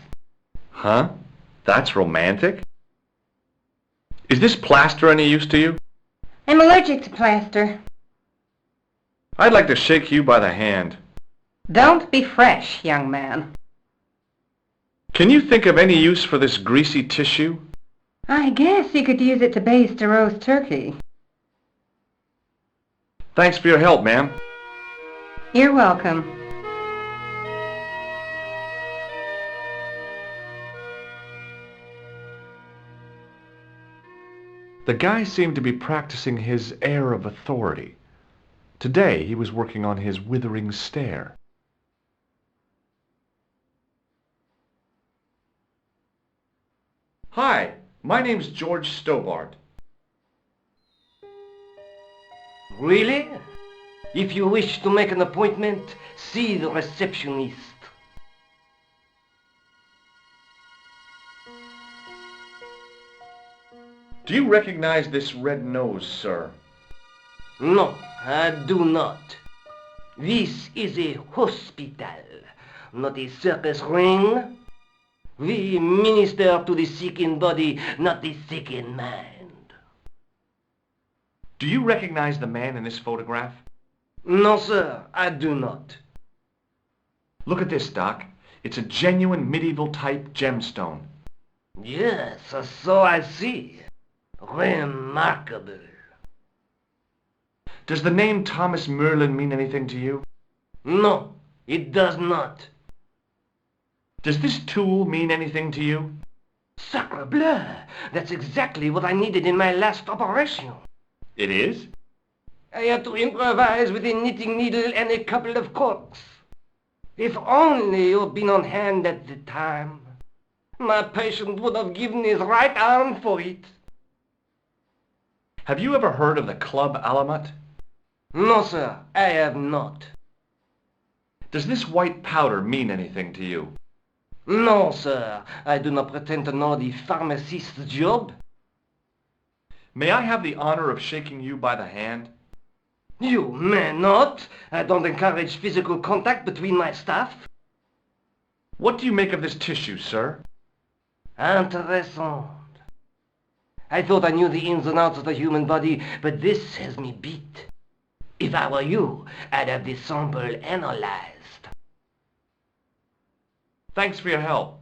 Huh? That's romantic? Is this plaster any use to you? I'm allergic to plaster. I'd like to shake you by the hand. Don't be fresh, young man. Can you think of any use for this greasy tissue? I guess you could use it to baste a roast turkey. Thanks for your help, ma'am. You're welcome. The guy seemed to be practicing his air of authority. Today he was working on his withering stare. Hi, my name's George Stobbart. Really? If you wish to make an appointment, see the receptionist. Do you recognize this red nose, sir? No, I do not. This is a hospital, not a circus ring. We minister to the sick in body, not the sick in mind. Do you recognize the man in this photograph? No, sir, I do not. Look at this, Doc. It's a genuine medieval-type gemstone. Yes, so I see. Remarkable. Does the name Thomas Merlin mean anything to you? No, it does not. Does this tool mean anything to you? Sacre bleu! That's exactly what I needed in my last operation. It is? I had to improvise with a knitting needle and a couple of corks. If only you'd been on hand at the time. My patient would have given his right arm for it. Have you ever heard of the Club Alamet? No, sir, I have not. Does this white powder mean anything to you? No, sir, I do not pretend to know the pharmacist's job. May I have the honor of shaking you by the hand? You may not. I don't encourage physical contact between my staff. What do you make of this tissue, sir? Intéressant. I thought I knew the ins and outs of the human body, but this has me beat. If I were you, I'd have this sample analyzed. Thanks for your help.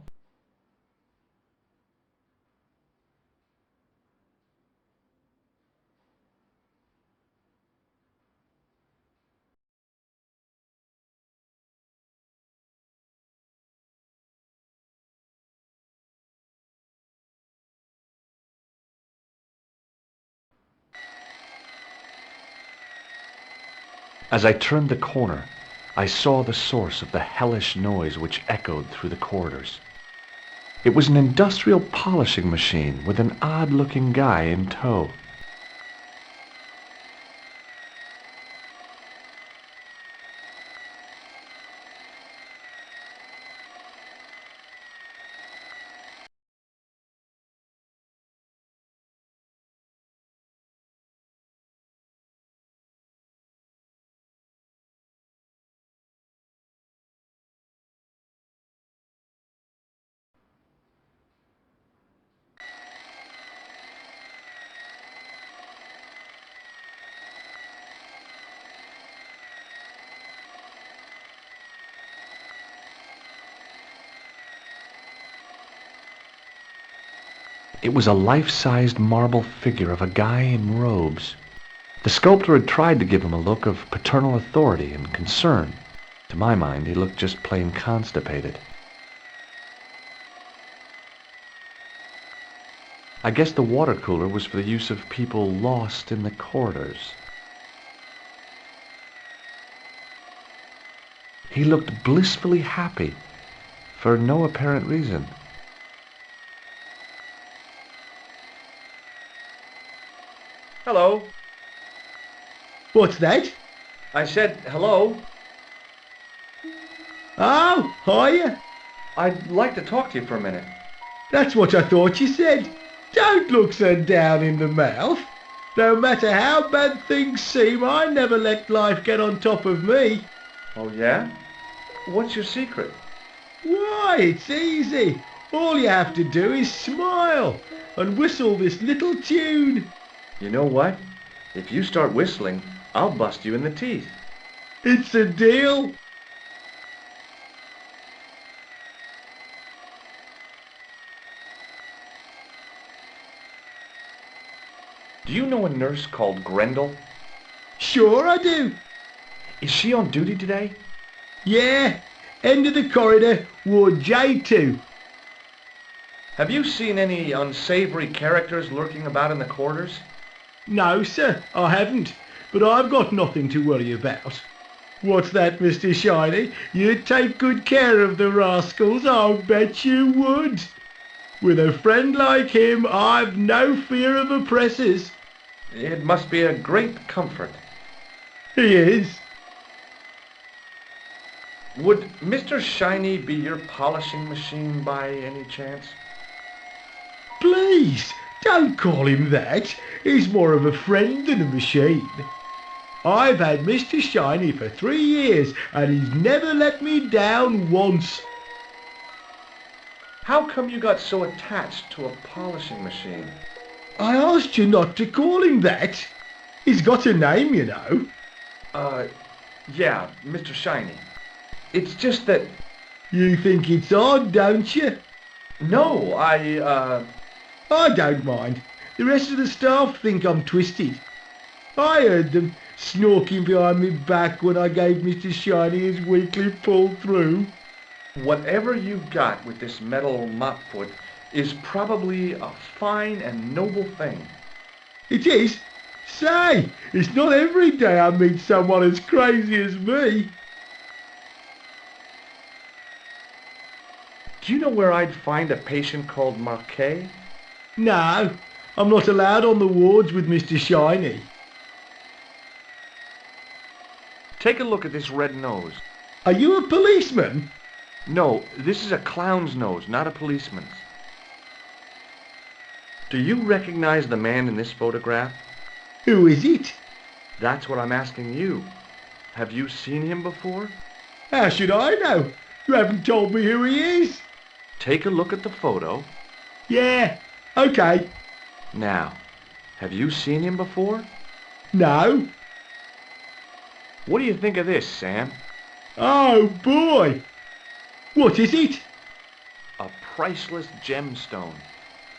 As I turned the corner, I saw the source of the hellish noise which echoed through the corridors. It was an industrial polishing machine with an odd-looking guy in tow. It was a life-sized marble figure of a guy in robes. The sculptor had tried to give him a look of paternal authority and concern. To my mind, he looked just plain constipated. I guess the water cooler was for the use of people lost in the corridors. He looked blissfully happy, for no apparent reason. Hello. What's that? I said hello. Oh, hiya. I'd like to talk to you for a minute. That's what I thought you said. Don't look so down in the mouth. No matter how bad things seem, I never let life get on top of me. Oh, yeah? What's your secret? Why, it's easy. All you have to do is smile and whistle this little tune. You know what? If you start whistling, I'll bust you in the teeth. It's a deal. Do you know a nurse called Grendel? Sure I do. Is she on duty today? Yeah, end of the corridor, ward J2. Have you seen any unsavory characters lurking about in the quarters? No, sir, I haven't. But I've got nothing to worry about. What's that, Mr. Shiny? You'd take good care of the rascals, I'll bet you would. With a friend like him, I've no fear of oppressors. It must be a great comfort. He is. Would Mr. Shiny be your polishing machine by any chance? Please, don't call him that. He's more of a friend than a machine. I've had Mr. Shiny for 3 years, and he's never let me down once. How come you got so attached to a polishing machine? I asked you not to call him that. He's got a name, you know. Yeah, Mr. Shiny. It's just that... You think it's odd, don't you? No, I don't mind. The rest of the staff think I'm twisted. I heard them snorking behind me back when I gave Mr. Shiny his weekly pull through. Whatever you've got with this metal mop-foot is probably a fine and noble thing. It is? Say, it's not every day I meet someone as crazy as me. Do you know where I'd find a patient called Marquet? No, I'm not allowed on the wards with Mr. Shiny. Take a look at this red nose. Are you a policeman? No, this is a clown's nose, not a policeman's. Do you recognize the man in this photograph? Who is it? That's what I'm asking you. Have you seen him before? How should I know? You haven't told me who he is. Take a look at the photo. Yeah, okay. Now, have you seen him before? No. What do you think of this, Sam? Oh, boy. What is it? A priceless gemstone,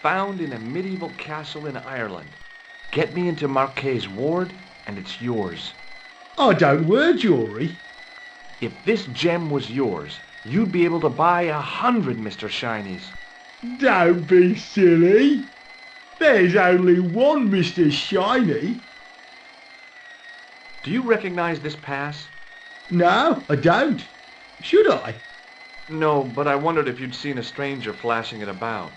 found in a medieval castle in Ireland. Get me into Marquet's ward, and it's yours. I don't wear jewellery. If this gem was yours, you'd be able to buy 100 Mr. Shinies. Don't be silly. There's only one Mr. Shiny. Do you recognize this pass? No, I don't. Should I? No, but I wondered if you'd seen a stranger flashing it about.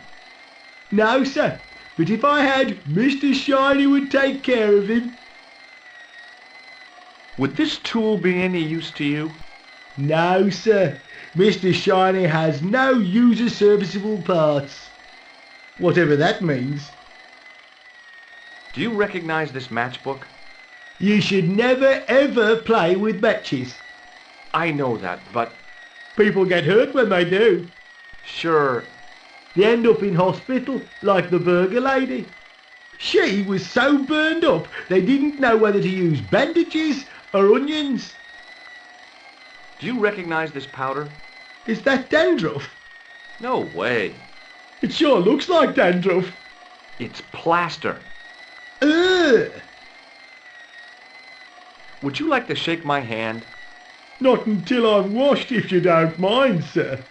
No, sir. But if I had, Mr. Shiny would take care of him. Would this tool be any use to you? No, sir. Mr. Shiny has no user-serviceable parts. Whatever that means. Do you recognize this matchbook? You should never, ever play with matches. I know that, but... People get hurt when they do. Sure. They end up in hospital, like the burger lady. She was so burned up, they didn't know whether to use bandages or onions. Do you recognize this powder? Is that dandruff? No way. It sure looks like dandruff. It's plaster. Ugh! Would you like to shake my hand? Not until I've washed, if you don't mind, sir.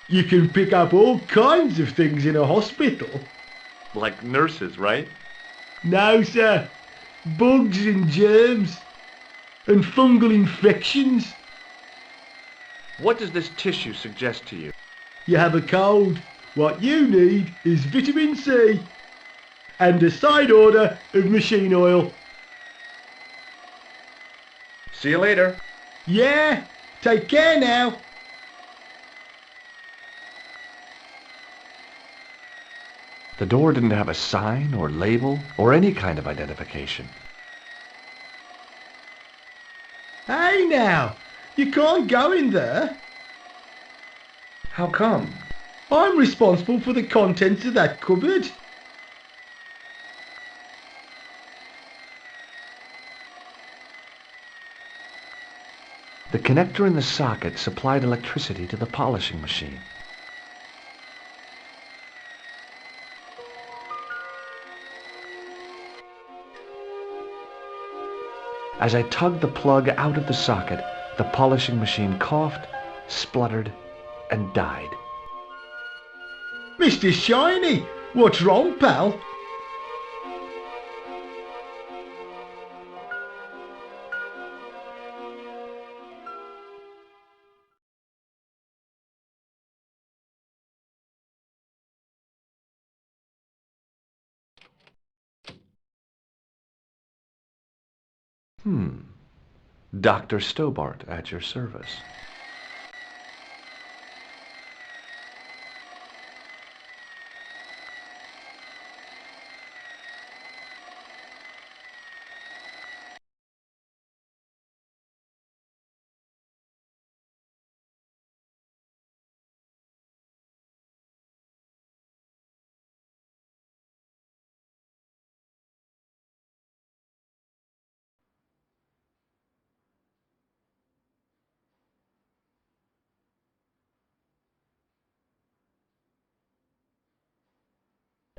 You can pick up all kinds of things in a hospital. Like nurses, right? No, sir. Bugs and germs. And fungal infections. What does this tissue suggest to you? You have a cold. What you need is vitamin C. And a side order of machine oil. See you later. Yeah, take care now. The door didn't have a sign or label or any kind of identification. Hey now, you can't go in there. How come? I'm responsible for the contents of that cupboard. The connector in the socket supplied electricity to the polishing machine. As I tugged the plug out of the socket, the polishing machine coughed, spluttered, and died. Mr. Shiny, what's wrong, pal? Dr. Stobbart at your service.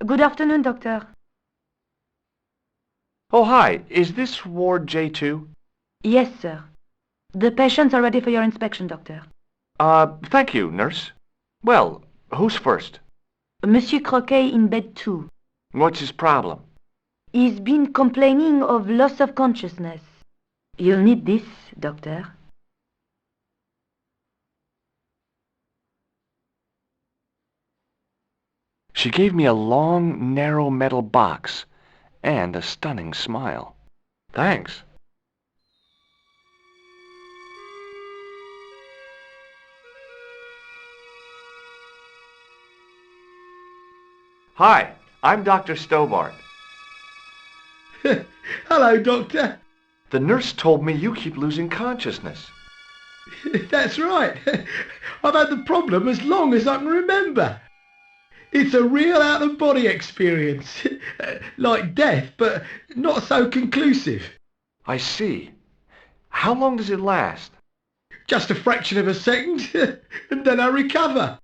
Good afternoon, Doctor. Oh, hi. Is this Ward J2? Yes, sir. The patients are ready for your inspection, Doctor. Thank you, nurse. Well, who's first? Monsieur Croquet in bed 2. What's his problem? He's been complaining of loss of consciousness. You'll need this, Doctor. She gave me a long, narrow metal box and a stunning smile. Thanks. Hi, I'm Dr. Stobbart. Hello, Doctor. The nurse told me you keep losing consciousness. That's right. I've had the problem as long as I can remember. It's a real out-of-body experience. Like death, but not so conclusive. I see. How long does it last? Just a fraction of a second, and then I recover.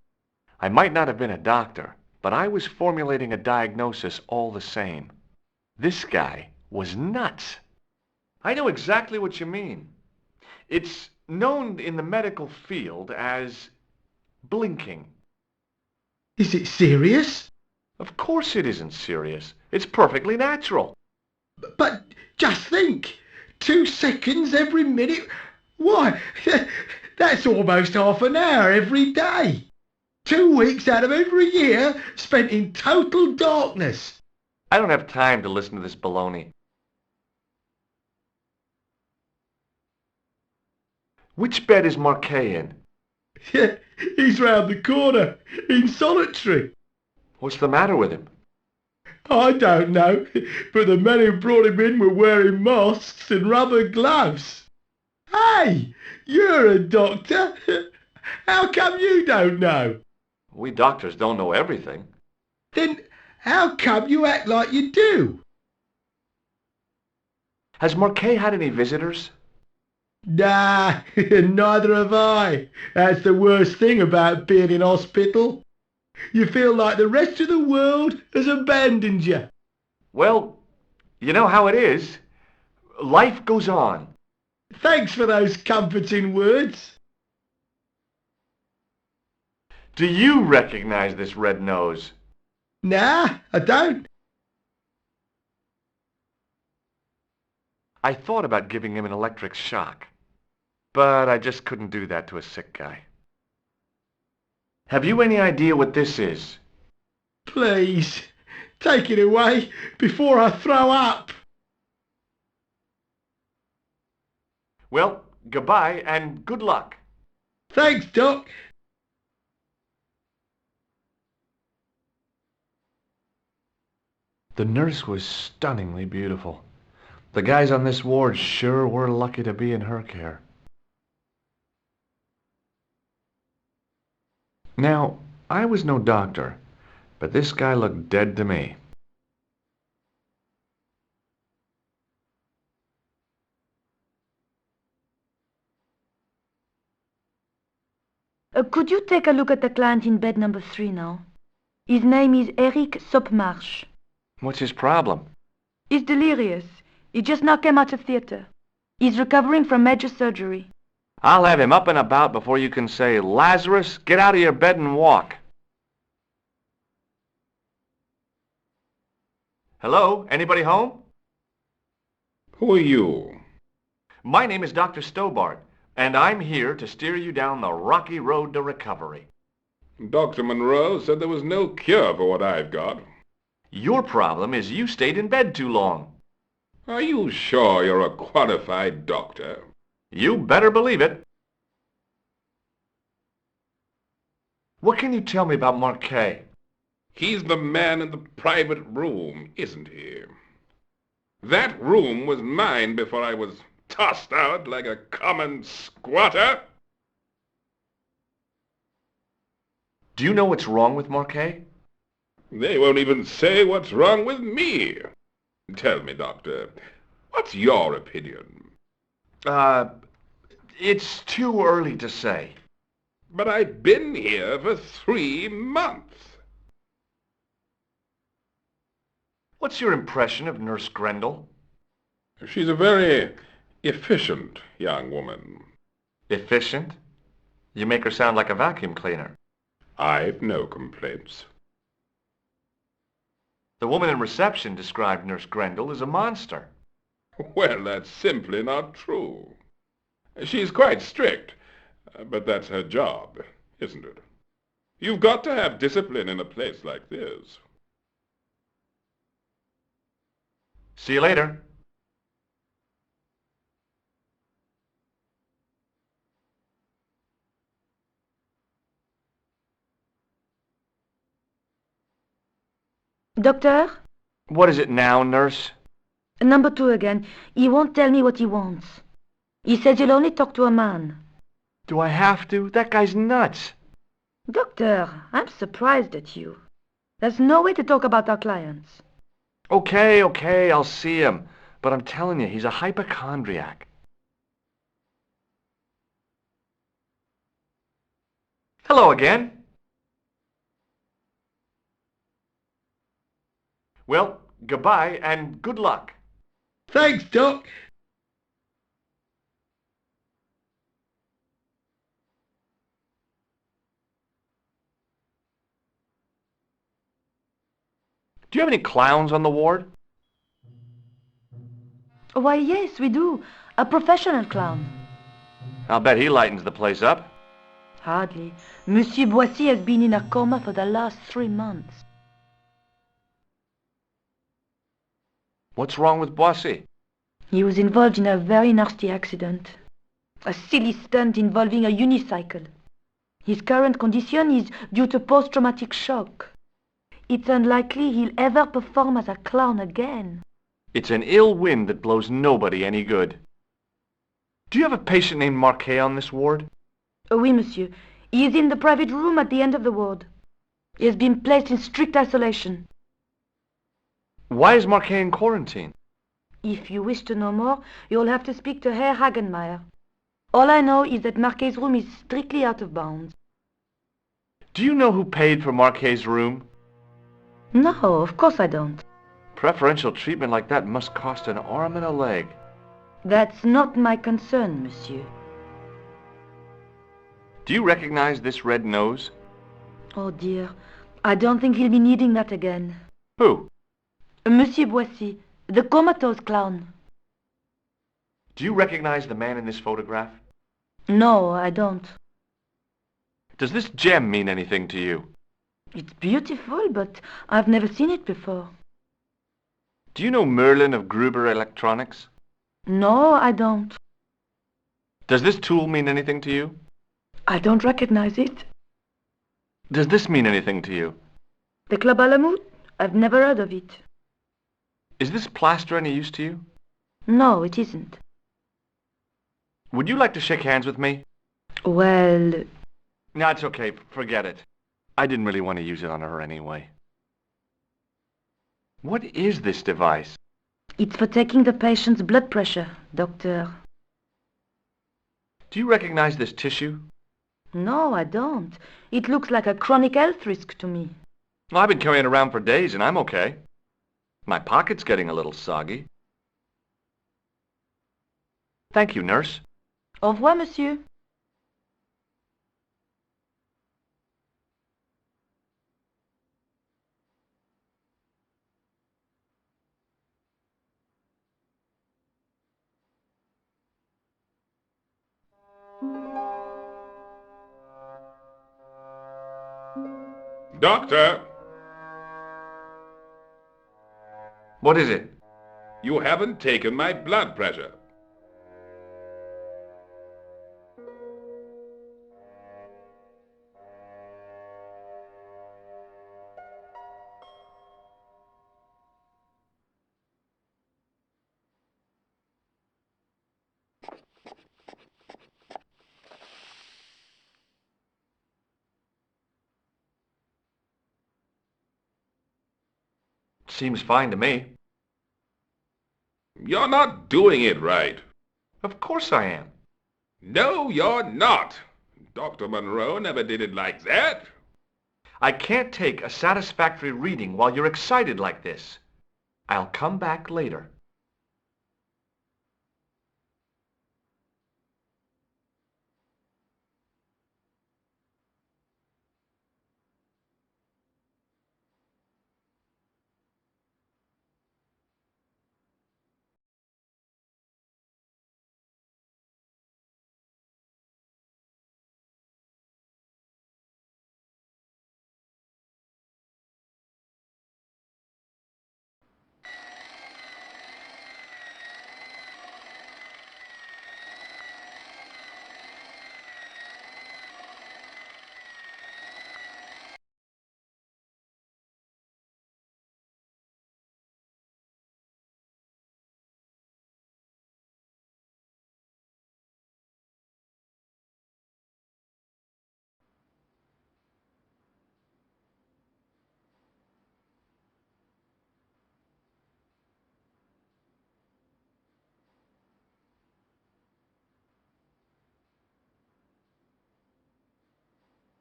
I might not have been a doctor, but I was formulating a diagnosis all the same. This guy was nuts. I know exactly what you mean. It's known in the medical field as blinking. Is it serious? Of course it isn't serious. It's perfectly natural. But just think, 2 seconds every minute. Why, that's almost half an hour every day. 2 weeks out of every year spent in total darkness. I don't have time to listen to this baloney. Which bed is Marquet in? He's round the corner, in solitary. What's the matter with him? I don't know, but the men who brought him in were wearing masks and rubber gloves. Hey, you're a doctor. How come you don't know? We doctors don't know everything. Then how come you act like you do? Has Marquet had any visitors? Nah, neither have I. That's the worst thing about being in hospital. You feel like the rest of the world has abandoned you. Well, you know how it is. Life goes on. Thanks for those comforting words. Do you recognize this red nose? Nah, I don't. I thought about giving him an electric shock, but I just couldn't do that to a sick guy. Have you any idea what this is? Please, take it away before I throw up. Well, goodbye and good luck. Thanks, Doc. The nurse was stunningly beautiful. The guys on this ward sure were lucky to be in her care. Now, I was no doctor, but this guy looked dead to me. Could you take a look at the client in bed number 3 now? His name is Eric Sopmarsh. What's his problem? He's delirious. He just now came out of theatre. He's recovering from major surgery. I'll have him up and about before you can say, Lazarus, get out of your bed and walk. Hello? Anybody home? Who are you? My name is Dr. Stobbart, and I'm here to steer you down the rocky road to recovery. Dr. Monroe said there was no cure for what I've got. Your problem is you stayed in bed too long. Are you sure you're a qualified doctor? You better believe it. What can you tell me about Marquet? He's the man in the private room, isn't he? That room was mine before I was tossed out like a common squatter. Do you know what's wrong with Marquet? They won't even say what's wrong with me. Tell me, Doctor, what's your opinion? It's too early to say. But I've been here for 3 months. What's your impression of Nurse Grendel? She's a very efficient young woman. Efficient? You make her sound like a vacuum cleaner. I've no complaints. The woman in reception described Nurse Grendel as a monster. Well, that's simply not true. She's quite strict, but that's her job, isn't it? You've got to have discipline in a place like this. See you later. Doctor? What is it now, nurse? Number 2 again. He won't tell me what he wants. He says he'll only talk to a man. Do I have to? That guy's nuts. Doctor, I'm surprised at you. There's no way to talk about our clients. Okay, I'll see him. But I'm telling you, he's a hypochondriac. Hello again. Well, goodbye and good luck. Thanks, Doc. Do you have any clowns on the ward? Why, yes, we do. A professional clown. I'll bet he lightens the place up. Hardly. Monsieur Boissy has been in a coma for the last 3 months. What's wrong with Boissy? He was involved in a very nasty accident. A silly stunt involving a unicycle. His current condition is due to post-traumatic shock. It's unlikely he'll ever perform as a clown again. It's an ill wind that blows nobody any good. Do you have a patient named Marquet on this ward? Oui, monsieur. He is in the private room at the end of the ward. He has been placed in strict isolation. Why is Marquet in quarantine? If you wish to know more, you'll have to speak to Herr Hagenmeier. All I know is that Marquet's room is strictly out of bounds. Do you know who paid for Marquet's room? No, of course I don't. Preferential treatment like that must cost an arm and a leg. That's not my concern, monsieur. Do you recognize this red nose? Oh dear, I don't think he'll be needing that again. Who? Monsieur Boissy, the comatose clown. Do you recognize the man in this photograph? No, I don't. Does this gem mean anything to you? It's beautiful, but I've never seen it before. Do you know Merlin of Gruber Electronics? No, I don't. Does this tool mean anything to you? I don't recognize it. Does this mean anything to you? The Club Alamut? I've never heard of it. Is this plaster any use to you? No, it isn't. Would you like to shake hands with me? Well... No, it's okay. Forget it. I didn't really want to use it on her anyway. What is this device? It's for taking the patient's blood pressure, doctor. Do you recognize this tissue? No, I don't. It looks like a chronic health risk to me. Well, I've been carrying it around for days and I'm okay. My pocket's getting a little soggy. Thank you, nurse. Au revoir, monsieur. Doctor! What is it? You haven't taken my blood pressure. Seems fine to me. You're not doing it right. Of course I am. No, you're not. Dr. Monroe never did it like that. I can't take a satisfactory reading while you're excited like this. I'll come back later.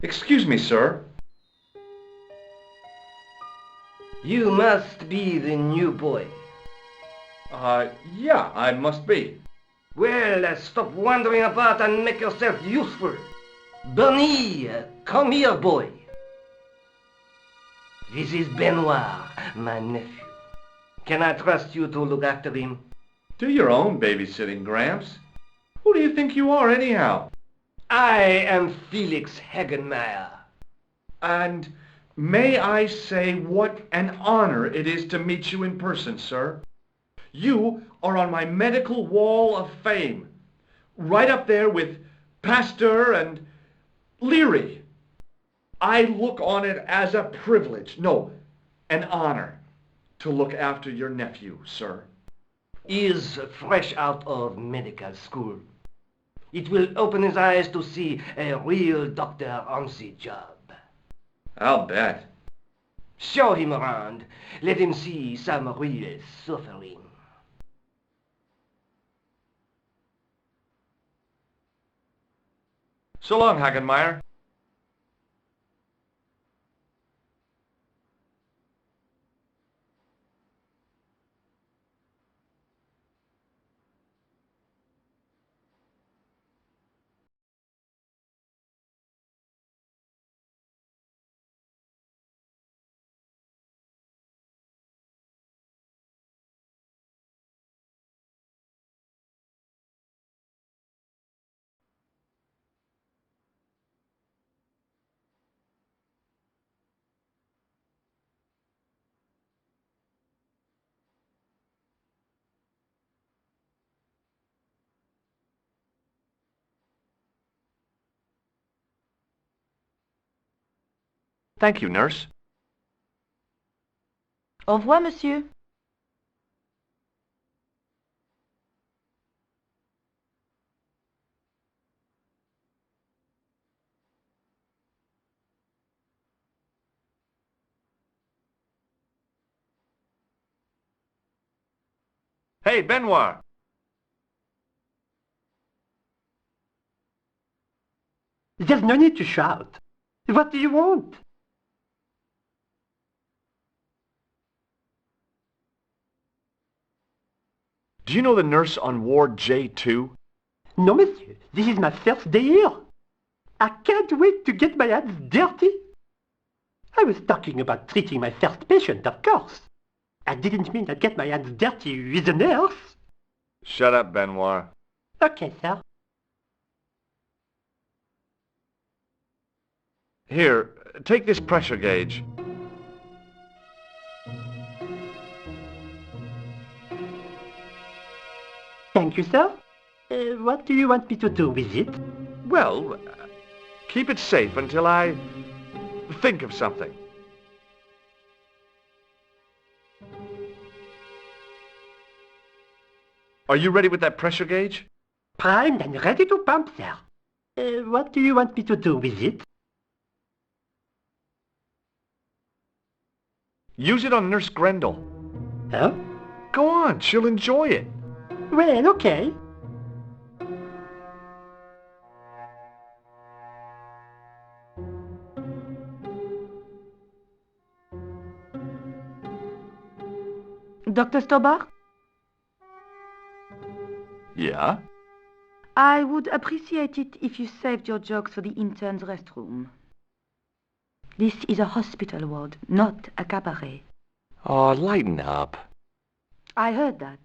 Excuse me, sir. You must be the new boy. Yeah, I must be. Well, stop wandering about and make yourself useful. Bernie, come here, boy. This is Benoit, my nephew. Can I trust you to look after him? Do your own babysitting, Gramps. Who do you think you are, anyhow? I am Felix Hagenmeyer. And may I say what an honor it is to meet you in person, sir. You are on my medical wall of fame, right up there with Pasteur and Leary. I look on it as a privilege, no, an honor, to look after your nephew, sir. He is fresh out of medical school. It will open his eyes to see a real doctor on the job. I'll bet. Show him around. Let him see some real suffering. So long, Hagenmeyer. Thank you, nurse. Au revoir, monsieur. Hey, Benoit! There's no need to shout. What do you want? Do you know the nurse on Ward J2? No, monsieur. This is my first day here. I can't wait to get my hands dirty. I was talking about treating my first patient, of course. I didn't mean I'd get my hands dirty with a nurse. Shut up, Benoit. Okay, sir. Here, take this pressure gauge. Thank you, sir. What do you want me to do with it? Well, keep it safe until I think of something. Are you ready with that pressure gauge? Primed and ready to pump, sir. What do you want me to do with it? Use it on Nurse Grendel. Huh? Go on, she'll enjoy it. Well, okay. Dr. Stobbart? Yeah? I would appreciate it if you saved your jokes for the intern's restroom. This is a hospital ward, not a cabaret. Oh, lighten up. I heard that.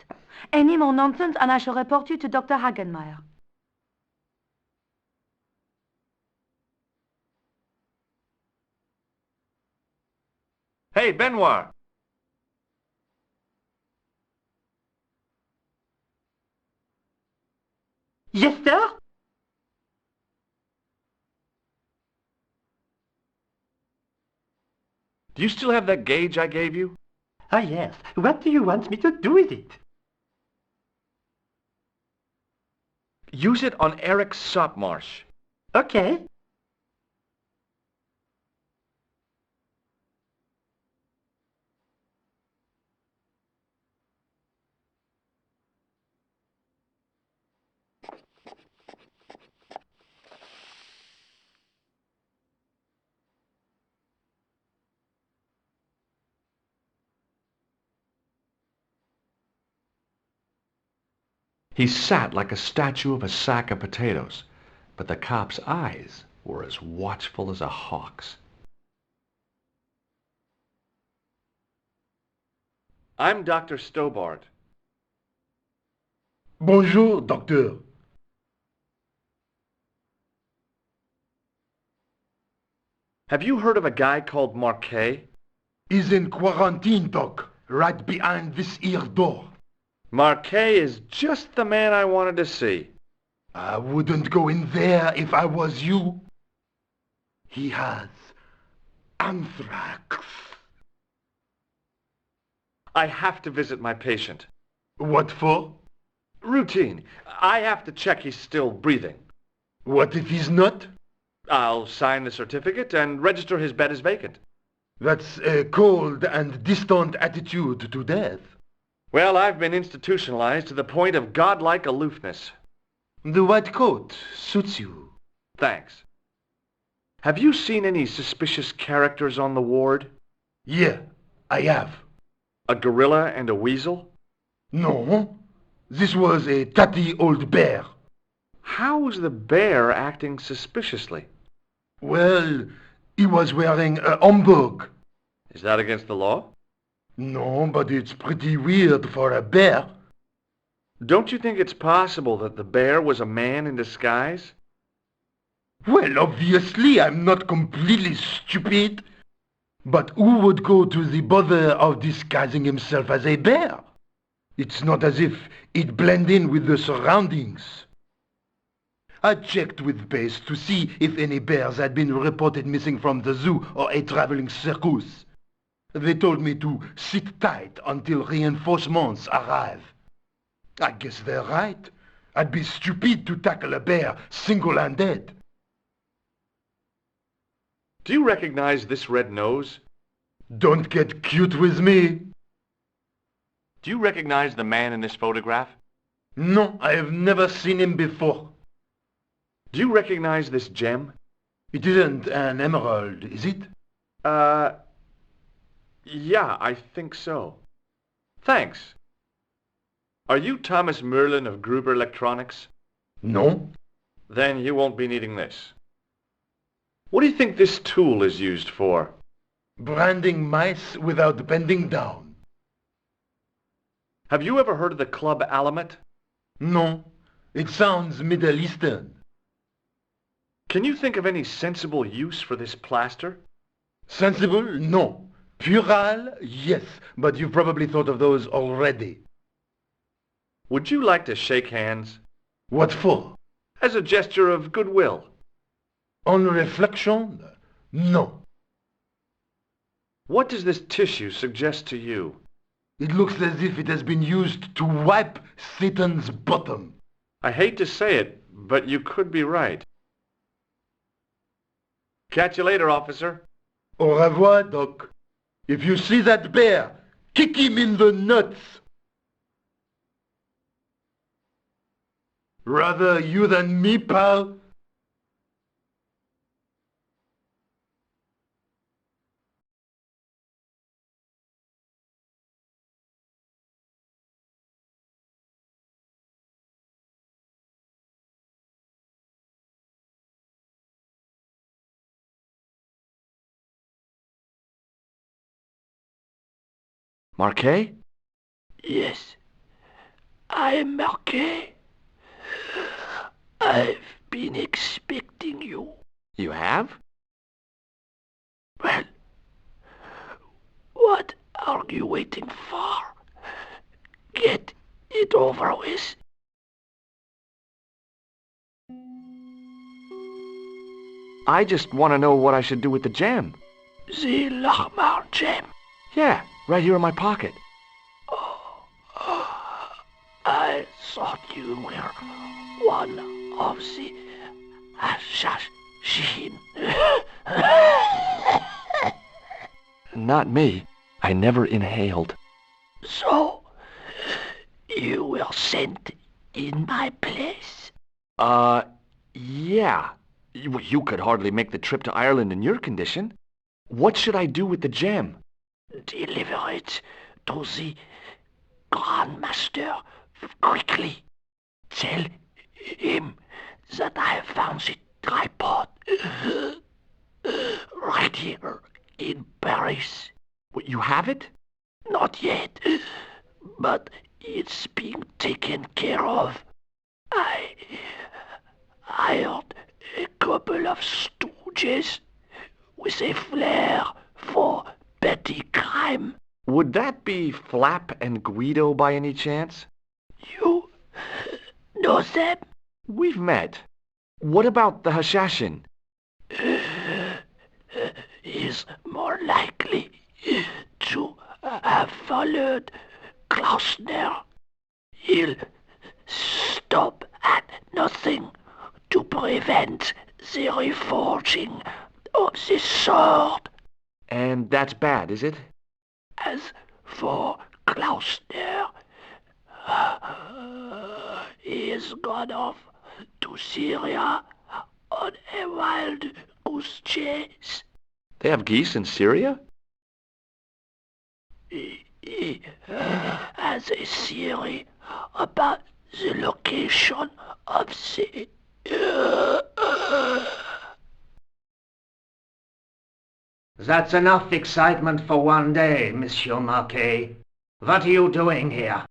Any more nonsense and I shall report you to Dr. Hagenmeyer. Hey, Benoit! Yes, sir? Do you still have that gauge I gave you? Ah, yes. What do you want me to do with it? Use it on Eric Sopmarsh. Okay. He sat like a statue of a sack of potatoes, but the cop's eyes were as watchful as a hawk's. I'm Dr. Stobbart. Bonjour, docteur. Have you heard of a guy called Marquet? He's in quarantine, doc, right behind this here door. Marquet is just the man I wanted to see. I wouldn't go in there if I was you. He has anthrax. I have to visit my patient. What for? Routine. I have to check he's still breathing. What if he's not? I'll sign the certificate and register his bed as vacant. That's a cold and distant attitude to death. Well, I've been institutionalized to the point of godlike aloofness. The white coat suits you. Thanks. Have you seen any suspicious characters on the ward? Yeah, I have. A gorilla and a weasel? No, this was a tatty old bear. How is the bear acting suspiciously? Well, he was wearing a homburg. Is that against the law? No, but it's pretty weird for a bear. Don't you think it's possible that the bear was a man in disguise? Well, obviously, I'm not completely stupid. But who would go to the bother of disguising himself as a bear? It's not as if he'd blend in with the surroundings. I checked with base to see if any bears had been reported missing from the zoo or a traveling circus. They told me to sit tight until reinforcements arrive. I guess they're right. I'd be stupid to tackle a bear single-handed. Do you recognize this red nose? Don't get cute with me. Do you recognize the man in this photograph? No, I have never seen him before. Do you recognize this gem? It isn't an emerald, is it? Yeah, I think so. Thanks. Are you Thomas Merlin of Gruber Electronics? No. Then you won't be needing this. What do you think this tool is used for? Branding mice without bending down. Have you ever heard of the Club Alamet? No. It sounds Middle Eastern. Can you think of any sensible use for this plaster? Sensible? No. Puerile? Yes, but you've probably thought of those already. Would you like to shake hands? What for? As a gesture of goodwill. On reflection? No. What does this tissue suggest to you? It looks as if it has been used to wipe Satan's bottom. I hate to say it, but you could be right. Catch you later, officer. Au revoir, Doc. If you see that bear, kick him in the nuts. Rather you than me, pal. Marquet? Yes, I am Marquet. I've been expecting you. You have? Well, what are you waiting for? Get it over with. I just want to know what I should do with the gem. The Lachmar gem. Yeah, right here in my pocket. I thought you were one of the assassin. Not me. I never inhaled. So, you were sent in my place? Yeah. You could hardly make the trip to Ireland in your condition. What should I do with the gem? Deliver it to the Grandmaster quickly. Tell him that I have found the tripod right here in Paris. What, you have it? Not yet, but it's being taken care of. I hired a couple of stooges with a flair for petty crime. Would that be Flap and Guido by any chance? You know them? We've met. What about the Hashashin? Is more likely to have followed Klausner. He'll stop at nothing to prevent the reforging of the sword. And that's bad, is it? As for Klausner, he has gone off to Syria on a wild goose chase. They have geese in Syria? He has a theory about the location of the... That's enough excitement for one day, Monsieur Marquet. What are you doing here?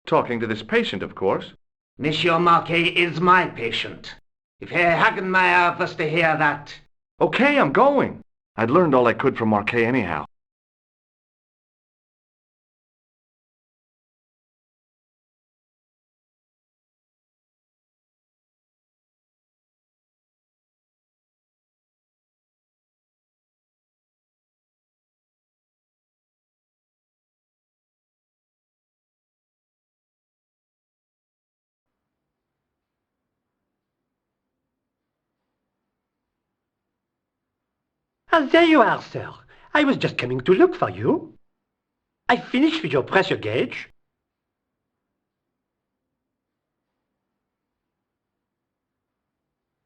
Talking to this patient, of course. Monsieur Marquet is my patient. If Herr Hagenmeier was to hear that... Okay, I'm going. I'd learned all I could from Marquet anyhow. Ah, there you are, sir. I was just coming to look for you. I finished with your pressure gauge.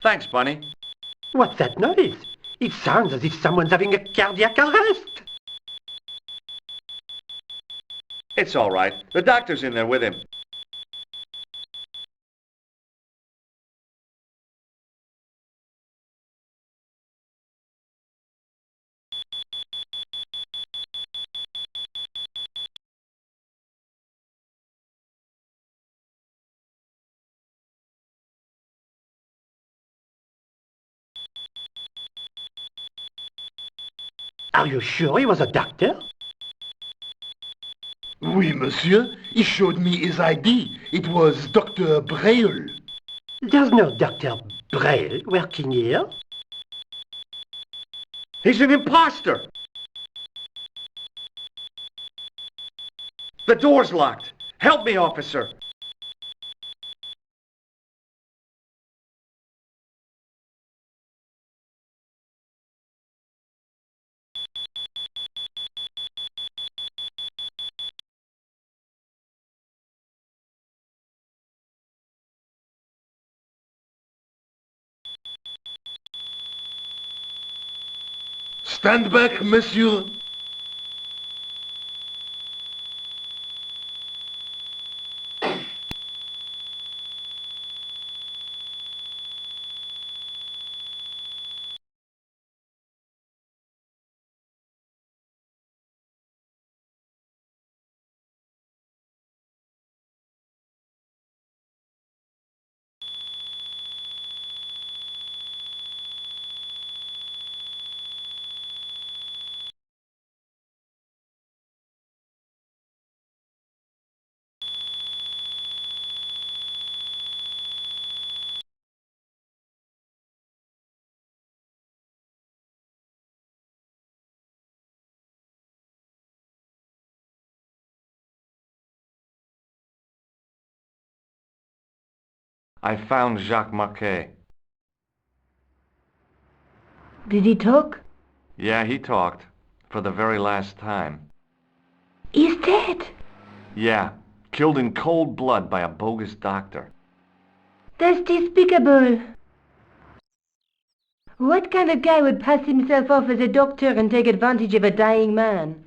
Thanks, Bunny. What's that noise? It sounds as if someone's having a cardiac arrest. It's all right. The doctor's in there with him. Are you sure he was a doctor? Oui, monsieur. He showed me his ID. It was Dr. Braille. There's no Dr. Braille working here. He's an imposter! The door's locked. Help me, officer. Stand back, monsieur. I found Jacques Marquet. Did he talk? Yeah, he talked. For the very last time. He's dead. Yeah, killed in cold blood by a bogus doctor. That's despicable. What kind of guy would pass himself off as a doctor and take advantage of a dying man?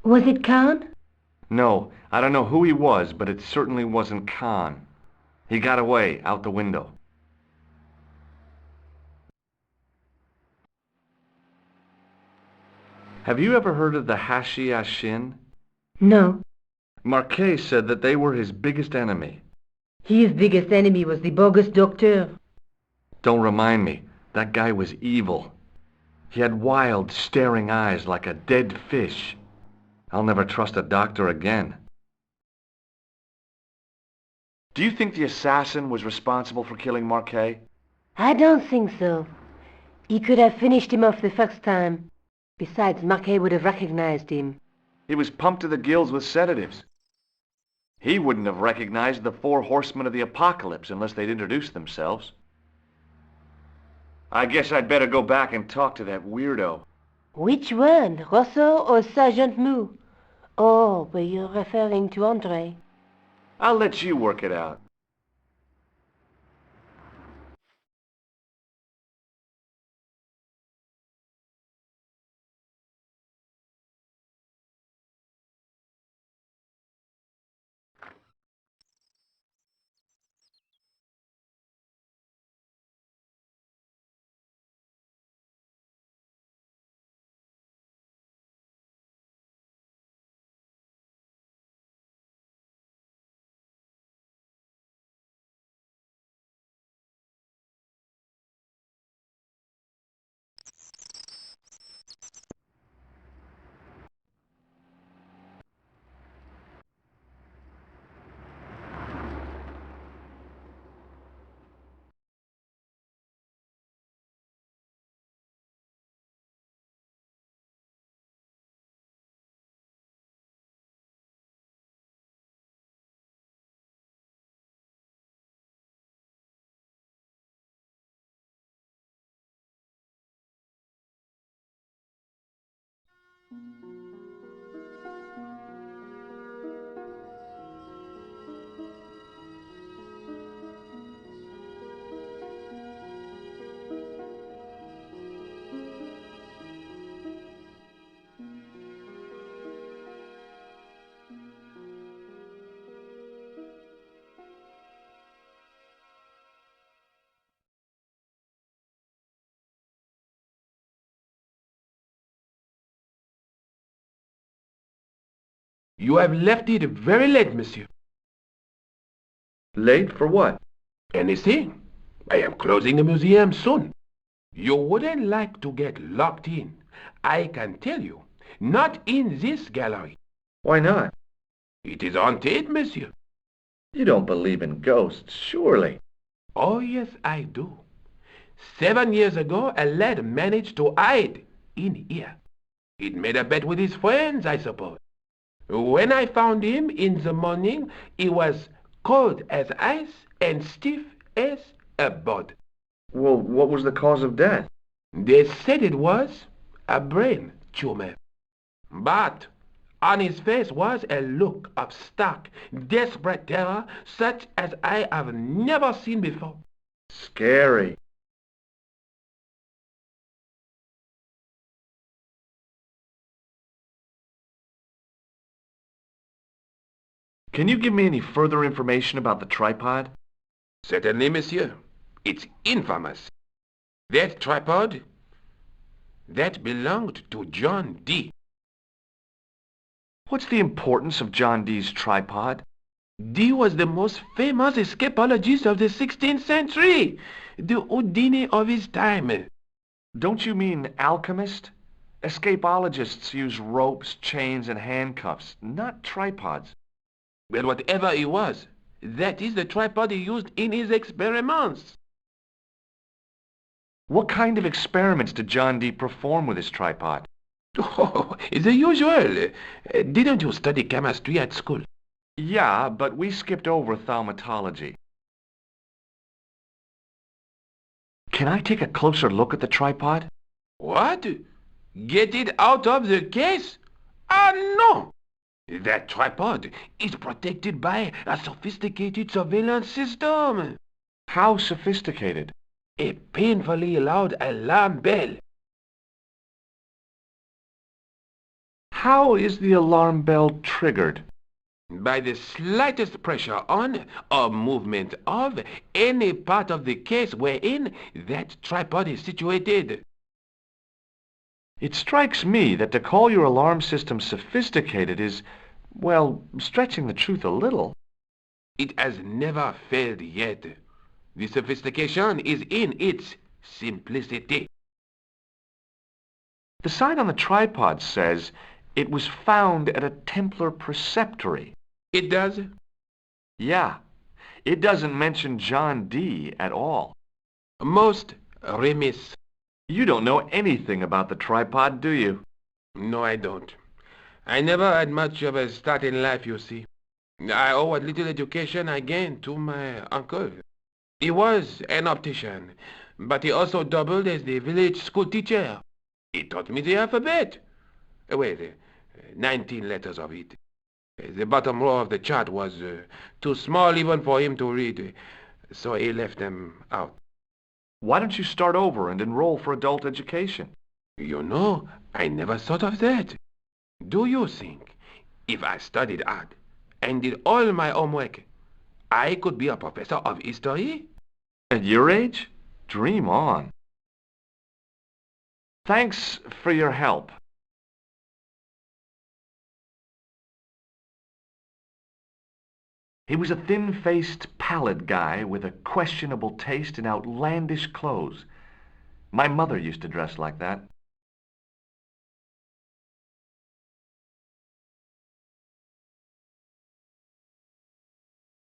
Was it Khan? No, I don't know who he was, but it certainly wasn't Khan. He got away, out the window. Have you ever heard of the Hashiashin? No. Marquet said that they were his biggest enemy. His biggest enemy was the bogus doctor. Don't remind me. That guy was evil. He had wild, staring eyes like a dead fish. I'll never trust a doctor again. Do you think the assassin was responsible for killing Marquet? I don't think so. He could have finished him off the first time. Besides, Marquet would have recognized him. He was pumped to the gills with sedatives. He wouldn't have recognized the 4 horsemen of the apocalypse unless they'd introduced themselves. I guess I'd better go back and talk to that weirdo. Which one, Rosso or Sergeant Mou? Oh, but you're referring to Andre. I'll let you work it out. You have left it very late, monsieur. Late for what? Anything. I am closing the museum soon. You wouldn't like to get locked in. I can tell you. Not in this gallery. Why not? It is haunted, monsieur. You don't believe in ghosts, surely. Oh, yes, I do. 7 years ago, a lad managed to hide in here. He'd made a bet with his friends, I suppose. When I found him in the morning, he was cold as ice and stiff as a board. Well, what was the cause of death? They said it was a brain tumor. But on his face was a look of stark, desperate terror such as I have never seen before. Scary. Can you give me any further information about the tripod? Certainly, monsieur. It's infamous. That tripod, that belonged to John Dee. What's the importance of John Dee's tripod? Dee was the most famous escapologist of the 16th century, the Houdini of his time. Don't you mean alchemist? Escapologists use ropes, chains, and handcuffs, not tripods. Well, whatever he was, that is the tripod he used in his experiments. What kind of experiments did John Dee perform with his tripod? Oh, the usual. Didn't you study chemistry at school? Yeah, but we skipped over thaumatology. Can I take a closer look at the tripod? What? Get it out of the case? Ah, no! That tripod is protected by a sophisticated surveillance system. How sophisticated? A painfully loud alarm bell. How is the alarm bell triggered? By the slightest pressure on or movement of any part of the case wherein that tripod is situated. It strikes me that to call your alarm system sophisticated is, well, stretching the truth a little. It has never failed yet. The sophistication is in its simplicity. The sign on the tripod says it was found at a Templar preceptory. It does? Yeah. It doesn't mention John Dee at all. Most remiss. You don't know anything about the tripod, do you? No, I don't. I never had much of a start in life, you see. I owe what little education I gained to my uncle. He was an optician, but he also doubled as the village school teacher. He taught me the alphabet. Well, 19 letters of it. The bottom row of the chart was too small even for him to read, so he left them out. Why don't you start over and enroll for adult education? You know, I never thought of that. Do you think if I studied hard and did all my homework, I could be a professor of history? At your age? Dream on. Thanks for your help. He was a thin-faced, pallid guy with a questionable taste in outlandish clothes. My mother used to dress like that.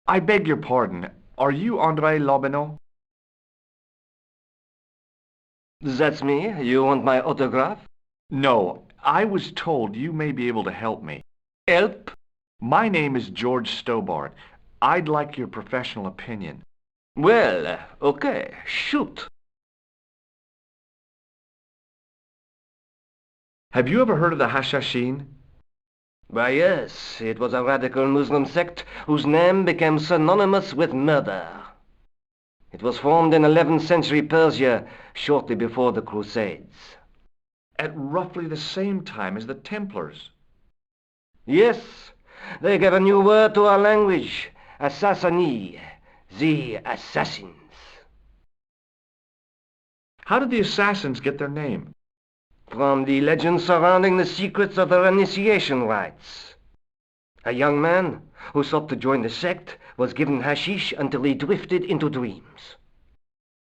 I beg your pardon. Are you André Lobineau? That's me. You want my autograph? No, I was told you may be able to help me. Help? My name is George Stobbart. I'd like your professional opinion. Well, okay, shoot. Have you ever heard of the Hashashin? Why, yes, it was a radical Muslim sect whose name became synonymous with murder. It was formed in 11th century Persia, shortly before the Crusades. At roughly the same time as the Templars. Yes, they gave a new word to our language, assassini, the assassins. How did the assassins get their name? From the legends surrounding the secrets of their initiation rites. A young man who sought to join the sect was given hashish until he drifted into dreams.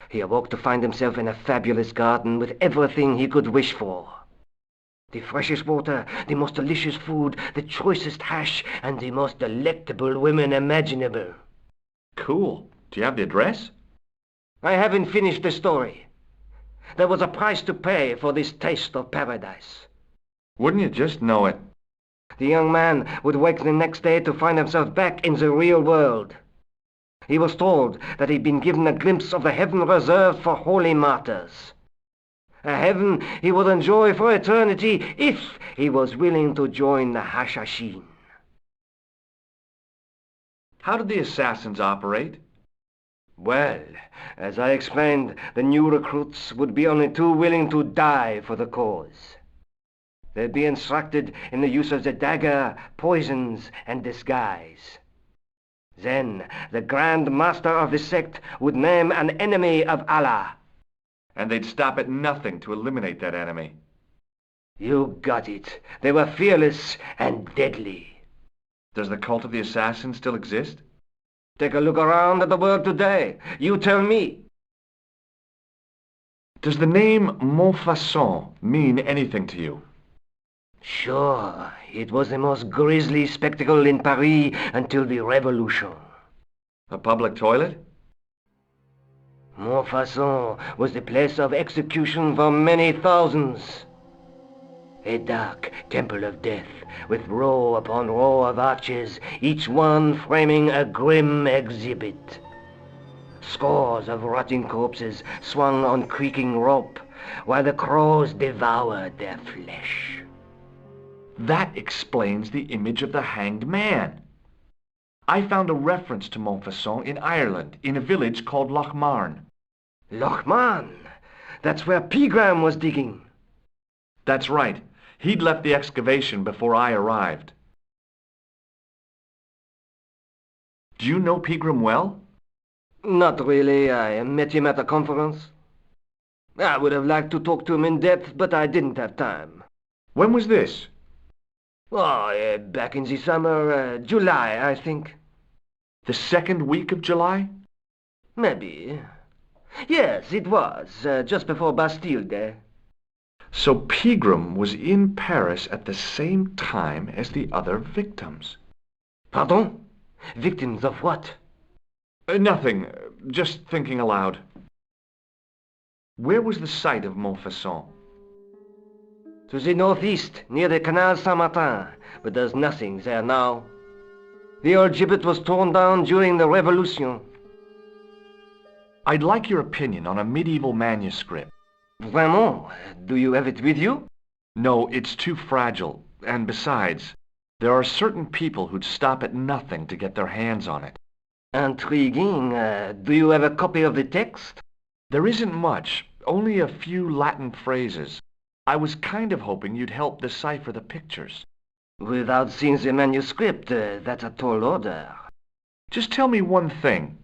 He awoke to find himself in a fabulous garden with everything he could wish for. The freshest water, the most delicious food, the choicest hash, and the most delectable women imaginable. Cool. Do you have the address? I haven't finished the story. There was a price to pay for this taste of paradise. Wouldn't you just know it? The young man would wake the next day to find himself back in the real world. He was told that he'd been given a glimpse of the heaven reserved for holy martyrs. A heaven he would enjoy for eternity if he was willing to join the Hashashin. How did the assassins operate? Well, as I explained, the new recruits would be only too willing to die for the cause. They'd be instructed in the use of the dagger, poisons, and disguise. Then the Grand Master of the sect would name an enemy of Allah. And they'd stop at nothing to eliminate that enemy. You got it. They were fearless and deadly. Does the cult of the assassins still exist? Take a look around at the world today. You tell me. Does the name Montfaucon mean anything to you? Sure. It was the most grisly spectacle in Paris until the Revolution. A public toilet? Montfaucon was the place of execution for many thousands. A dark temple of death, with row upon row of arches, each one framing a grim exhibit. Scores of rotting corpses swung on creaking rope, while the crows devoured their flesh. That explains the image of the hanged man. I found a reference to Montfaucon in Ireland, in a village called Lochmarn. Lochmarn? That's where Pegram was digging. That's right. He'd left the excavation before I arrived. Do you know Pegram well? Not really. I met him at a conference. I would have liked to talk to him in depth, but I didn't have time. When was this? Oh, back in the summer, July, I think. The second week of July? Maybe. Yes, it was, just before Bastille Day. So Pegram was in Paris at the same time as the other victims. Pardon? Victims of what? Nothing. Just thinking aloud. Where was the site of Montfaucon? To the northeast, near the Canal Saint-Martin, but there's nothing there now. The old gibbet was torn down during the Revolution. I'd like your opinion on a medieval manuscript. Vraiment? Do you have it with you? No, it's too fragile. And besides, there are certain people who'd stop at nothing to get their hands on it. Intriguing. Do you have a copy of the text? There isn't much, only a few Latin phrases. I was kind of hoping you'd help decipher the pictures. Without seeing the manuscript, that's a tall order. Just tell me one thing.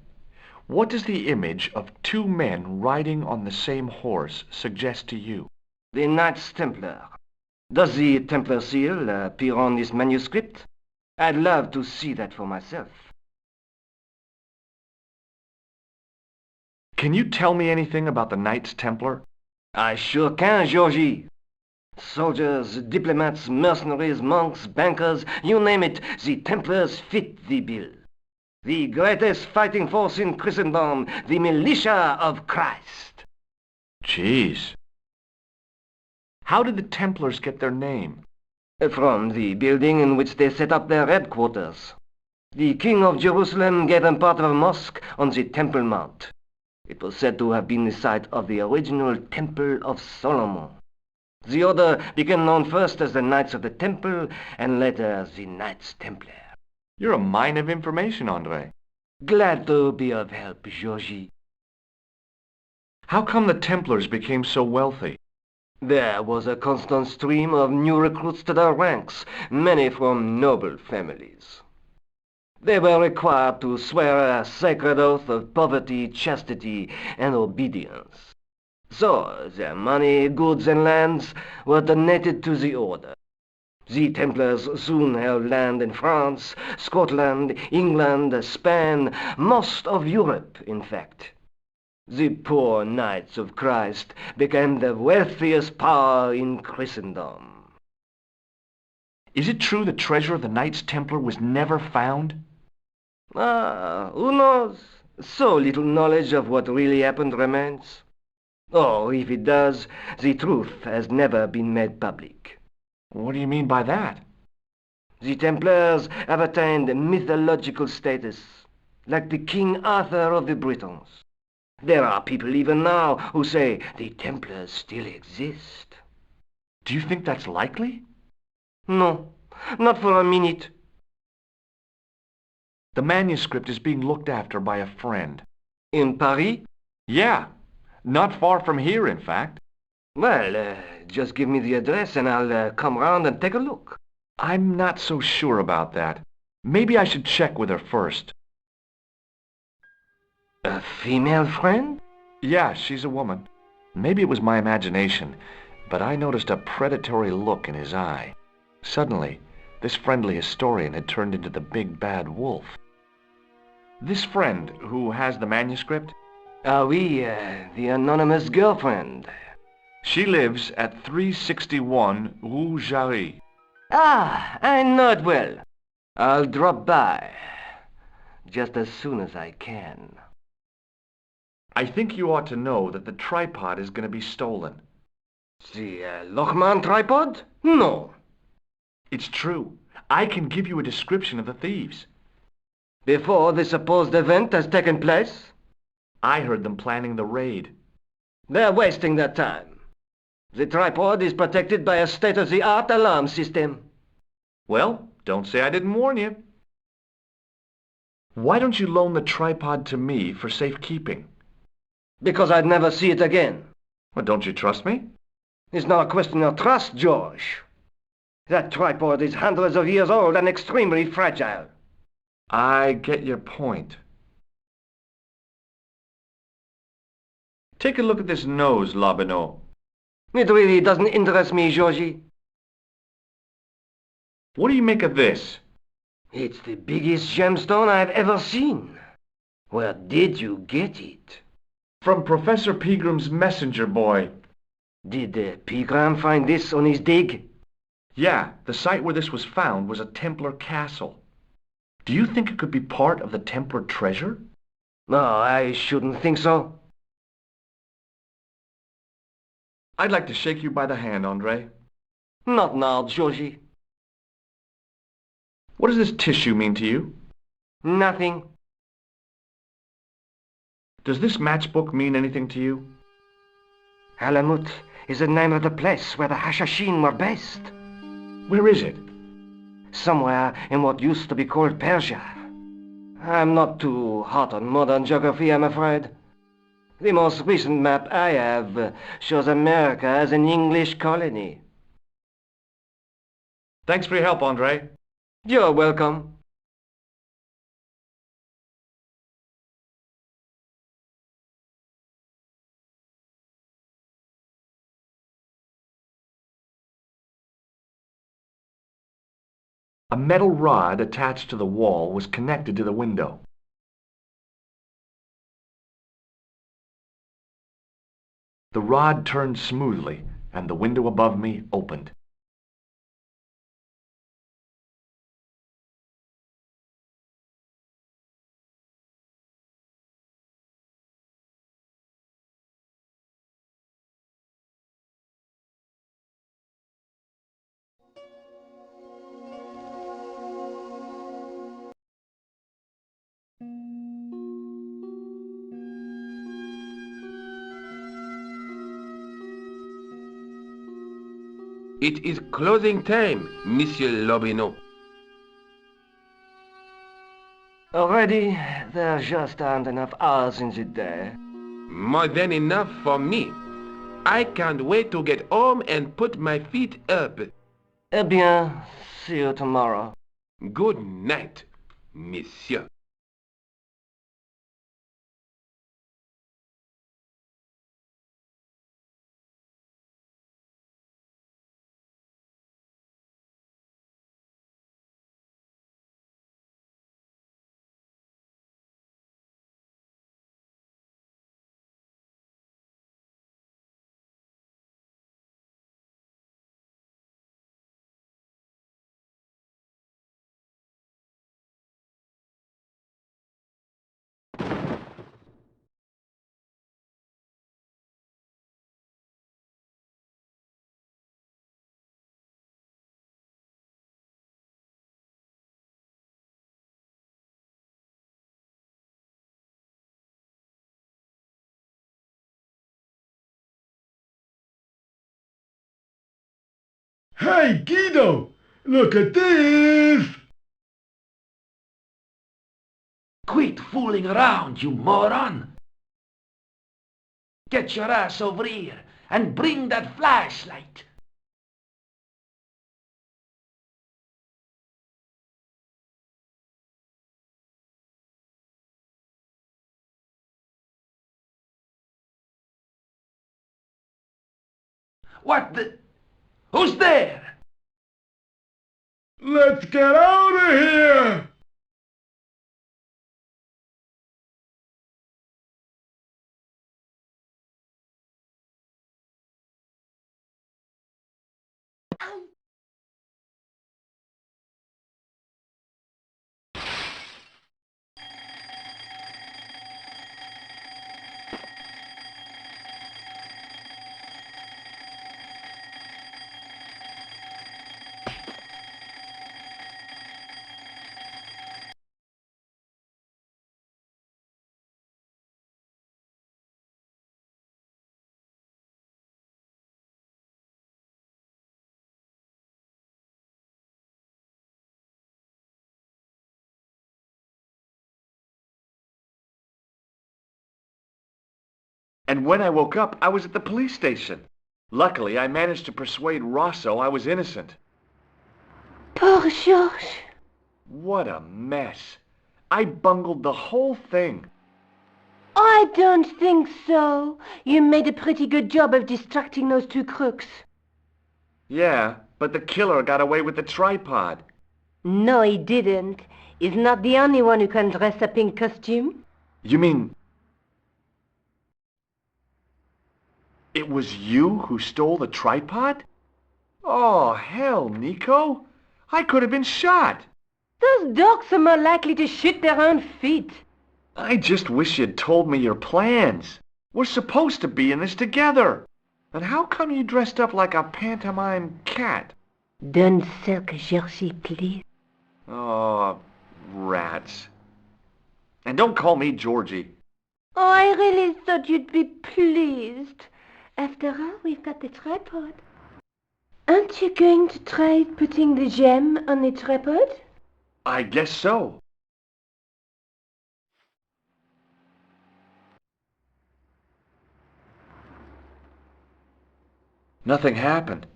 What does the image of two men riding on the same horse suggest to you? The Knights Templar. Does the Templar seal appear on this manuscript? I'd love to see that for myself. Can you tell me anything about the Knights Templar? I sure can, Georgie. Soldiers, diplomats, mercenaries, monks, bankers, you name it, the Templars fit the bill. The greatest fighting force in Christendom, the militia of Christ. Jeez. How did the Templars get their name? From the building in which they set up their headquarters. The King of Jerusalem gave them part of a mosque on the Temple Mount. It was said to have been the site of the original Temple of Solomon. The order became known first as the Knights of the Temple, and later the Knights Templar. You're a mine of information, Andre. Glad to be of help, Georgie. How come the Templars became so wealthy? There was a constant stream of new recruits to their ranks, many from noble families. They were required to swear a sacred oath of poverty, chastity, and obedience. So their money, goods, and lands were donated to the order. The Templars soon held land in France, Scotland, England, Spain, most of Europe, in fact. The poor Knights of Christ became the wealthiest power in Christendom. Is it true the treasure of the Knights Templar was never found? Who knows? So little knowledge of what really happened remains. Or, if it does, the truth has never been made public. What do you mean by that? The Templars have attained mythological status, like the King Arthur of the Britons. There are people even now who say the Templars still exist. Do you think that's likely? No, not for a minute. The manuscript is being looked after by a friend. In Paris? Yeah, not far from here, in fact. Well, just give me the address and I'll come round and take a look. I'm not so sure about that. Maybe I should check with her first. A female friend? Yeah, she's a woman. Maybe it was my imagination, but I noticed a predatory look in his eye. Suddenly, this friendly historian had turned into the big bad wolf. This friend, who has the manuscript? Oui, the anonymous girlfriend. She lives at 361 Rue Jarry. Ah, I know it well. I'll drop by, just as soon as I can. I think you ought to know that the tripod is going to be stolen. The Lochman tripod? No. It's true. I can give you a description of the thieves. Before the supposed event has taken place? I heard them planning the raid. They're wasting their time. The tripod is protected by a state-of-the-art alarm system. Well, don't say I didn't warn you. Why don't you loan the tripod to me for safekeeping? Because I'd never see it again. Well, don't you trust me? It's not a question of trust, George. That tripod is hundreds of years old and extremely fragile. I get your point. Take a look at this nose, Lobineau. It really doesn't interest me, Georgie. What do you make of this? It's the biggest gemstone I've ever seen. Where did you get it? From Professor Pegram's messenger boy. Did Pegram find this on his dig? Yeah, the site where this was found was a Templar castle. Do you think it could be part of the Templar treasure? No, I shouldn't think so. I'd like to shake you by the hand, Andre. Not now, Georgie. What does this tissue mean to you? Nothing. Does this matchbook mean anything to you? Alamut is the name of the place where the Hashashin were based. Where is it? Somewhere in what used to be called Persia. I'm not too hot on modern geography, I'm afraid. The most recent map I have shows America as an English colony. Thanks for your help, Andre. You're welcome. A metal rod attached to the wall was connected to the window. The rod turned smoothly, and the window above me opened. It is closing time, Monsieur Lobineau. Already, there just aren't enough hours in the day. More than enough for me. I can't wait to get home and put my feet up. Eh bien, see you tomorrow. Good night, Monsieur. Hey, Guido! Look at this! Quit fooling around, you moron! Get your ass over here and bring that flashlight! What the... Who's there? Let's get out of here! And when I woke up, I was at the police station. Luckily, I managed to persuade Rosso I was innocent. Poor George. What a mess. I bungled the whole thing. I don't think so. You made a pretty good job of distracting those two crooks. Yeah, but the killer got away with the tripod. No, he didn't. He's not the only one who can dress up in costume. You mean... it was you who stole the tripod? Oh, hell, Nico. I could have been shot. Those dogs are more likely to shoot their own feet. I just wish you'd told me your plans. We're supposed to be in this together. And how come you dressed up like a pantomime cat? Don't sulk, Georgie, please. Oh, rats. And don't call me Georgie. Oh, I really thought you'd be pleased. After all, we've got the tripod. Aren't you going to try putting the gem on the tripod? I guess so. Nothing happened.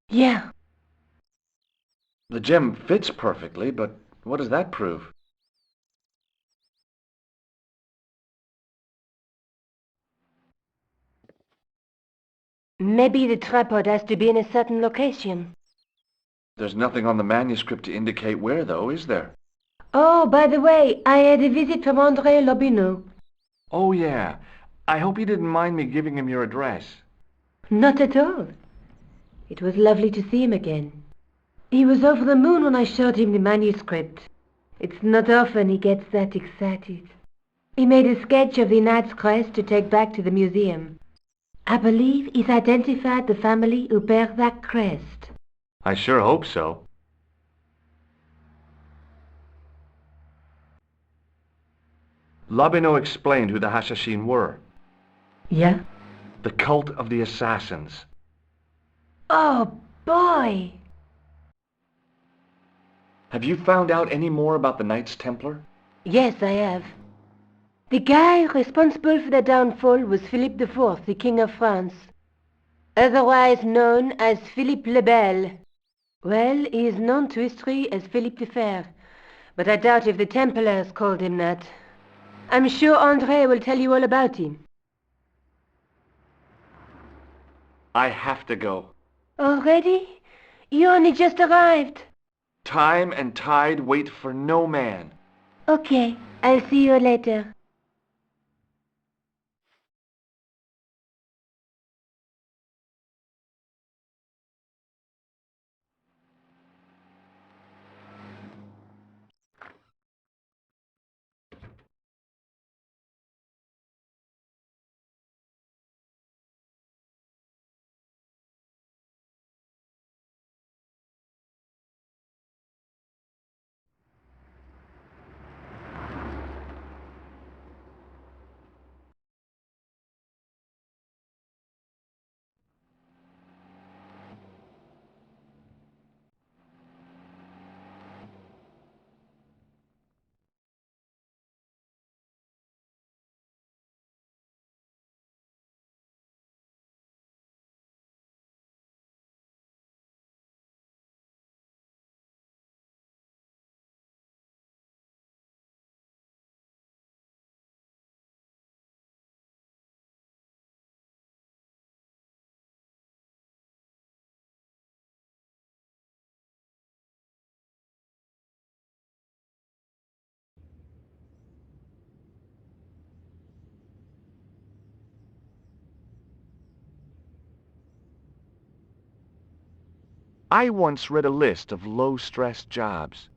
Yeah. The gem fits perfectly, but what does that prove? Maybe the tripod has to be in a certain location. There's nothing on the manuscript to indicate where, though, is there? Oh, by the way, I had a visit from André Lobineau. Oh, yeah. I hope you didn't mind me giving him your address. Not at all. It was lovely to see him again. He was over the moon when I showed him the manuscript. It's not often he gets that excited. He made a sketch of the Knight's crest to take back to the museum. I believe he's identified the family who bear that crest. I sure hope so. Lobineau explained who the Hashashin were. Yeah? The cult of the assassins. Oh, boy! Have you found out any more about the Knights Templar? Yes, I have. The guy responsible for their downfall was Philip IV, the King of France, otherwise known as Philippe le Bel. Well, he is known to history as Philippe the Fair, but I doubt if the Templars called him that. I'm sure André will tell you all about him. I have to go. Already? You only just arrived. Time and tide wait for no man. Okay, I'll see you later. I once read a list of low-stress jobs.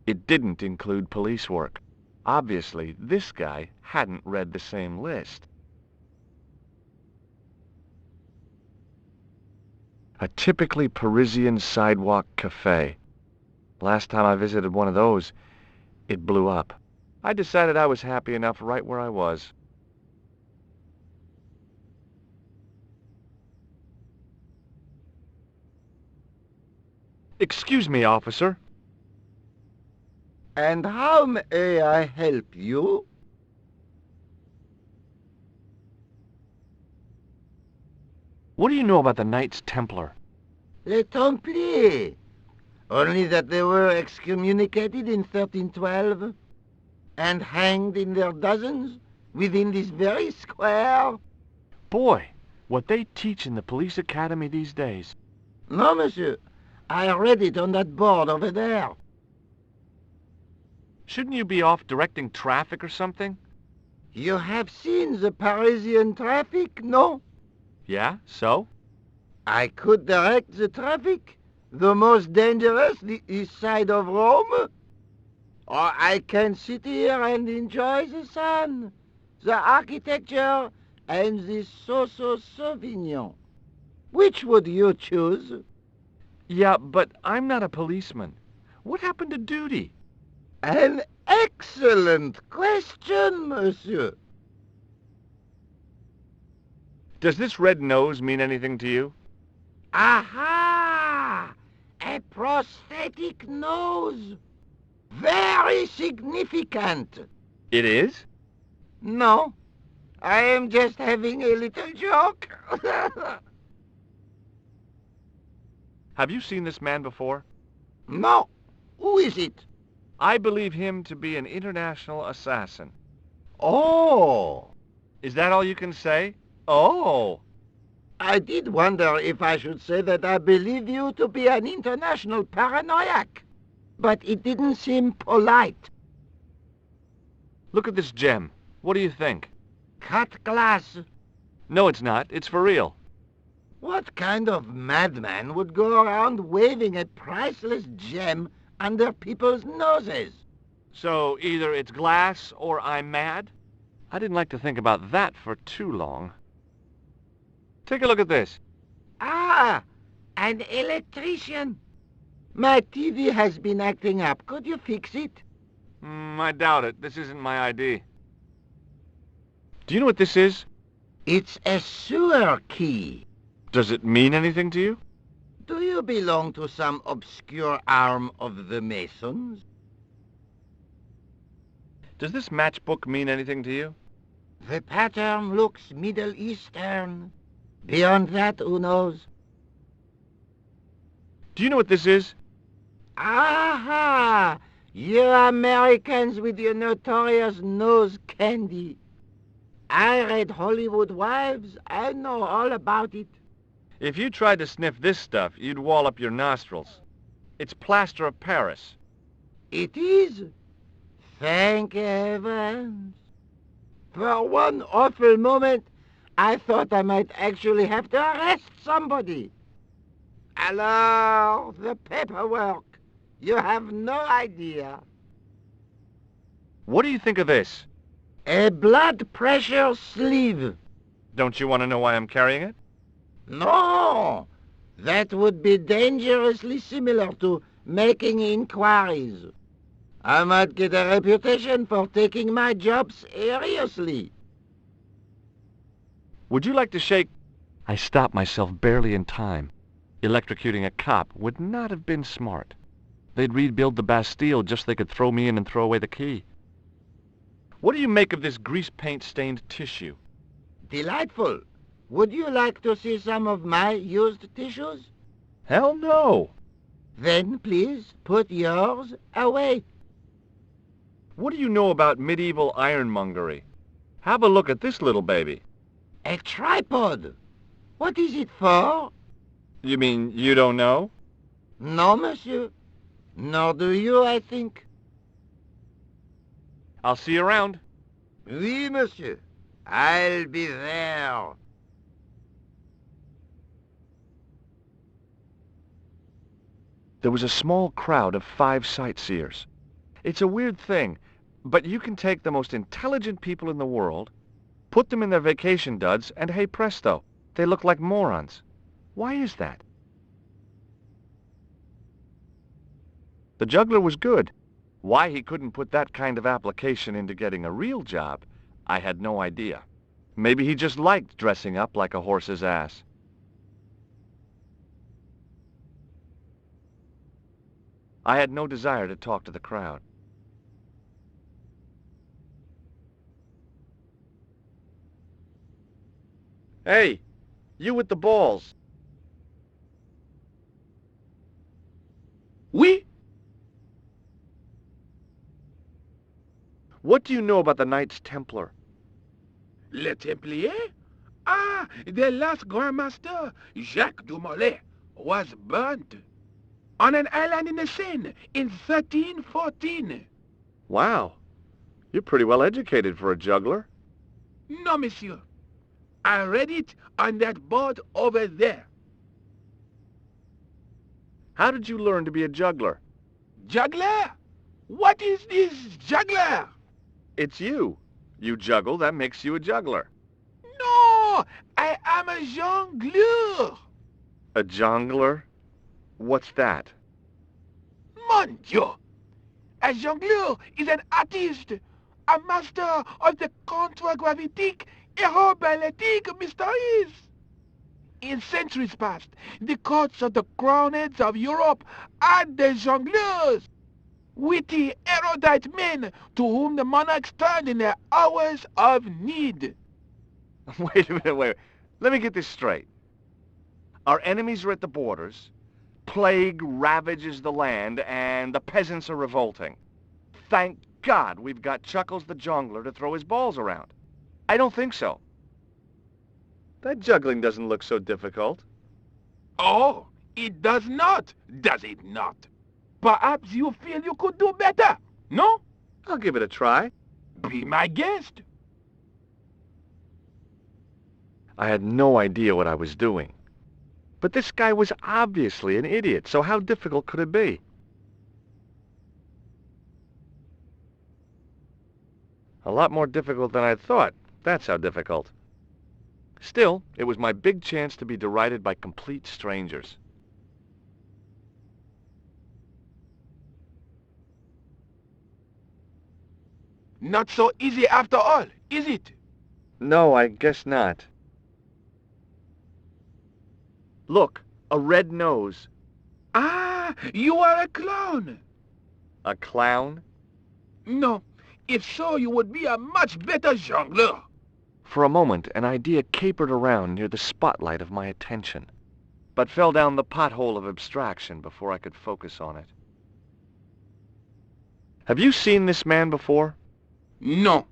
It didn't include police work. Obviously, this guy hadn't read the same list. A typically Parisian sidewalk cafe. Last time I visited one of those, it blew up. I decided I was happy enough right where I was. Excuse me, officer. And how may I help you? What do you know about the Knights Templar? Les Templiers. Only that they were excommunicated in 1312 and hanged in their dozens within this very square. Boy, what they teach in the police academy these days. No, monsieur. I read it on that board over there. Shouldn't you be off directing traffic or something? You have seen the Parisian traffic, no? Yeah, so? I could direct the traffic, the most dangerous, the east side of Rome. Or I can sit here and enjoy the sun, the architecture, and the Sauvignon. Which would you choose? Yeah, but I'm not a policeman. What happened to duty? An excellent question, monsieur. Does this red nose mean anything to you? Aha! A prosthetic nose. Very significant. It is? No, I am just having a little joke. Have you seen this man before? No. Who is it? I believe him to be an international assassin. Oh. Is that all you can say? Oh. I did wonder if I should say that I believe you to be an international paranoiac. But it didn't seem polite. Look at this gem. What do you think? Cut glass. No, it's not. It's for real. What kind of madman would go around waving a priceless gem under people's noses? So either it's glass or I'm mad? I didn't like to think about that for too long. Take a look at this. Ah, an electrician. My TV has been acting up. Could you fix it? I doubt it. This isn't my ID. Do you know what this is? It's a sewer key. Does it mean anything to you? you belong to some obscure arm of the Masons? Does this matchbook mean anything to you? The pattern looks Middle Eastern. Beyond that, who knows? Do you know what this is? Aha! You Americans with your notorious nose candy. I read Hollywood Wives. I know all about it. If you tried to sniff this stuff, you'd wall up your nostrils. It's plaster of Paris. It is? Thank heavens. For one awful moment, I thought I might actually have to arrest somebody. Alors, the paperwork. You have no idea. What do you think of this? A blood pressure sleeve. Don't you want to know why I'm carrying it? No! That would be dangerously similar to making inquiries. I might get a reputation for taking my job seriously. Would you like to shake... I stopped myself barely in time. Electrocuting a cop would not have been smart. They'd rebuild the Bastille just so they could throw me in and throw away the key. What do you make of this grease paint-stained tissue? Delightful. Would you like to see some of my used tissues? Hell no! Then please put yours away. What do you know about medieval ironmongery? Have a look at this little baby. A tripod. What is it for? You mean you don't know? No, monsieur. Nor do you, I think. I'll see you around. Oui, monsieur. I'll be there. There was a small crowd of 5 sightseers. It's a weird thing, but you can take the most intelligent people in the world, put them in their vacation duds, and hey presto, they look like morons. Why is that? The juggler was good. Why he couldn't put that kind of application into getting a real job, I had no idea. Maybe he just liked dressing up like a horse's ass. I had no desire to talk to the crowd. Hey, you with the balls. Oui? What do you know about the Knights Templar? Les Templiers? Ah, the last Grand Master, Jacques du Molay, was burnt on an island in the Seine in 1314. Wow, you're pretty well educated for a juggler. No, monsieur. I read it on that board over there. How did you learn to be a juggler? Juggler? What is this juggler? It's you. You juggle, that makes you a juggler. No, I am a jongleur. A jongler? What's that? Mon Dieu! A jongleur is an artist, a master of the contragravitic aeroballetic mysteries. In centuries past, the courts of the crowned heads of Europe had the jongleurs, witty, erudite men to whom the monarchs turned in their hours of need. Wait a minute, wait. Let me get this straight. Our enemies are at the borders, plague ravages the land, and the peasants are revolting. Thank God we've got Chuckles the Jongler to throw his balls around. I don't think so. That juggling doesn't look so difficult. Oh, it does not, does it not? Perhaps you feel you could do better, no? I'll give it a try. Be my guest. I had no idea what I was doing. But this guy was obviously an idiot, so how difficult could it be? A lot more difficult than I thought. That's how difficult. Still, it was my big chance to be derided by complete strangers. Not so easy after all, is it? No, I guess not. Look, a red nose. Ah, you are a clown. A clown? No, if so, you would be a much better jongleur. For a moment, an idea capered around near the spotlight of my attention, but fell down the pothole of abstraction before I could focus on it. Have you seen this man before? No.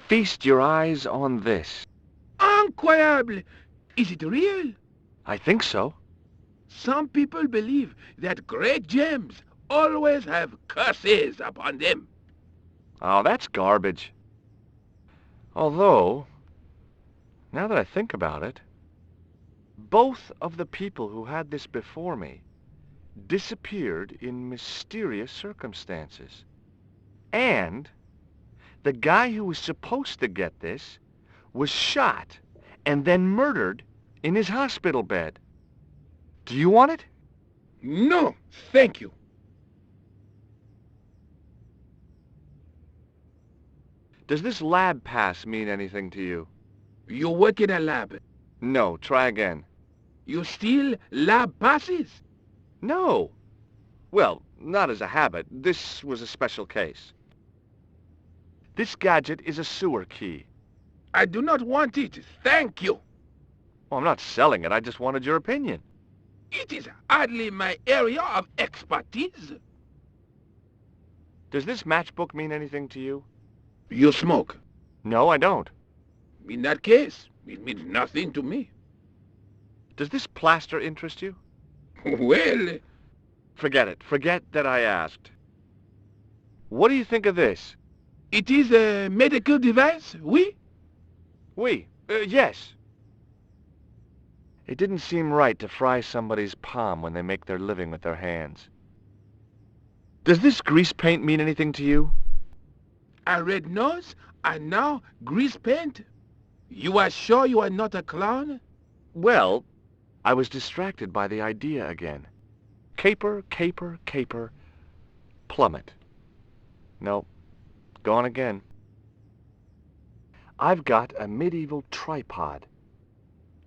Feast your eyes on this. Incroyable! Is it real? I think so. Some people believe that great gems always have curses upon them. Oh, that's garbage. Although, now that I think about it, both of the people who had this before me disappeared in mysterious circumstances. And the guy who was supposed to get this was shot and then murdered in his hospital bed. Do you want it? No, thank you. Does this lab pass mean anything to you? You work in a lab. No, try again. You steal lab passes? No. Well, not as a habit. This was a special case. This gadget is a sewer key. I do not want it, thank you. Well, I'm not selling it. I just wanted your opinion. It is hardly my area of expertise. Does this matchbook mean anything to you? You smoke? No, I don't. In that case, it means nothing to me. Does this plaster interest you? Well... Forget it. Forget that I asked. What do you think of this? It is a medical device, oui? Oui. Yes. It didn't seem right to fry somebody's palm when they make their living with their hands. Does this grease paint mean anything to you? A red nose, and now grease paint? You are sure you are not a clown? Well, I was distracted by the idea again. Caper, caper, caper, plummet. No, gone again. I've got a medieval tripod.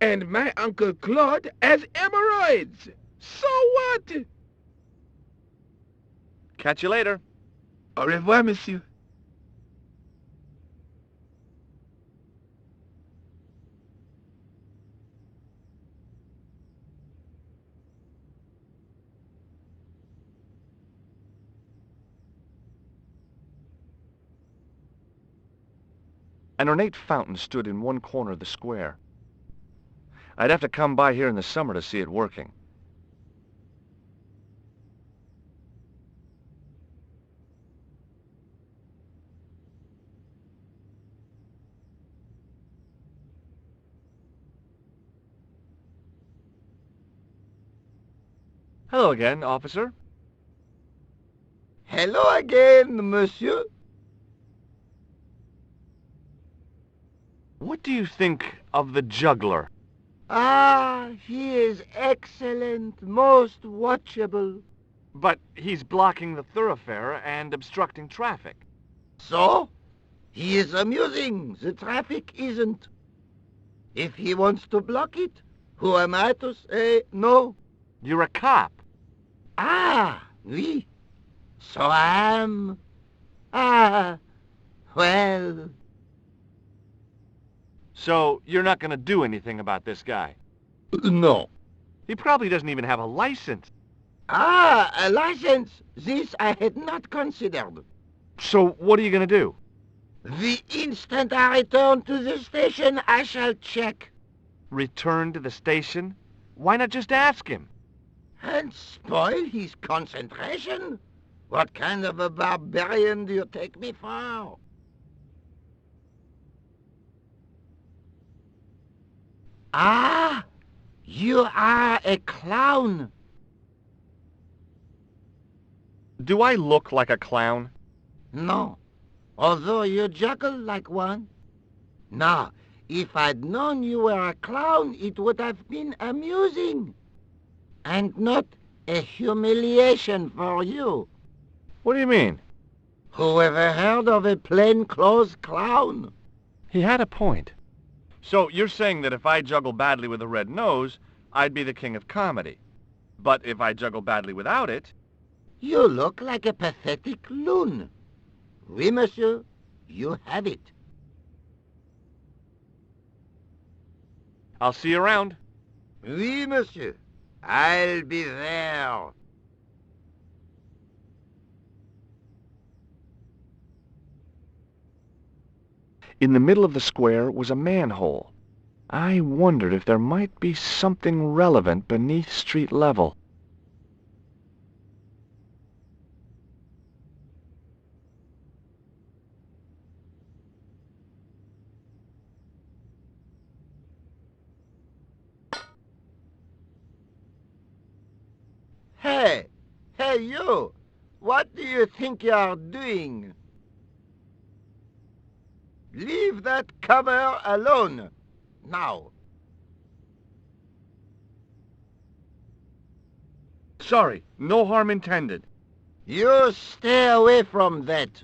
And my Uncle Claude has hemorrhoids. So what? Catch you later. Au revoir, monsieur. An ornate fountain stood in one corner of the square. I'd have to come by here in the summer to see it working. Hello again, officer. Hello again, monsieur. What do you think of the juggler? Ah, he is excellent, most watchable. But he's blocking the thoroughfare and obstructing traffic. So? He is amusing, the traffic isn't. If he wants to block it, who am I to say no? You're a cop. Ah, oui. So I am. Ah, well... So you're not going to do anything about this guy? No. He probably doesn't even have a license. Ah, a license. This I had not considered. So what are you going to do? The instant I return to the station, I shall check. Return to the station? Why not just ask him? And spoil his concentration? What kind of a barbarian do you take me for? Ah, you are a clown. Do I look like a clown? No, although you juggle like one. Now, if I'd known you were a clown, it would have been amusing. And not a humiliation for you. What do you mean? Who ever heard of a plainclothes clown? He had a point. So you're saying that if I juggle badly with a red nose, I'd be the king of comedy. But if I juggle badly without it... You look like a pathetic loon. Oui, monsieur, you have it. I'll see you around. Oui, monsieur. I'll be there. In the middle of the square was a manhole. I wondered if there might be something relevant beneath street level. Hey! Hey, you! What do you think you're doing? Leave that cover alone! Now! Sorry, no harm intended. You stay away from that!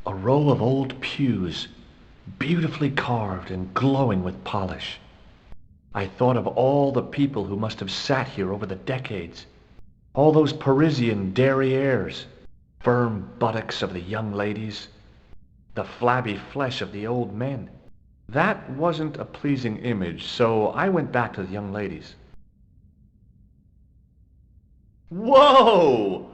A row of old pews, beautifully carved and glowing with polish. I thought of all the people who must have sat here over the decades. All those Parisian derrieres, firm buttocks of the young ladies, the flabby flesh of the old men. That wasn't a pleasing image, so I went back to the young ladies. Whoa!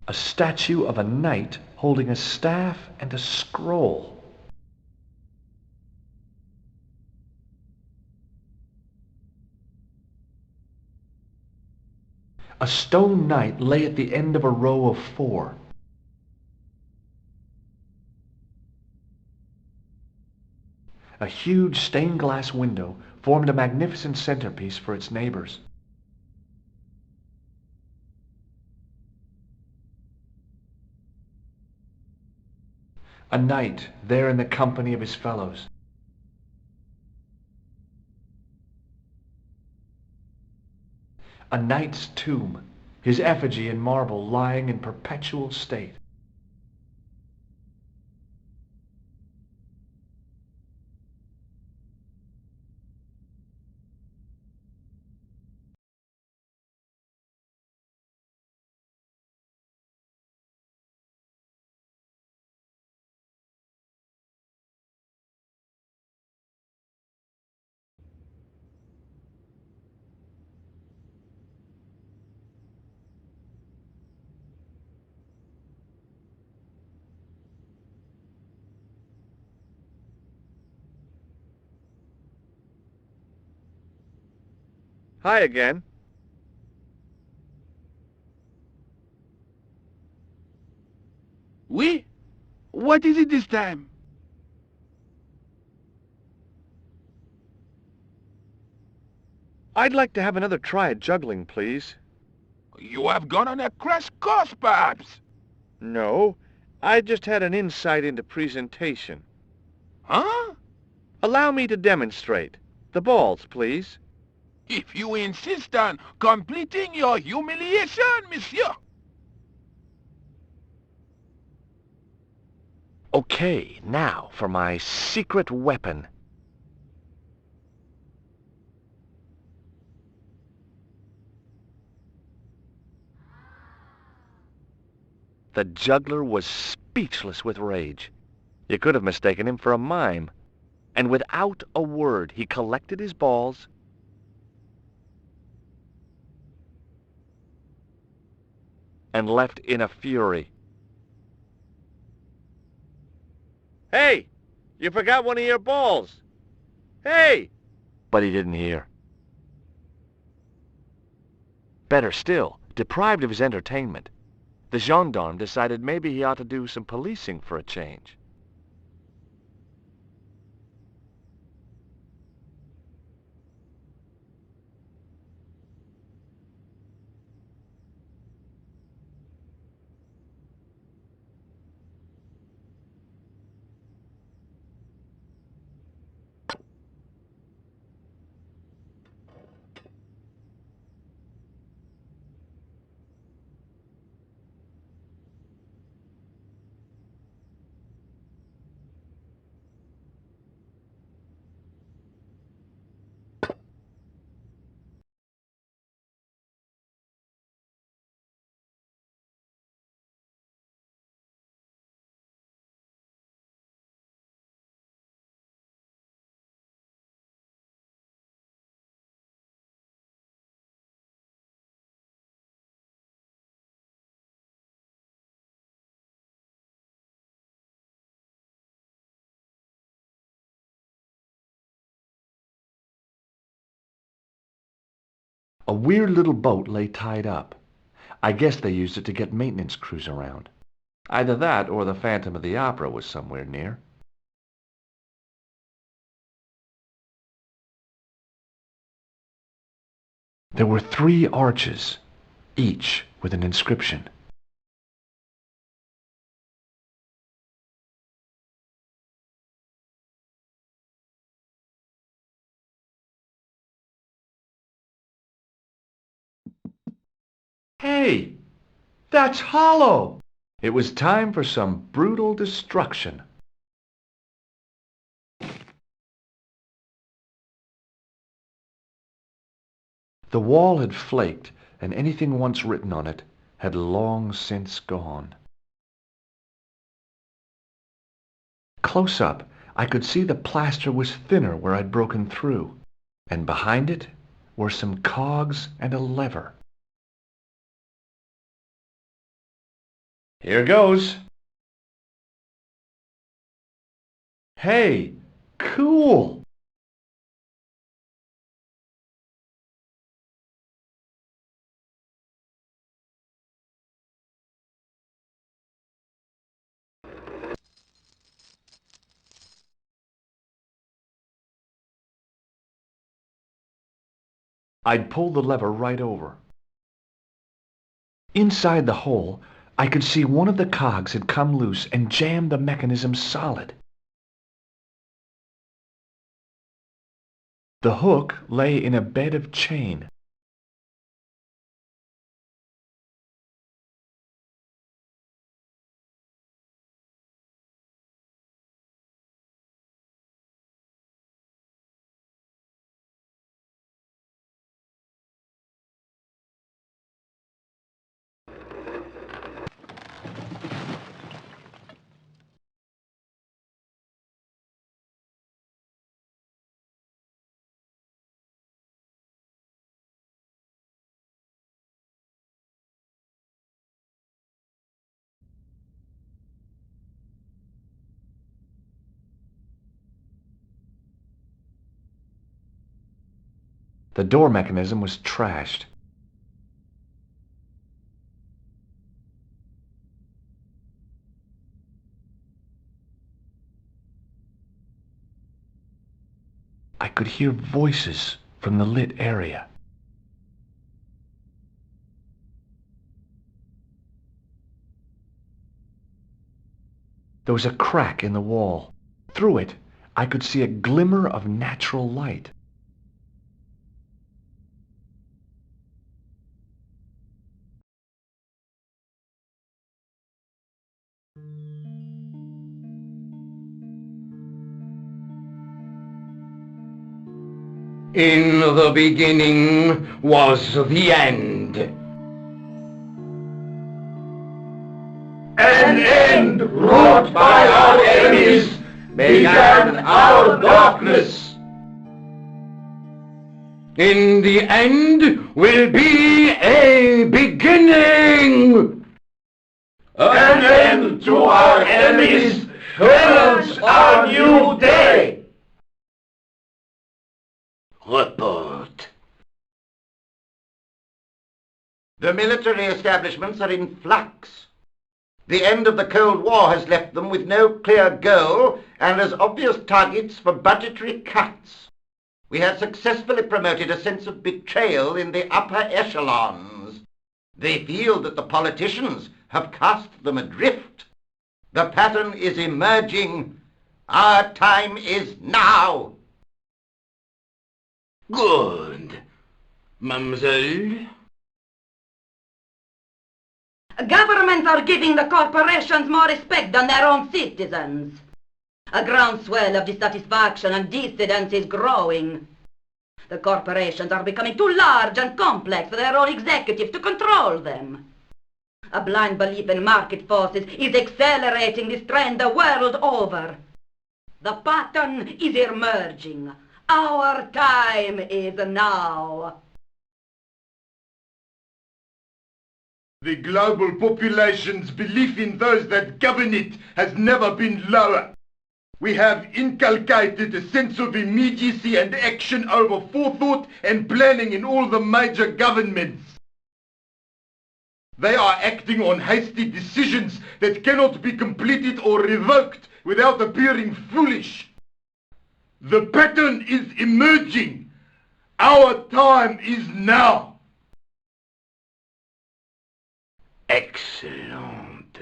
A statue of a knight holding a staff and a scroll. A stone knight lay at the end of a row of 4. A huge stained glass window formed a magnificent centerpiece for its neighbors. A knight there in the company of his fellows. A knight's tomb, his effigy in marble lying in perpetual state. Hi again. Oui? What is it this time? I'd like to have another try at juggling, please. You have gone on a crash course, perhaps? No, I just had an insight into presentation. Huh? Allow me to demonstrate. The balls, please. If you insist on completing your humiliation, monsieur. Okay, now for my secret weapon. The juggler was speechless with rage. You could have mistaken him for a mime. And without a word, he collected his balls and left in a fury. Hey! You forgot one of your balls! Hey! But he didn't hear. Better still, deprived of his entertainment, the gendarme decided maybe he ought to do some policing for a change. A weird little boat lay tied up. I guess they used it to get maintenance crews around. Either that or the Phantom of the Opera was somewhere near. There were 3 arches, each with an inscription. Hey! That's hollow! It was time for some brutal destruction. The wall had flaked, and anything once written on it had long since gone. Close up, I could see the plaster was thinner where I'd broken through, and behind it were some cogs and a lever. Here goes. Hey, cool! I'd pulled the lever right over. Inside the hole, I could see one of the cogs had come loose and jammed the mechanism solid. The hook lay in a bed of chain. The door mechanism was trashed. I could hear voices from the lit area. There was a crack in the wall. Through it, I could see a glimmer of natural light. In the beginning was the end. An end wrought by our enemies began our darkness. In the end will be a beginning. An end to our enemies Challenge our new day! Report. The military establishments are in flux. The end of the Cold War has left them with no clear goal and as obvious targets for budgetary cuts. We have successfully promoted a sense of betrayal in the upper echelons. They feel that the politicians have cast them adrift. The pattern is emerging. Our time is now. Good. Mademoiselle? Governments are giving the corporations more respect than their own citizens. A groundswell of dissatisfaction and dissidence is growing. The corporations are becoming too large and complex for their own executives to control them. A blind belief in market forces is accelerating this trend the world over. The pattern is emerging. Our time is now. The global population's belief in those that govern it has never been lower. We have inculcated a sense of immediacy and action over forethought and planning in all the major governments. They are acting on hasty decisions that cannot be completed or revoked without appearing foolish. The pattern is emerging. Our time is now. Excellent.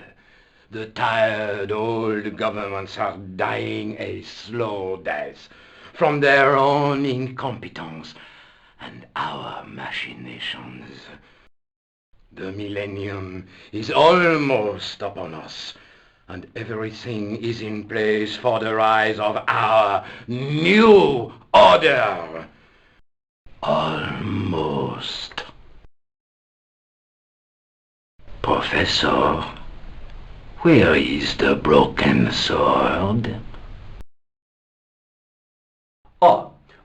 The tired old governments are dying a slow death from their own incompetence and our machinations. The millennium is almost upon us, and everything is in place for the rise of our new order. Almost. Professor, where is the broken sword?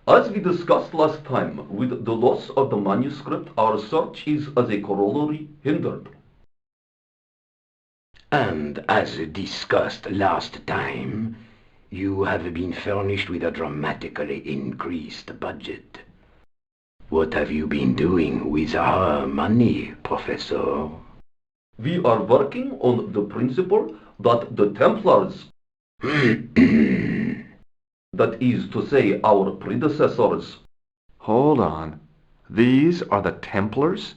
As we discussed last time, with the loss of the manuscript, our search is as a corollary hindered. And as discussed last time, you have been furnished with a dramatically increased budget. What have you been doing with our money, Professor? We are working on the principle that the Templars, that is to say, our predecessors. Hold on. These are the Templars?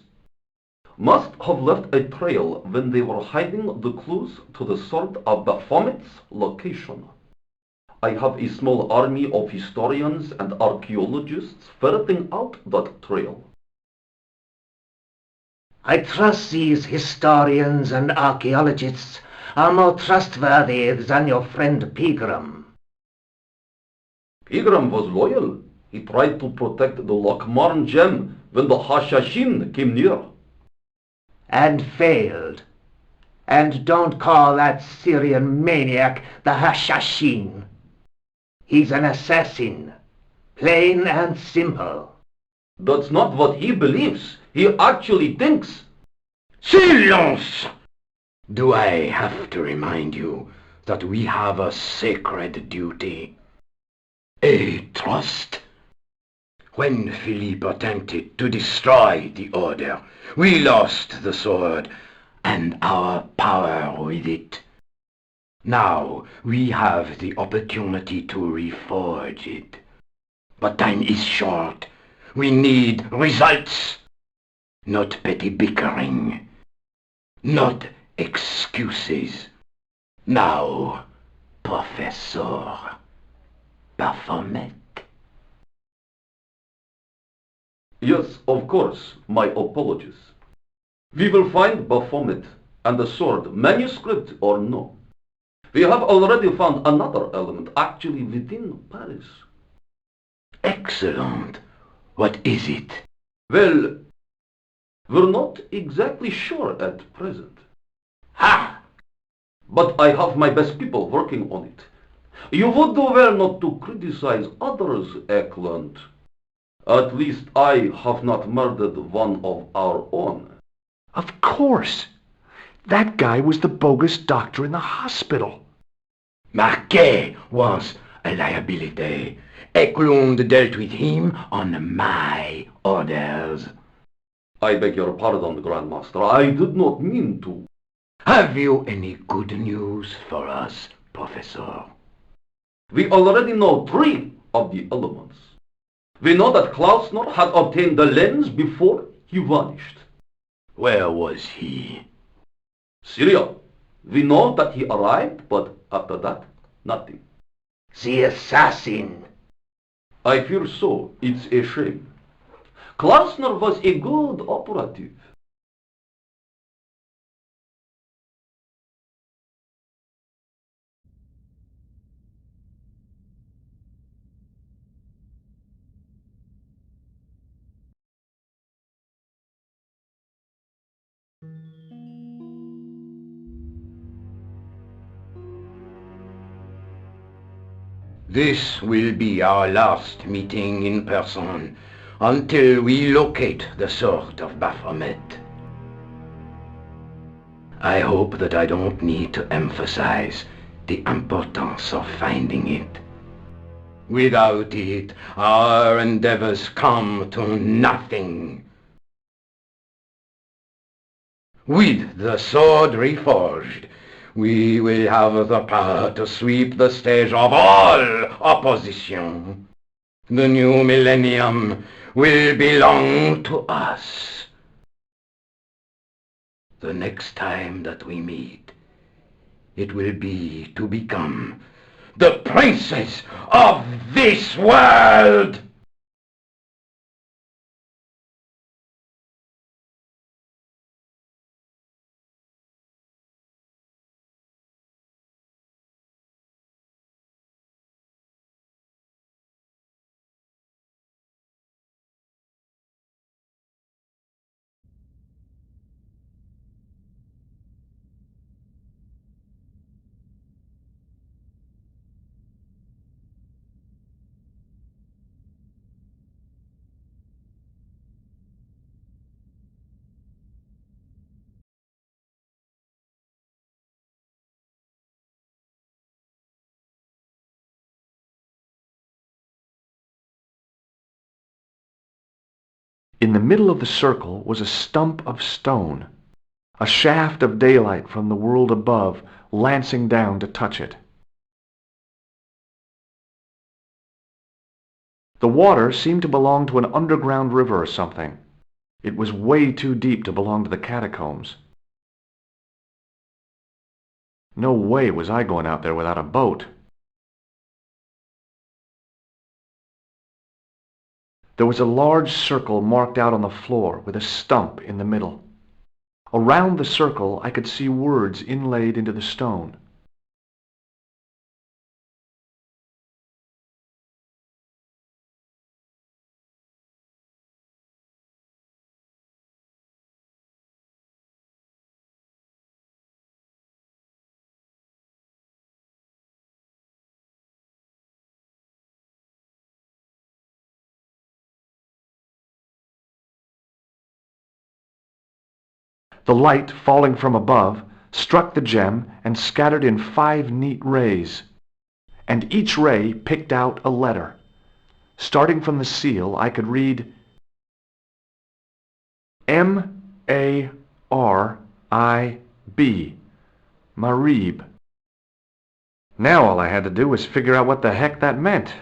Must have left a trail when they were hiding the clues to the sword of Baphomet's location. I have a small army of historians and archaeologists ferreting out that trail. I trust these historians and archaeologists are more trustworthy than your friend Pegram. Pegram was loyal. He tried to protect the Lochmarn gem when the Hashashin came near. And failed. And don't call that Syrian maniac the Hashashin. He's an assassin. Plain and simple. That's not what he believes. He actually thinks. Silence! Do I have to remind you that we have a sacred duty? A trust? When Philippe attempted to destroy the order, we lost the sword and our power with it. Now we have the opportunity to reforge it. But time is short. We need results. Not petty bickering. Not excuses. Now, Professor Baphomet. Yes, of course, my apologies. We will find Baphomet and the sword, manuscript or no. We have already found another element actually within Paris. Excellent. What is it? Well, we're not exactly sure at present. Ha! But I have my best people working on it. You would do well not to criticize others, Eklund. At least I have not murdered one of our own. Of course. That guy was the bogus doctor in the hospital. Marquet was a liability. Eklund dealt with him on my orders. I beg your pardon, Grand Master. I did not mean to. Have you any good news for us, Professor? We already know 3 of the elements. We know that Klausner had obtained the lens before he vanished. Where was he? Syria. We know that he arrived, but after that, nothing. The assassin. I fear so. It's a shame. Klausner was a good operative. This will be our last meeting in person until we locate the sword of Baphomet. I hope that I don't need to emphasize the importance of finding it. Without it, our endeavors come to nothing. With the sword reforged, we will have the power to sweep the stage of all opposition. The new millennium will belong to us. The next time that we meet, it will be to become the princes of this world! In the middle of the circle was a stump of stone, a shaft of daylight from the world above lancing down to touch it. The water seemed to belong to an underground river or something. It was way too deep to belong to the catacombs. No way was I going out there without a boat. There was a large circle marked out on the floor with a stump in the middle. Around the circle I could see words inlaid into the stone. The light, falling from above, struck the gem and scattered in 5 neat rays. And each ray picked out a letter. Starting from the seal, I could read M-A-R-I-B, Marib. Now all I had to do was figure out what the heck that meant.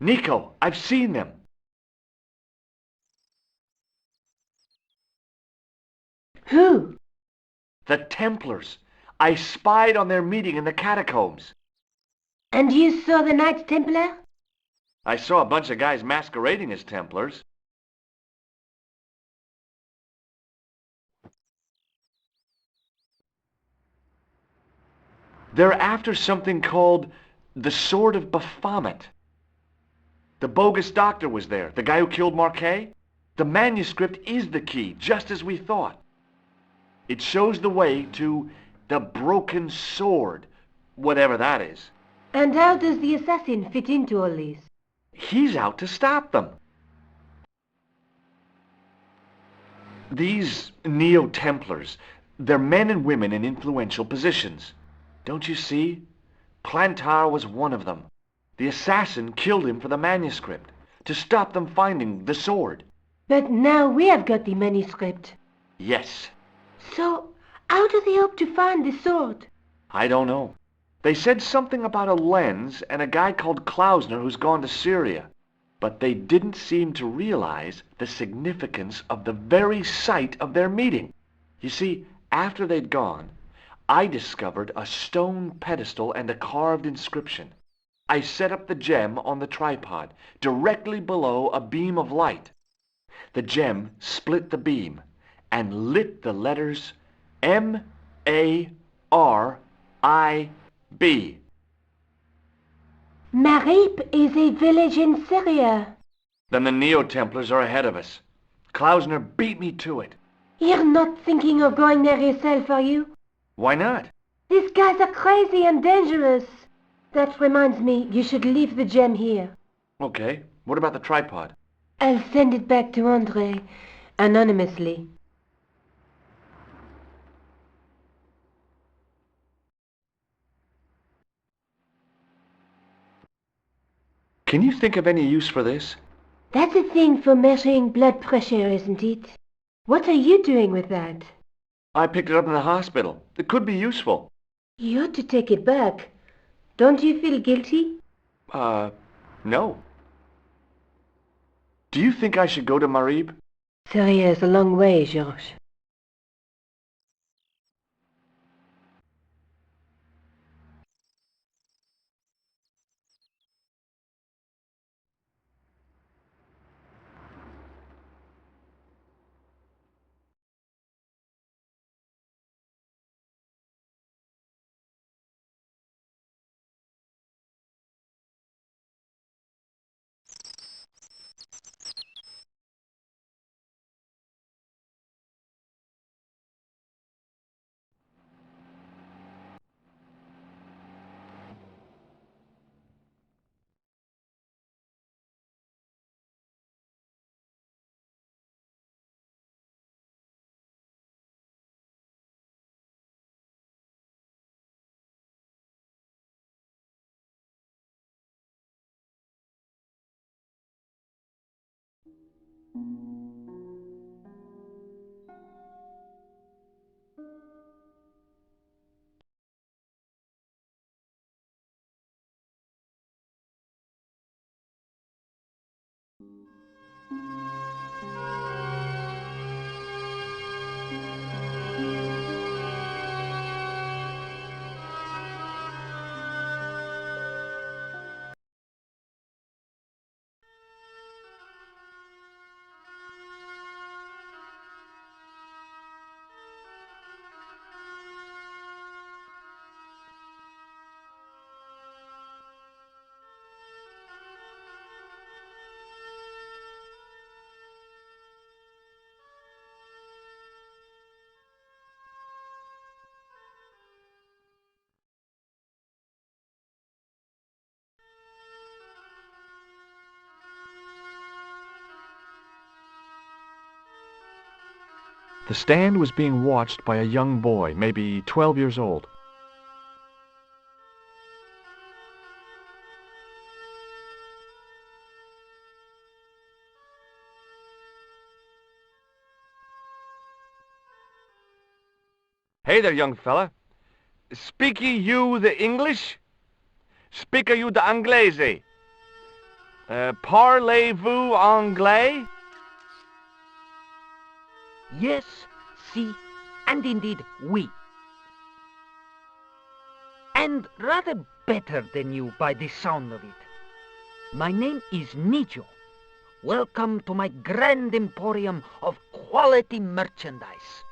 Nico, I've seen them. Who? The Templars. I spied on their meeting in the catacombs. And you saw the Knights Templar? I saw a bunch of guys masquerading as Templars. They're after something called the Sword of Baphomet. The bogus doctor was there, the guy who killed Marquet. The manuscript is the key, just as we thought. It shows the way to the broken sword, whatever that is. And how does the assassin fit into all this? He's out to stop them. These Neo-Templars, they're men and women in influential positions. Don't you see? Plantar was one of them. The assassin killed him for the manuscript, to stop them finding the sword. But now we have got the manuscript. Yes. So, how do they hope to find the sword? I don't know. They said something about a lens and a guy called Klausner who's gone to Syria. But they didn't seem to realize the significance of the very site of their meeting. You see, after they'd gone, I discovered a stone pedestal and a carved inscription. I set up the gem on the tripod, directly below a beam of light. The gem split the beam and lit the letters M-A-R-I-B. Marib is a village in Syria. Then the Neo-Templars are ahead of us. Klausner beat me to it. You're not thinking of going there yourself, are you? Why not? These guys are crazy and dangerous. That reminds me, you should leave the gem here. Okay, what about the tripod? I'll send it back to André, anonymously. Can you think of any use for this? That's a thing for measuring blood pressure, isn't it? What are you doing with that? I picked it up in the hospital. It could be useful. You ought to take it back. Don't you feel guilty? No. Do you think I should go to Marib? Syria is a long way, Georges. The stand was being watched by a young boy, maybe 12 years old. Hey there, young fella. Speak ye you the English? Speak you the Anglais? Parlez-vous anglais? Yes, si, and indeed oui. And rather better than you by the sound of it. My name is Nijo. Welcome to my grand emporium of quality merchandise.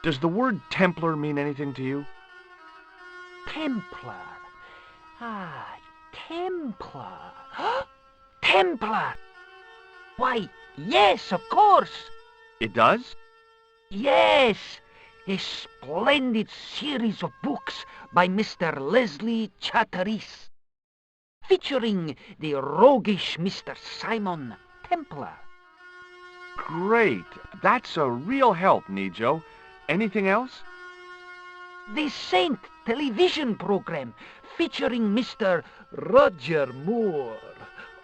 Does the word Templar mean anything to you? Templar. Ah, Templar. Templar! Why, yes, of course. It does? Yes, a splendid series of books by Mr. Leslie Chatteris, featuring the roguish Mr. Simon Templar. Great. That's a real help, Nijo. Anything else? The Saint television program featuring Mr. Roger Moore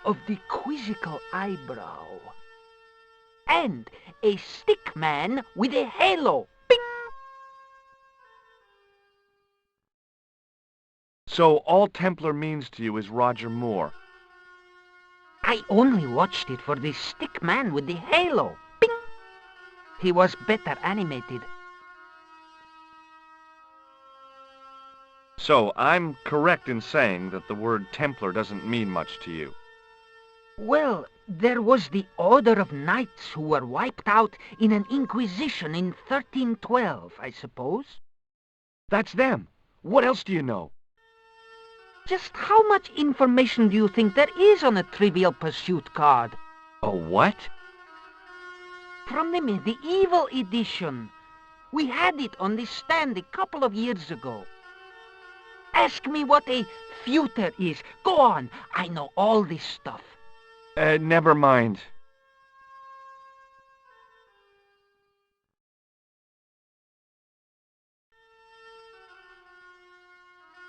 of the quizzical eyebrow. And a stick man with a halo. Bing! So all Templar means to you is Roger Moore. I only watched it for the stick man with the halo. Bing! He was better animated. So I'm correct in saying that the word Templar doesn't mean much to you. Well, there was the Order of Knights who were wiped out in an Inquisition in 1312, I suppose. That's them. What else do you know? Just how much information do you think there is on a Trivial Pursuit card? A what? From the medieval edition. We had it on the stand a couple of years ago. Ask me what a feuter is. Go on, I know all this stuff. Never mind.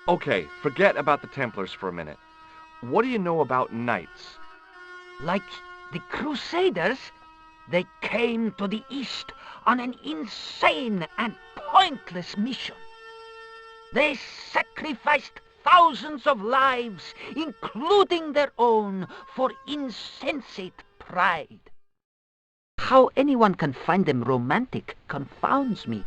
Okay, forget about the Templars for a minute. What do you know about Knights? Like the Crusaders, they came to the East on an insane and pointless mission. They sacrificed thousands of lives, including their own, for insensate pride. How anyone can find them romantic confounds me.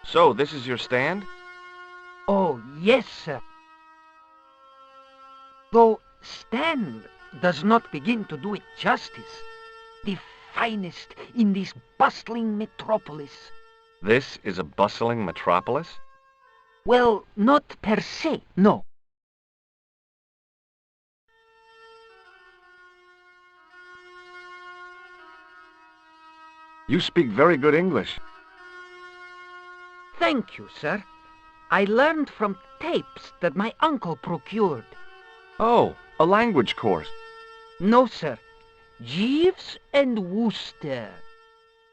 So, this is your stand? Oh, yes, sir. Though stand does not begin to do it justice. The finest in this bustling metropolis. This is a bustling metropolis? Well, not per se, no. You speak very good English. Thank you, sir. I learned from tapes that my uncle procured. Oh, a language course. No, sir. Jeeves and Wooster.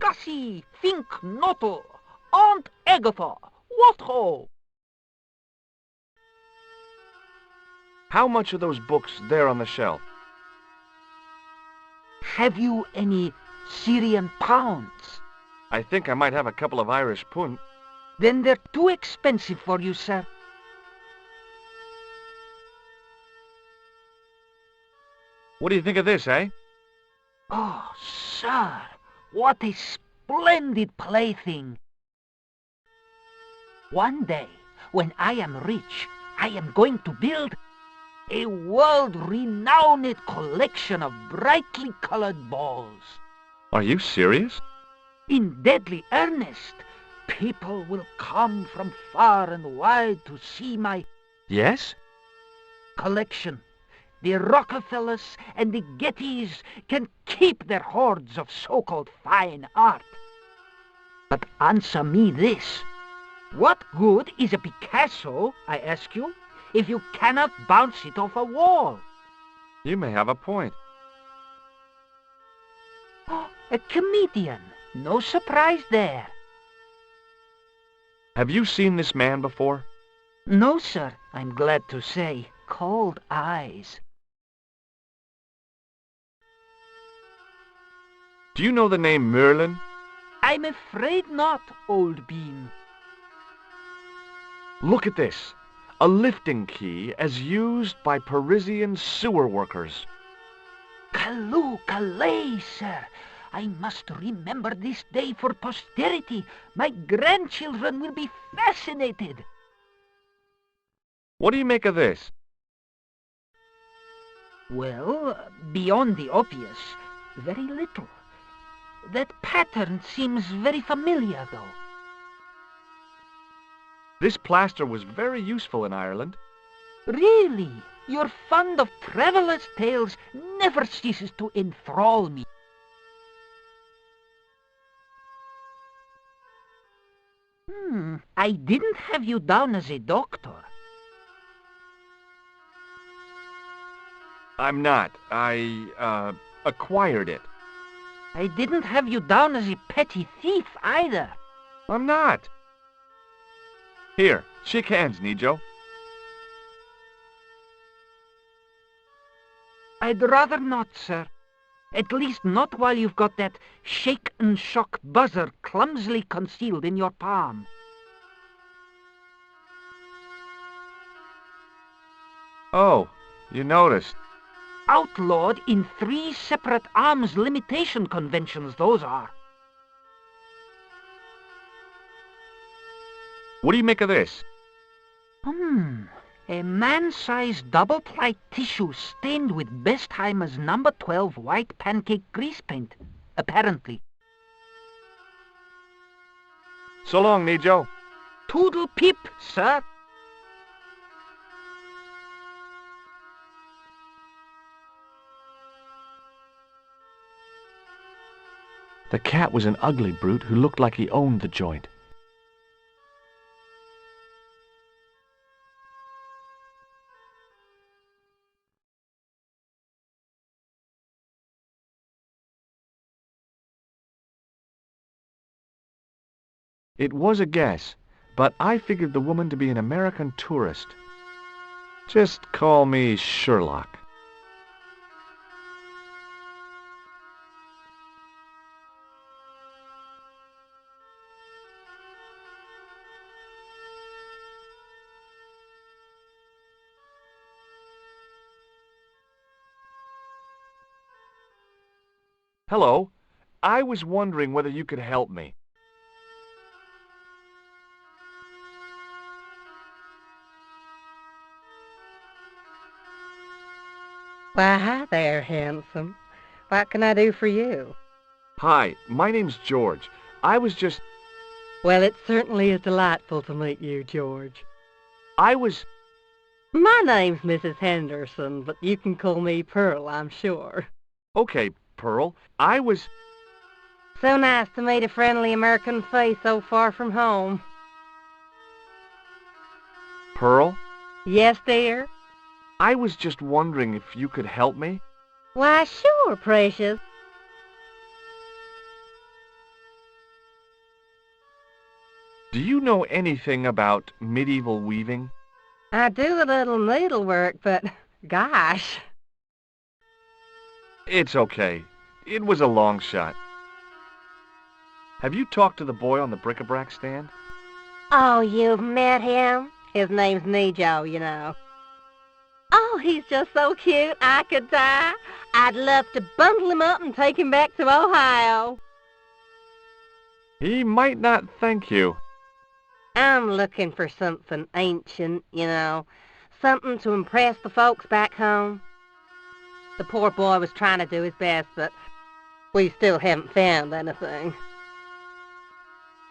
Gussie, Fink, Noto, Aunt Agatha, what ho? How much are those books there on the shelf? Have you any Syrian pounds? I think I might have a couple of Irish pund. Then they're too expensive for you, sir. What do you think of this, eh? Oh, sir, what a splendid plaything. One day, when I am rich, I am going to build a world-renowned collection of brightly colored balls. Are you serious? In deadly earnest. People will come from far and wide to see my... Yes? Collection. The Rockefellers and the Gettys can keep their hoards of so-called fine art. But answer me this. What good is a Picasso, I ask you, if you cannot bounce it off a wall? You may have a point. Oh, a comedian. No surprise there. Have you seen this man before? No, sir, I'm glad to say. Cold eyes. Do you know the name Merlin? I'm afraid not, old bean. Look at this. A lifting key as used by Parisian sewer workers. Calais, Calais, sir. I must remember this day for posterity. My grandchildren will be fascinated. What do you make of this? Well, beyond the obvious, Very little. That pattern seems very familiar, though. This plaster was very useful in Ireland. Really? Your fund of traveller's tales never ceases to enthrall me. I didn't have you down as a doctor. I'm not. I acquired it. I didn't have you down as a petty thief, either. I'm not. Here, shake hands, Nijo. I'd rather not, sir. At least not while you've got that shake and shock buzzer clumsily concealed in your palm. Oh, you noticed. Outlawed in 3 separate arms limitation conventions, those are. What do you make of this? A man-sized double-ply tissue stained with Bestheimer's number 12 white pancake grease paint, apparently. So long, Nijo. Toodle peep, sir. The cat was an ugly brute who looked like he owned the joint. It was a guess, but I figured the woman to be an American tourist. Just call me Sherlock. Hello. I was wondering whether you could help me. Why, hi there, handsome. What can I do for you? Hi, my name's George. I was just... Well, it certainly is delightful to meet you, George. I was... My name's Mrs. Henderson, but you can call me Pearl, I'm sure. Okay, Pearl. I was... So nice to meet a friendly American face so far from home. Pearl? Yes, dear? I was just wondering if you could help me. Why, sure, precious. Do you know anything about medieval weaving? I do a little needlework, but gosh. It's okay. It was a long shot. Have you talked to the boy on the bric-a-brac stand? Oh, you've met him? His name's Nijo, you know. Oh, he's just so cute, I could die. I'd love to bundle him up and take him back to Ohio. He might not thank you. I'm looking for something ancient, you know. Something to impress the folks back home. The poor boy was trying to do his best, but we still haven't found anything.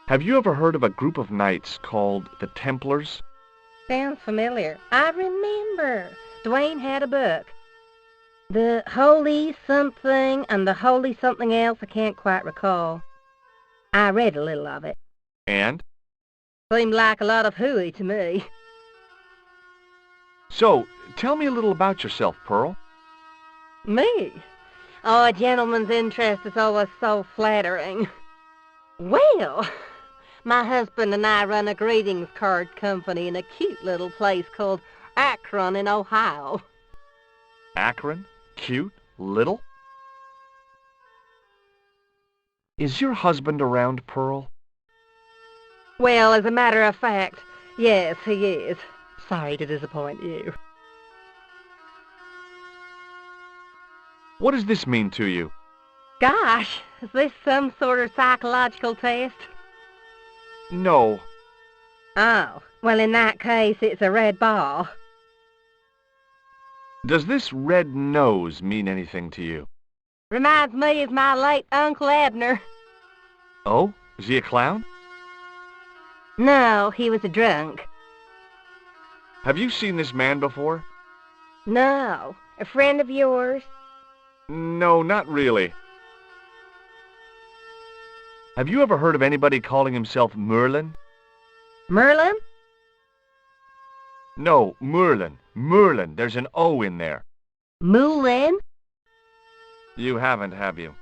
Have you ever heard of a group of knights called the Templars? Sounds familiar. I remember. Dwayne had a book. The Holy Something and the Holy Something Else, I can't quite recall. I read a little of it. And? Seemed like a lot of hooey to me. So, tell me a little about yourself, Pearl. Me? Oh, a gentleman's interest is always so flattering. Well, my husband and I run a greetings card company in a cute little place called Akron in Ohio. Akron? Cute? Little? Is your husband around, Pearl? Well, as a matter of fact, yes, he is. Sorry to disappoint you. What does this mean to you? Gosh, is this some sort of psychological test? No. Oh, well in that case it's a red ball. Does this red nose mean anything to you? Reminds me of my late Uncle Abner. Oh? Is he a clown? No, he was a drunk. Have you seen this man before? No. A friend of yours? No, not really. Have you ever heard of anybody calling himself Merlin? Merlin? No, Merlin. Merlin. There's an O in there. Moulin? You haven't, have you?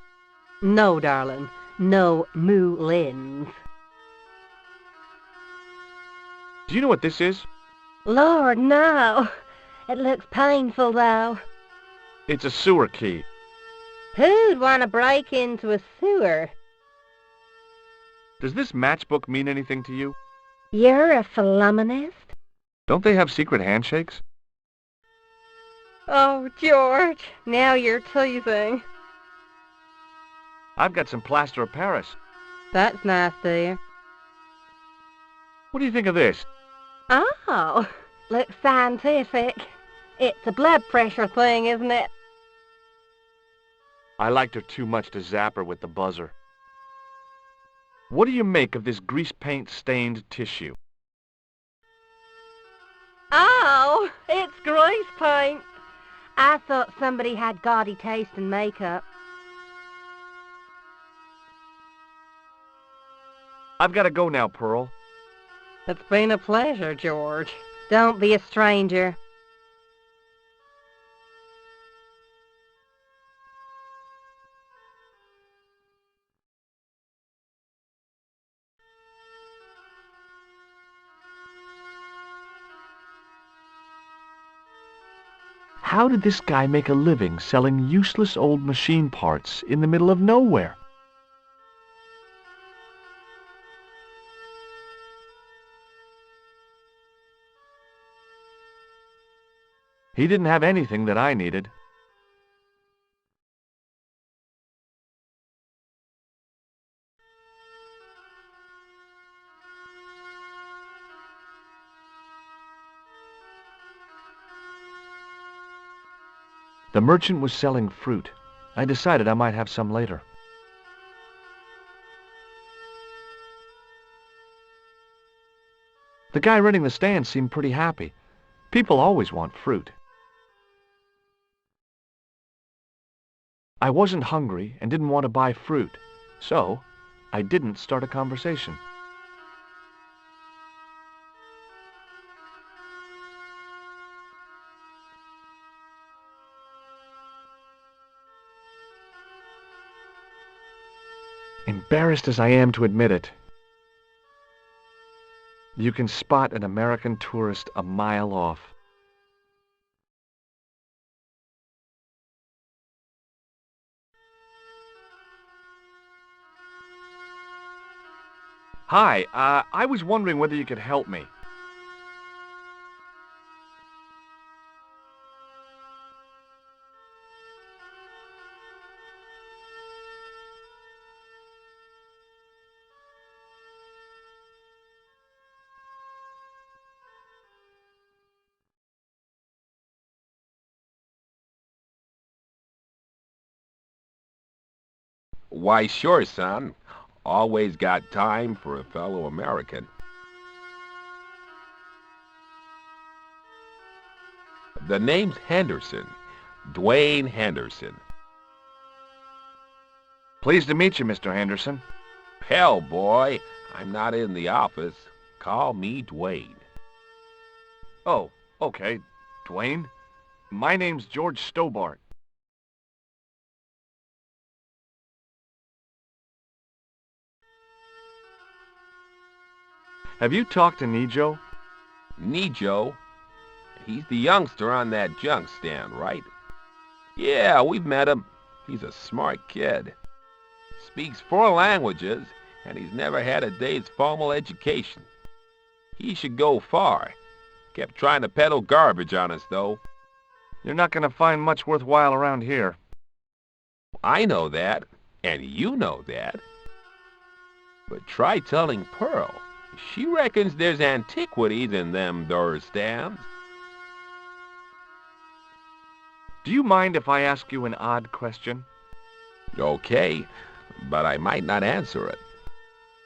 No, darling. No Moulins. Do you know what this is? Lord, no. It looks painful, though. It's a sewer key. Who'd want to break into a sewer? Does this matchbook mean anything to you? You're a philomonist? Don't they have secret handshakes? Oh, George, now you're teasing. I've got some plaster of Paris. That's nice, dear. What do you think of this? Oh, looks scientific. It's a blood pressure thing, isn't it? I liked her too much to zap her with the buzzer. What do you make of this grease paint-stained tissue? Oh, it's grease paint. I thought somebody had gaudy taste in makeup. I've got to go now, Pearl. It's been a pleasure, George. Don't be a stranger. How did this guy make a living selling useless old machine parts in the middle of nowhere? He didn't have anything that I needed. The merchant was selling fruit. I decided I might have some later. The guy running the stand seemed pretty happy. People always want fruit. I wasn't hungry and didn't want to buy fruit, so I didn't start a conversation. Embarrassed as I am to admit it, you can spot an American tourist a mile off. Hi, I was wondering whether you could help me. Why, sure, son. Always got time for a fellow American. The name's Henderson. Dwayne Henderson. Pleased to meet you, Mr. Henderson. Hell, boy, I'm not in the office. Call me Dwayne. Oh, okay. Dwayne. My name's George Stobbart. Have you talked to Nijo? Nijo? He's the youngster on that junk stand, right? Yeah, we've met him. He's a smart kid. Speaks 4 languages, and he's never had a day's formal education. He should go far. Kept trying to peddle garbage on us, though. You're not going to find much worthwhile around here. I know that, and you know that. But try telling Pearl. She reckons there's antiquities in them there stands. Do you mind if I ask you an odd question? Okay, but I might not answer it.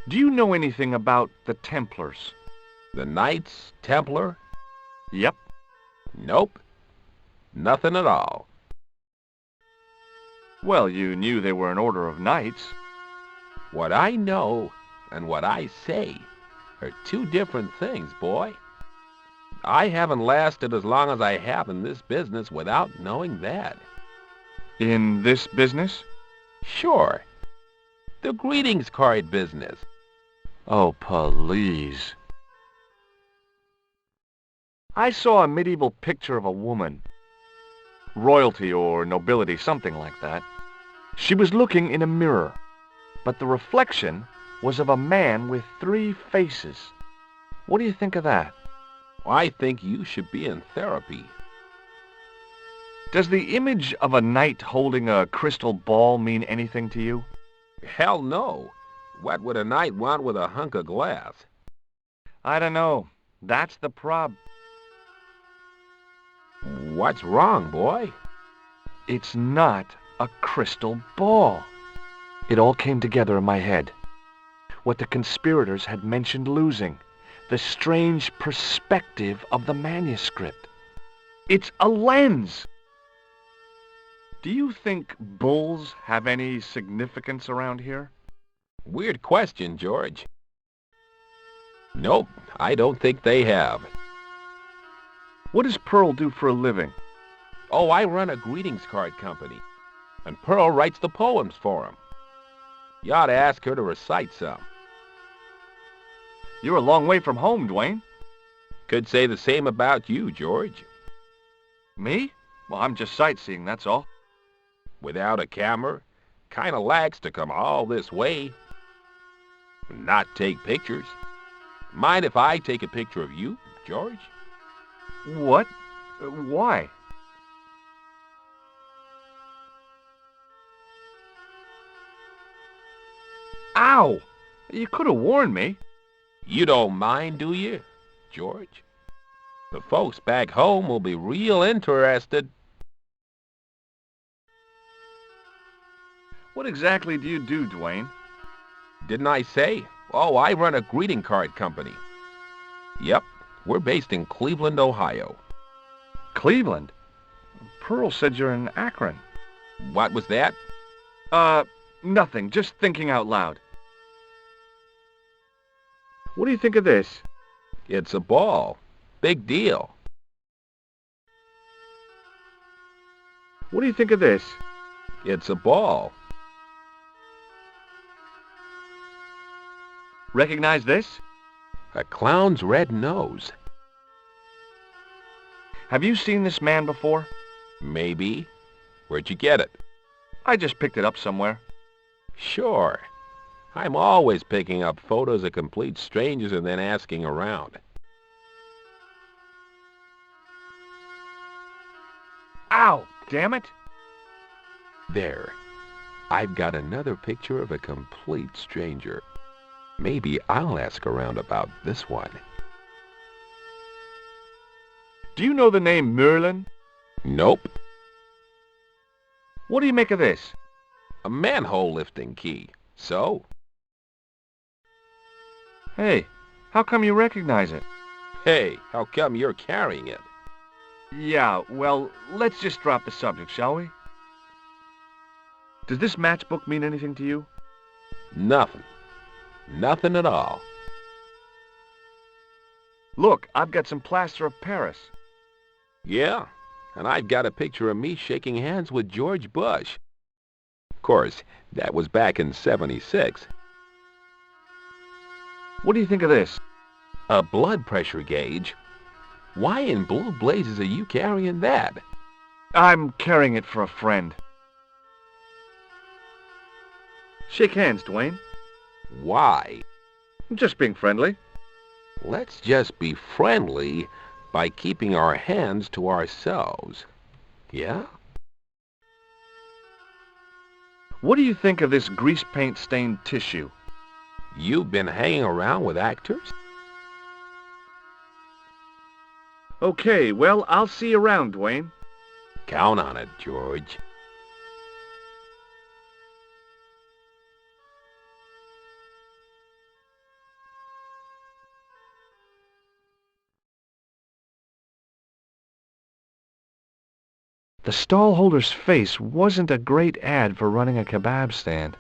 Do you know anything about the Templars? The Knights Templar? Yep. Nope. Nothing at all. Well, you knew they were an order of knights. What I know and what I say are two different things, boy. I haven't lasted as long as I have in this business without knowing that. In this business? Sure. The greetings card business. Oh, please. I saw a medieval picture of a woman. Royalty or nobility, something like that. She was looking in a mirror, but the reflection was of a man with 3 faces. What do you think of that? I think you should be in therapy. Does the image of a knight holding a crystal ball mean anything to you? Hell no. What would a knight want with a hunk of glass? I don't know. That's the prob. What's wrong, boy? It's not a crystal ball. It all came together in my head. What the conspirators had mentioned losing. The strange perspective of the manuscript. It's a lens. Do you think bulls have any significance around here? Weird question, George. Nope, I don't think they have. What does Pearl do for a living? Oh, I run a greetings card company, and Pearl writes the poems for him. You ought to ask her to recite some. You're a long way from home, Dwayne. Could say the same about you, George. Me? Well, I'm just sightseeing, that's all. Without a camera, kinda lags to come all this way. Not take pictures. Mind if I take a picture of you, George? What? Why? Ow! You could have warned me. You don't mind, do you, George? The folks back home will be real interested. What exactly do you do, Dwayne? Didn't I say? Oh, I run a greeting card company. Yep, we're based in Cleveland, Ohio. Cleveland? Pearl said you're in Akron. What was that? Nothing. Just thinking out loud. What do you think of this? It's a ball. Big deal. What do you think of this? It's a ball. Recognize this? A clown's red nose. Have you seen this man before? Maybe. Where'd you get it? I just picked it up somewhere. Sure. I'm always picking up photos of complete strangers and then asking around. Ow! Damn it! There. I've got another picture of a complete stranger. Maybe I'll ask around about this one. Do you know the name Merlin? Nope. What do you make of this? A manhole lifting key. So? Hey, how come you recognize it? Hey, how come you're carrying it? Yeah, well, let's just drop the subject, shall we? Does this matchbook mean anything to you? Nothing. Nothing at all. Look, I've got some plaster of Paris. Yeah, and I've got a picture of me shaking hands with George Bush. Of course, that was back in '76. What do you think of this? A blood pressure gauge? Why in blue blazes are you carrying that? I'm carrying it for a friend. Shake hands, Dwayne. Why? Just being friendly. Let's just be friendly by keeping our hands to ourselves. Yeah? What do you think of this grease paint stained tissue? You've been hanging around with actors? Okay, well, I'll see you around, Dwayne. Count on it, George. The stallholder's face wasn't a great ad for running a kebab stand.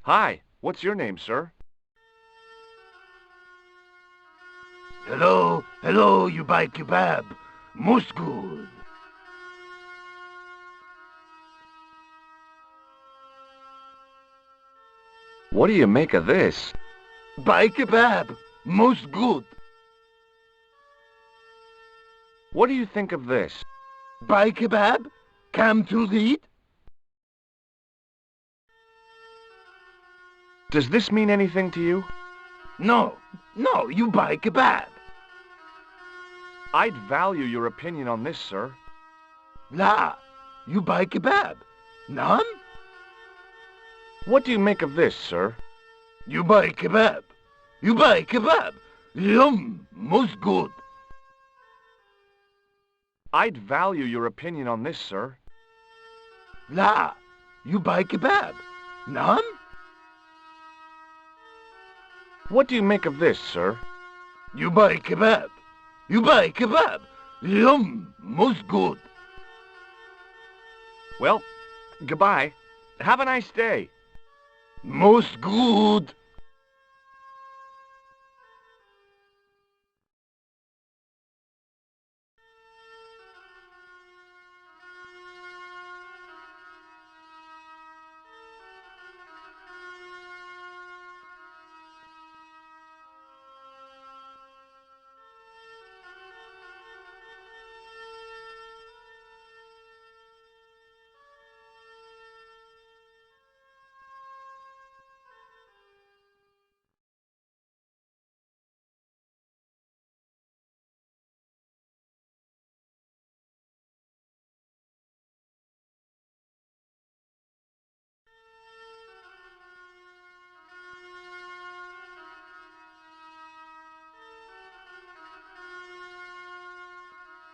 Hi, what's your name, sir? Hello, hello, you buy kebab. Most good. What do you make of this? Buy kebab. Most good. What do you think of this? Buy kebab. Come to read. Does this mean anything to you? No, no, you buy kebab. I'd value your opinion on this, sir. La, you buy kebab. None? What do you make of this, sir? You buy kebab. You buy kebab. Yum, most good. I'd value your opinion on this, sir. La, you buy kebab. None? What do you make of this, sir? You buy kebab. You buy kebab. Yum, most good. Well, goodbye. Have a nice day. Most good.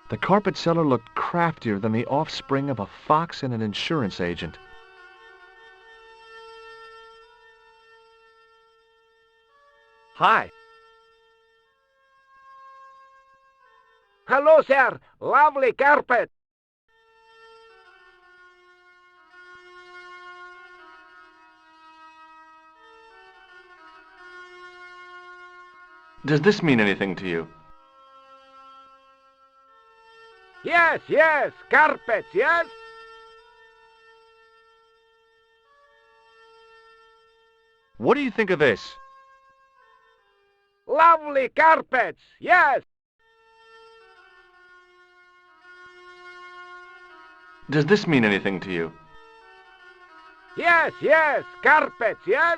The carpet seller looked craftier than the offspring of a fox and an insurance agent. Hi. Hello, sir. Lovely carpet. Does this mean anything to you? Yes, yes, carpets, yes? What do you think of this? Lovely carpets, yes! Does this mean anything to you? Yes, yes, carpets, yes?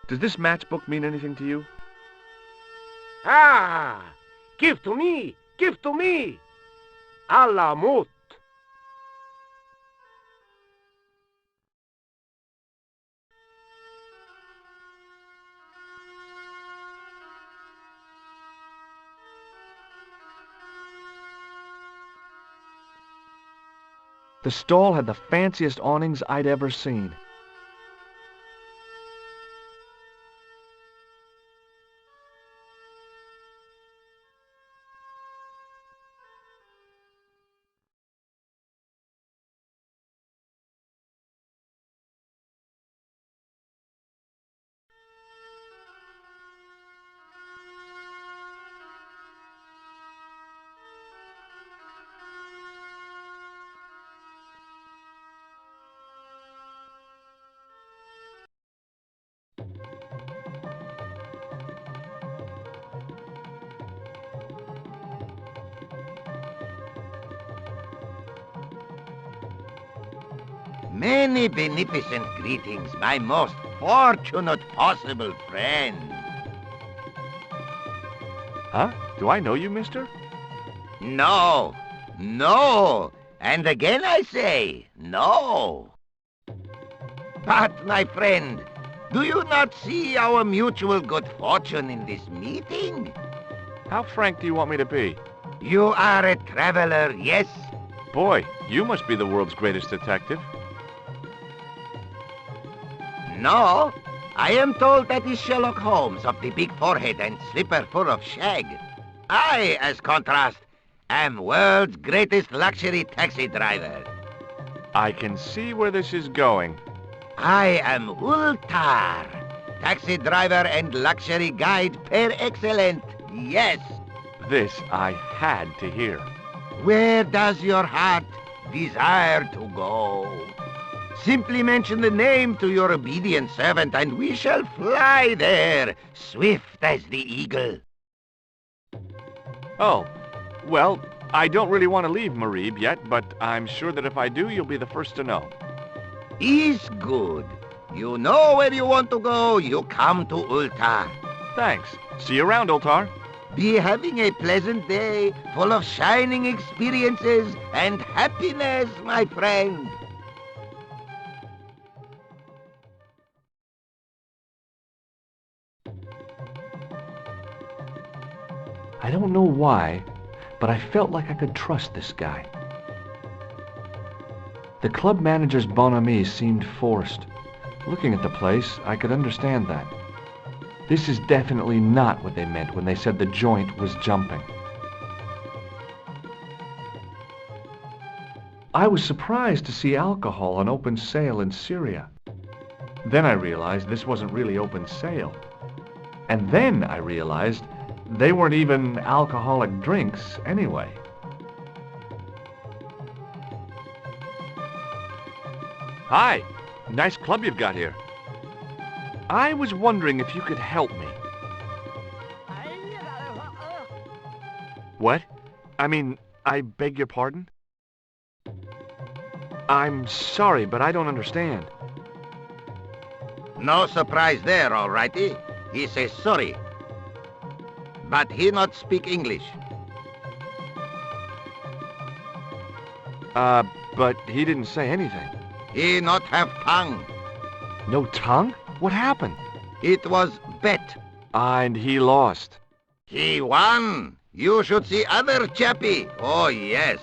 Does this matchbook mean anything to you? Ah! Give to me! Give to me! A la mot! The stall had the fanciest awnings I'd ever seen. Many beneficent greetings, my most fortunate possible friend. Huh? Do I know you, mister? No, no. And again I say, no. But, my friend, do you not see our mutual good fortune in this meeting? How frank do you want me to be? You are a traveler, yes? Boy, you must be the world's greatest detective. No, I am told that is Sherlock Holmes of the big forehead and slipper full of shag. I, as contrast, am world's greatest luxury taxi driver. I can see where this is going. I am Ultar, taxi driver and luxury guide per excellent, yes. This I had to hear. Where does your heart desire to go? Simply mention the name to your obedient servant and we shall fly there, swift as the eagle. Oh, well, I don't really want to leave Marib yet, but I'm sure that if I do, you'll be the first to know. Is good. You know where you want to go, you come to Ultar. Thanks. See you around, Ultar. Be having a pleasant day, full of shining experiences and happiness, my friend. I don't know why, but I felt like I could trust this guy. The club manager's bonhomie seemed forced. Looking at the place, I could understand that. This is definitely not what they meant when they said the joint was jumping. I was surprised to see alcohol on open sale in Syria. Then I realized this wasn't really open sale. And then I realized they weren't even alcoholic drinks anyway. Hi, nice club you've got here. I was wondering if you could help me. What? I mean, I beg your pardon? I'm sorry, but I don't understand. No surprise there, all righty. He says sorry. But he not speak English. But he didn't say anything. He not have tongue. No tongue? What happened? It was bet. And he lost. He won. You should see other chappie. Oh, yes.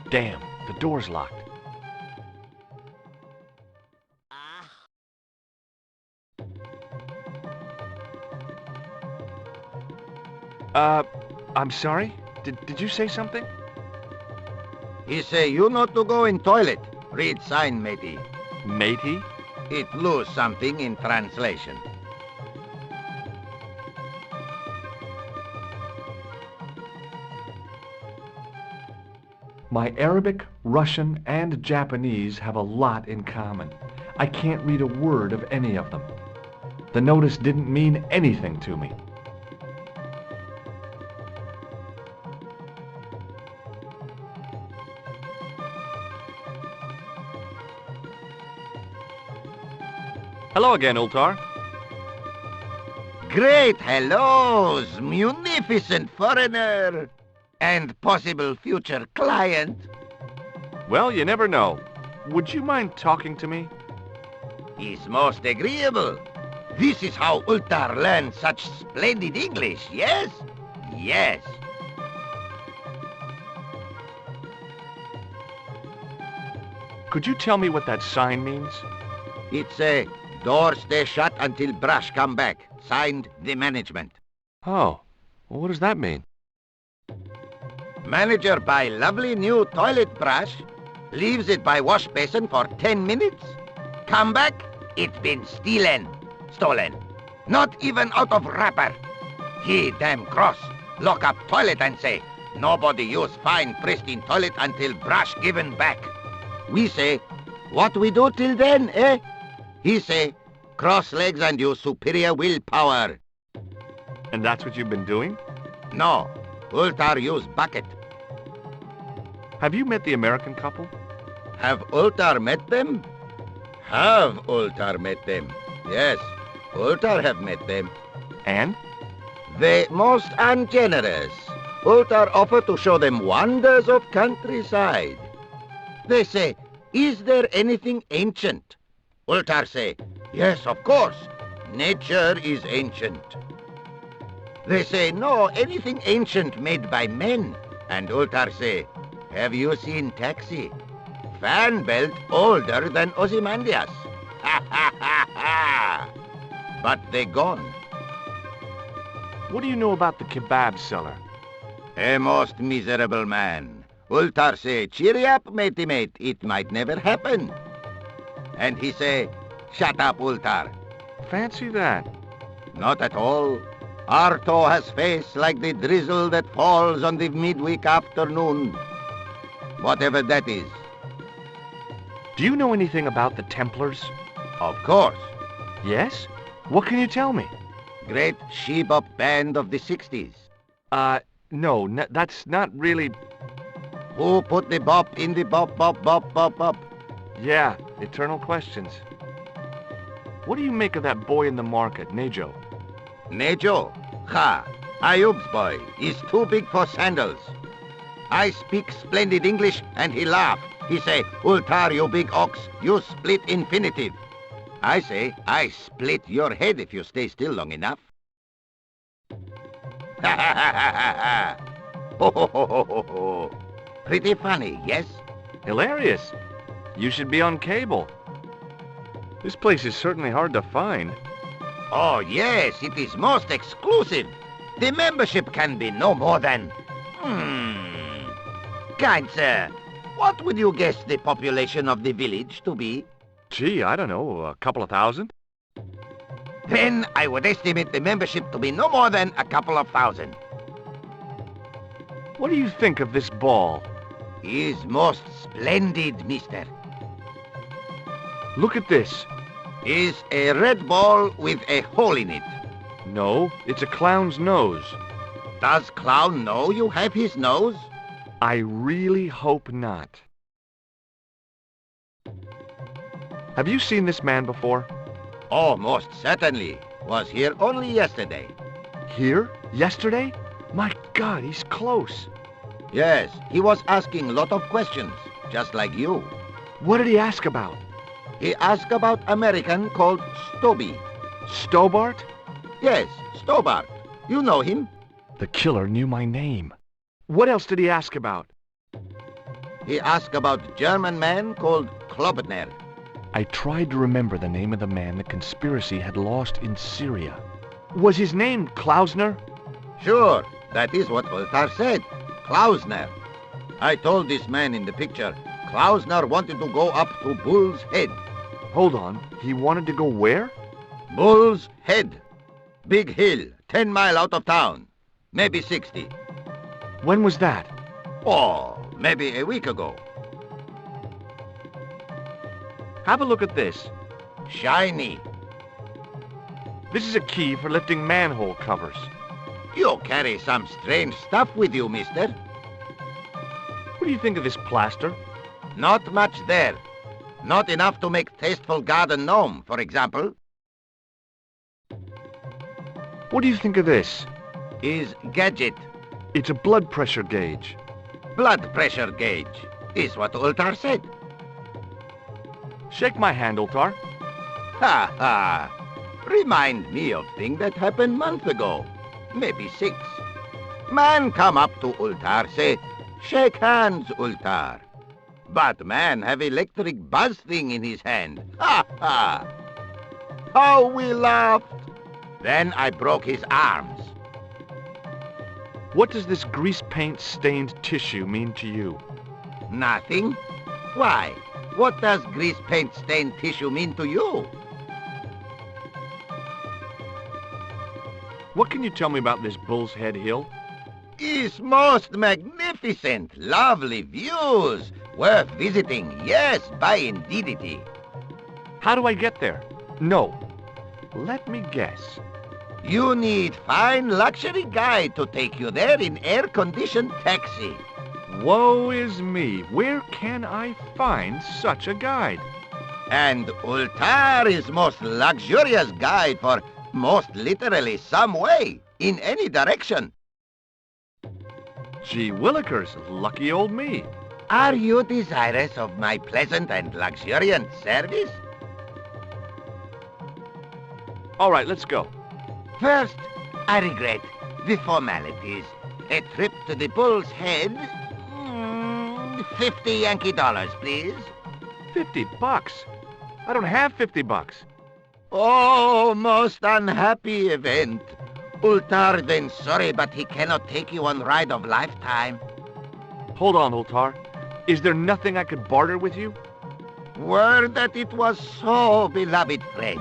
Damn, the door's locked. I'm sorry? Did you say something? He say you not to go in toilet. Read sign, matey. Matey? It lose something in translation. My Arabic, Russian, and Japanese have a lot in common. I can't read a word of any of them. The notice didn't mean anything to me. Hello again, Ultar. Great hellos, munificent foreigner, and possible future client. Well, you never know. Would you mind talking to me? Is most agreeable. This is how Ultar learned such splendid English, yes? Yes. Could you tell me what that sign means? It's a door stay shut until brush come back. Signed, the management. Oh, well, what does that mean? Manager buy lovely new toilet brush, leaves it by wash basin for 10 minutes. Come back, it's been stolen. Not even out of wrapper. He damn cross. Lock up toilet and say, nobody use fine pristine toilet until brush given back. We say, what we do till then, eh? He say, cross legs and use superior willpower. And that's what you've been doing? No, Ultar use bucket. Have you met the American couple? Have Ultar met them? Have Ultar met them? Yes, Ultar have met them. And? They most ungenerous. Ultar offer to show them wonders of countryside. They say, is there anything ancient? Ultar say, yes, of course. Nature is ancient. They say, no, anything ancient made by men. And Ultar say, have you seen Taxi? Fan belt older than Ozymandias. Ha ha ha ha! But they gone. What do you know about the kebab seller? A most miserable man. Ultar say, cheery up, matey mate, it might never happen. And he say, shut up, Ultar. Fancy that. Not at all. Arto has face like the drizzle that falls on the midweek afternoon. Whatever that is. Do you know anything about the Templars? Of course. Yes? What can you tell me? Great she-bop band of the 60s. No, that's not really... Who put the bop in the bop, bop, bop, bop, bop? Yeah, eternal questions. What do you make of that boy in the market, Nejo? Nejo? Ha! Ayub's boy. He's too big for sandals. I speak splendid English, and he laugh. He say, Ultar, you big ox, you split infinitive. I say, I split your head if you stay still long enough. Ha ha ha ha ha ha! Ho ho ho ho ho ho! Pretty funny, yes? Hilarious. You should be on cable. This place is certainly hard to find. Oh yes, it is most exclusive. The membership can be no more than... Kind sir, what would you guess the population of the village to be? Gee, I don't know, a couple of thousand? Then I would estimate the membership to be no more than a couple of thousand. What do you think of this ball? Is most splendid, mister. Look at this. Is a red ball with a hole in it. No, it's a clown's nose. Does clown know you have his nose? I really hope not. Have you seen this man before? Oh, most certainly. Was here only yesterday. Here? Yesterday? My God, he's close. Yes, he was asking lot of questions, just like you. What did he ask about? He asked about American called Stobby. Stobbart? Yes, Stobbart. You know him? The killer knew my name. What else did he ask about? He asked about German man called Klobner. I tried to remember the name of the man the conspiracy had lost in Syria. Was his name Klausner? Sure, that is what Ultar said. Klausner. I told this man in the picture, Klausner wanted to go up to Bull's Head. Hold on, he wanted to go where? Bull's Head. Big hill, 10 mile out of town. Maybe 60. When was that? Oh, maybe a week ago. Have a look at this. Shiny. This is a key for lifting manhole covers. You carry some strange stuff with you, mister. What do you think of this plaster? Not much there. Not enough to make tasteful garden gnome, for example. What do you think of this? Is gadget. It's a blood pressure gauge. Blood pressure gauge is what Ultar said. Shake my hand, Ultar. Ha ha. Remind me of thing that happened month ago. Maybe 6. Man come up to Ultar, say, shake hands, Ultar. But man have electric buzz thing in his hand. Ha ha. How we laughed. Then I broke his arms. What does this grease paint stained tissue mean to you? Nothing. Why? What does grease paint stained tissue mean to you? What can you tell me about this Bull's Head Hill? It's most magnificent. Lovely views. Worth visiting. Yes, by indeedity. How do I get there? No. Let me guess. You need fine luxury guide to take you there in air-conditioned taxi. Woe is me. Where can I find such a guide? And Ultar is most luxurious guide for most literally some way, in any direction. Gee willikers, lucky old me. Are you desirous of my pleasant and luxuriant service? All right, let's go. First, I regret the formalities. A trip to the Bull's Head. 50 Yankee dollars, please. $50? I don't have $50. Oh, most unhappy event. Ultar then sorry, but he cannot take you on ride of lifetime. Hold on, Ultar. Is there nothing I could barter with you? Word that it was so, beloved friend.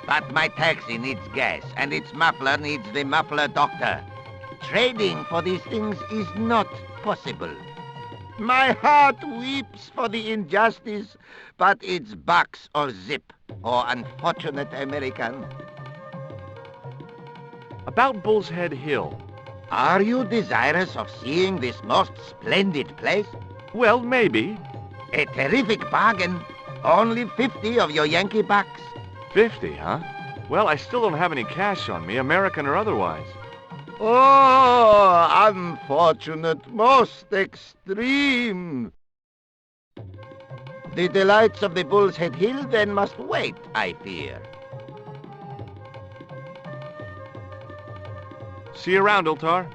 But my taxi needs gas, and its muffler needs the muffler doctor. Trading for these things is not possible. My heart weeps for the injustice, but it's bucks or zip, or unfortunate American. About Bull's Head Hill. Are you desirous of seeing this most splendid place? Well, maybe. A terrific bargain. Only 50 of your Yankee bucks. 50, huh? Well, I still don't have any cash on me, American or otherwise. Oh, unfortunate, most extreme. The delights of the Bull's Head Hill then must wait, I fear. See you around, Ultar.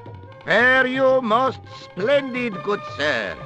Fare you most splendid, good sir.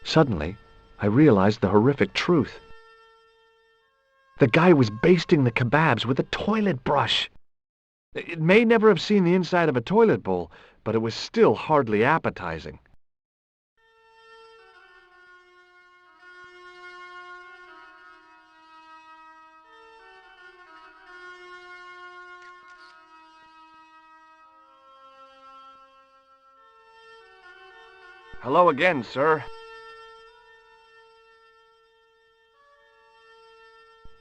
Suddenly, I realized the horrific truth. The guy was basting the kebabs with a toilet brush. It may never have seen the inside of a toilet bowl, but it was still hardly appetizing. Hello again, sir.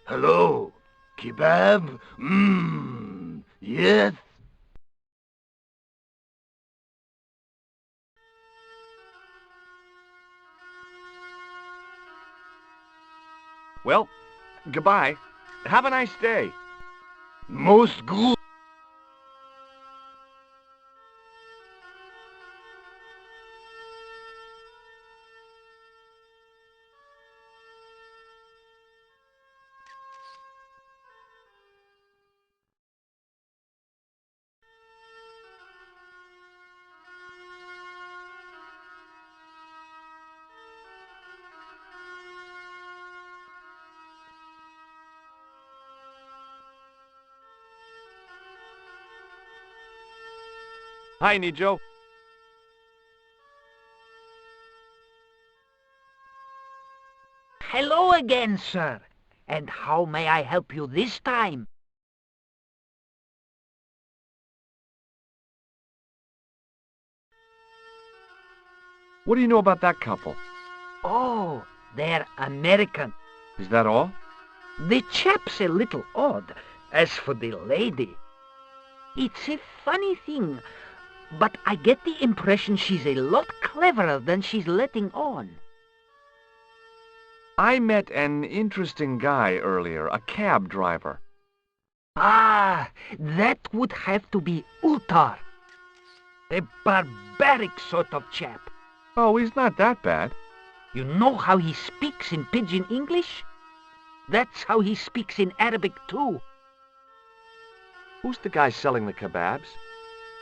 Hello. Kebab? Yes? Well, goodbye. Have a nice day. Most good. Hi, Nijo. again, sir. And how may I help you this time? What do you know about that couple? Oh, they're American. Is that all? The chap's a little odd. As for the lady, it's a funny thing, but I get the impression she's a lot cleverer than she's letting on. I met an interesting guy earlier, a cab driver. Ah, that would have to be Utar. A barbaric sort of chap. Oh, he's not that bad. You know how he speaks in pidgin English? That's how he speaks in Arabic too. Who's the guy selling the kebabs?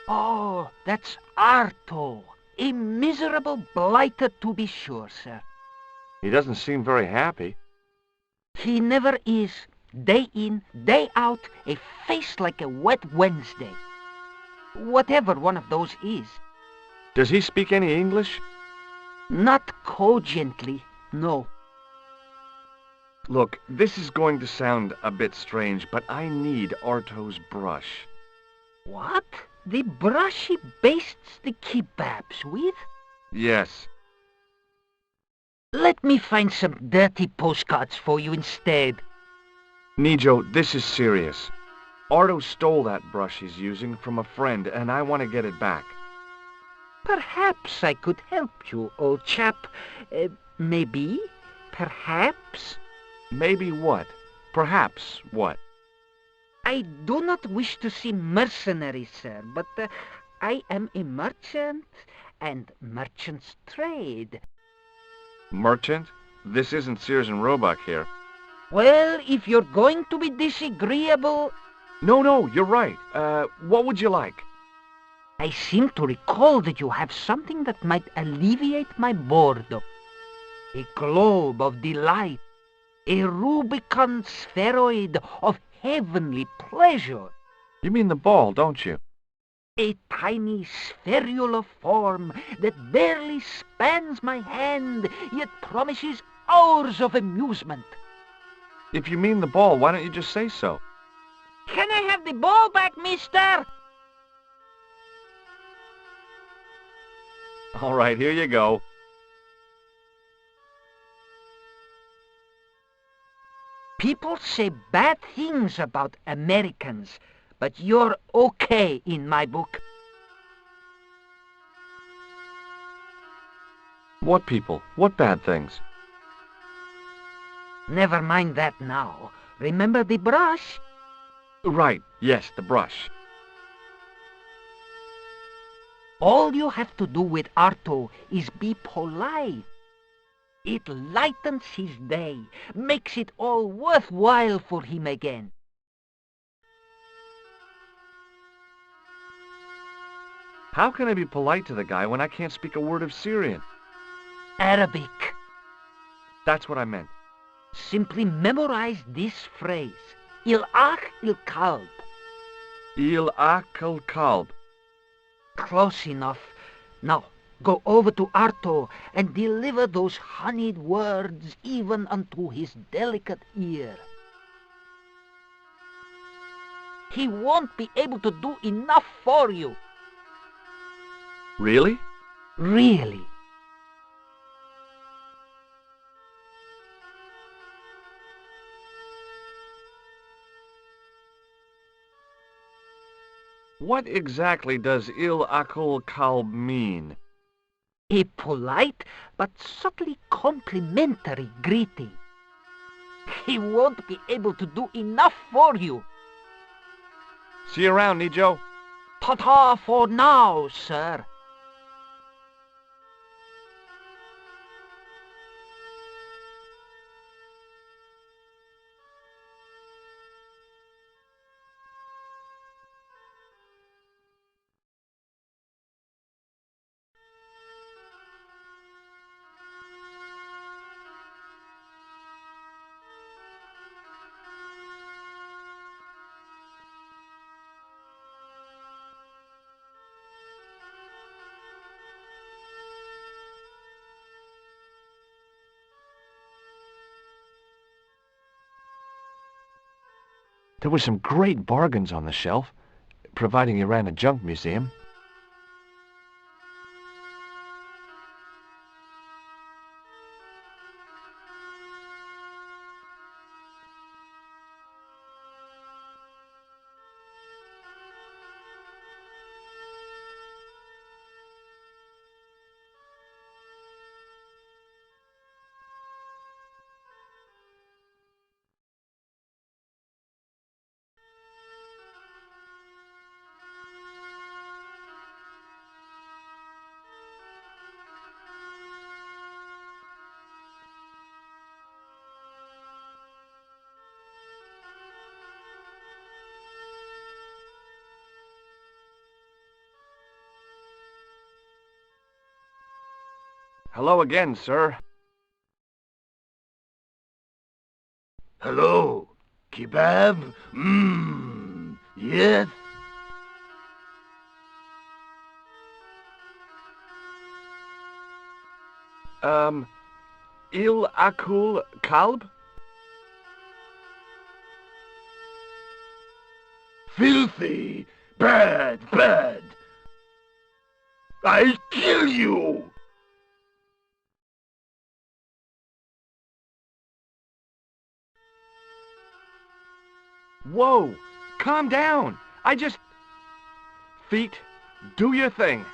Oh, that's Arto. A miserable blighter to be sure, sir. He doesn't seem very happy. He never is. Day in, day out, a face like a wet Wednesday. Whatever one of those is. Does he speak any English? Not cogently, no. Look, this is going to sound a bit strange, but I need Arto's brush. What? The brush he bastes the kebabs with? Yes. Let me find some dirty postcards for you instead. Nijo, this is serious. Arto stole that brush he's using from a friend, and I want to get it back. Perhaps I could help you, old chap. Maybe? Perhaps? Maybe what? Perhaps what? I do not wish to seem mercenary, sir, but I am a merchant, and merchants trade. Merchant? This isn't Sears and Roebuck here. Well, if you're going to be disagreeable... No, you're right. What would you like? I seem to recall that you have something that might alleviate my boredom. A globe of delight. A Rubicon spheroid of heavenly pleasure. You mean the ball, don't you? A tiny spherular form that barely spans my hand, yet promises hours of amusement. If you mean the ball, why don't you just say so? Can I have the ball back, mister? All right, here you go. People say bad things about Americans, but you're okay in my book. What people? What bad things? Never mind that now. Remember the brush? Right, yes, the brush. All you have to do with Arto is be polite. It lightens his day, makes it all worthwhile for him again. How can I be polite to the guy when I can't speak a word of Syrian? Arabic. That's what I meant. Simply memorize this phrase. Il-ach il-kalb. Il-ach il-kalb. Close enough. Now, go over to Arto and deliver those honeyed words even unto his delicate ear. He won't be able to do enough for you. Really? Really. What exactly does il-akul kalb mean? A polite but subtly complimentary greeting. He won't be able to do enough for you. See you around, Nijo. Ta-ta for now, sir. There were some great bargains on the shelf, providing you ran a junk museum. Hello again, sir. Hello? Kebab? Yes? Il Akul Kalb? Filthy! Bad, bad! I'll kill you! Whoa! Calm down! Feet, do your thing.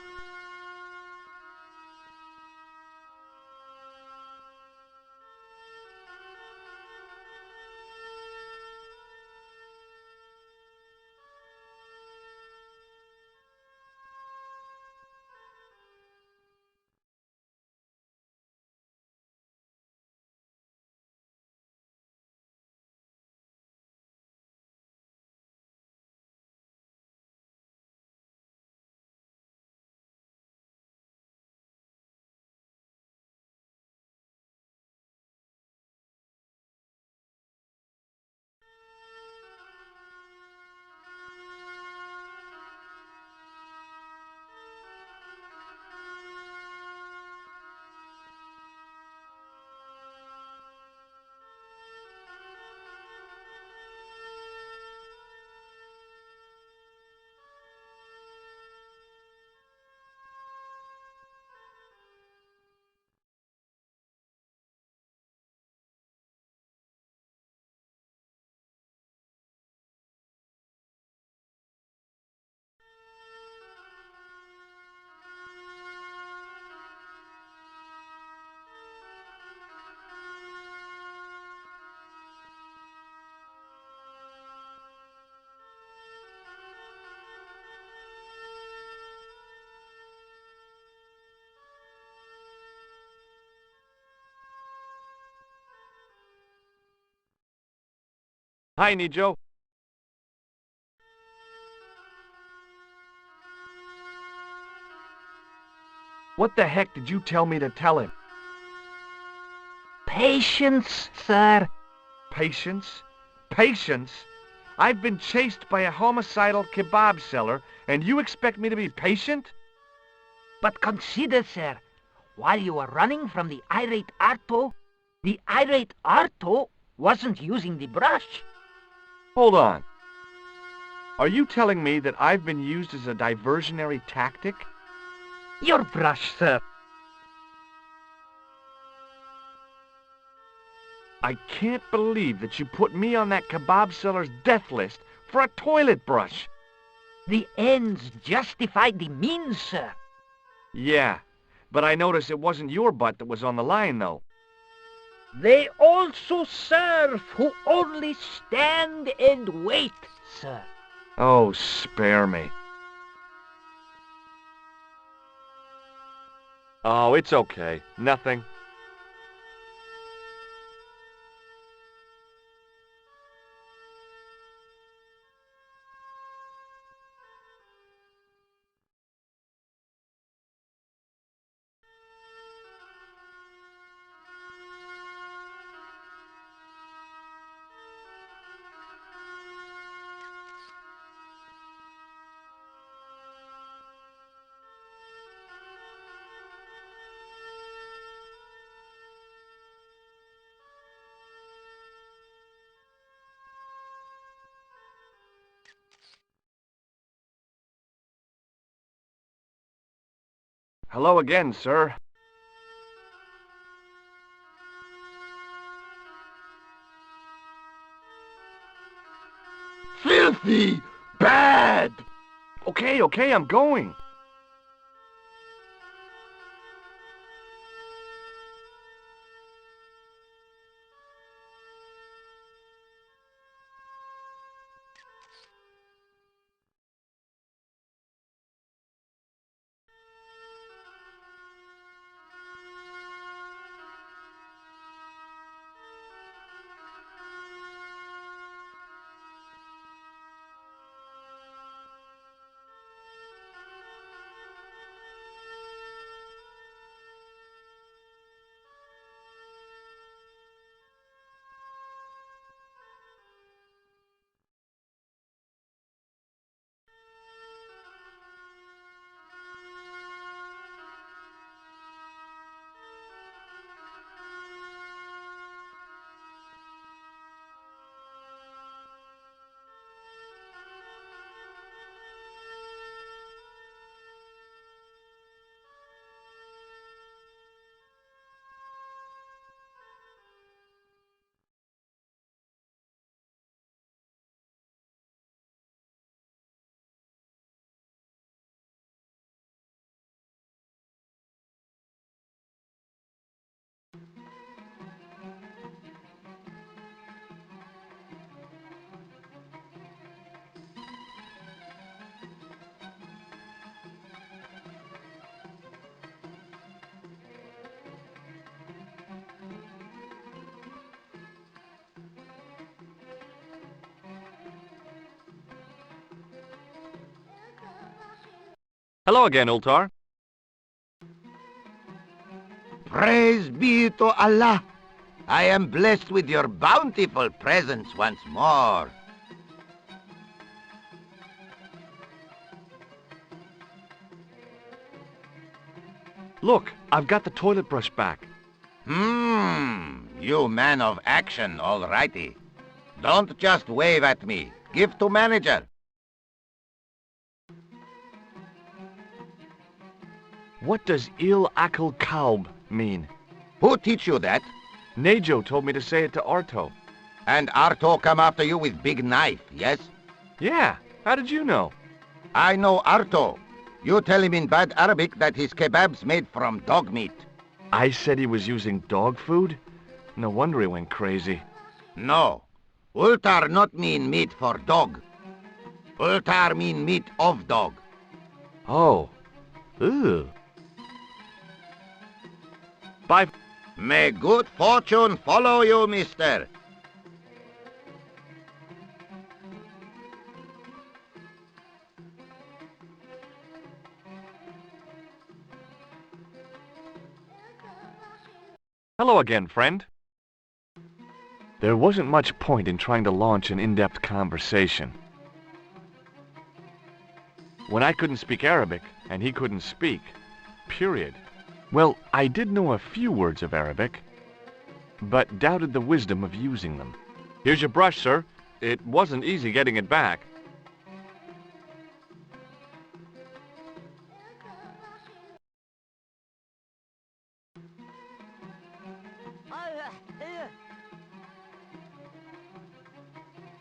Hi, Nijo. What the heck did you tell me to tell him? Patience, sir. Patience? Patience? I've been chased by a homicidal kebab seller, and you expect me to be patient? But consider, sir, while you were running from the irate Arto wasn't using the brush. Hold on. Are you telling me that I've been used as a diversionary tactic? Your brush, sir. I can't believe that you put me on that kebab seller's death list for a toilet brush. The ends justified the means, sir. Yeah, but I noticed it wasn't your butt that was on the line, though. They also serve who only stand and wait, sir. Oh, spare me. Oh, it's okay. Nothing. Hello again, sir. Filthy! Bad! Okay, I'm going. Hello again, Ultar. Praise be to Allah. I am blessed with your bountiful presence once more. Look, I've got the toilet brush back. You man of action, all righty. Don't just wave at me. Give to manager. What does Il Akal Kalb mean? Who teach you that? Nejo told me to say it to Arto. And Arto come after you with big knife, yes? Yeah, how did you know? I know Arto. You tell him in bad Arabic that his kebab's made from dog meat. I said he was using dog food? No wonder he went crazy. No. Ultar not mean meat for dog. Ultar mean meat of dog. Oh. Ugh. Bye. May good fortune follow you, mister. Hello again, friend. There wasn't much point in trying to launch an in-depth conversation. When I couldn't speak Arabic, and he couldn't speak, period. Well, I did know a few words of Arabic, but doubted the wisdom of using them. Here's your brush, sir. It wasn't easy getting it back.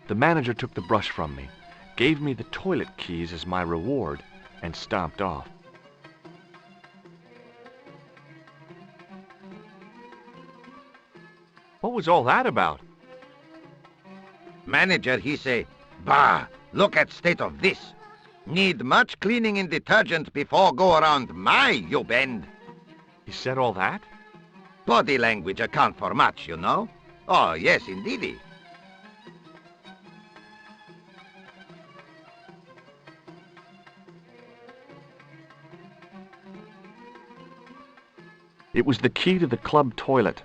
The manager took the brush from me, gave me the toilet keys as my reward, and stomped off. What was all that about? Manager, he say, bah, look at state of this. Need much cleaning in detergent before go around my, you bend. He said all that? Body language account for much, you know. Oh, yes, indeedy. It was the key to the club toilet.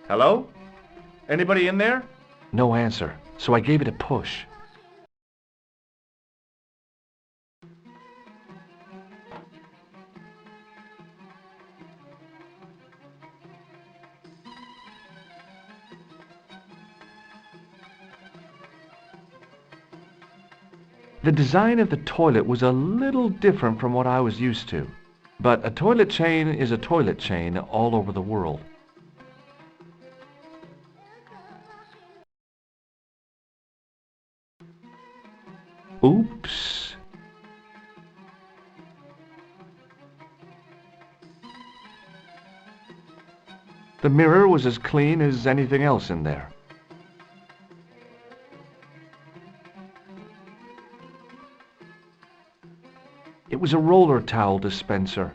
Hello? Anybody in there? No answer, so I gave it a push. The design of the toilet was a little different from what I was used to, but a toilet chain is a toilet chain all over the world. Oops. The mirror was as clean as anything else in there. It was a roller towel dispenser.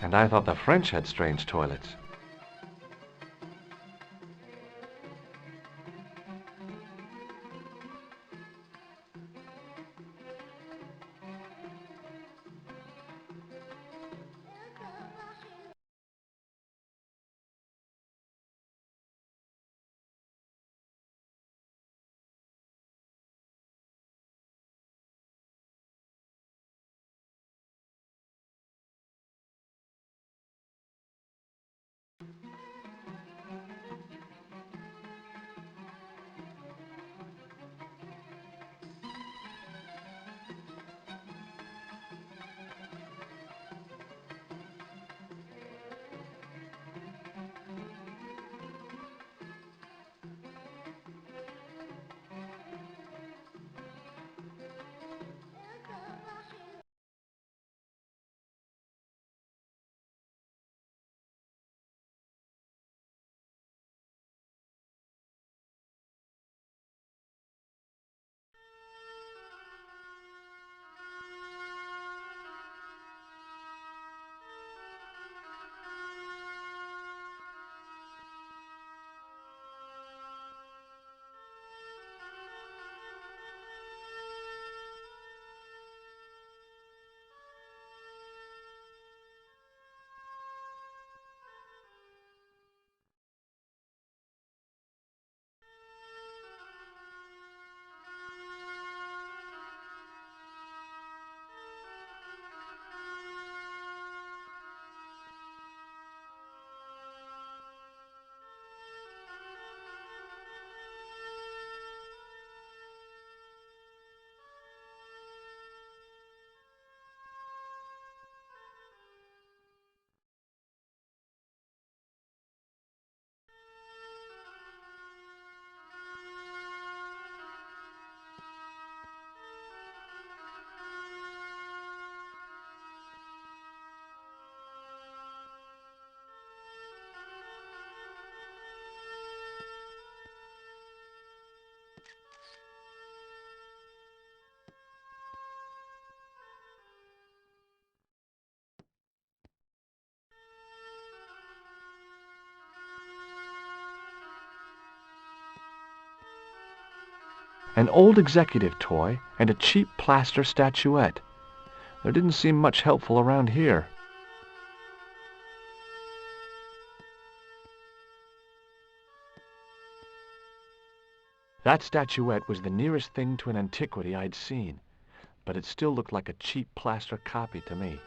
And I thought the French had strange toilets. An old executive toy and a cheap plaster statuette. There didn't seem much helpful around here. That statuette was the nearest thing to an antiquity I'd seen, but it still looked like a cheap plaster copy to me.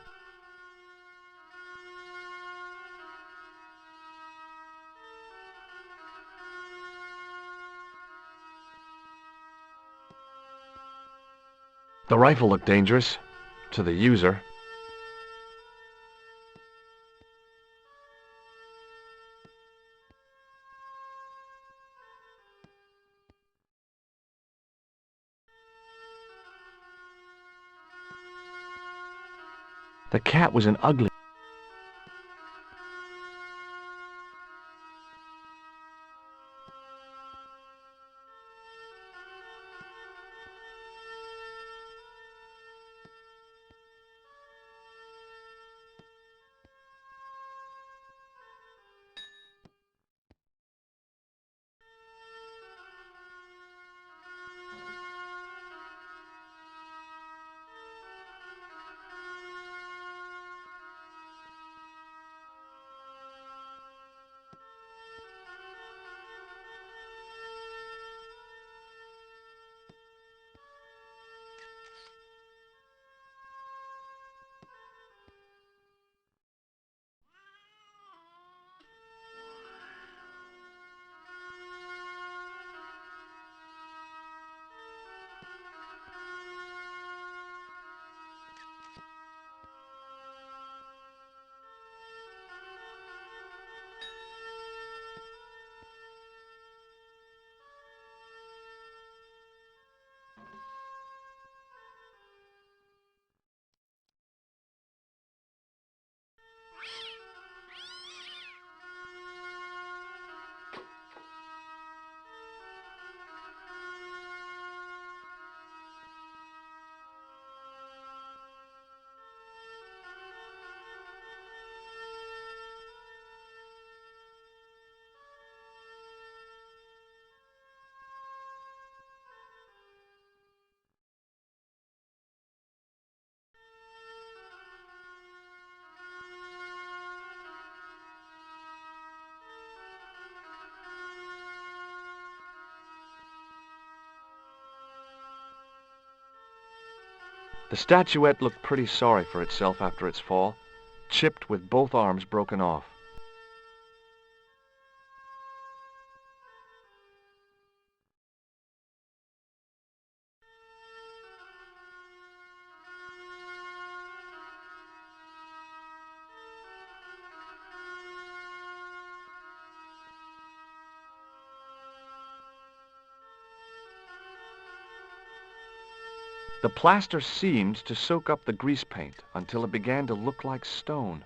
The rifle looked dangerous, to the user. The cat was an ugly... The statuette looked pretty sorry for itself after its fall, chipped with both arms broken off. The plaster seemed to soak up the grease paint until it began to look like stone.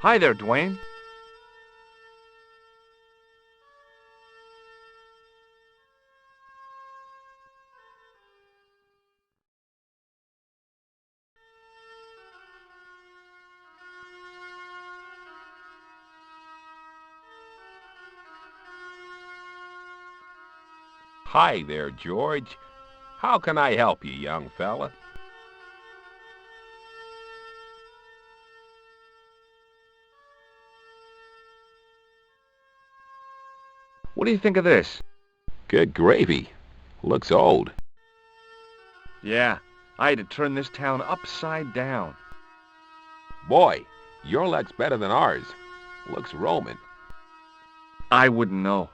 Hi there, Dwayne. Hi there, George. How can I help you, young fella? What do you think of this? Good gravy. Looks old. Yeah, I had to turn this town upside down. Boy, your luck's better than ours. Looks Roman. I wouldn't know.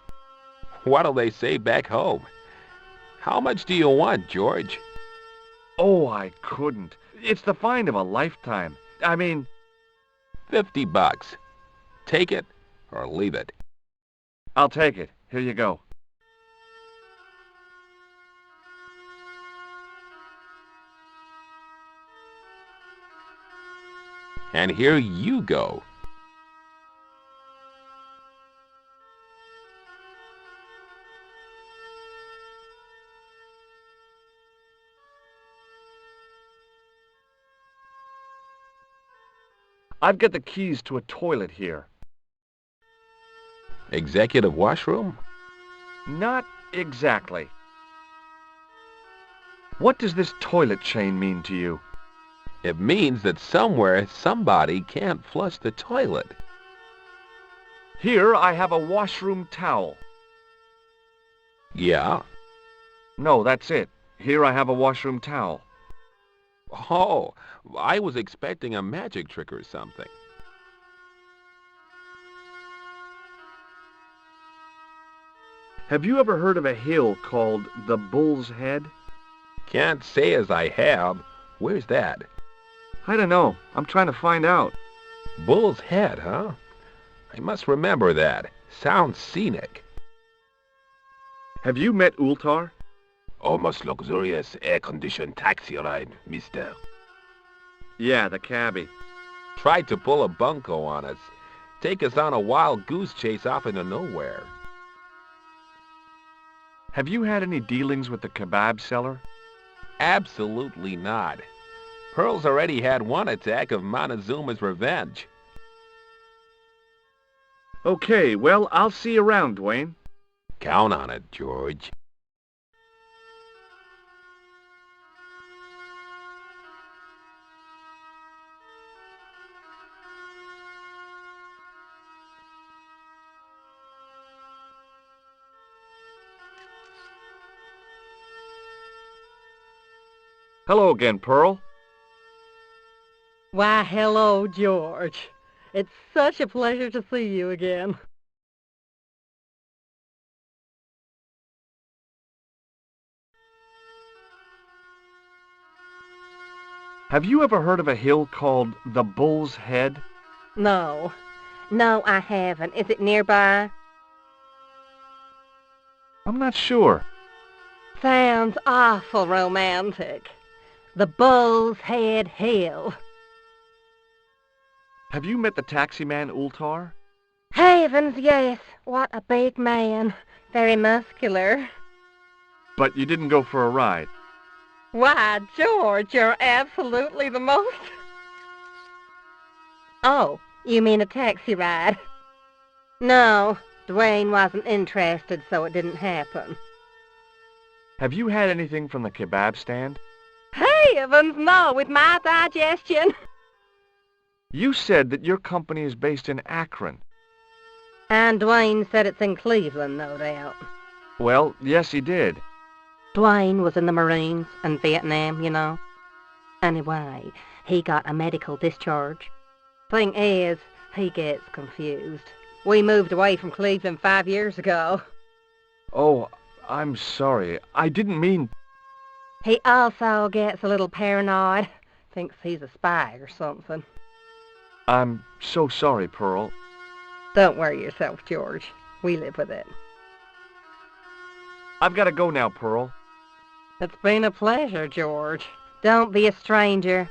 What'll they say back home? How much do you want, George? Oh, I couldn't. It's the find of a lifetime. I mean... $50. Take it or leave it. I'll take it. Here you go. And here you go. I've got the keys to a toilet here. Executive washroom? Not exactly. What does this toilet chain mean to you? It means that somewhere somebody can't flush the toilet. Here I have a washroom towel. Yeah? No, that's it. Here I have a washroom towel. Oh, I was expecting a magic trick or something. Have you ever heard of a hill called the Bull's Head? Can't say as I have. Where's that? I don't know. I'm trying to find out. Bull's Head, huh? I must remember that. Sounds scenic. Have you met Ultar? Almost luxurious air-conditioned taxi ride, mister. Yeah, the cabbie. Tried to pull a bunco on us. Take us on a wild goose chase off into nowhere. Have you had any dealings with the kebab seller? Absolutely not. Pearl's already had one attack of Montezuma's revenge. Okay, well, I'll see you around, Dwayne. Count on it, George. Hello again, Pearl. Why, hello, George. It's such a pleasure to see you again. Have you ever heard of a hill called the Bull's Head? No. No, I haven't. Is it nearby? I'm not sure. Sounds awful romantic. The Bull's Head Hill. Have you met the taxi man, Ultar? Heavens, yes. What a big man. Very muscular. But you didn't go for a ride. Why, George, you're absolutely the most... Oh, you mean a taxi ride? No, Dwayne wasn't interested, so it didn't happen. Have you had anything from the kebab stand? Heavens, no, with my digestion. You said that your company is based in Akron. And Dwayne said it's in Cleveland, no doubt. Well, yes, he did. Dwayne was in the Marines and Vietnam, you know. Anyway, he got a medical discharge. Thing is, he gets confused. We moved away from Cleveland 5 years ago. Oh, I'm sorry. I didn't mean... He also gets a little paranoid. Thinks he's a spy or something. I'm so sorry, Pearl. Don't worry yourself, George. We live with it. I've got to go now, Pearl. It's been a pleasure, George. Don't be a stranger.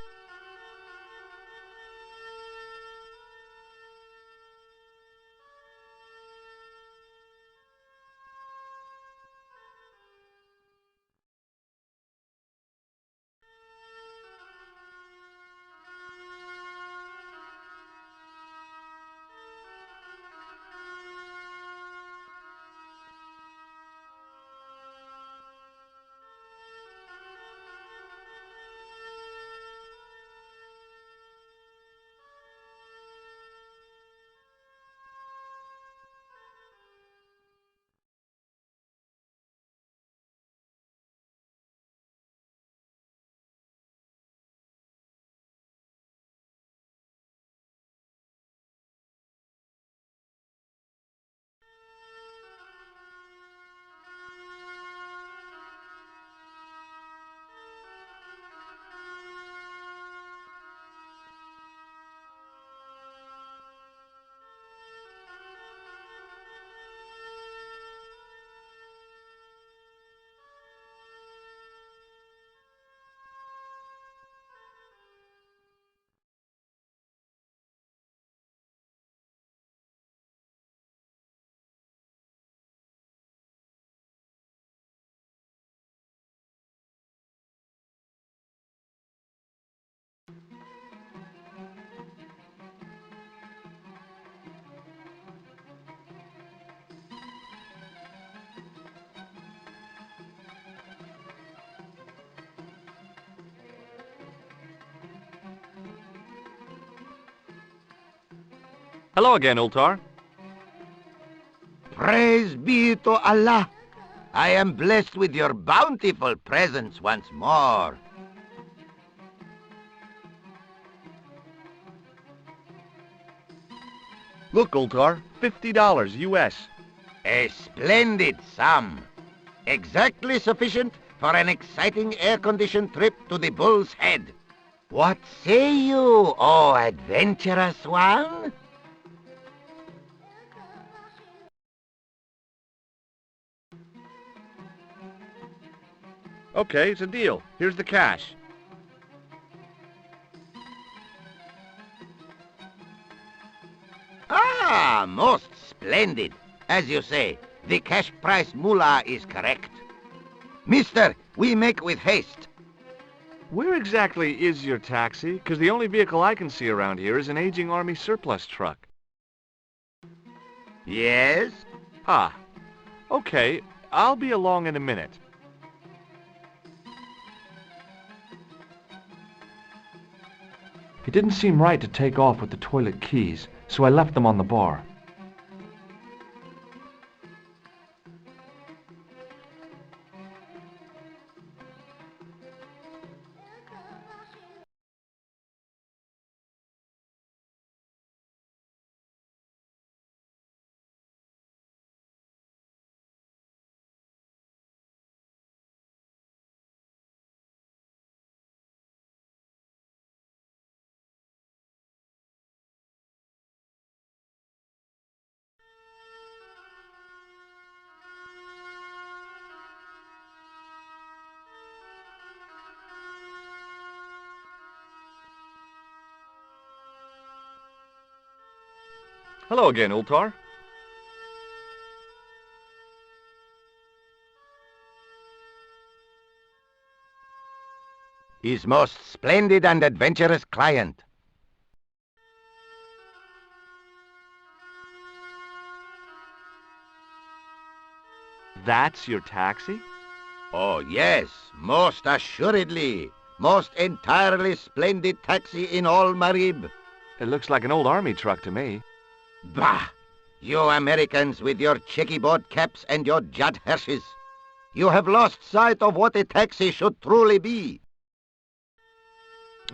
Hello again, Ultar. Praise be to Allah. I am blessed with your bountiful presence once more. Look, Ultar, $50 US. A splendid sum. Exactly sufficient for an exciting air-conditioned trip to the Bull's Head. What say you, oh adventurous one? Okay, it's a deal. Here's the cash. Ah, most splendid. As you say, the cash price mullah is correct. Mister, we make with haste. Where exactly is your taxi? Because the only vehicle I can see around here is an aging army surplus truck. Yes? Ah, okay. I'll be along in a minute. It didn't seem right to take off with the toilet keys, so I left them on the bar. Hello again, Ultar. His most splendid and adventurous client. That's your taxi? Oh, yes, most assuredly. Most entirely splendid taxi in all Marib. It looks like an old army truck to me. Bah! You Americans with your checkerboard caps and your Judd Hirsches. You have lost sight of what a taxi should truly be.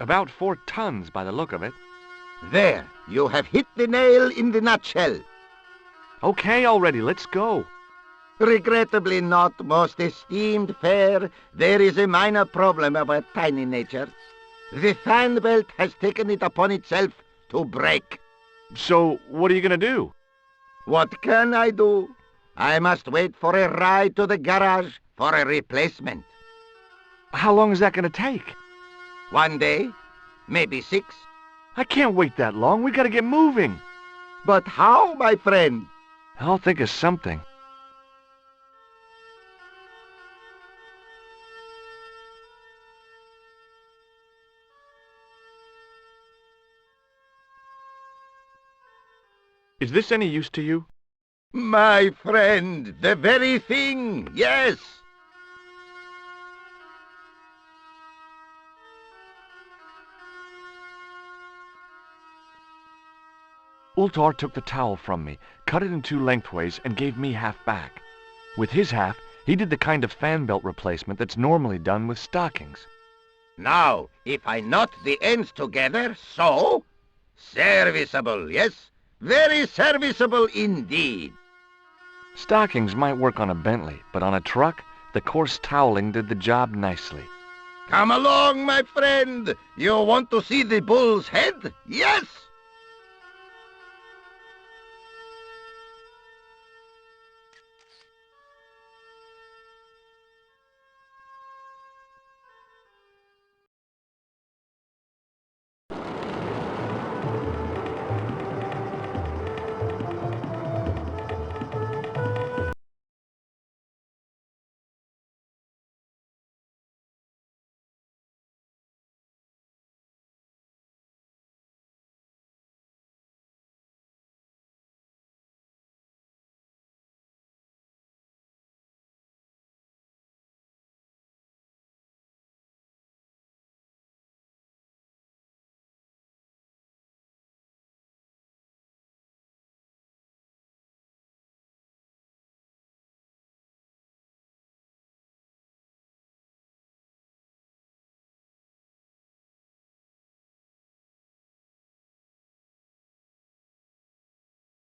About 4 tons by the look of it. There, you have hit the nail in the nutshell. Okay already, let's go. Regrettably not, most esteemed fair. There is a minor problem of a tiny nature. The fan belt has taken it upon itself to break. So, what are you gonna do? What can I do? I must wait for a ride to the garage for a replacement. How long is that gonna take? 1 day, maybe 6. I can't wait that long. We gotta get moving. But how, my friend? I'll think of something. Is this any use to you? My friend, the very thing, yes. Ultar took the towel from me, cut it in 2 lengthways, and gave me half back. With his half, he did the kind of fan belt replacement that's normally done with stockings. Now, if I knot the ends together, so... Serviceable, yes? Very serviceable indeed. Stockings might work on a Bentley, but on a truck, the coarse toweling did the job nicely. Come along, my friend. You want to see the Bull's Head? Yes?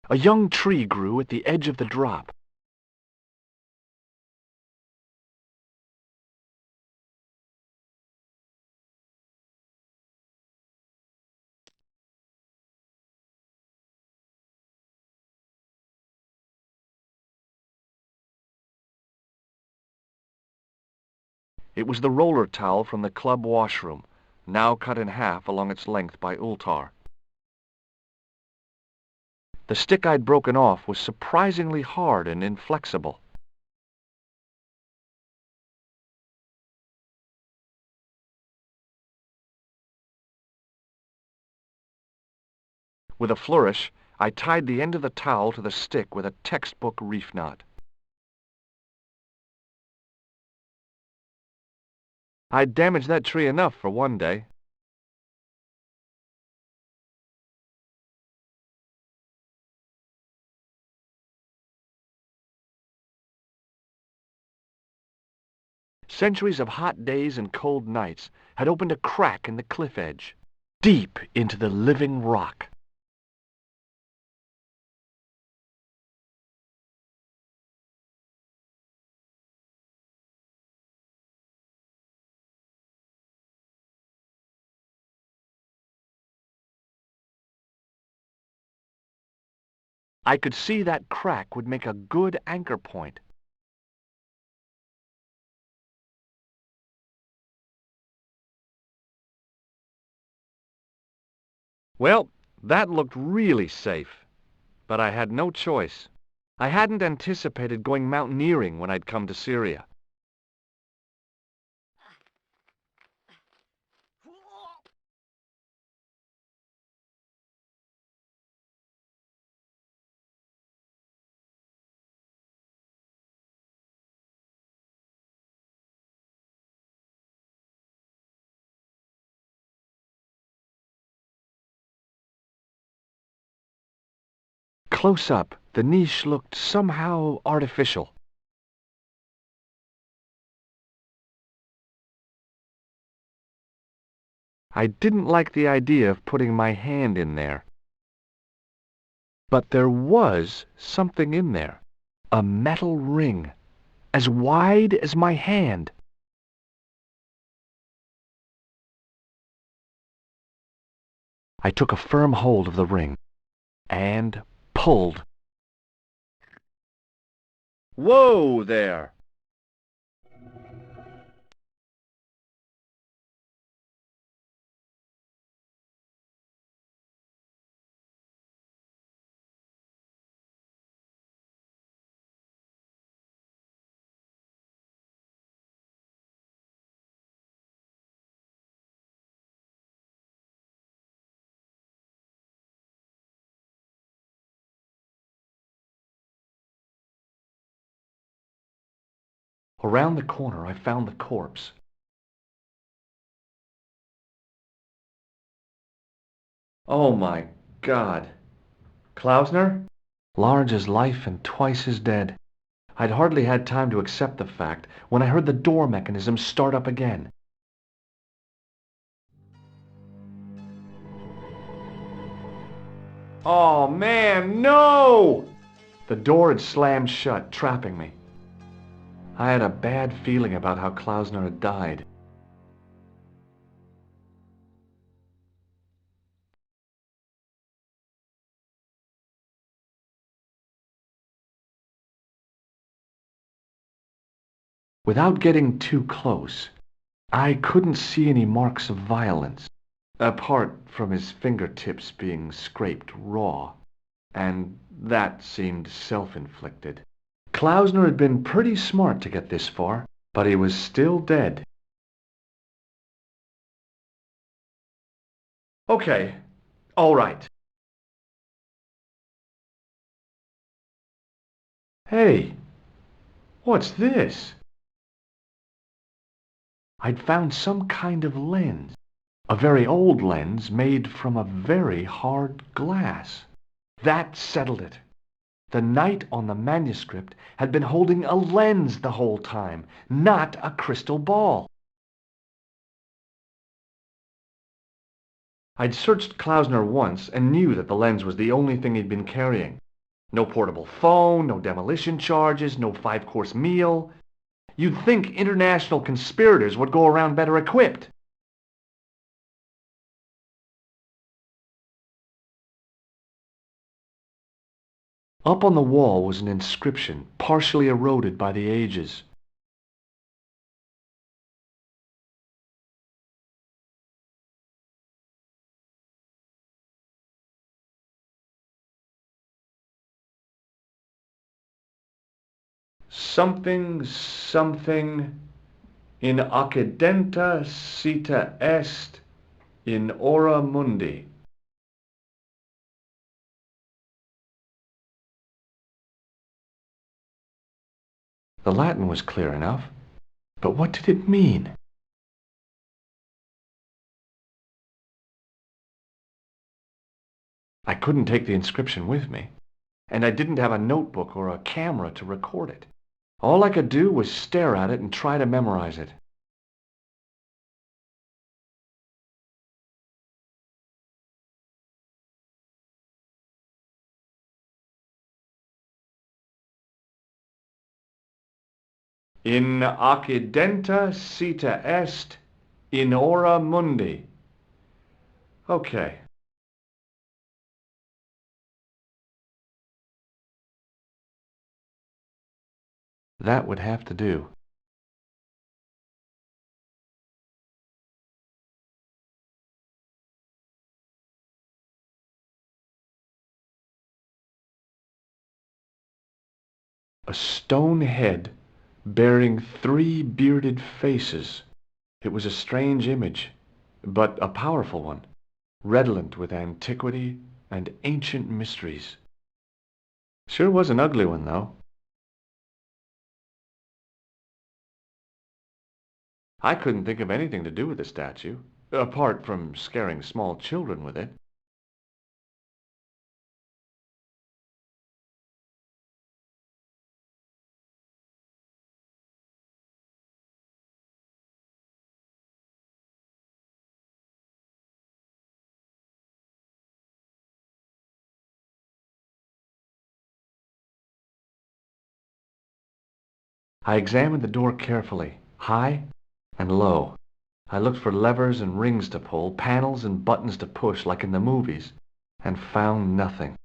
A young tree grew at the edge of the drop. It was the roller towel from the club washroom, now cut in half along its length by Ultar. The stick I'd broken off was surprisingly hard and inflexible. With a flourish, I tied the end of the towel to the stick with a textbook reef knot. I'd damaged that tree enough for one day. Centuries of hot days and cold nights had opened a crack in the cliff edge, deep into the living rock. I could see that crack would make a good anchor point. Well, that looked really safe, but I had no choice. I hadn't anticipated going mountaineering when I'd come to Syria. Close up, the niche looked somehow artificial. I didn't like the idea of putting my hand in there. But there was something in there. A metal ring, as wide as my hand. I took a firm hold of the ring and pulled. Whoa there! Around the corner, I found the corpse. Oh my God. Klausner? Large as life and twice as dead. I'd hardly had time to accept the fact when I heard the door mechanism start up again. Oh man, no! The door had slammed shut, trapping me. I had a bad feeling about how Klausner had died. Without getting too close, I couldn't see any marks of violence, apart from his fingertips being scraped raw, and that seemed self-inflicted. Klausner had been pretty smart to get this far, but he was still dead. Okay, all right. Hey, what's this? I'd found some kind of lens, a very old lens made from a very hard glass. That settled it. The knight on the manuscript had been holding a lens the whole time, not a crystal ball. I'd searched Klausner once and knew that the lens was the only thing he'd been carrying. No portable phone, no demolition charges, no 5-course meal. You'd think international conspirators would go around better equipped. Up on the wall was an inscription, partially eroded by the ages. Something, something, in accidenta cita est in ora mundi. The Latin was clear enough, but what did it mean? I couldn't take the inscription with me, and I didn't have a notebook or a camera to record it. All I could do was stare at it and try to memorize it. In accidenta cita est in ora mundi. Okay. That would have to do. A stone head bearing 3 bearded faces. It was a strange image, but a powerful one, redolent with antiquity and ancient mysteries. Sure was an ugly one, though. I couldn't think of anything to do with the statue, apart from scaring small children with it. I examined the door carefully, high and low. I looked for levers and rings to pull, panels and buttons to push like in the movies, and found nothing.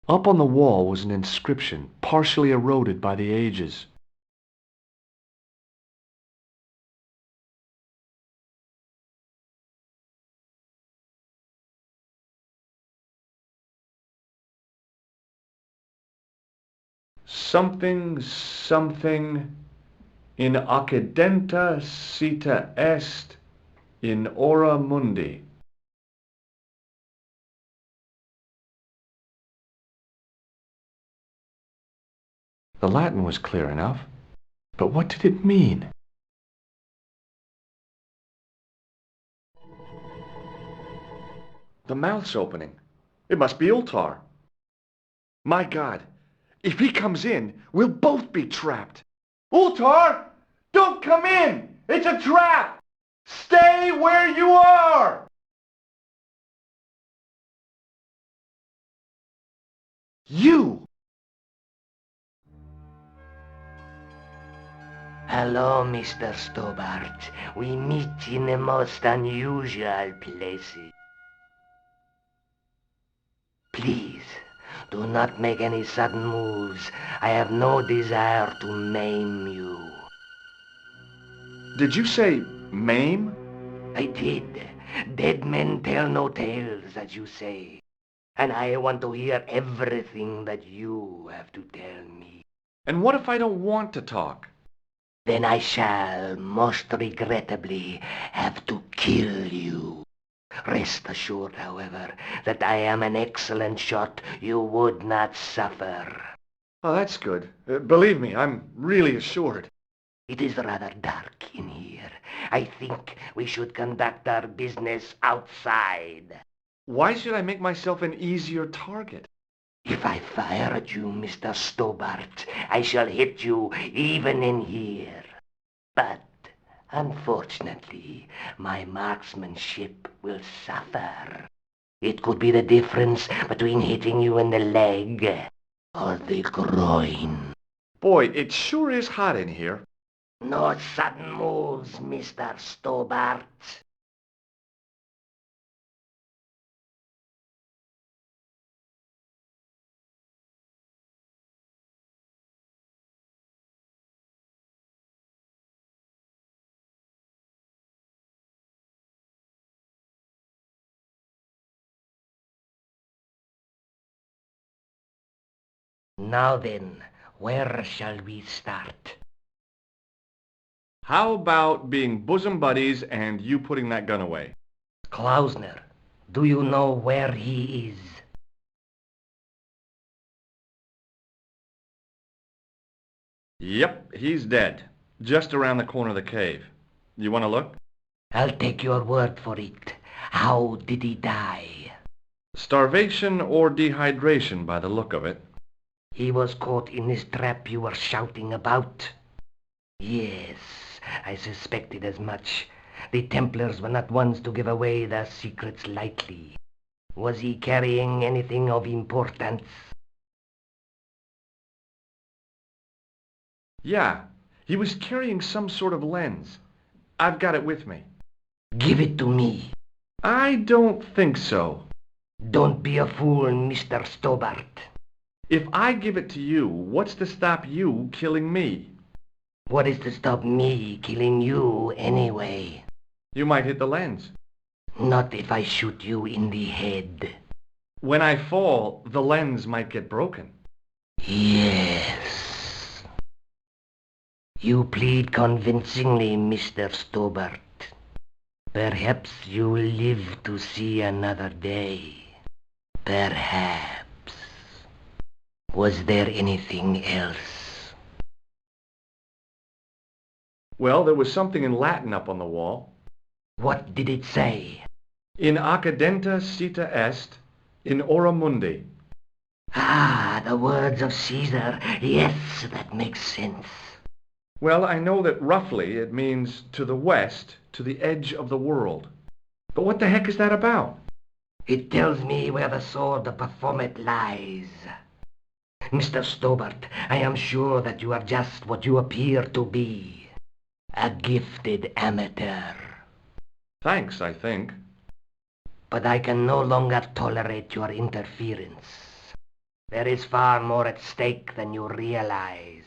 Up on the wall was an inscription, partially eroded by the ages. Something, something, in accidenta cita est in ora mundi. The Latin was clear enough, but what did it mean? The mouth's opening. It must be Ultar. My God, if he comes in, we'll both be trapped. Ultar! Don't come in! It's a trap! Stay where you are! You! Hello, Mr. Stobbart. We meet in the most unusual places. Please, do not make any sudden moves. I have no desire to maim you. Did you say maim? I did. Dead men tell no tales, as you say. And I want to hear everything that you have to tell me. And what if I don't want to talk? Then I shall, most regrettably, have to kill you. Rest assured, however, that I am an excellent shot you would not suffer. Oh, that's good. Believe me, I'm really assured. It is rather dark in here, I think we should conduct our business outside. Why should I make myself an easier target? If I fire at you, Mr. Stobbart, I shall hit you even in here. But, unfortunately, my marksmanship will suffer. It could be the difference between hitting you in the leg or the groin. Boy, it sure is hot in here. No sudden moves, Mr. Stobbart. Now then, where shall we start? How about being bosom buddies and you putting that gun away? Klausner, do you know where he is? Yep, he's dead. Just around the corner of the cave. You want to look? I'll take your word for it. How did he die? Starvation or dehydration by the look of it. He was caught in this trap you were shouting about. Yes, I suspected as much. The Templars were not ones to give away their secrets lightly. Was he carrying anything of importance? Yeah, he was carrying some sort of lens. I've got it with me. Give it to me. I don't think so. Don't be a fool, Mr. Stobbart. If I give it to you, what's to stop you killing me? What is to stop me killing you anyway? You might hit the lens. Not if I shoot you in the head. When I fall, the lens might get broken. Yes. You plead convincingly, Mr. Stobbart. Perhaps you will live to see another day. Perhaps. Was there anything else? Well, there was something in Latin up on the wall. What did it say? In accidenta cita est, in ora mundi. Ah, the words of Caesar. Yes, that makes sense. Well, I know that roughly it means to the west, to the edge of the world. But what the heck is that about? It tells me where the sword of Baphomet lies. Mr. Stobbart, I am sure that you are just what you appear to be. A gifted amateur. Thanks, I think. But I can no longer tolerate your interference. There is far more at stake than you realize.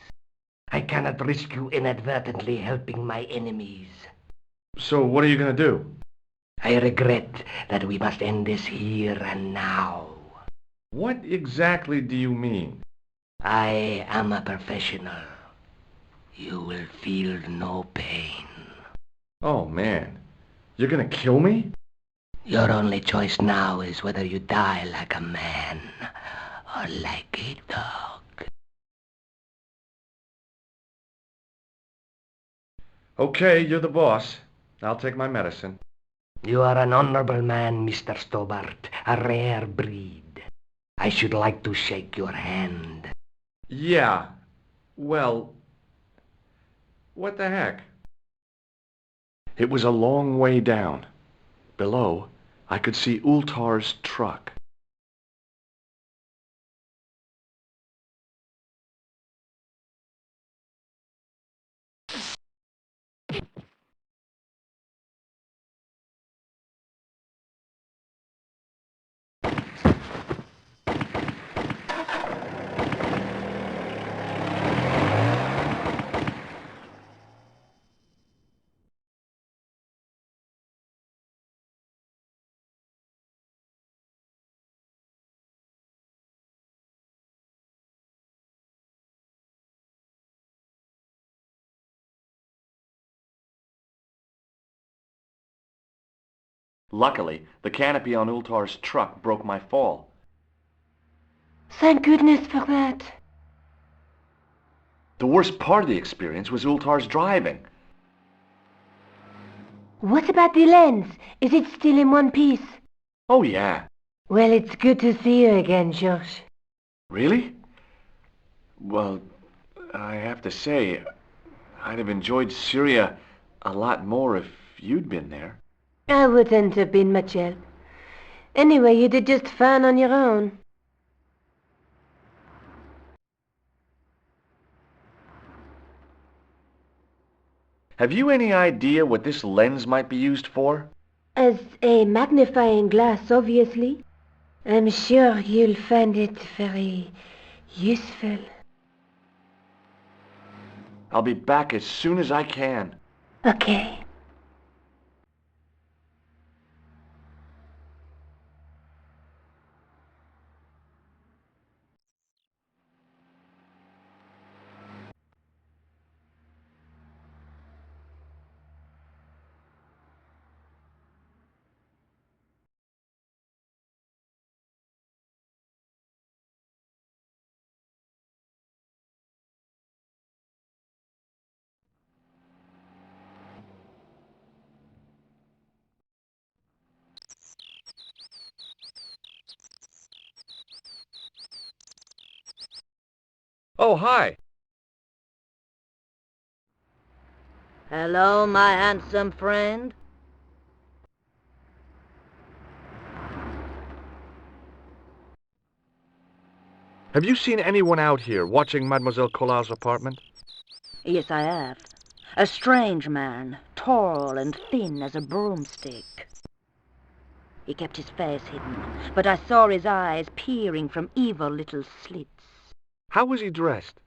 I cannot risk you inadvertently helping my enemies. So what are you going to do? I regret that we must end this here and now. What exactly do you mean? I am a professional. You will feel no pain. Oh, man. You're going to kill me? Your only choice now is whether you die like a man or like a dog. Okay, you're the boss. I'll take my medicine. You are an honorable man, Mr. Stobbart, a rare breed. I should like to shake your hand. Yeah. Well, what the heck? It was a long way down. Below, I could see Ultar's truck. Luckily, the canopy on Ultar's truck broke my fall. Thank goodness for that. The worst part of the experience was Ultar's driving. What about the lens? Is it still in one piece? Oh, yeah. Well, it's good to see you again, George. Really? Well, I have to say, I'd have enjoyed Syria a lot more if you'd been there. I wouldn't have been much help. Anyway, you did just fine on your own. Have you any idea what this lens might be used for? As a magnifying glass, obviously. I'm sure you'll find it very useful. I'll be back as soon as I can. Okay. Oh, hi. Hello, my handsome friend. Have you seen anyone out here watching Mademoiselle Collard's apartment? Yes, I have. A strange man, tall and thin as a broomstick. He kept his face hidden, but I saw his eyes peering from evil little slits. How was he dressed?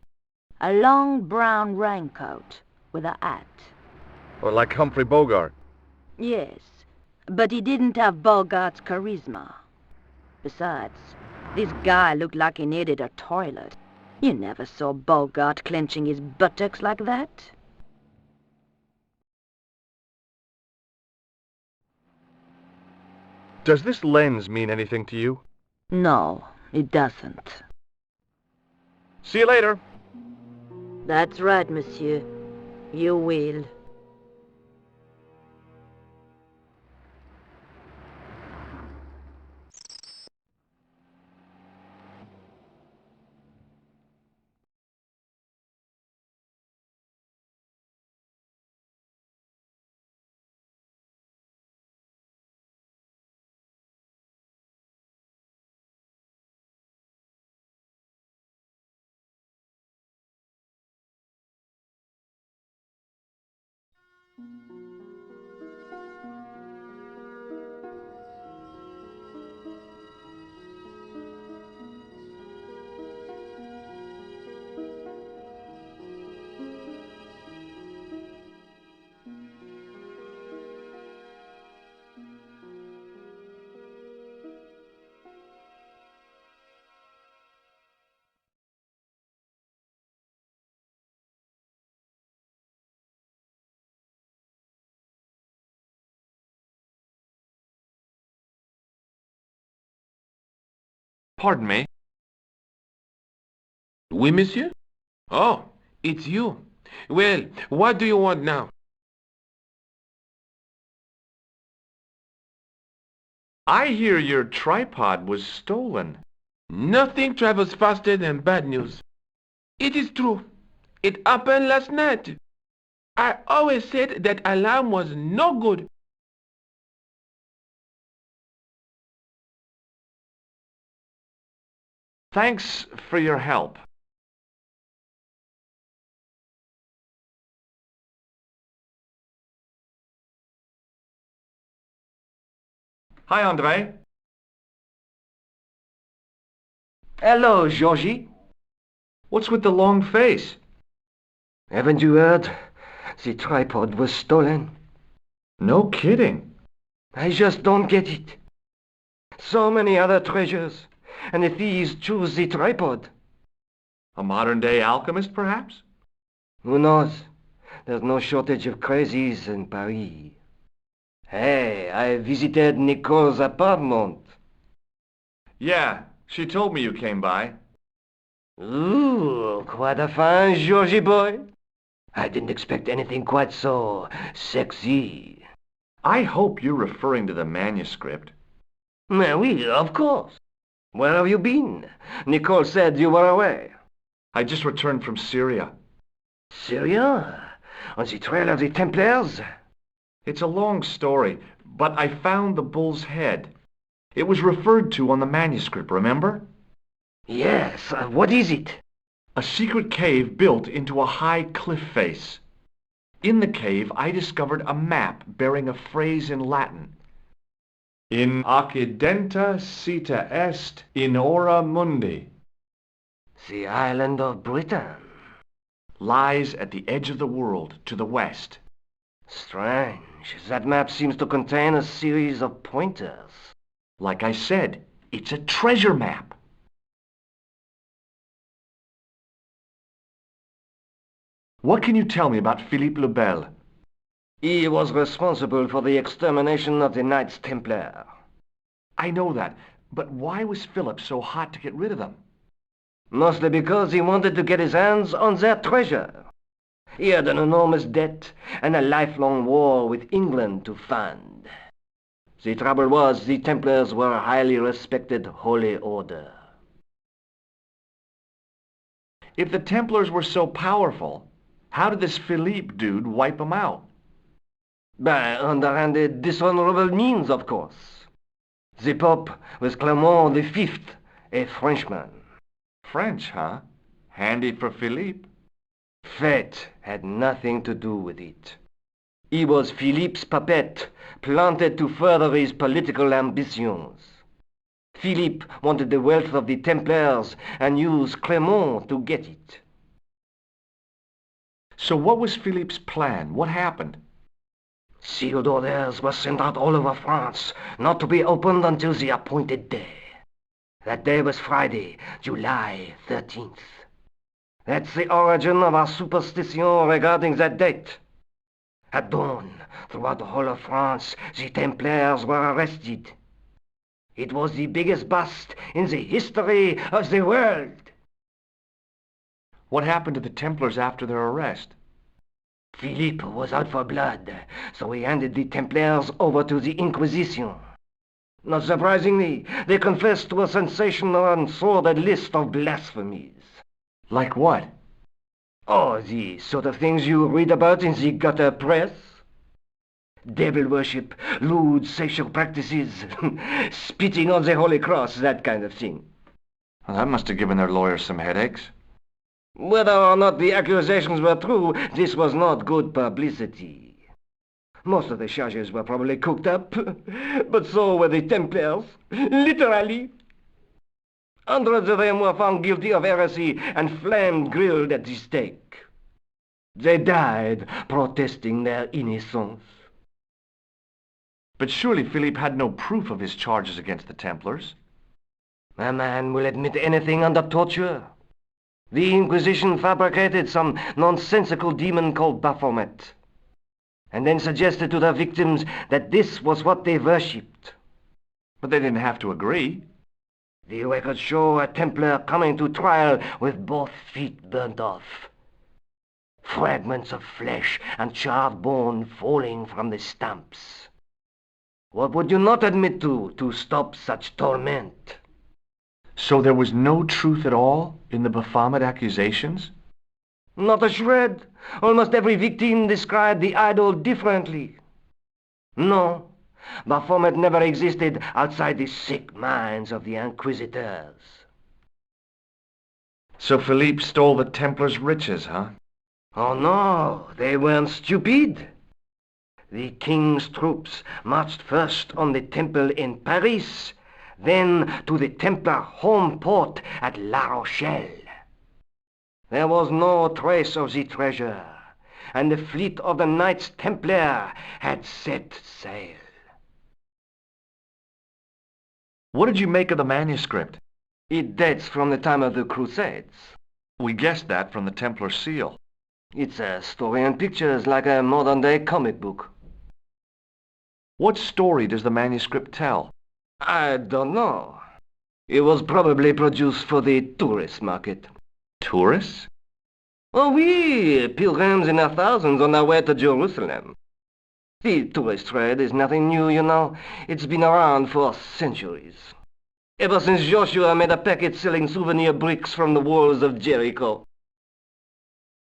A long brown raincoat with a hat. Or like Humphrey Bogart? Yes, but he didn't have Bogart's charisma. Besides, this guy looked like he needed a toilet. You never saw Bogart clenching his buttocks like that. Does this lens mean anything to you? No, it doesn't. See you later. That's right, monsieur. You will. Pardon me. Oui, monsieur? Oh, it's you. Well, what do you want now? I hear your tripod was stolen. Nothing travels faster than bad news. It is true. It happened last night. I always said that alarm was no good. Thanks for your help. Hi, André. Hello, Georgie. What's with the long face? Haven't you heard? The tripod was stolen. No kidding. I just don't get it. So many other treasures, and the thieves choose the tripod. A modern-day alchemist, perhaps? Who knows? There's no shortage of crazies in Paris. Hey, I visited Nicole's apartment. Yeah, she told me you came by. Ooh, quite a fine Georgie boy. I didn't expect anything quite so sexy. I hope you're referring to the manuscript. Oui, of course. Where have you been? Nicole said you were away. I just returned from Syria. Syria? On the trail of the Templars? It's a long story, but I found the bull's head. It was referred to on the manuscript, remember? Yes, what is it? A secret cave built into a high cliff face. In the cave, I discovered a map bearing a phrase in Latin. In accidenta sita est in ora mundi. The island of Britain. Lies at the edge of the world, to the west. Strange. That map seems to contain a series of pointers. Like I said, it's a treasure map. What can you tell me about Philippe le Bel? He was responsible for the extermination of the Knights Templar. I know that, but why was Philip so hot to get rid of them? Mostly because he wanted to get his hands on their treasure. He had an enormous debt and a lifelong war with England to fund. The trouble was, the Templars were a highly respected holy order. If the Templars were so powerful, how did this Philippe dude wipe them out? By underhanded, dishonorable means, of course. The Pope was Clement V, a Frenchman. French, huh? Handy for Philippe. Fate had nothing to do with it. He was Philippe's puppet, planted to further his political ambitions. Philippe wanted the wealth of the Templars and used Clement to get it. So what was Philippe's plan? What happened? Sealed orders were sent out all over France, not to be opened until the appointed day. That day was Friday, July 13th. That's the origin of our superstition regarding that date. At dawn, throughout the whole of France, the Templars were arrested. It was the biggest bust in the history of the world. What happened to the Templars after their arrest? Philippe was out for blood, so he handed the Templars over to the Inquisition. Not surprisingly, they confessed to a sensational and sordid list of blasphemies. Like what? Oh, the sort of things you read about in the gutter press. Devil worship, lewd sexual practices, spitting on the Holy Cross, that kind of thing. Well, that must have given their lawyers some headaches. Whether or not the accusations were true, this was not good publicity. Most of the charges were probably cooked up, but so were the Templars, literally. Hundreds of them were found guilty of heresy and flamed grilled at the stake. They died protesting their innocence. But surely Philippe had no proof of his charges against the Templars. A man will admit anything under torture. The Inquisition fabricated some nonsensical demon called Baphomet, and then suggested to their victims that this was what they worshipped. But they didn't have to agree. The records show a Templar coming to trial with both feet burnt off. Fragments of flesh and charred bone falling from the stumps. What would you not admit to stop such torment? So there was no truth at all in the Baphomet accusations? Not a shred. Almost every victim described the idol differently. No, Baphomet never existed outside the sick minds of the inquisitors. So Philippe stole the Templars' riches, huh? Oh no, they weren't stupid. The king's troops marched first on the temple in Paris, then to the Templar home port at La Rochelle. There was no trace of the treasure, and the fleet of the Knights Templar had set sail. What did you make of the manuscript? It dates from the time of the Crusades. We guessed that from the Templar seal. It's a story and pictures like a modern-day comic book. What story does the manuscript tell? I don't know. It was probably produced for the tourist market. Tourists? Oh oui, pilgrims in their thousands on their way to Jerusalem. The tourist trade is nothing new, you know. It's been around for centuries. Ever since Joshua made a packet selling souvenir bricks from the walls of Jericho.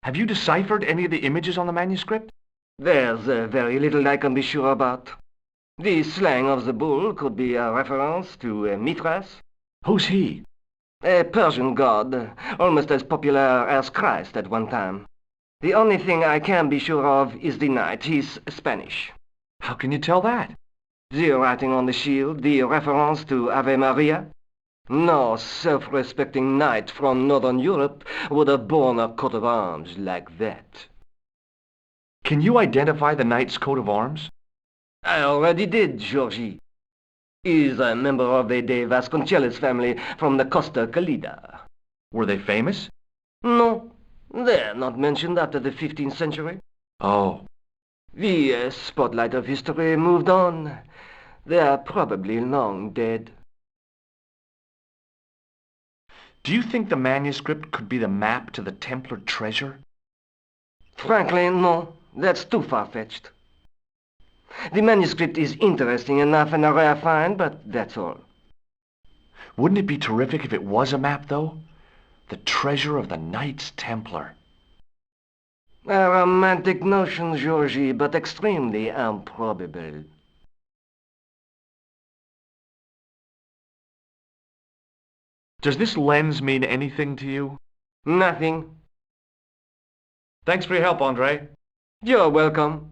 Have you deciphered any of the images on the manuscript? There's very little I can be sure about. The slang of the bull could be a reference to Mithras. Who's he? A Persian god, almost as popular as Christ at one time. The only thing I can be sure of is the knight. He's Spanish. How can you tell that? The writing on the shield, the reference to Ave Maria. No self-respecting knight from Northern Europe would have borne a coat of arms like that. Can you identify the knight's coat of arms? I already did, Georgie. He's a member of the De Vasconcelos family from the Costa Calida. Were they famous? No, they're not mentioned after the 15th century. Oh. The spotlight of history moved on. They're probably long dead. Do you think the manuscript could be the map to the Templar treasure? Frankly, no. That's too far-fetched. The manuscript is interesting enough and a rare find, but that's all. Wouldn't it be terrific if it was a map, though? The treasure of the Knights Templar. A romantic notion, Georgie, but extremely improbable. Does this lens mean anything to you? Nothing. Thanks for your help, Andre. You're welcome.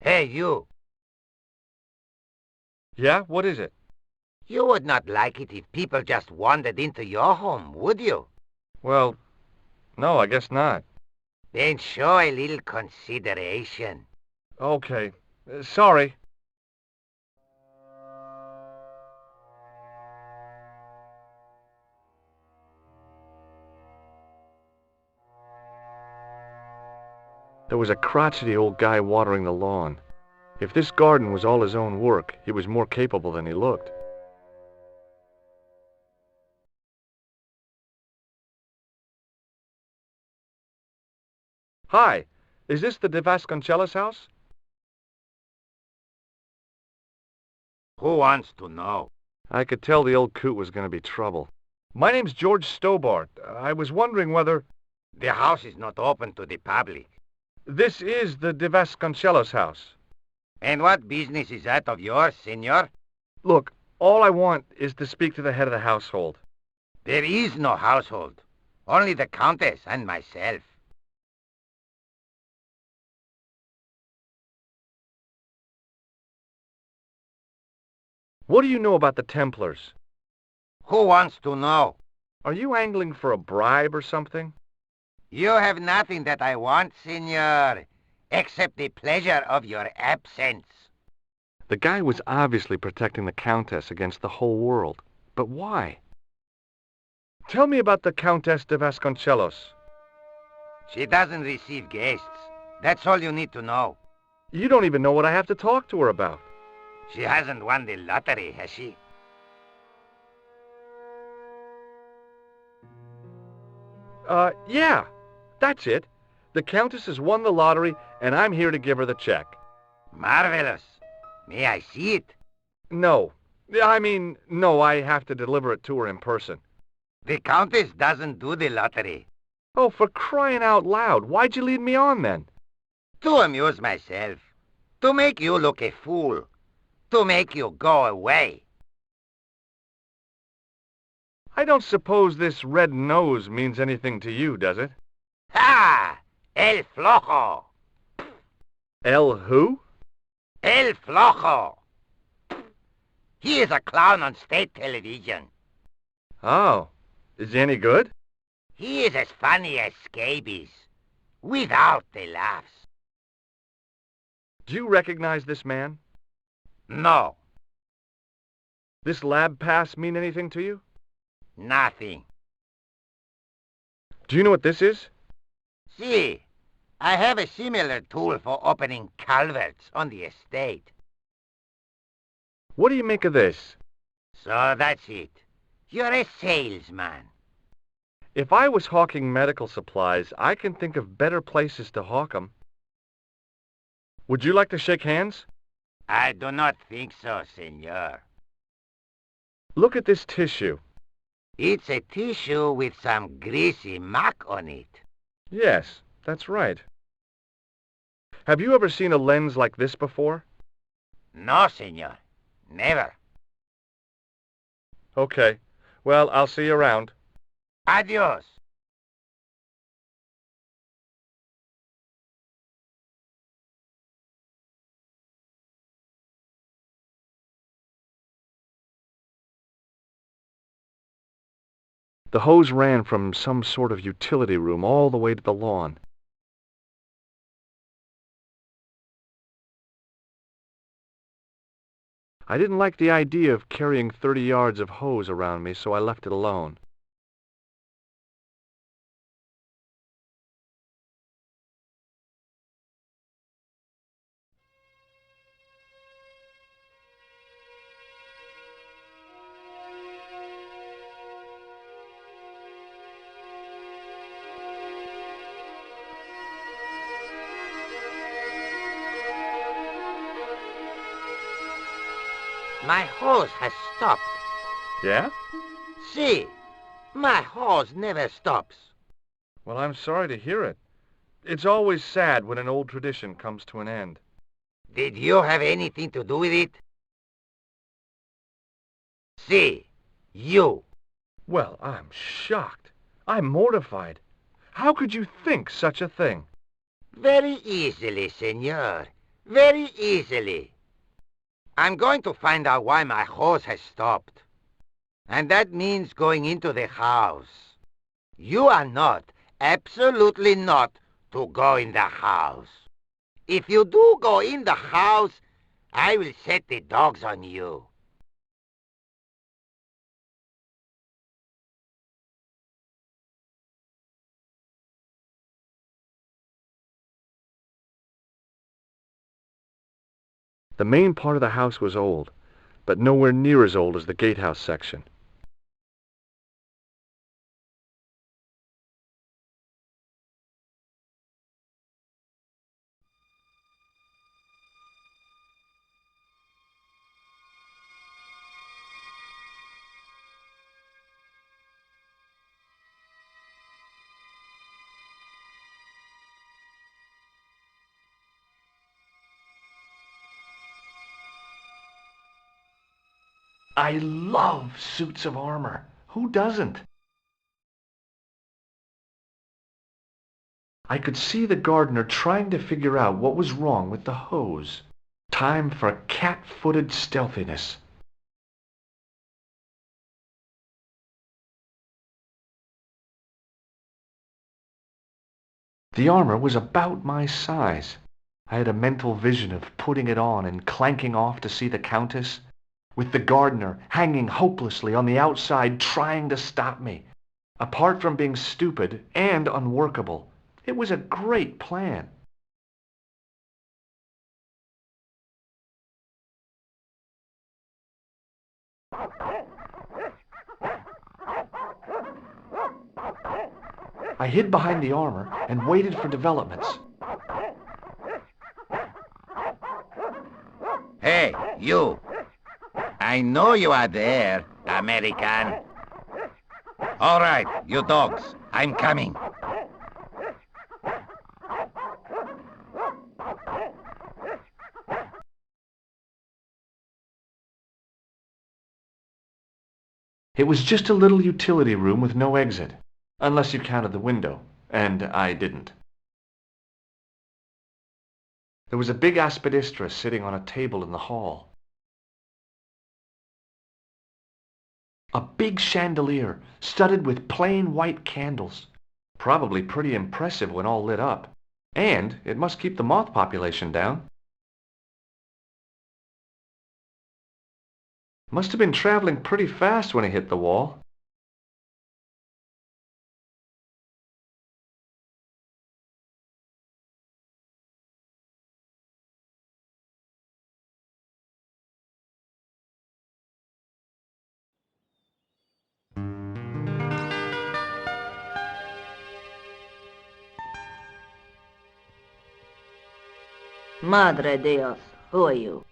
Hey, you. Yeah? What is it? You would not like it if people just wandered into your home, would you? Well, no, I guess not. Then show a little consideration. Okay. Sorry. There was a crotchety old guy watering the lawn. If this garden was all his own work, he was more capable than he looked. Hi, is this the De Vasconcelos house? Who wants to know? I could tell the old coot was going to be trouble. My name's George Stobbart. I was wondering whether... The house is not open to the public. This is the De Vasconcelos house. And what business is that of yours, senor? Look, all I want is to speak to the head of the household. There is no household. Only the Countess and myself. What do you know about the Templars? Who wants to know? Are you angling for a bribe or something? You have nothing that I want, senor, except the pleasure of your absence. The guy was obviously protecting the Countess against the whole world. But why? Tell me about the Countess de Vasconcelos. She doesn't receive guests. That's all you need to know. You don't even know what I have to talk to her about. She hasn't won the lottery, has she? Yeah. That's it. The Countess has won the lottery, and I'm here to give her the check. Marvelous. May I see it? No. No, I have to deliver it to her in person. The Countess doesn't do the lottery. Oh, for crying out loud, why'd you lead me on then? To amuse myself. To make you look a fool. To make you go away. I don't suppose this red nose means anything to you, does it? Ha! El Flojo! El who? El Flojo! He is a clown on state television. Oh. Is he any good? He is as funny as scabies. Without the laughs. Do you recognize this man? No. This lab pass mean anything to you? Nothing. Do you know what this is? See, I have a similar tool for opening culverts on the estate. What do you make of this? So that's it. You're a salesman. If I was hawking medical supplies, I can think of better places to hawk 'em. Would you like to shake hands? I do not think so, senor. Look at this tissue. It's a tissue with some greasy muck on it. Yes, that's right. Have you ever seen a lens like this before? No, senor. Never. Okay. Well, I'll see you around. Adios. The hose ran from some sort of utility room all the way to the lawn. I didn't like the idea of carrying 30 yards of hose around me, so I left it alone. My hose has stopped. Yeah? See, my hose never stops. Well, I'm sorry to hear it. It's always sad when an old tradition comes to an end. Did you have anything to do with it? See, you. Well, I'm shocked. I'm mortified. How could you think such a thing? Very easily, senor. Very easily. I'm going to find out why my hose has stopped. And that means going into the house. You are not, absolutely not, to go in the house. If you do go in the house, I will set the dogs on you. The main part of the house was old, but nowhere near as old as the gatehouse section. I love suits of armor. Who doesn't? I could see the gardener trying to figure out what was wrong with the hose. Time for cat-footed stealthiness. The armor was about my size. I had a mental vision of putting it on and clanking off to see the Countess, with the gardener hanging hopelessly on the outside trying to stop me. Apart from being stupid and unworkable, it was a great plan. I hid behind the armor and waited for developments. Hey, you! I know you are there, American. All right, you dogs, I'm coming. It was just a little utility room with no exit, unless you counted the window, and I didn't. There was a big aspidistra sitting on a table in the hall. A big chandelier, studded with plain white candles. Probably pretty impressive when all lit up. And it must keep the moth population down. Must have been traveling pretty fast when it hit the wall. Madre Dios, who are you?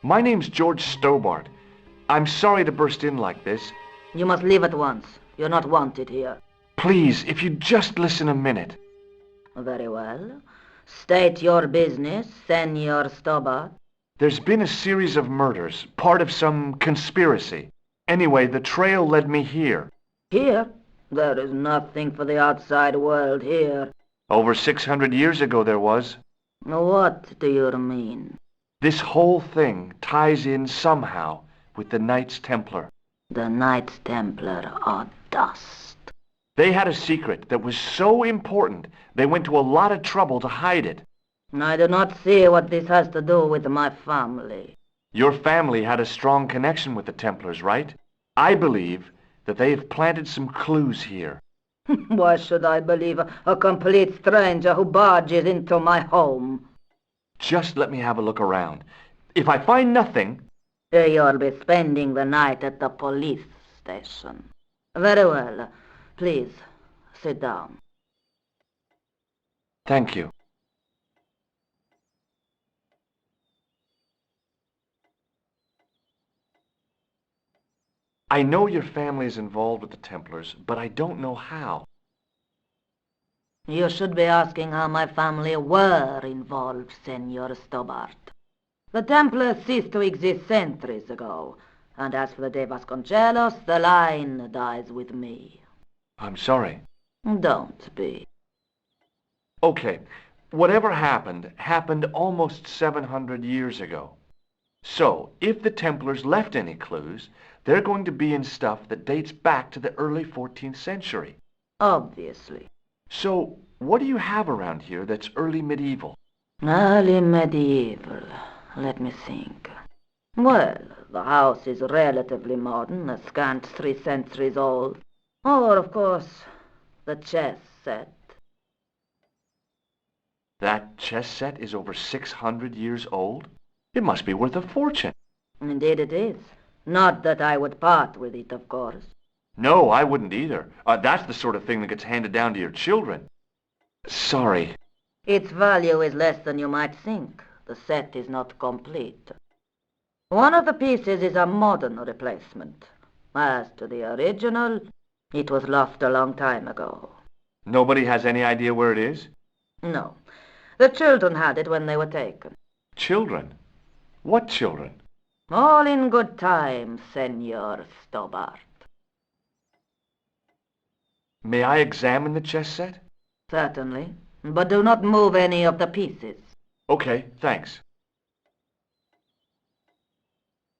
My name's George Stobbart. I'm sorry to burst in like this. You must leave at once. You're not wanted here. Please, if you'd just listen a minute. Very well. State your business, Senor Stobbart. There's been a series of murders, part of some conspiracy. Anyway, the trail led me here. Here? There is nothing for the outside world here. Over 600 years ago there was. What do you mean? This whole thing ties in somehow with the Knights Templar. The Knights Templar are dust. They had a secret that was so important they went to a lot of trouble to hide it. I do not see what this has to do with my family. Your family had a strong connection with the Templars, right? I believe that they have planted some clues here. Why should I believe a complete stranger who barges into my home? Just let me have a look around. If I find nothing... You'll be spending the night at the police station. Very well. Please, sit down. Thank you. I know your family is involved with the Templars, but I don't know how. You should be asking how my family were involved, Senor Stobbart. The Templars ceased to exist centuries ago, and as for the De Vasconcelos, the line dies with me. I'm sorry. Don't be. Okay, whatever happened, happened almost 700 years ago. So, if the Templars left any clues, they're going to be in stuff that dates back to the early 14th century. Obviously. So, what do you have around here that's early medieval? Early medieval. Let me think. Well, the house is relatively modern, a scant 3 centuries old. Or, of course, the chess set. That chess set is over 600 years old? It must be worth a fortune. Indeed it is. Not that I would part with it, of course. No, I wouldn't either. That's the sort of thing that gets handed down to your children. Sorry. Its value is less than you might think. The set is not complete. One of the pieces is a modern replacement. As to the original, it was lost a long time ago. Nobody has any idea where it is? No. The children had it when they were taken. Children? What children? All in good time, Senor Stobbart. May I examine the chess set? Certainly, but do not move any of the pieces. Okay, thanks.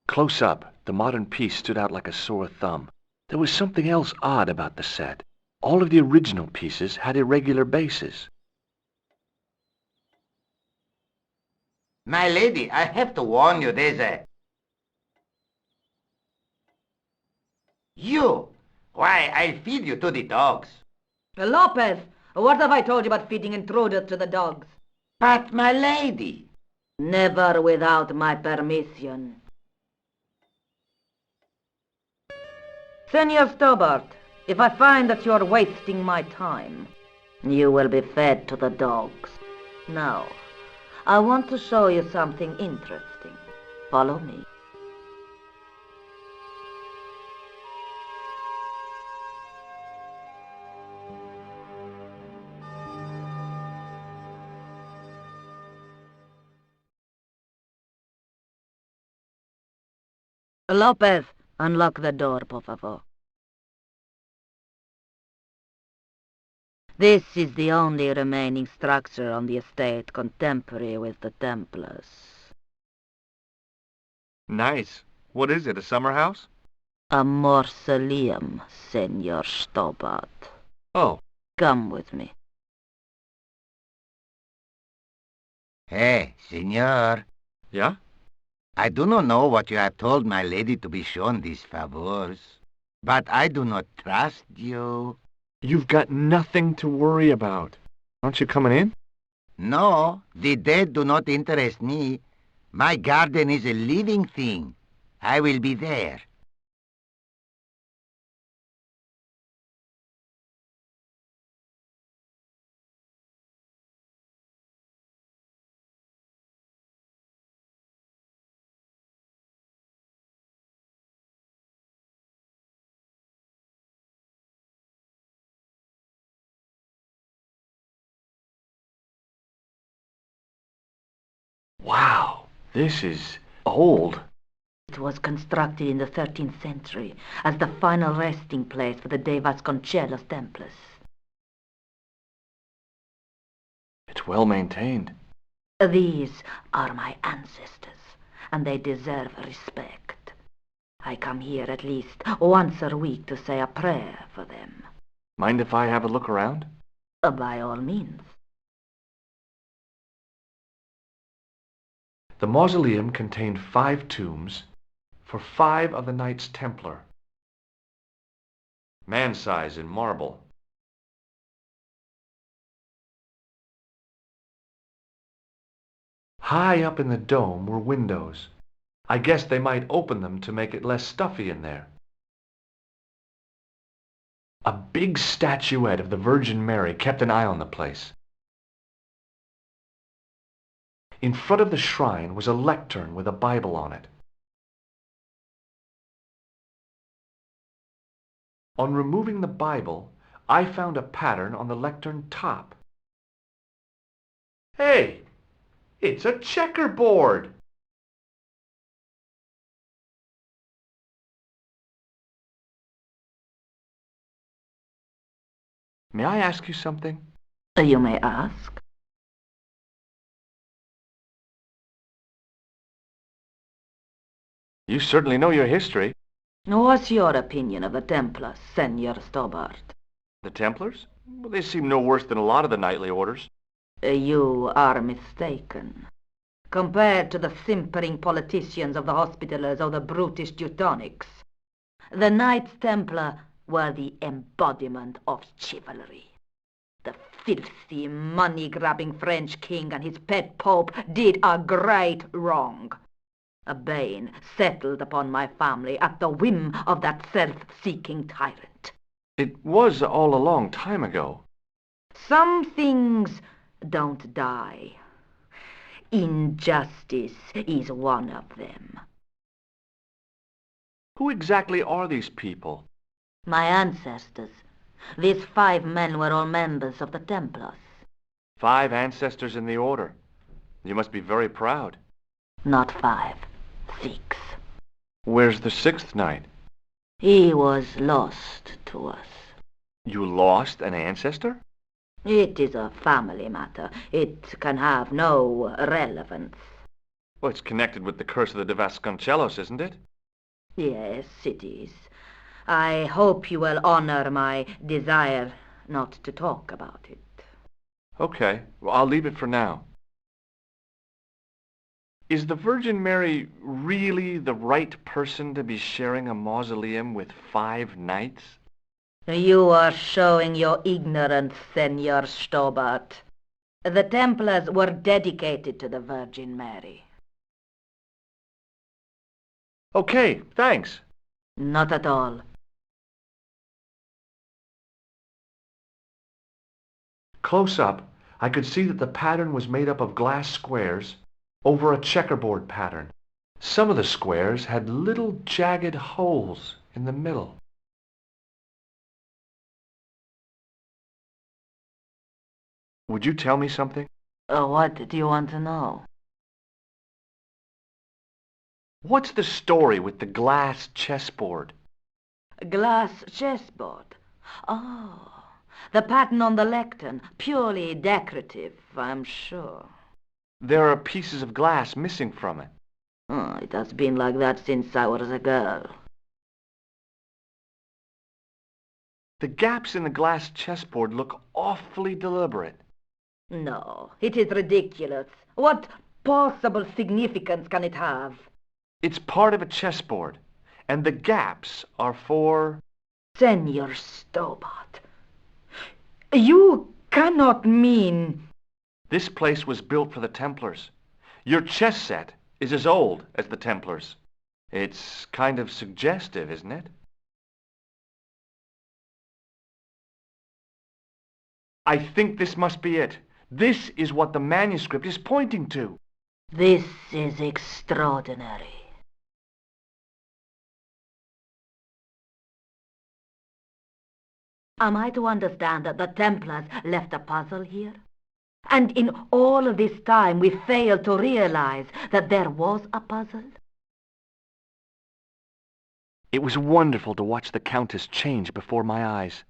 Close up, the modern piece stood out like a sore thumb. There was something else odd about the set. All of the original pieces had irregular bases. My lady, I have to warn you, there's a... You! Why, I'll feed you to the dogs. Lopez, what have I told you about feeding intruders to the dogs? But, my lady... Never without my permission. Senor Stobbart, if I find that you're wasting my time, you will be fed to the dogs. Now, I want to show you something interesting. Follow me. Lopez, unlock the door, por favor. This is the only remaining structure on the estate contemporary with the Templars. Nice. What is it, a summer house? A mausoleum, Senor Stobbart. Oh. Come with me. Hey, senor. Yeah? I do not know what you have told my lady to be shown these favors, but I do not trust you. You've got nothing to worry about. Aren't you coming in? No, the dead do not interest me. My garden is a living thing. I will be there. Wow, this is old. It was constructed in the 13th century as the final resting place for the De Vasconcellos Templars. It's well maintained. These are my ancestors, and they deserve respect. I come here at least once a week to say a prayer for them. Mind if I have a look around? By all means. The mausoleum contained 5 tombs for 5 of the Knights Templar. Man-size in marble. High up in the dome were windows. I guess they might open them to make it less stuffy in there. A big statuette of the Virgin Mary kept an eye on the place. In front of the shrine was a lectern with a Bible on it. On removing the Bible, I found a pattern on the lectern top. Hey! It's a checkerboard! May I ask you something? You may ask. You certainly know your history. What's your opinion of the Templars, Senor Stobbart? The Templars? Well, they seem no worse than a lot of the knightly orders. You are mistaken. Compared to the simpering politicians of the Hospitallers or the brutish Teutonics, the Knights Templar were the embodiment of chivalry. The filthy, money-grabbing French king and his pet pope did a great wrong. A bane settled upon my family at the whim of that self-seeking tyrant. It was all a long time ago. Some things don't die. Injustice is one of them. Who exactly are these people? My ancestors. These 5 men were all members of the Templars. 5 ancestors in the order. You must be very proud. Not 5, 6. Where's the 6th knight? He was lost to us. You lost an ancestor? It is a family matter. It can have no relevance. Well, it's connected with the curse of the De Vasconcellos, isn't it? Yes, it is. I hope you will honor my desire not to talk about it. Okay, well, I'll leave it for now. Is the Virgin Mary really the right person to be sharing a mausoleum with 5 knights? You are showing your ignorance, Senor Stobbart. The Templars were dedicated to the Virgin Mary. Okay, thanks. Not at all. Close up, I could see that the pattern was made up of glass squares over a checkerboard pattern. Some of the squares had little jagged holes in the middle. Would you tell me something? What do you want to know? What's the story with the glass chessboard? Glass chessboard. Oh, the pattern on the lectern. Purely decorative, I'm sure. There are pieces of glass missing from it. Oh, it has been like that since I was a girl. The gaps in the glass chessboard look awfully deliberate. No, it is ridiculous. What possible significance can it have? It's part of a chessboard, and the gaps are for... Senor Stobbart, you cannot mean... This place was built for the Templars. Your chess set is as old as the Templars. It's kind of suggestive, isn't it? I think this must be it. This is what the manuscript is pointing to. This is extraordinary. Am I to understand that the Templars left a puzzle here? And in all of this time we failed to realize that there was a puzzle? It was wonderful to watch the Countess change before my eyes.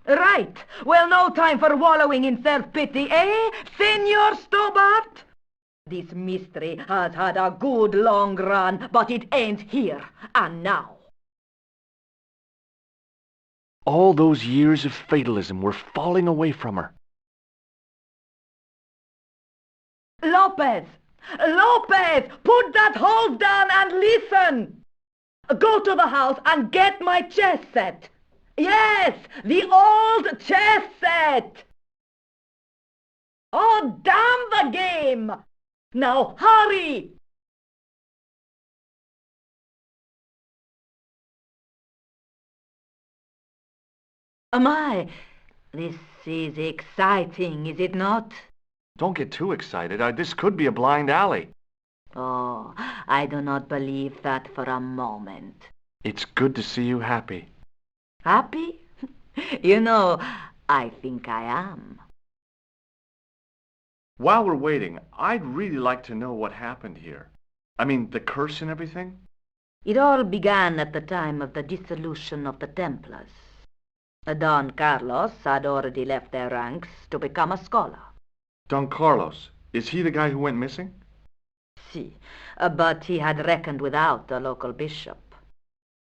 Right. Well, no time for wallowing in self-pity, eh, Senor Stobbart? This mystery has had a good long run, but it ends here and now. All those years of fatalism were falling away from her. Lopez! Lopez! Put that hose down and listen! Go to the house and get my chess set. Yes, the old chess set! Oh, damn the game! Now, hurry! My, this is exciting, is it not? Don't get too excited. This could be a blind alley. Oh, I do not believe that for a moment. It's good to see you happy. Happy? You know, I think I am. While we're waiting, I'd really like to know what happened here. I mean, the curse and everything? It all began at the time of the dissolution of the Templars. Don Carlos had already left their ranks to become a scholar. Don Carlos, is he the guy who went missing? Si, but he had reckoned without the local bishop.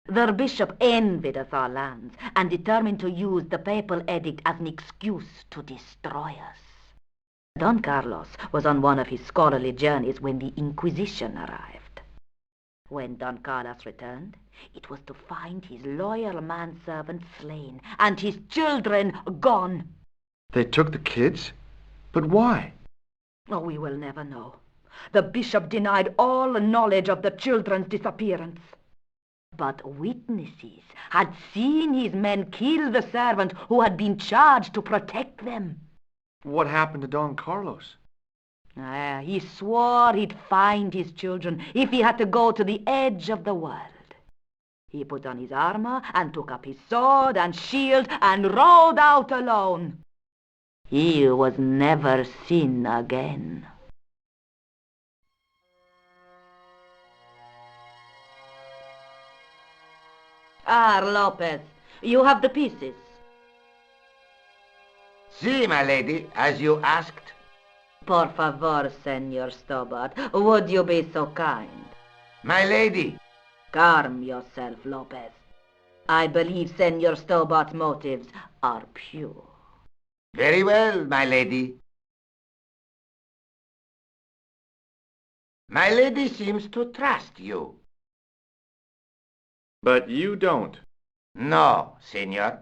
Their bishop envied us our lands and determined to use the papal edict as an excuse to destroy us. Don Carlos was on one of his scholarly journeys when the Inquisition arrived. When Don Carlos returned, it was to find his loyal manservant slain and his children gone. They took the kids? But why? Oh, we will never know. The bishop denied all knowledge of the children's disappearance. But witnesses had seen his men kill the servant who had been charged to protect them. What happened to Don Carlos? He swore he'd find his children if he had to go to the edge of the world. He put on his armor and took up his sword and shield and rode out alone. He was never seen again. Lopez, you have the pieces. Si, my lady, as you asked. Por favor, Senor Stobbart, would you be so kind? My lady. Calm yourself, Lopez. I believe Senor Stobbart's motives are pure. Very well, my lady. My lady seems to trust you. But you don't. No, senor.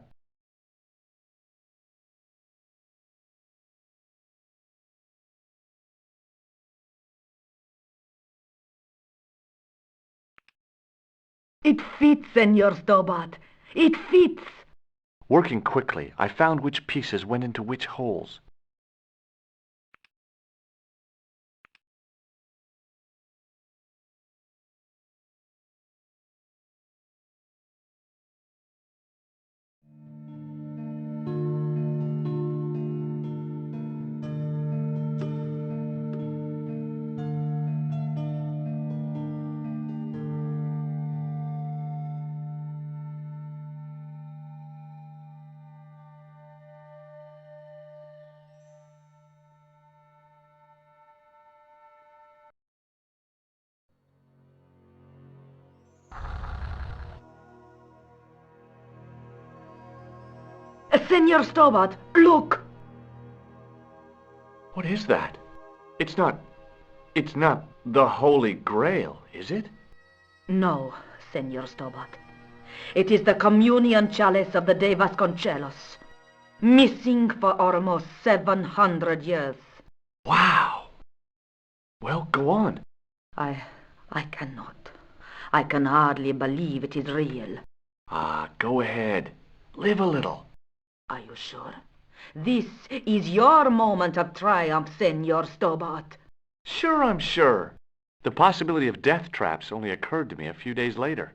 It fits, Senor Stobbart. It fits. Working quickly, I found which pieces went into which holes. Senor Stobbart, look! What is that? It's not the Holy Grail, is it? No, Senor Stobbart. It is the communion chalice of the De Vasconcelos, missing for almost 700 years. Wow! Well, go on. I cannot. I can hardly believe it is real. Go ahead. Live a little. Are you sure? This is your moment of triumph, Senor Stobbart. Sure, I'm sure. The possibility of death traps only occurred to me a few days later.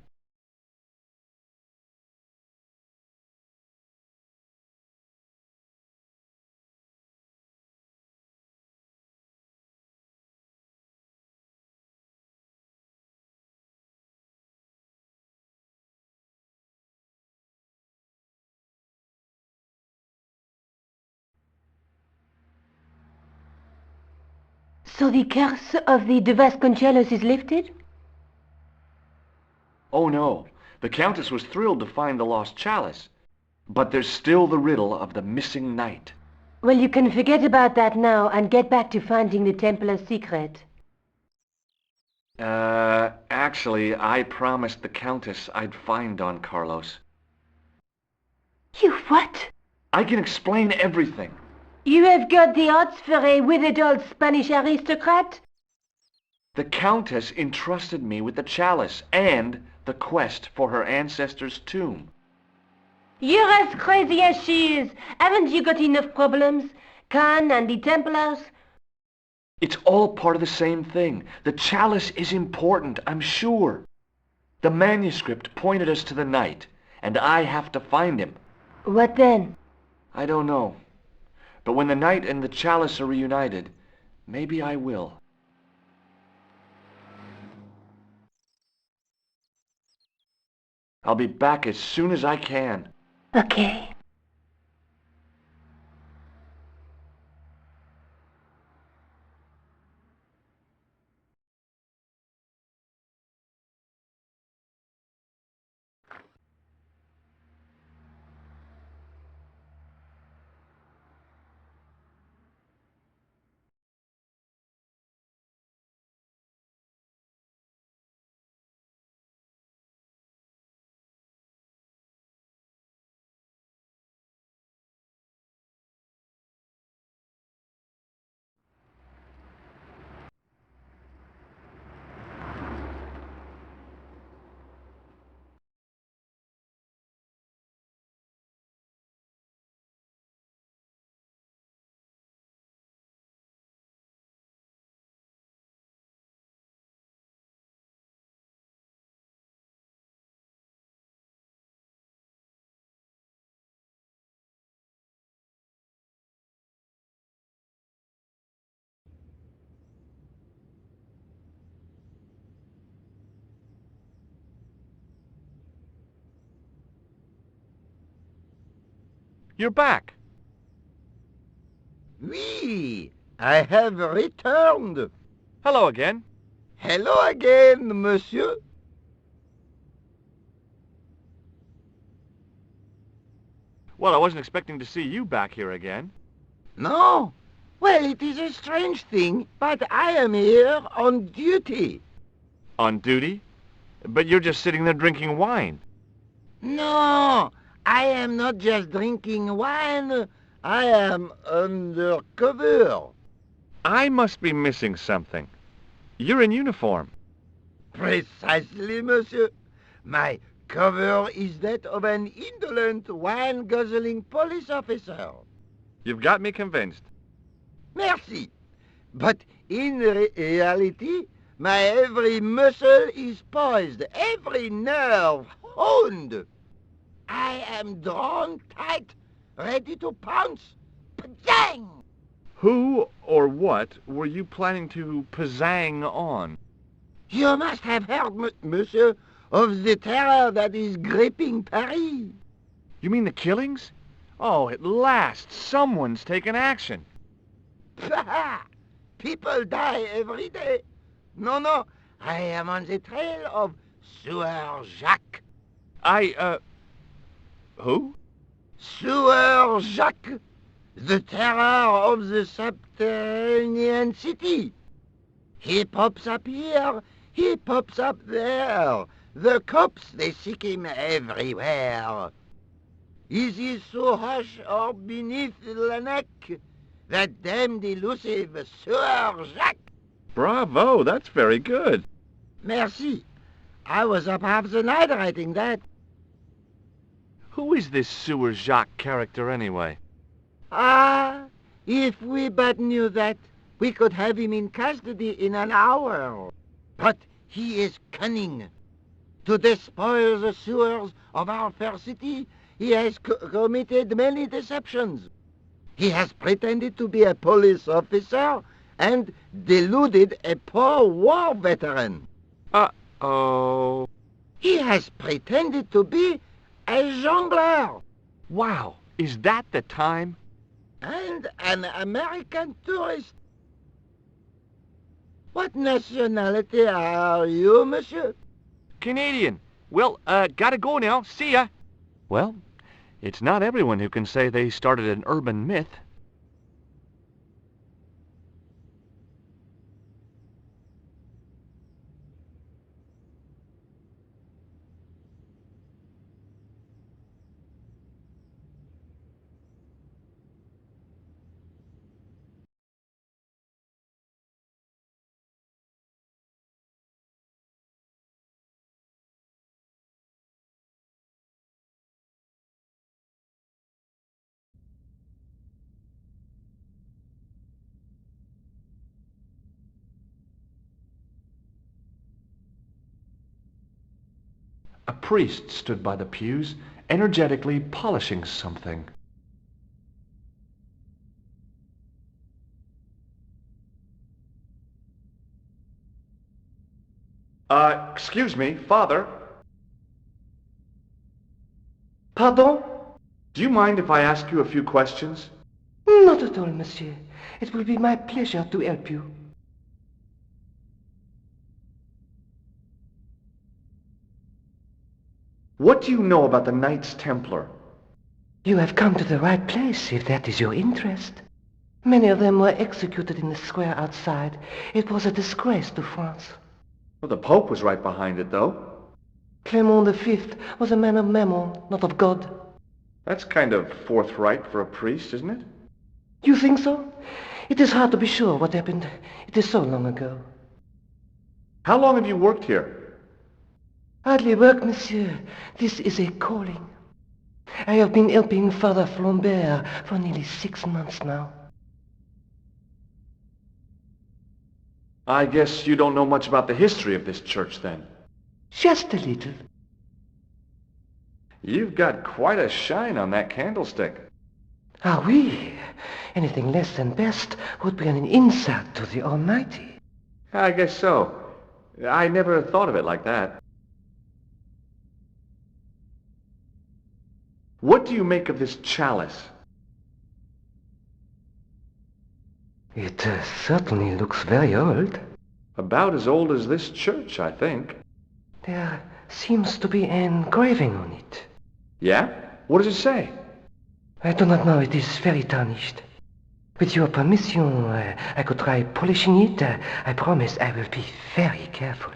So the curse of the De Vasconcelos is lifted? Oh no, the Countess was thrilled to find the lost chalice. But there's still the riddle of the missing knight. Well, you can forget about that now and get back to finding the Templar's secret. Actually, I promised the Countess I'd find Don Carlos. You what? I can explain everything. You have got the odds for a withered old Spanish aristocrat? The Countess entrusted me with the chalice and the quest for her ancestor's tomb. You're as crazy as she is. Haven't you got enough problems? Khan and the Templars? It's all part of the same thing. The chalice is important, I'm sure. The manuscript pointed us to the knight, and I have to find him. What then? I don't know. But when the knight and the chalice are reunited, maybe I will. I'll be back as soon as I can. Okay. You're back. Oui, I have returned. Hello again. Hello again, monsieur. Well, I wasn't expecting to see you back here again. No? Well, it is a strange thing, but I am here on duty. On duty? But you're just sitting there drinking wine. No, I am not just drinking wine. I am undercover. I must be missing something. You're in uniform. Precisely, monsieur. My cover is that of an indolent, wine-guzzling police officer. You've got me convinced. Merci. But in reality, my every muscle is poised, every nerve honed. I am drawn tight, ready to pounce. Pajang! Who or what were you planning to pizzang on? You must have heard, monsieur, of the terror that is gripping Paris. You mean the killings? Oh, at last, someone's taken action. People die every day. No, I am on the trail of Sewer Jacques. Who? Sewer Jacques, the terror of the subterranean city. He pops up here, he pops up there. The cops, they seek him everywhere. Is he so hush or beneath the neck? That damned elusive Sewer Jacques. Bravo, that's very good. Merci. I was up half the night writing that. Who is this Sewer Jacques character anyway? Ah, if we but knew that, we could have him in custody in an hour. But he is cunning. To despoil the sewers of our fair city, he has committed many deceptions. He has pretended to be a police officer and deluded a poor war veteran. Uh-oh. He has pretended to be a jongleur. Wow, is that the time? And an American tourist. What nationality are you, monsieur? Canadian. Well, gotta go now. See ya. Well, it's not everyone who can say they started an urban myth. A priest stood by the pews, energetically polishing something. Excuse me, Father. Pardon? Do you mind if I ask you a few questions? Not at all, monsieur. It will be my pleasure to help you. What do you know about the Knights Templar? You have come to the right place, if that is your interest. Many of them were executed in the square outside. It was a disgrace to France. Well, the Pope was right behind it, though. Clement V was a man of mammon, not of God. That's kind of forthright for a priest, isn't it? You think so? It is hard to be sure what happened. It is so long ago. How long have you worked here? Hardly work, monsieur. This is a calling. I have been helping Father Flambert for nearly 6 months now. I guess you don't know much about the history of this church, then. Just a little. You've got quite a shine on that candlestick. Ah, oui. Anything less than best would be an insult to the Almighty. I guess so. I never thought of it like that. What do you make of this chalice? It certainly looks very old. About as old as this church, I think. There seems to be an engraving on it. Yeah? What does it say? I do not know. It is very tarnished. With your permission, I could try polishing it. I promise I will be very careful.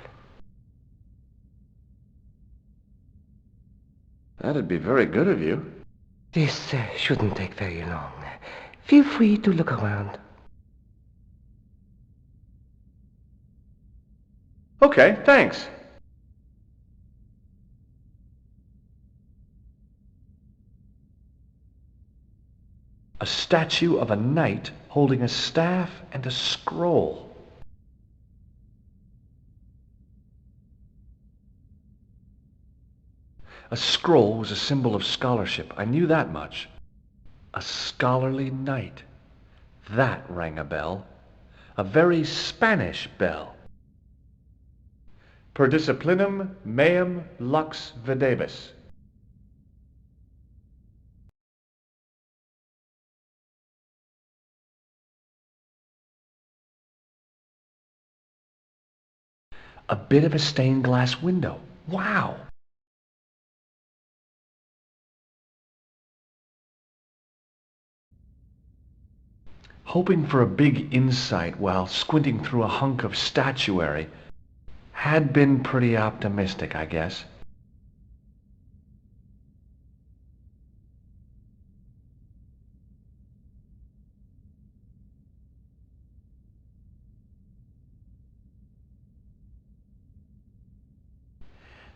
That'd be very good of you. This shouldn't take very long. Feel free to look around. Okay, thanks. A statue of a knight holding a staff and a scroll. A scroll was a symbol of scholarship. I knew that much. A scholarly knight. That rang a bell. A very Spanish bell. Per disciplinum meum lux videbis. A bit of a stained glass window. Wow! Hoping for a big insight while squinting through a hunk of statuary had been pretty optimistic, I guess.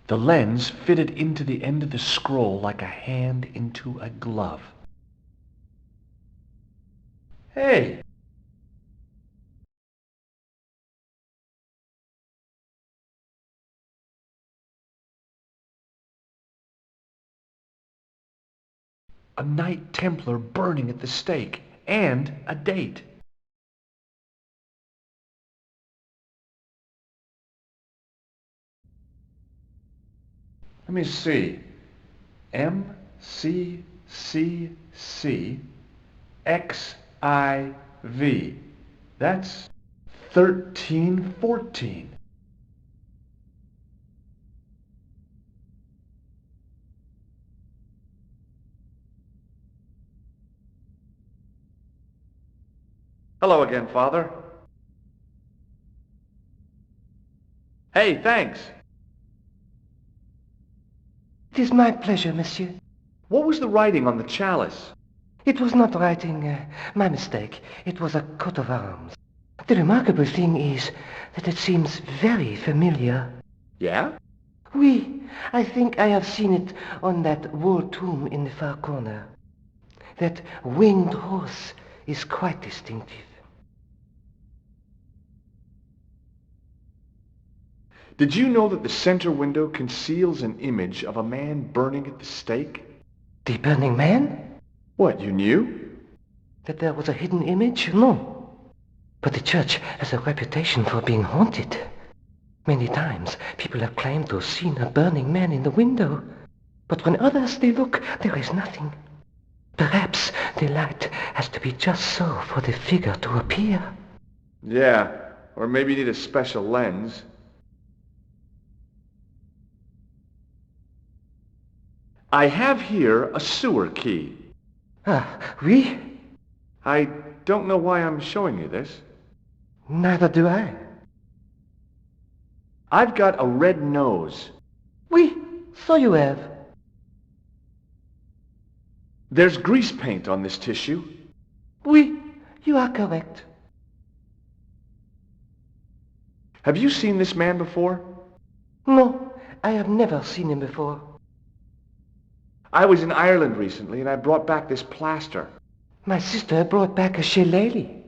The lens fitted into the end of the scroll like a hand into a glove. Hey! A Knight Templar burning at the stake, and a date. Let me see. MCCCXIV. That's 1314. Hello again, Father. Hey, thanks. It is my pleasure, monsieur. What was the writing on the chalice? It was not writing, my mistake. It was a coat of arms. The remarkable thing is that it seems very familiar. Yeah? Oui, I think I have seen it on that wall tomb in the far corner. That winged horse is quite distinctive. Did you know that the center window conceals an image of a man burning at the stake? The burning man? What, you knew? That there was a hidden image? No. But the church has a reputation for being haunted. Many times people have claimed to have seen a burning man in the window. But when others they look, there is nothing. Perhaps the light has to be just so for the figure to appear. Yeah, or maybe you need a special lens. I have here a sewer key. Ah, oui? I don't know why I'm showing you this. Neither do I. I've got a red nose. Oui, so you have. There's grease paint on this tissue. Oui, you are correct. Have you seen this man before? No, I have never seen him before. I was in Ireland recently and I brought back this plaster. My sister brought back a shillelagh.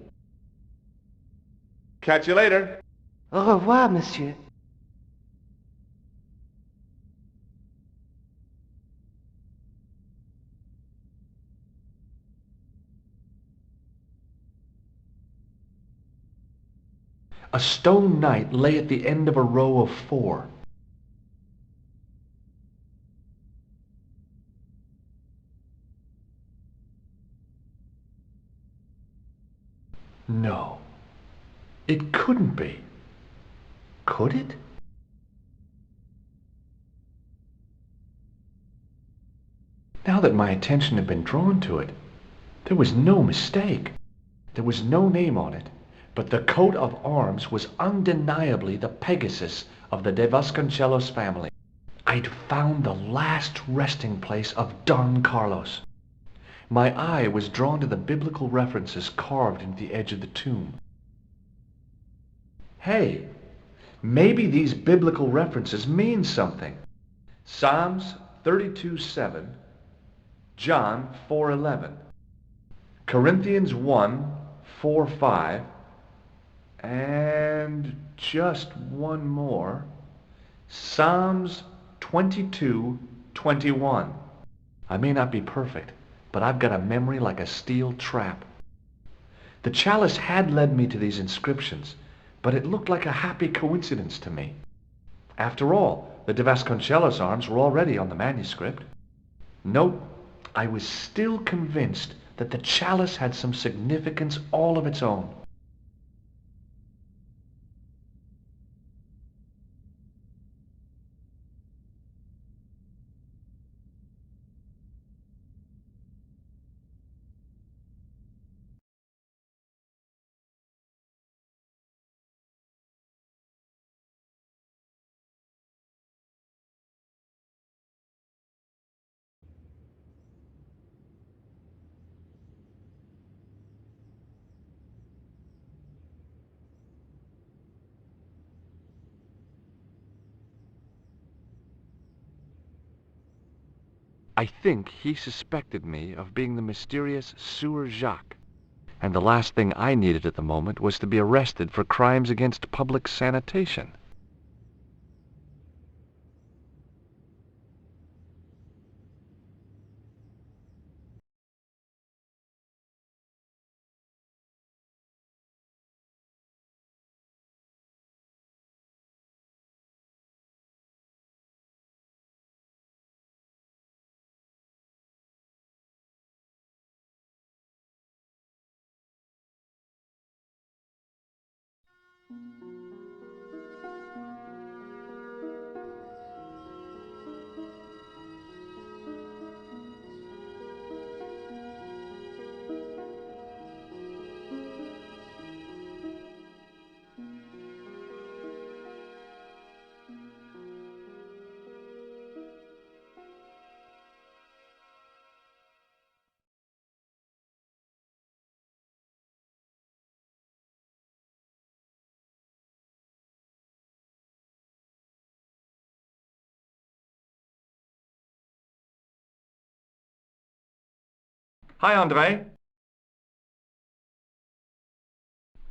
Catch you later. Au revoir, monsieur. A stone knight lay at the end of a row of 4. No. It couldn't be. Could it? Now Now that my attention had been drawn to it, there was no mistake. There was no name on it, but the coat of arms was undeniably the Pegasus of the De Vasconcelos family. I'd found the last resting place of Don Carlos. My eye was drawn to the biblical references carved into the edge of the tomb. Hey, maybe these biblical references mean something. Psalms 32:7, John 4:11, Corinthians 1:4-5, and just one more, Psalms 22:21. I may not be perfect, but I've got a memory like a steel trap. The chalice had led me to these inscriptions, but it looked like a happy coincidence to me. After all, the De Vasconcelos arms were already on the manuscript. Nope, I was still convinced that the chalice had some significance all of its own. I think he suspected me of being the mysterious Sieur Jacques, and the last thing I needed at the moment was to be arrested for crimes against public sanitation. Hi, André.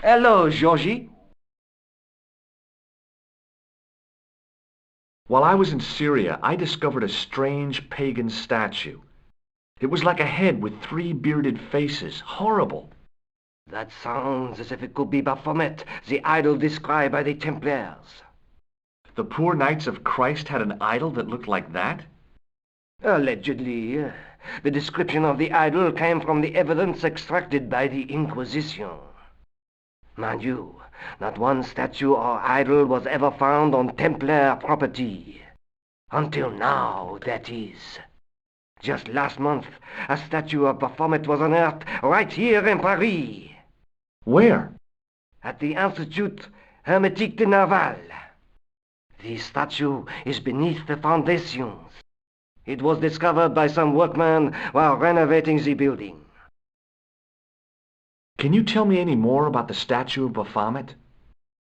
Hello, Georgie. While I was in Syria, I discovered a strange pagan statue. It was like a head with 3 bearded faces. Horrible. That sounds as if it could be Baphomet, the idol described by the Templars. The poor Knights of Christ had an idol that looked like that? Allegedly. The description of the idol came from the evidence extracted by the Inquisition. Mind you, not one statue or idol was ever found on Templar property. Until now, that is. Just last month, a statue of Baphomet was unearthed right here in Paris. Where? At the Institut Hermétique de Naval. The statue is beneath the foundations. It was discovered by some workmen while renovating the building. Can you tell me any more about the statue of Baphomet?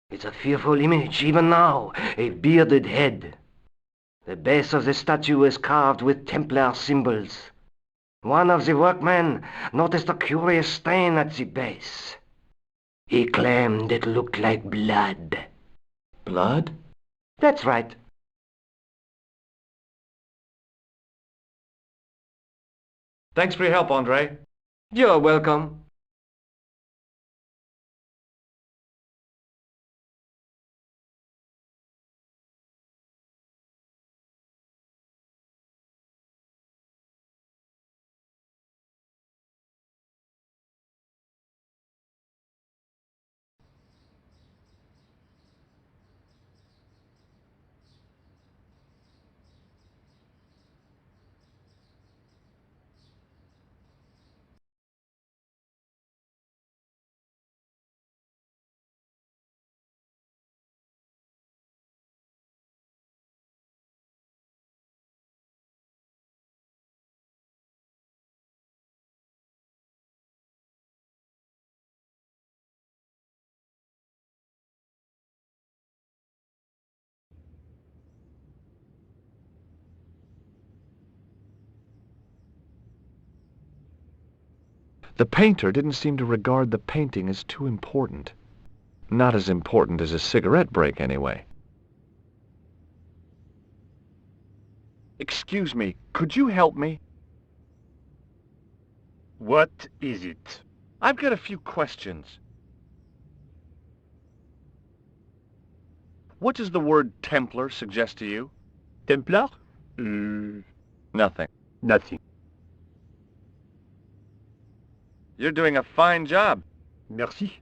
It's a fearful image, even now, a bearded head. The base of the statue is carved with Templar symbols. One of the workmen noticed a curious stain at the base. He claimed it looked like blood. Blood? That's right. Thanks for your help, André. You're welcome. The painter didn't seem to regard the painting as too important. Not as important as a cigarette break, anyway. Excuse me, could you help me? What is it? I've got a few questions. What does the word Templar suggest to you? Templar? Nothing. Nothing. You're doing a fine job. Merci.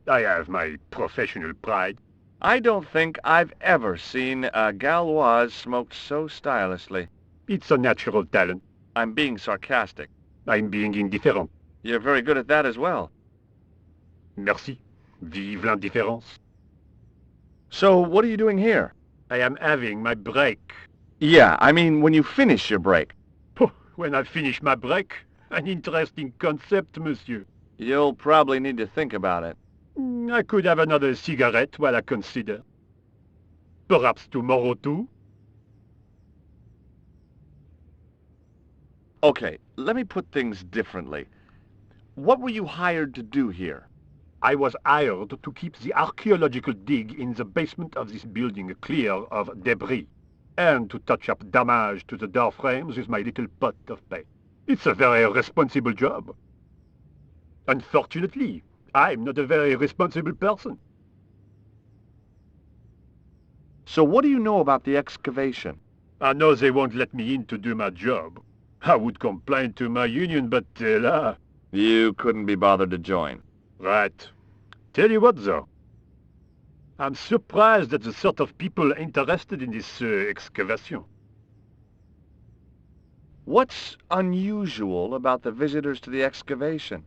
I have my professional pride. I don't think I've ever seen a Gauloise smoked so stylishly. It's a natural talent. I'm being sarcastic. I'm being indifferent. You're very good at that as well. Merci. Vive l'indifférence. So, what are you doing here? I am having my break. Yeah, I mean when you finish your break. When I finish my break? An interesting concept, monsieur. You'll probably need to think about it. I could have another cigarette while I consider. Perhaps tomorrow too? Okay, let me put things differently. What were you hired to do here? I was hired to keep the archaeological dig in the basement of this building clear of debris, and to touch up damage to the door frames with my little pot of paint. It's a very responsible job. Unfortunately, I'm not a very responsible person. So what do you know about the excavation? I know they won't let me in to do my job. I would complain to my union, but là... You couldn't be bothered to join. Right. Tell you what, though. I'm surprised at the sort of people interested in this excavation. What's unusual about the visitors to the excavation?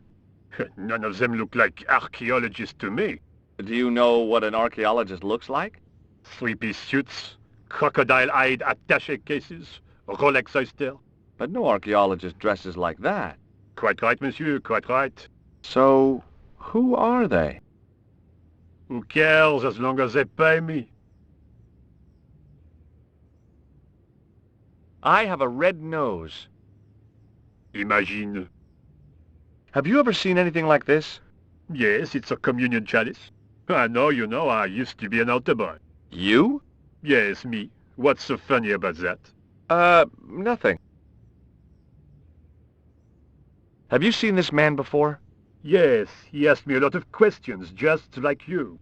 None of them look like archaeologists to me. Do you know what an archaeologist looks like? Three-piece suits, crocodile-eyed attaché cases, Rolex oyster. But no archaeologist dresses like that. Quite right, monsieur, quite right. So, who are they? Who cares as long as they pay me? I have a red nose. Imagine. Have you ever seen anything like this? Yes, it's a communion chalice. I know, you know, I used to be an altar boy. You? Yes, me. What's so funny about that? Nothing. Have you seen this man before? Yes, he asked me a lot of questions, just like you.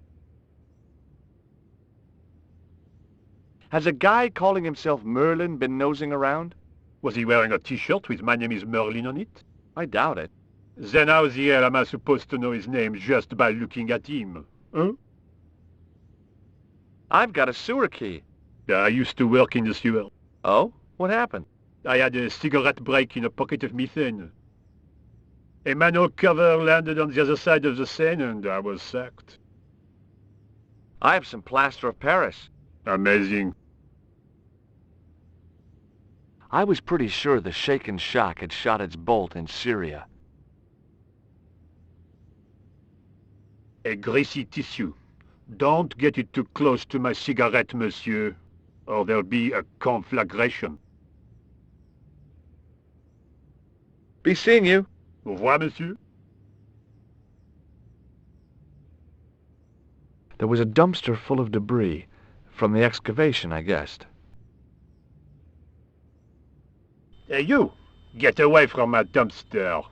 Has a guy calling himself Merlin been nosing around? Was he wearing a t-shirt with "My name is Merlin" on it? I doubt it. Then how the hell am I supposed to know his name just by looking at him? Huh? I've got a sewer key. I used to work in the sewer. Oh? What happened? I had a cigarette break in a pocket of methane. A manhole cover landed on the other side of the Seine and I was sacked. I have some plaster of Paris. Amazing. I was pretty sure the shaken shock had shot its bolt in Syria. A greasy tissue. Don't get it too close to my cigarette, monsieur, or there'll be a conflagration. Be seeing you. Au revoir, monsieur. There was a dumpster full of debris. From the excavation, I guessed. Hey, you! Get away from my dumpster.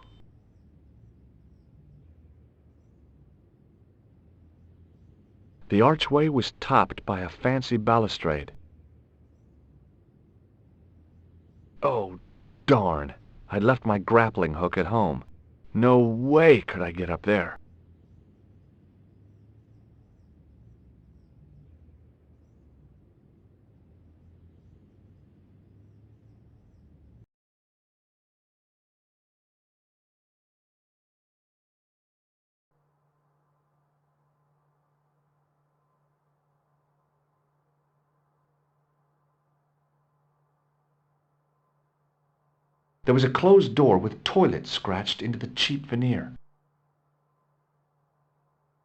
The archway was topped by a fancy balustrade. Oh, darn. I'd left my grappling hook at home. No way could I get up there. There was a closed door with toilet scratched into the cheap veneer.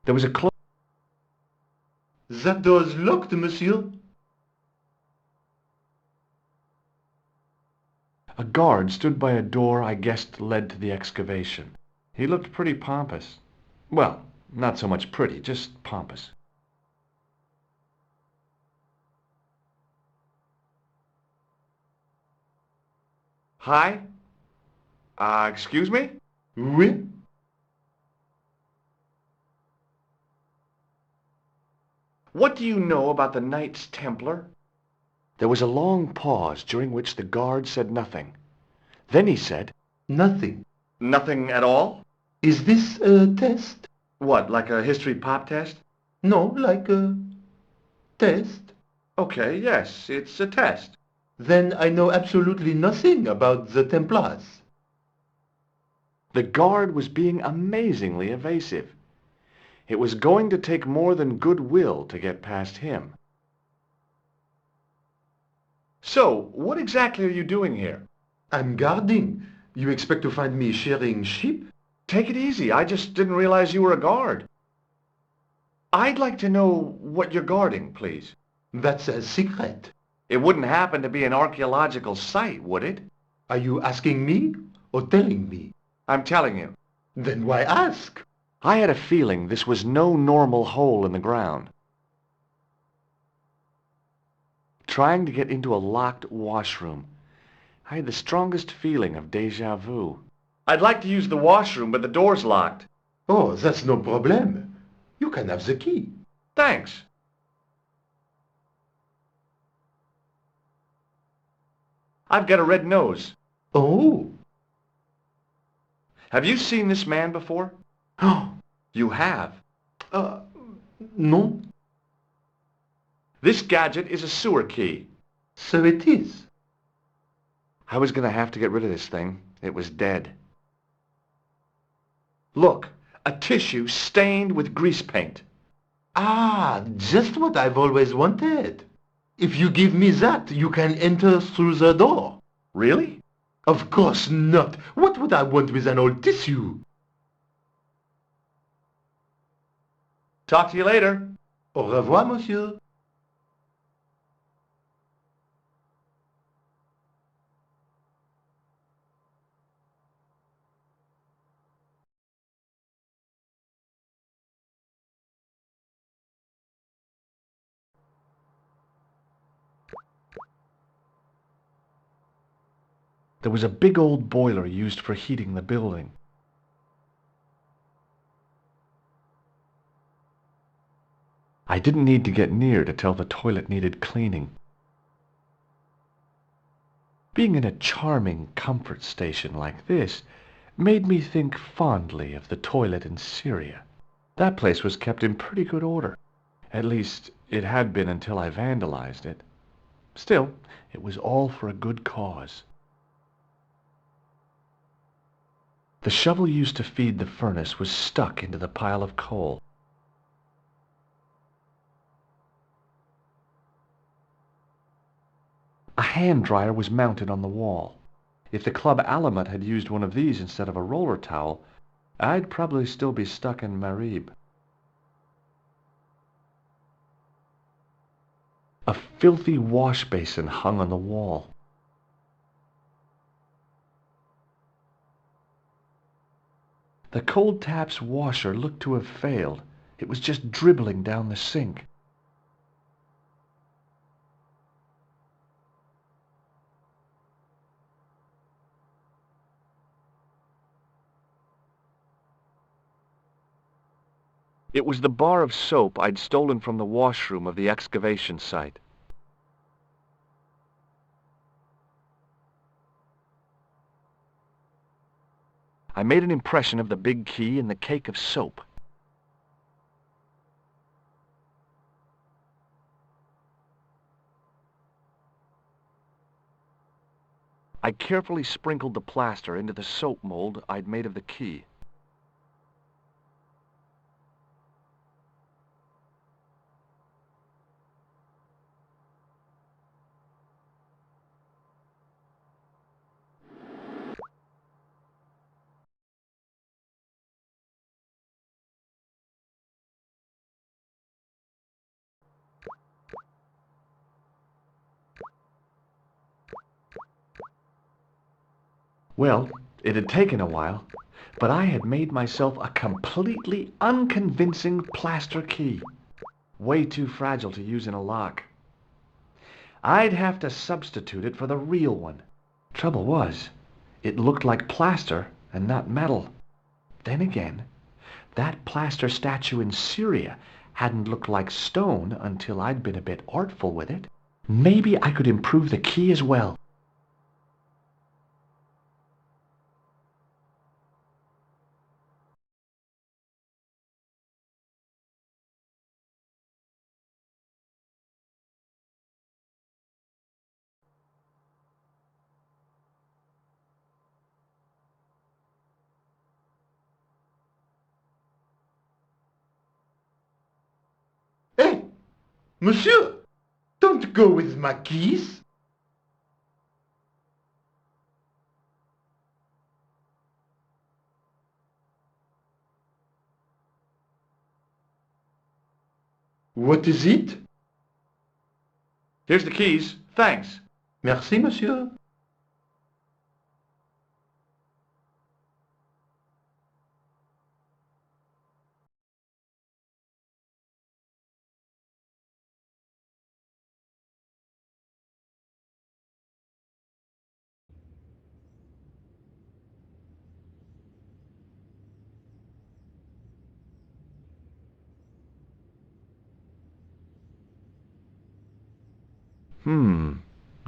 There was a That door's locked, monsieur. A guard stood by a door I guessed led to the excavation. He looked pretty pompous. Well, not so much pretty, just pompous. Hi? Excuse me? Oui? What do you know about the Knights Templar? There was a long pause during which the guard said nothing. Then he said, Nothing. Nothing at all? Is this a test? What, like a history pop test? No, like a test. Okay, yes, it's a test. Then I know absolutely nothing about the Templars. The guard was being amazingly evasive. It was going to take more than goodwill to get past him. So, what exactly are you doing here? I'm guarding. You expect to find me shearing sheep? Take it easy. I just didn't realize you were a guard. I'd like to know what you're guarding, please. That's a secret. It wouldn't happen to be an archaeological site, would it? Are you asking me or telling me? I'm telling you. Then why ask? I had a feeling this was no normal hole in the ground. Trying to get into a locked washroom. I had the strongest feeling of déjà vu. I'd like to use the washroom, but the door's locked. Oh, that's no problem. You can have the key. Thanks. I've got a red nose. Oh. Have you seen this man before? Oh. You have? No. This gadget is a sewer key. So it is. I was going to have to get rid of this thing. It was dead. Look, a tissue stained with grease paint. Ah, just what I've always wanted. If you give me that, you can enter through the door. Really? Of course not. What would I want with an old tissue? Talk to you later. Au revoir, monsieur. There was a big old boiler used for heating the building. I didn't need to get near to tell the toilet needed cleaning. Being in a charming comfort station like this made me think fondly of the toilet in Syria. That place was kept in pretty good order. At least, it had been until I vandalized it. Still, it was all for a good cause. The shovel used to feed the furnace was stuck into the pile of coal. A hand dryer was mounted on the wall. If the Club Alamat had used one of these instead of a roller towel, I'd probably still be stuck in Marib. A filthy wash basin hung on the wall. The cold tap's washer looked to have failed. It was just dribbling down the sink. It was the bar of soap I'd stolen from the washroom of the excavation site. I made an impression of the big key in the cake of soap. I carefully sprinkled the plaster into the soap mold I'd made of the key. Well, it had taken a while, but I had made myself a completely unconvincing plaster key. Way too fragile to use in a lock. I'd have to substitute it for the real one. Trouble was, it looked like plaster and not metal. Then again, that plaster statue in Syria hadn't looked like stone until I'd been a bit artful with it. Maybe I could improve the key as well. Hey, monsieur, don't go with my keys. What is it? Here's the keys. Thanks. Merci, monsieur.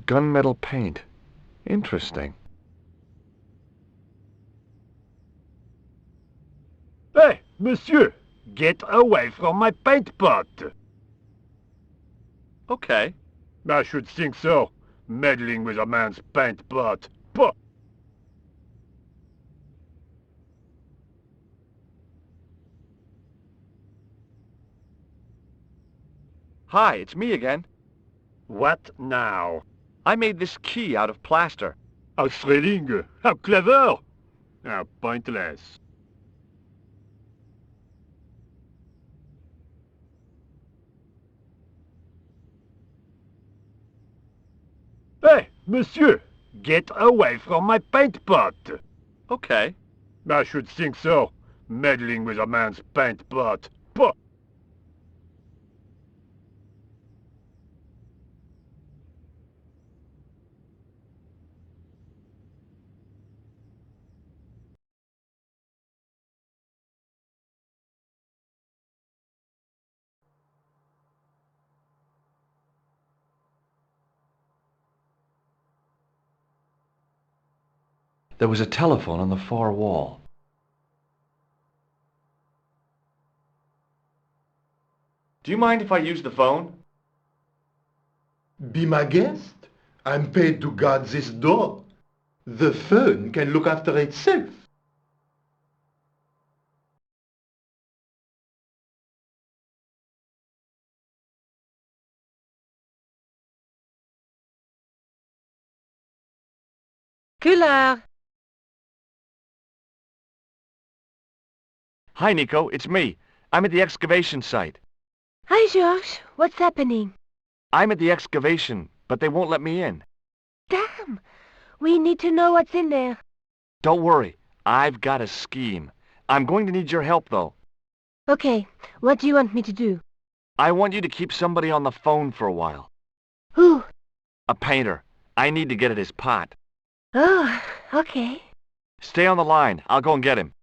Gunmetal paint. Interesting. Hey, monsieur! Get away from my paint pot! Okay. I should think so. Meddling with a man's paint pot. Puh! Hi, it's me again. What now? I made this key out of plaster. How thrilling! How clever! How pointless. Hey, monsieur! Get away from my paint pot! Okay. I should think so. Meddling with a man's paint pot. Puh! There was a telephone on the far wall. Do you mind if I use the phone? Be my guest. I'm paid to guard this door. The phone can look after itself. Couleur! Hi, Nico. It's me. I'm at the excavation site. Hi, Georges. What's happening? I'm at the excavation, but they won't let me in. Damn! We need to know what's in there. Don't worry. I've got a scheme. I'm going to need your help, though. Okay, what do you want me to do? I want you to keep somebody on the phone for a while. Who? A painter. I need to get at his pot. Oh, okay. Stay on the line. I'll go and get him.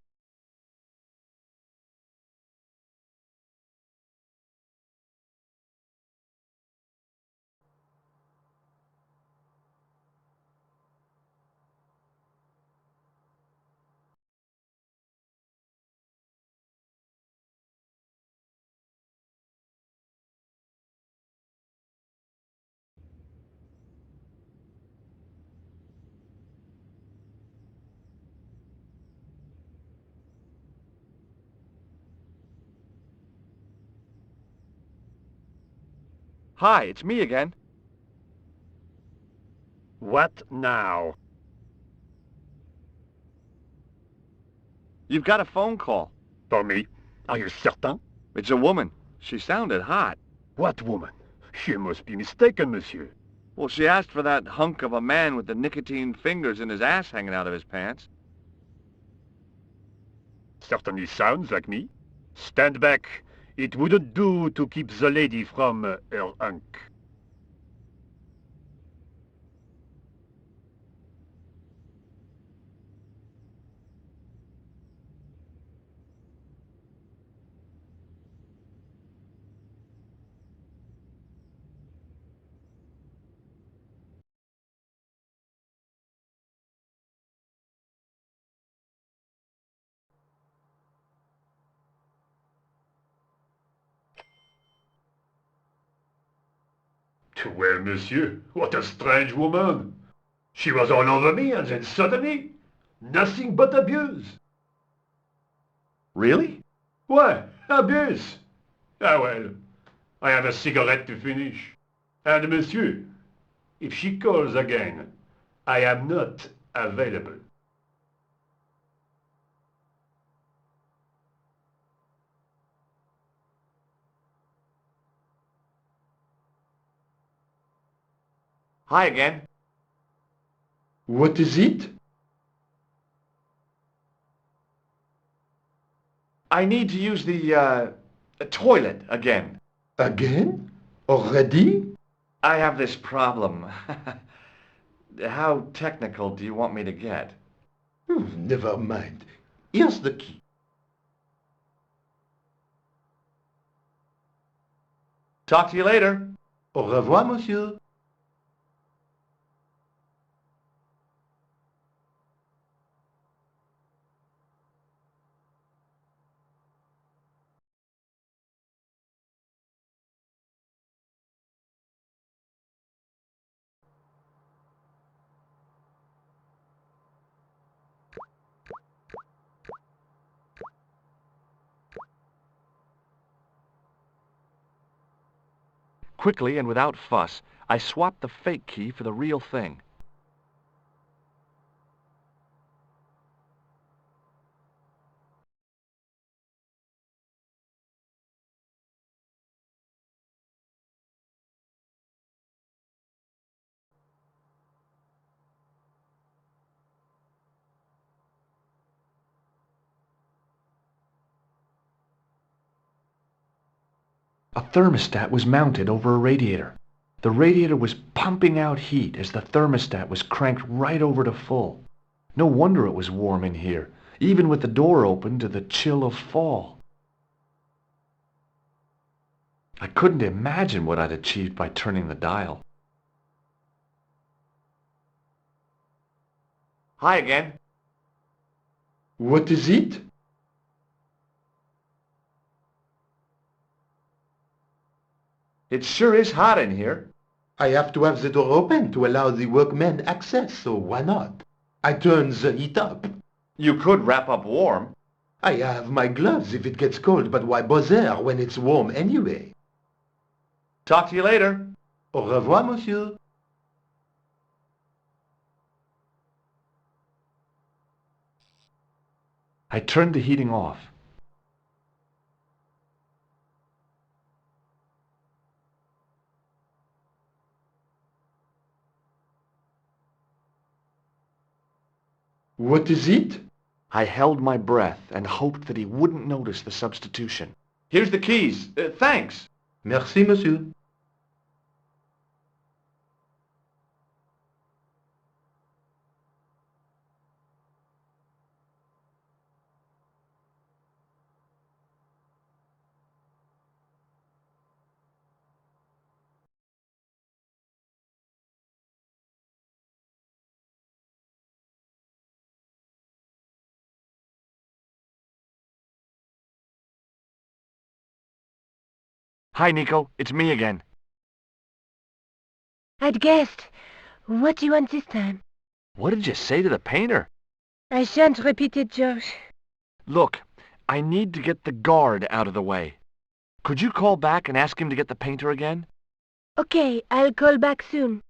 Hi, it's me again. What now? You've got a phone call. For me? Are you certain? It's a woman. She sounded hot. What woman? She must be mistaken, monsieur. Well, she asked for that hunk of a man with the nicotine fingers and his ass hanging out of his pants. certainly sounds like me. Stand back. It wouldn't do to keep the lady from her unk. Well, monsieur, what a strange woman. She was all over me, and then suddenly, nothing but abuse. Really? Why, abuse? Ah well, I have a cigarette to finish. And monsieur, if she calls again, I am not available. Hi again. What is it? I need to use the toilet again. Again? Already? I have this problem. How technical do you want me to get? Never mind. Here's the key. Talk to you later. Au revoir, monsieur. Quickly and without fuss, I swapped the fake key for the real thing. A thermostat was mounted over a radiator. The radiator was pumping out heat as the thermostat was cranked right over to full. No wonder it was warm in here, even with the door open to the chill of fall. I couldn't imagine what I'd achieved by turning the dial. Hi again. What is it? It sure is hot in here. I have to have the door open to allow the workmen access, so why not? I turn the heat up. You could wrap up warm. I have my gloves if it gets cold, but why bother when it's warm anyway? Talk to you later. Au revoir, monsieur. I turned the heating off. What is it? I held my breath and hoped that he wouldn't notice the substitution. Here's the keys. Thanks. Merci, monsieur. Hi, Nico. It's me again. I'd guessed. What do you want this time? What did you say to the painter? I shan't repeat it, George. Look, I need to get the guard out of the way. Could you call back and ask him to get the painter again? Okay, I'll call back soon.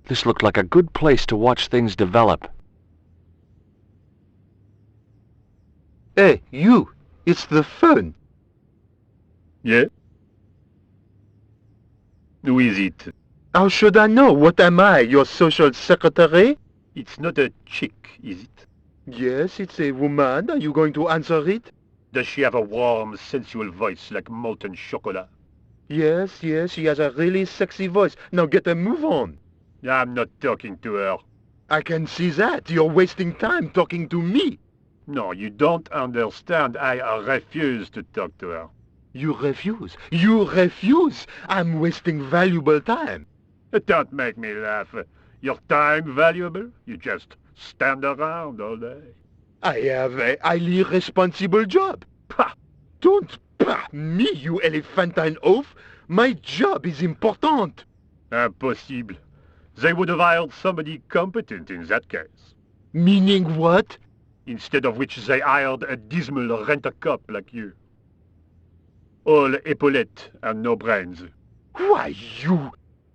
This looked like a good place to watch things develop. Hey, you! It's the phone! Yeah? Who is it? How should I know? What am I, your social secretary? It's not a chick, is it? Yes, it's a woman. Are you going to answer it? Does she have a warm, sensual voice like molten chocolate? Yes, she has a really sexy voice. Now get a move on. I'm not talking to her. I can see that. You're wasting time talking to me. No, you don't understand. I refuse to talk to her. You refuse? You refuse? I'm wasting valuable time. Don't make me laugh. Your time valuable? You just stand around all day. I have a highly responsible job. Pah! Don't pah me, you elephantine oaf. My job is important. Impossible. They would have hired somebody competent in that case. Meaning what? Instead of which they hired a dismal rent-a-cop like you. All epaulettes and no brains. Why, you...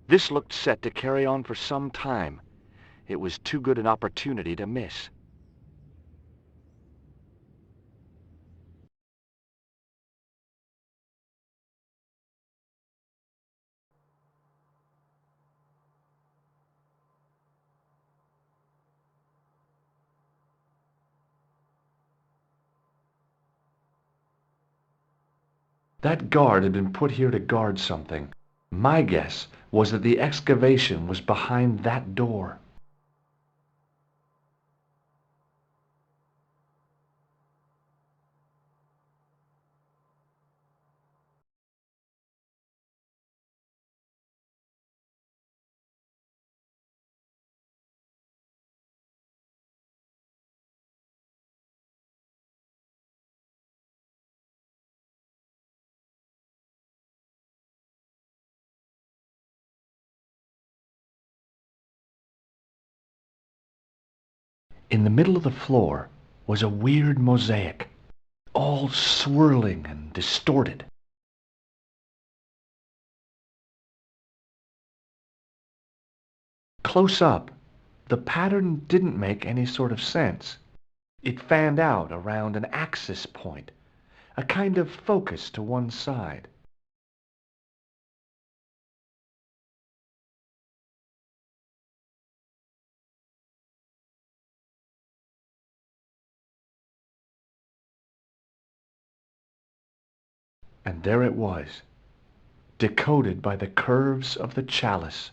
This looked set to carry on for some time. It was too good an opportunity to miss. That guard had been put here to guard something. My guess was that the excavation was behind that door. In the middle of the floor was a weird mosaic, all swirling and distorted. Close up, the pattern didn't make any sort of sense. It fanned out around an axis point, a kind of focus to one side. And there it was, decoded by the curves of the chalice,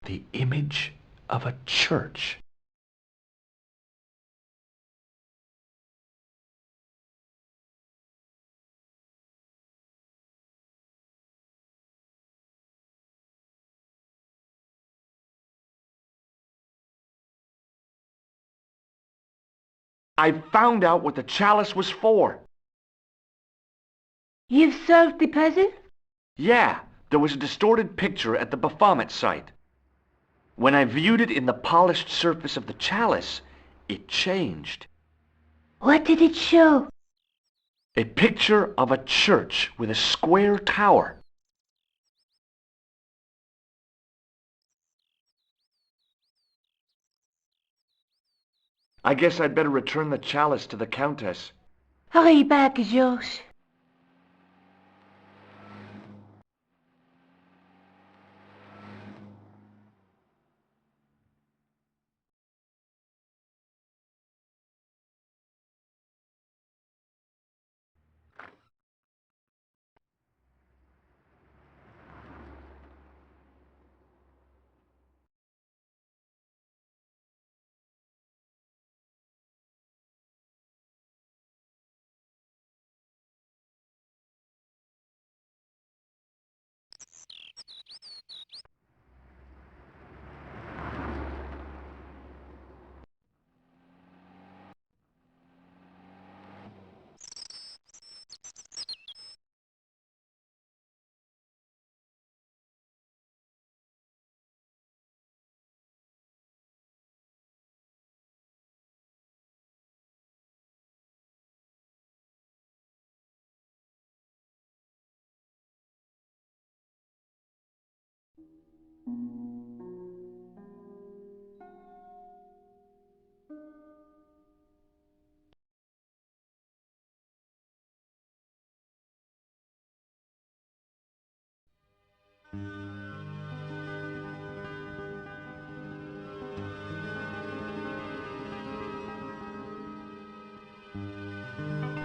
the image of a church. I found out what the chalice was for. You've solved the puzzle? Yeah, there was a distorted picture at the Baphomet site. When I viewed it in the polished surface of the chalice, it changed. What did it show? A picture of a church with a square tower. I guess I'd better return the chalice to the Countess. Hurry back, Georges.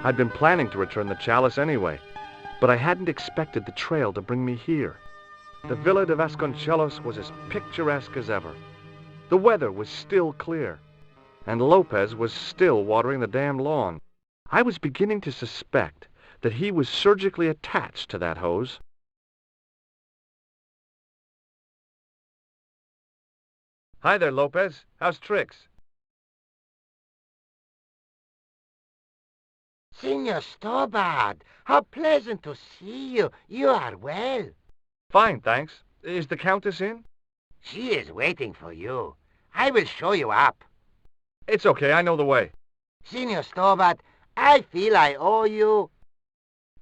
I'd been planning to return the chalice anyway, but I hadn't expected the trail to bring me here. The Villa de Vasconcelos was as picturesque as ever. The weather was still clear, and Lopez was still watering the damn lawn. I was beginning to suspect that he was surgically attached to that hose. Hi there, Lopez. How's tricks? Senor Stobbart, how pleasant to see you. You are well. Fine, thanks. Is the Countess in? She is waiting for you. I will show you up. It's okay, I know the way. Senor Stobbart, I feel I owe you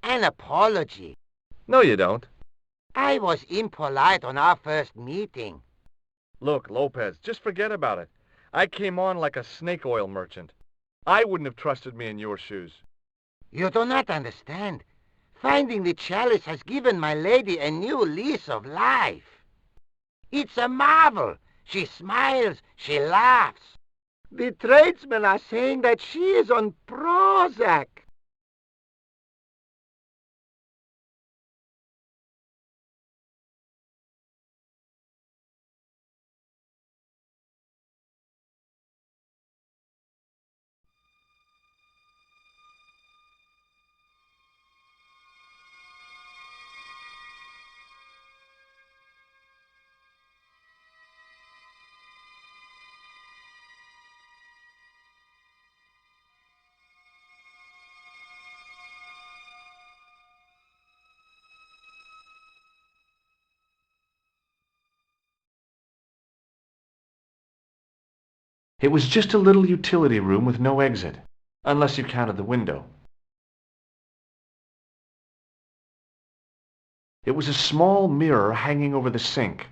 an apology. No, you don't. I was impolite on our first meeting. Look, Lopez, just forget about it. I came on like a snake oil merchant. I wouldn't have trusted me in your shoes. You do not understand. Finding the chalice has given my lady a new lease of life. It's a marvel. She smiles, she laughs. The tradesmen are saying that she is on Prozac. It was just a little utility room with no exit, unless you counted the window. It was a small mirror hanging over the sink.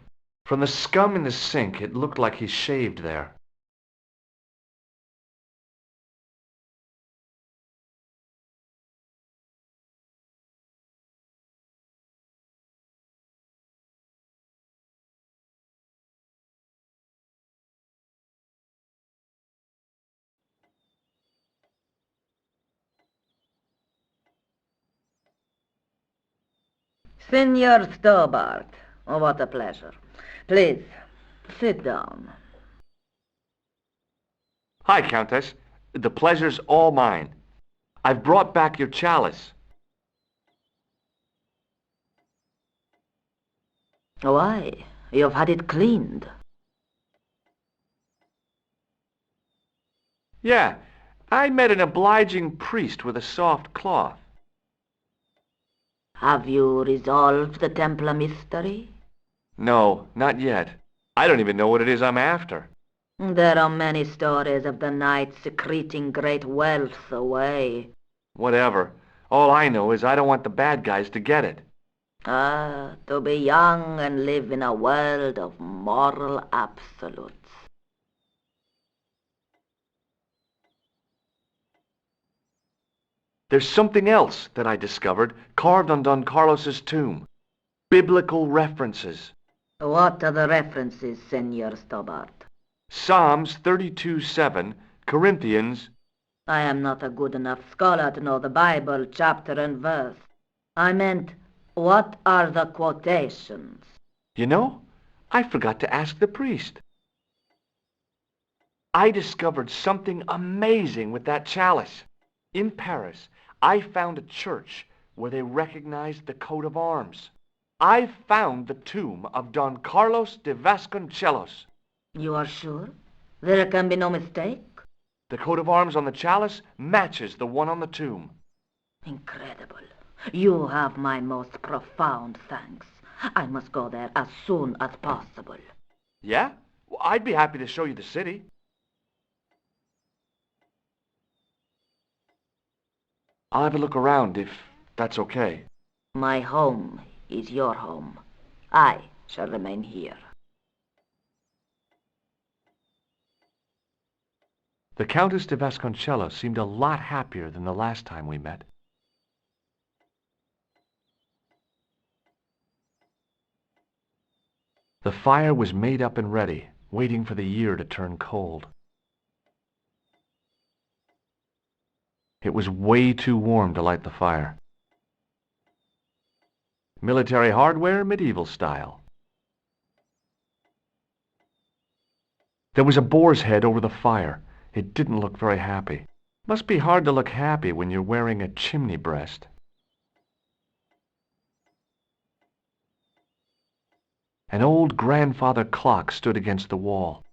From the scum in the sink, it looked like he shaved there. Senor Stobbart, oh, what a pleasure. Please, sit down. Hi, Countess. The pleasure's all mine. I've brought back your chalice. Why? You've had it cleaned. Yeah, I met an obliging priest with a soft cloth. Have you resolved the Templar mystery? No, not yet. I don't even know what it is I'm after. There are many stories of the knights secreting great wealth away. Whatever. All I know is I don't want the bad guys to get it. Ah, to be young and live in a world of moral absolutes. There's something else that I discovered carved on Don Carlos's tomb. Biblical references. What are the references, Senor Stobbart? Psalms 32:7, Corinthians. I am not a good enough scholar to know the Bible chapter and verse. I meant, what are the quotations? You know, I forgot to ask the priest. I discovered something amazing with that chalice. In Paris, I found a church where they recognized the coat of arms. I found the tomb of Don Carlos de Vasconcelos. You are sure? There can be no mistake? The coat of arms on the chalice matches the one on the tomb. Incredible. You have my most profound thanks. I must go there as soon as possible. Yeah? Well, I'd be happy to show you the city. I'll have a look around if that's okay. My home is your home. I shall remain here. The Countess de Vasconcelos seemed a lot happier than the last time we met. The fire was made up and ready, waiting for the year to turn cold. It It was way too warm to light the fire. Military hardware, medieval style. There was a boar's head over the fire. It didn't look very happy. Must be hard to look happy when you're wearing a chimney breast. An old grandfather clock stood against the wall.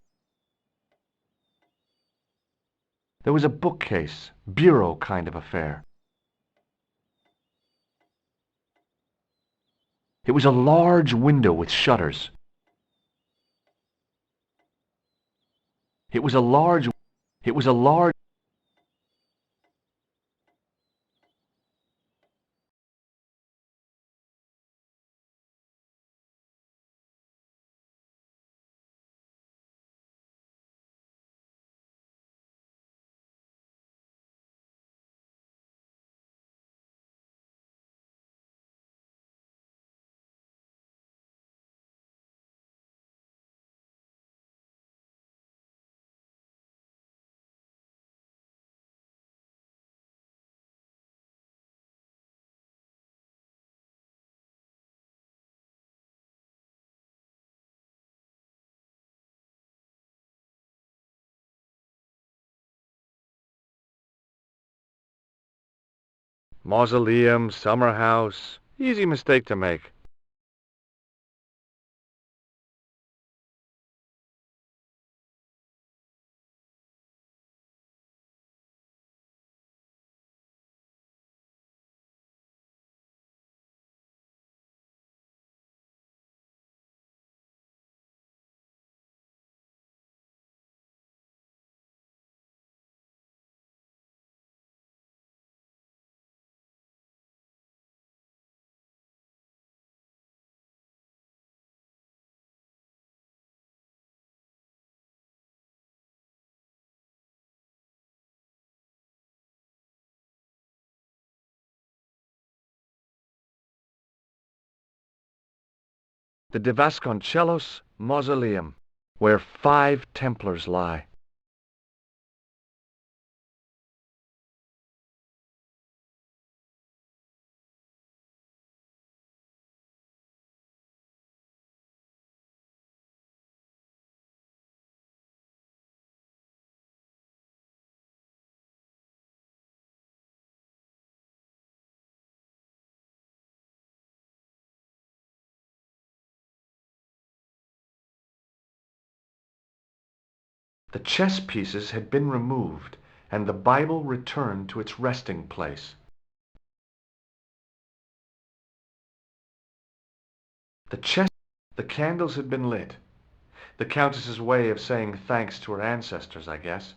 There was a bookcase, bureau kind of affair. It was a large window with shutters. It was a large... Mausoleum, summer house. Easy mistake to make. The de Vasconcellos Mausoleum, where 5 Templars lie. The chess pieces had been removed, and the Bible returned to its resting place. The candles had been lit. The Countess's way of saying thanks to her ancestors, I guess.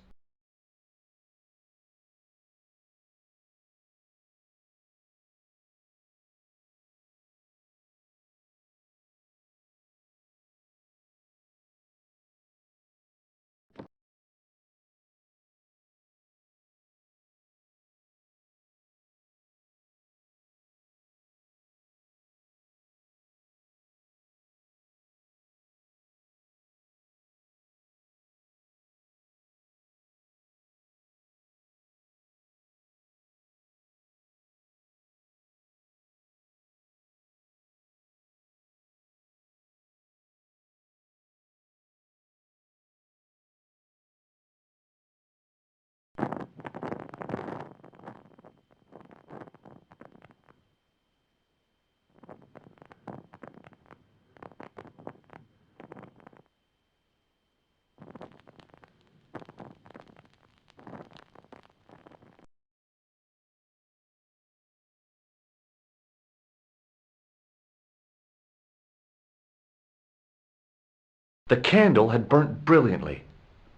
The candle had burnt brilliantly,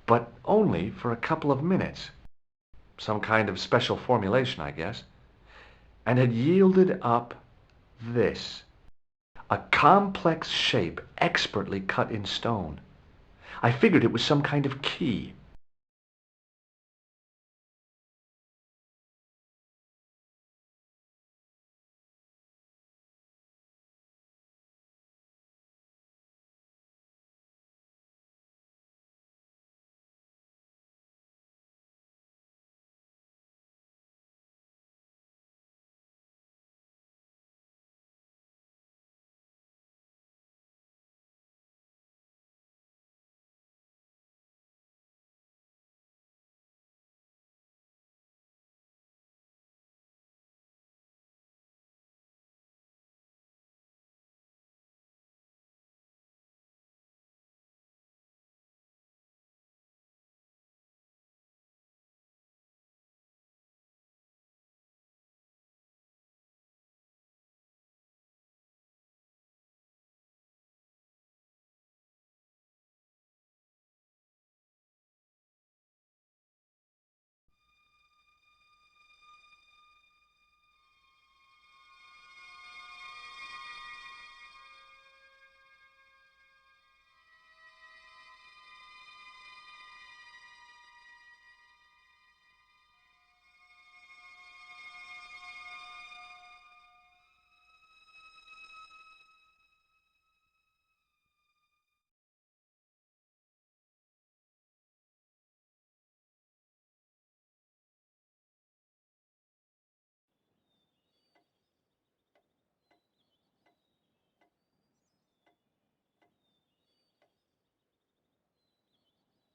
but only for a couple of minutes. Some kind of special formulation, I guess. And had yielded up this. A complex shape expertly cut in stone. I figured it was some kind of key.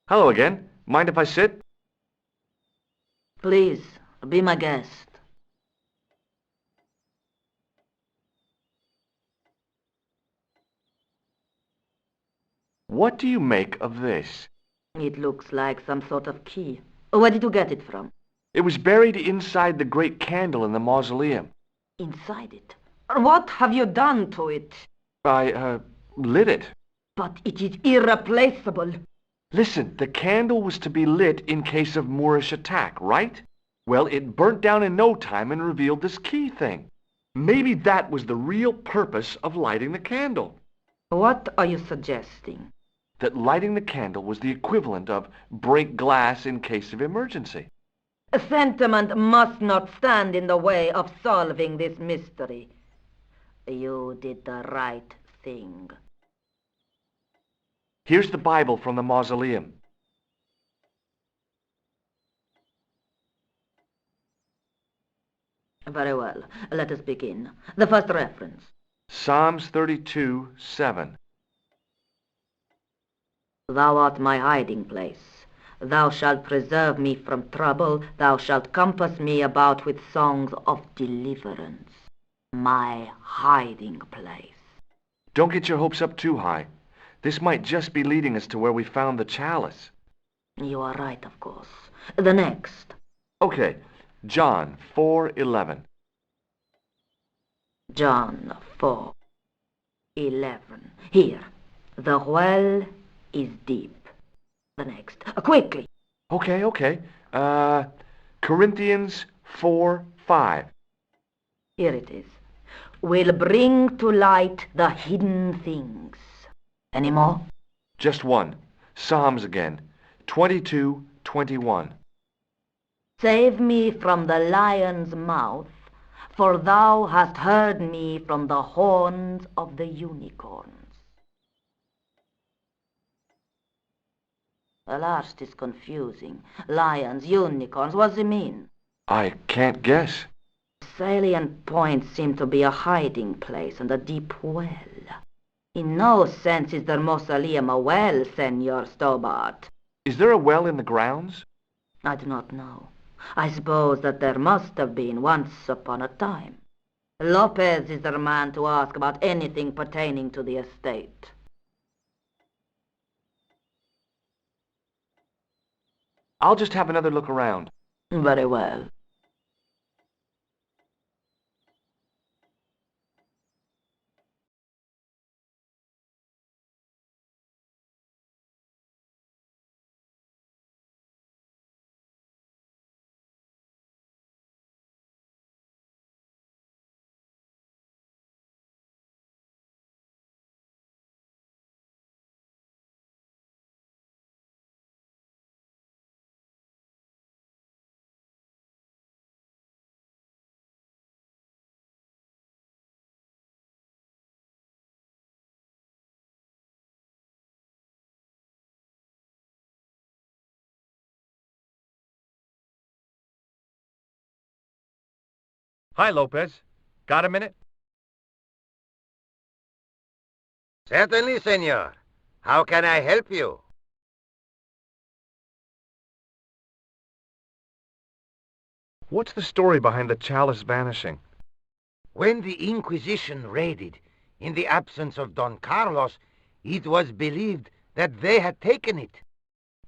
Hello again. Mind if I sit? Please, be my guest. What do you make of this? It looks like some sort of key. Where did you get it from? It was buried inside the great candle in the mausoleum. Inside it? What have you done to it? I, lit it. But it is irreplaceable. Listen, the candle was to be lit in case of Moorish attack, right? Well, it burnt down in no time and revealed this key thing. Maybe that was the real purpose of lighting the candle. What are you suggesting? That lighting the candle was the equivalent of break glass in case of emergency. Sentiment must not stand in the way of solving this mystery. You did the right thing. Here's the Bible from the mausoleum. Very well. Let us begin. The first reference. Psalms 32:7. Thou art my hiding place. Thou shalt preserve me from trouble. Thou shalt compass me about with songs of deliverance. My hiding place. Don't get your hopes up too high. This might just be leading us to where we found the chalice. You are right, of course. The next. Okay, John 4:11. John 4:11. Here. The well is deep. The next. Quickly. Okay. Corinthians 4:5. Here it is. Will bring to light the hidden things. Any more? Just one. Psalms again. 22:21. Save me from the lion's mouth, for thou hast heard me from the horns of the unicorns. The last is confusing. Lions, unicorns, what does it mean? I can't guess. Salient points seem to be a hiding place and a deep well. In no sense is the mausoleum a well, Senor Stobbart. Is there a well in the grounds? I do not know. I suppose that there must have been once upon a time. Lopez is the man to ask about anything pertaining to the estate. I'll just have another look around. Very well. Hi, Lopez. Got a minute? Certainly, senor. How can I help you? What's the story behind the chalice vanishing? When the Inquisition raided, in the absence of Don Carlos, it was believed that they had taken it.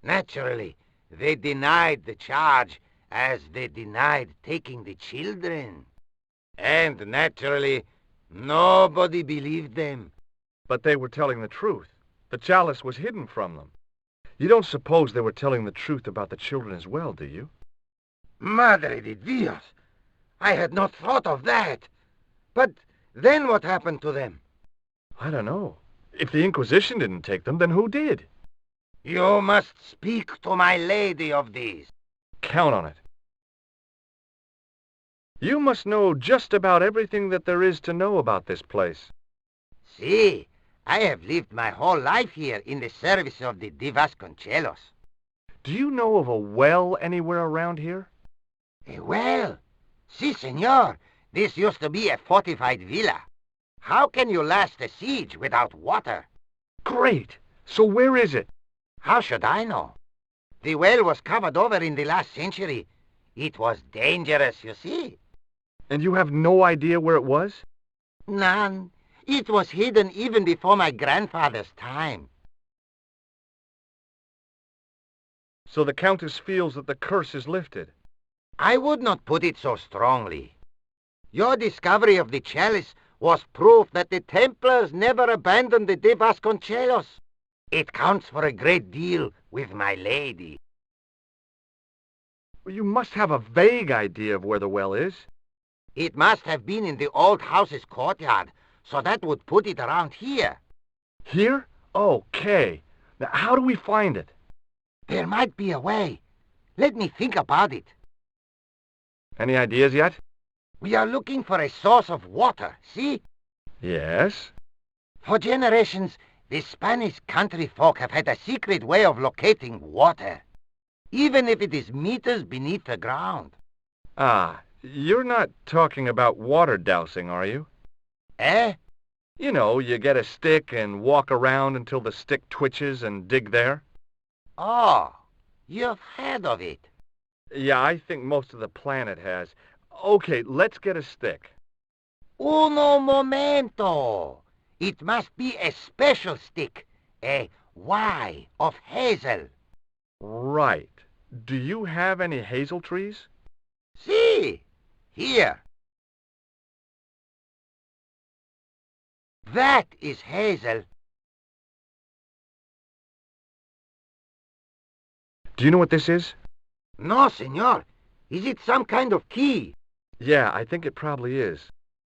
Naturally, they denied the charge as they denied taking the children. And naturally, nobody believed them. But they were telling the truth. The chalice was hidden from them. You don't suppose they were telling the truth about the children as well, do you? Madre de Dios! I had not thought of that. But then what happened to them? I don't know. If the Inquisition didn't take them, then who did? You must speak to my lady of these. Count on it. You must know just about everything that there is to know about this place. See, I have lived my whole life here in the service of the Di Vasconcelos. Do you know of a well anywhere around here? A well? Si, senor. This used to be a fortified villa. How can you last a siege without water? Great! So where is it? How should I know? The well was covered over in the last century. It was dangerous, you see. And you have no idea where it was? None. It was hidden even before my grandfather's time. So the Countess feels that the curse is lifted? I would not put it so strongly. Your discovery of the chalice was proof that the Templars never abandoned the de Vasconcelos. It counts for a great deal with my lady. Well, you must have a vague idea of where the well is. It must have been in the old house's courtyard, so that would put it around here. Here? Okay. Now, how do we find it? There might be a way. Let me think about it. Any ideas yet? We are looking for a source of water, see? Yes. For generations, the Spanish country folk have had a secret way of locating water, even if it is meters beneath the ground. Ah, you're not talking about water dowsing, are you? Eh? You know, you get a stick and walk around until the stick twitches and dig there. Oh, you've heard of it. Yeah, I think most of the planet has. Okay, let's get a stick. Uno momento. It must be a special stick, a Y of hazel. Right. Do you have any hazel trees? See, here. That is hazel. Do you know what this is? No, senor. Is it some kind of key? Yeah, I think it probably is.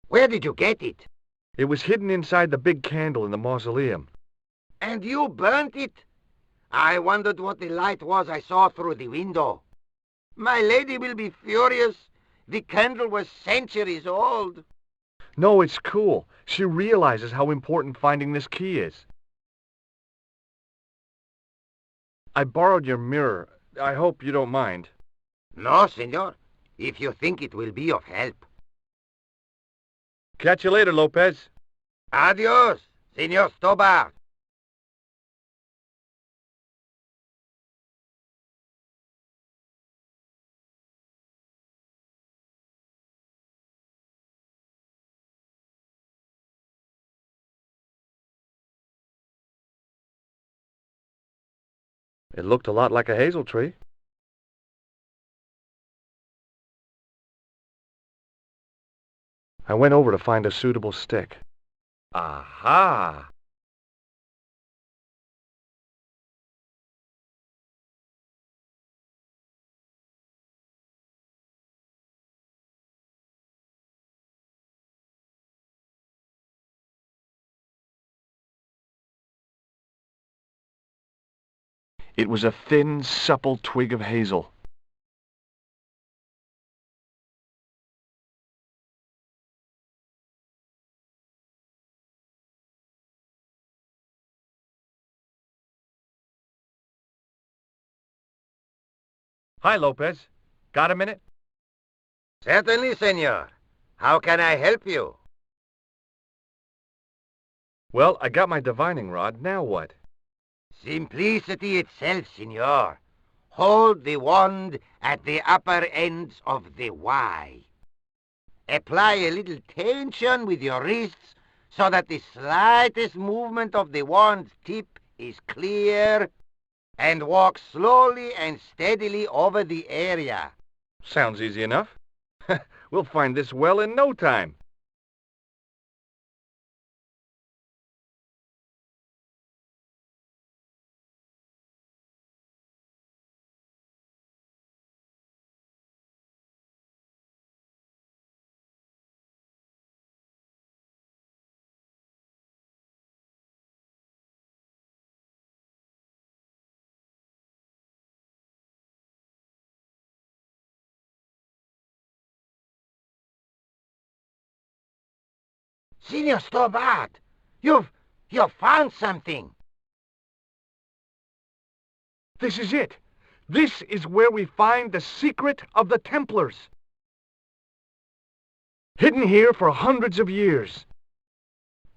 Where did you get it? It was hidden inside the big candle in the mausoleum. And you burnt it? I wondered what the light was I saw through the window. My lady will be furious. The candle was centuries old. No, it's cool. She realizes how important finding this key is. I borrowed your mirror. I hope you don't mind. No, senor. If you think it will be of help. Catch you later, Lopez. Adios, Senor Stobbart. It looked a lot like a hazel tree. I went over to find a suitable stick. Aha! It was a thin, supple twig of hazel. Hi, Lopez. Got a minute? Certainly, senor. How can I help you? Well, I got my divining rod. Now what? Simplicity itself, senor. Hold the wand at the upper ends of the Y. Apply a little tension with your wrists so that the slightest movement of the wand's tip is clear, and walk slowly and steadily over the area. Sounds easy enough. We'll find this well in no time. Senor Stobbart, you've found something. This is it. This is where we find the secret of the Templars. Hidden here for hundreds of years.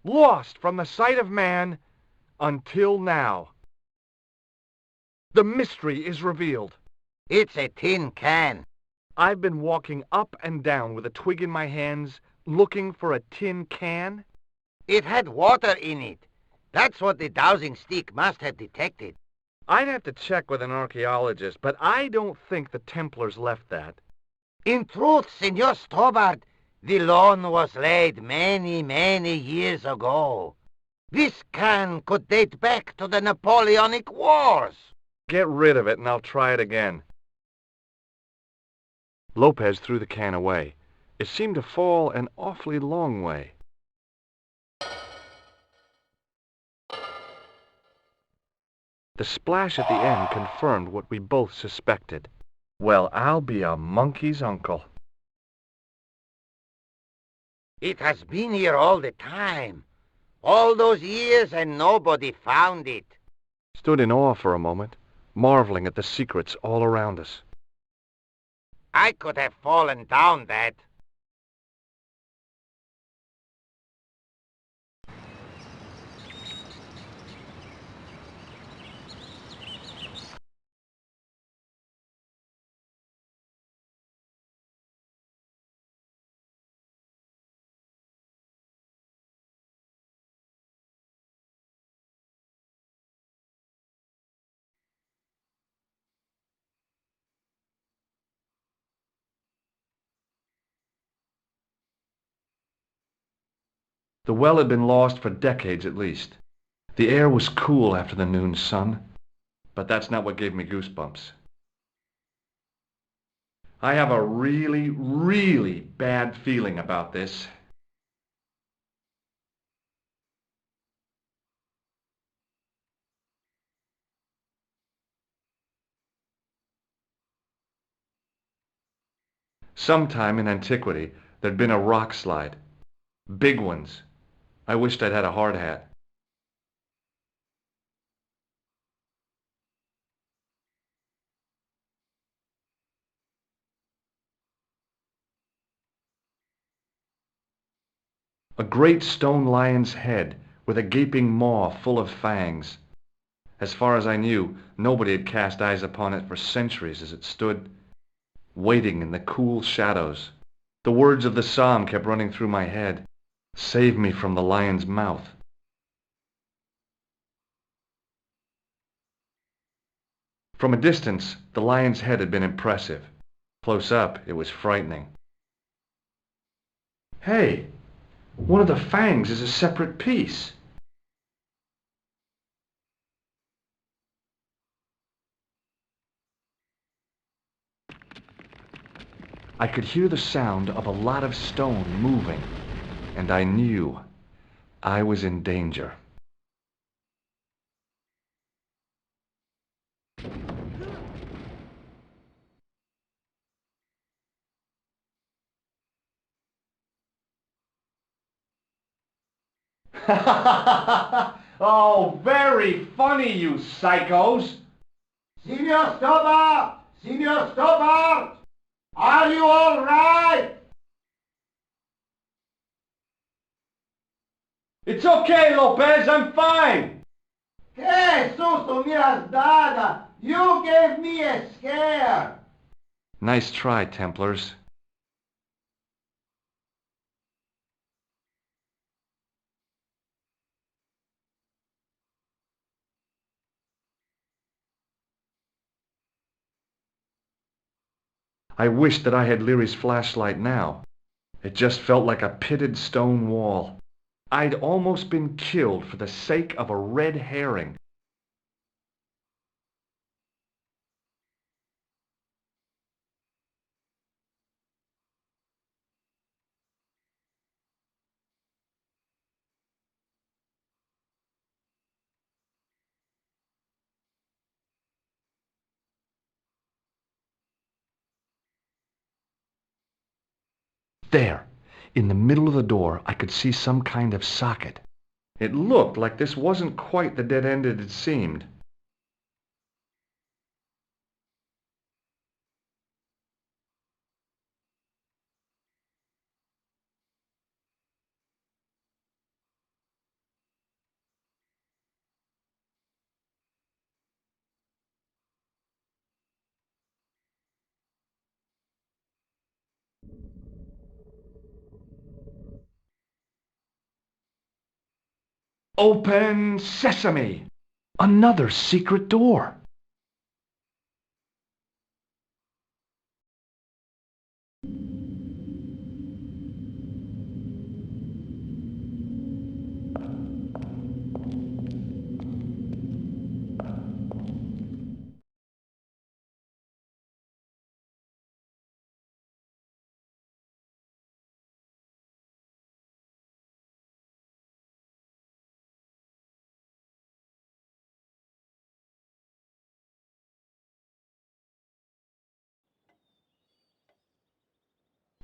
Lost from the sight of man until now. The mystery is revealed. It's a tin can. I've been walking up and down with a twig in my hands, looking for a tin can. It had water in it. That's what the dowsing stick must have detected. I'd have to check with an archaeologist, but I don't think the Templars left that. In truth, Senor Stobbart, the loan was laid many, many years ago. This can could date back to the Napoleonic Wars. Get rid of it and I'll try it again. Lopez threw the can away. It seemed to fall an awfully long way. The splash at the end confirmed what we both suspected. Well, I'll be a monkey's uncle. It has been here all the time. All those years and nobody found it. Stood in awe for a moment, marveling at the secrets all around us. I could have fallen down that. The well had been lost for decades at least. The air was cool after the noon sun, but that's not what gave me goosebumps. I have a really, really bad feeling about this. Sometime in antiquity, there'd been a rock slide. Big ones. I wished I'd had a hard hat. A great stone lion's head with a gaping maw full of fangs. As far as I knew, nobody had cast eyes upon it for centuries as it stood, waiting in the cool shadows. The words of the psalm kept running through my head. Save me from the lion's mouth. From a distance, the lion's head had been impressive. Close up, it was frightening. Hey! One of the fangs is a separate piece. I could hear the sound of a lot of stone moving, and I knew I was in danger. Oh, very funny, you psychos! Senor Stobbart! Senor Stobbart! Are you all right? It's okay, Lopez, I'm fine! Que susto me has dado! You gave me a scare! Nice try, Templars. I wished that I had Leary's flashlight now. It just felt like a pitted stone wall. I'd almost been killed for the sake of a red herring. There, in the middle of the door, I could see some kind of socket. It looked like this wasn't quite the dead end it had seemed. Open sesame! Another secret door.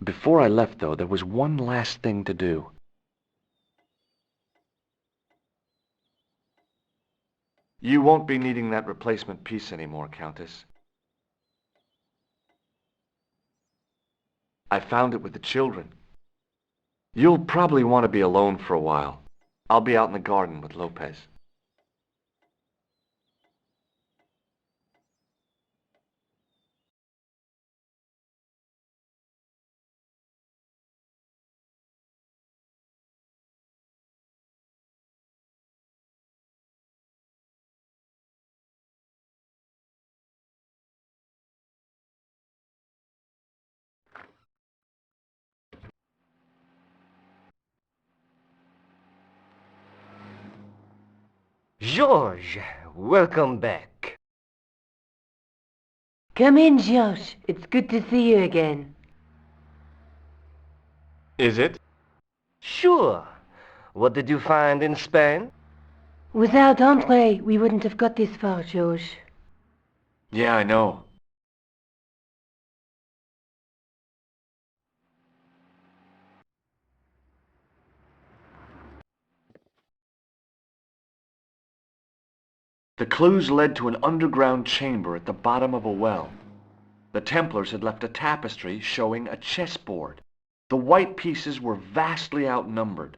Before I left, though, there was one last thing to do. You won't be needing that replacement piece anymore, Countess. I found it with the children. You'll probably want to be alone for a while. I'll be out in the garden with Lopez. George, welcome back. Come in, George. It's good to see you again. Is it? Sure. What did you find in Spain? Without Andre, we wouldn't have got this far, George. Yeah, I know. The clues led to an underground chamber at the bottom of a well. The Templars had left a tapestry showing a chessboard. The white pieces were vastly outnumbered.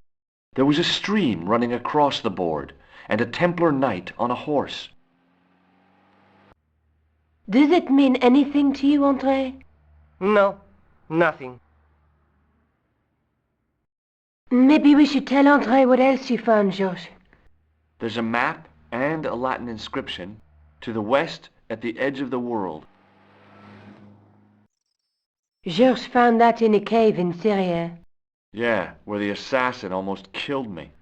There was a stream running across the board, and a Templar knight on a horse. Does it mean anything to you, Andre? No, nothing. Maybe we should tell Andre what else you found, George. There's a map and a Latin inscription to the west at the edge of the world. George found that in a cave in Syria. Yeah, where the assassin almost killed me.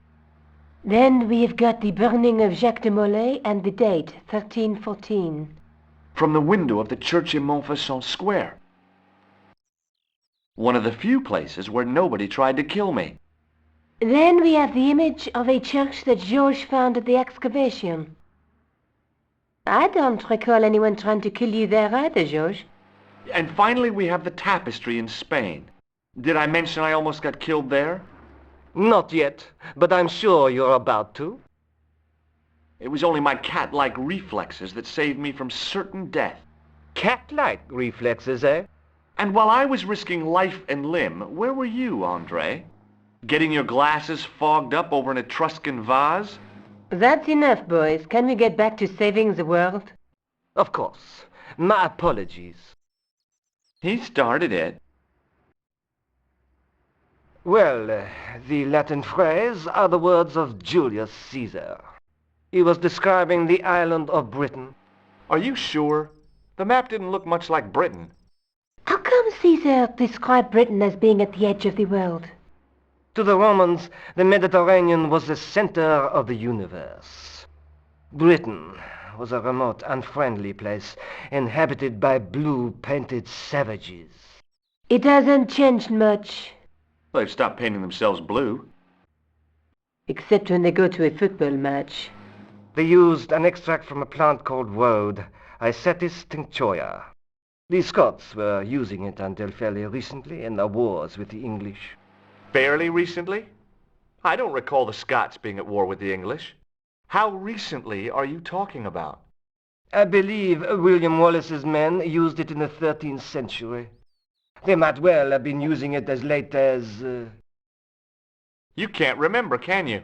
Then we have got the burning of Jacques de Molay and the date, 1314. From the window of the church in Montfaucon Square. One of the few places where nobody tried to kill me. Then we have the image of a church that George found at the excavation. I don't recall anyone trying to kill you there either, George. And finally we have the tapestry in Spain. Did I mention I almost got killed there? Not yet, but I'm sure you're about to. It was only my cat-like reflexes that saved me from certain death. Cat-like reflexes, eh? And while I was risking life and limb, where were you, Andre? Getting your glasses fogged up over an Etruscan vase? That's enough, boys. Can we get back to saving the world? Of course. My apologies. He started it. Well, the Latin phrase are the words of Julius Caesar. He was describing the island of Britain. Are you sure? The map didn't look much like Britain. How come Caesar described Britain as being at the edge of the world? To the Romans, the Mediterranean was the center of the universe. Britain was a remote, unfriendly place, inhabited by blue-painted savages. It hasn't changed much. They've stopped painting themselves blue. Except when they go to a football match. They used an extract from a plant called woad, Isetis tinctoria. The Scots were using it until fairly recently in the wars with the English. Fairly recently? I don't recall the Scots being at war with the English. How recently are you talking about? I believe William Wallace's men used it in the 13th century. They might well have been using it as late as... You can't remember, can you?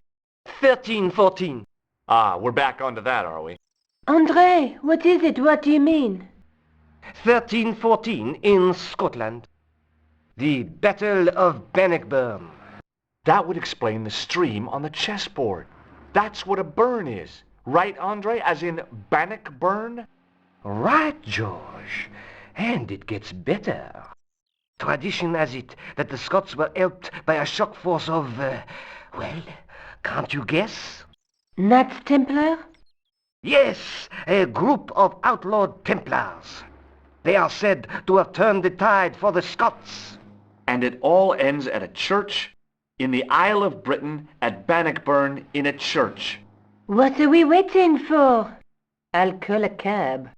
1314. Ah, we're back onto that, are we? Andre, what is it? What do you mean? 1314 in Scotland. The Battle of Bannockburn. That would explain the stream on the chessboard. That's what a burn is. Right, Andre? As in bannock burn? Right, George. And it gets better. Tradition has it that the Scots were helped by a shock force of, well, can't you guess? Knights Templar? Yes, a group of outlawed Templars. They are said to have turned the tide for the Scots. And it all ends at a church in the Isle of Britain at Bannockburn in a church. What are we waiting for? I'll call a cab.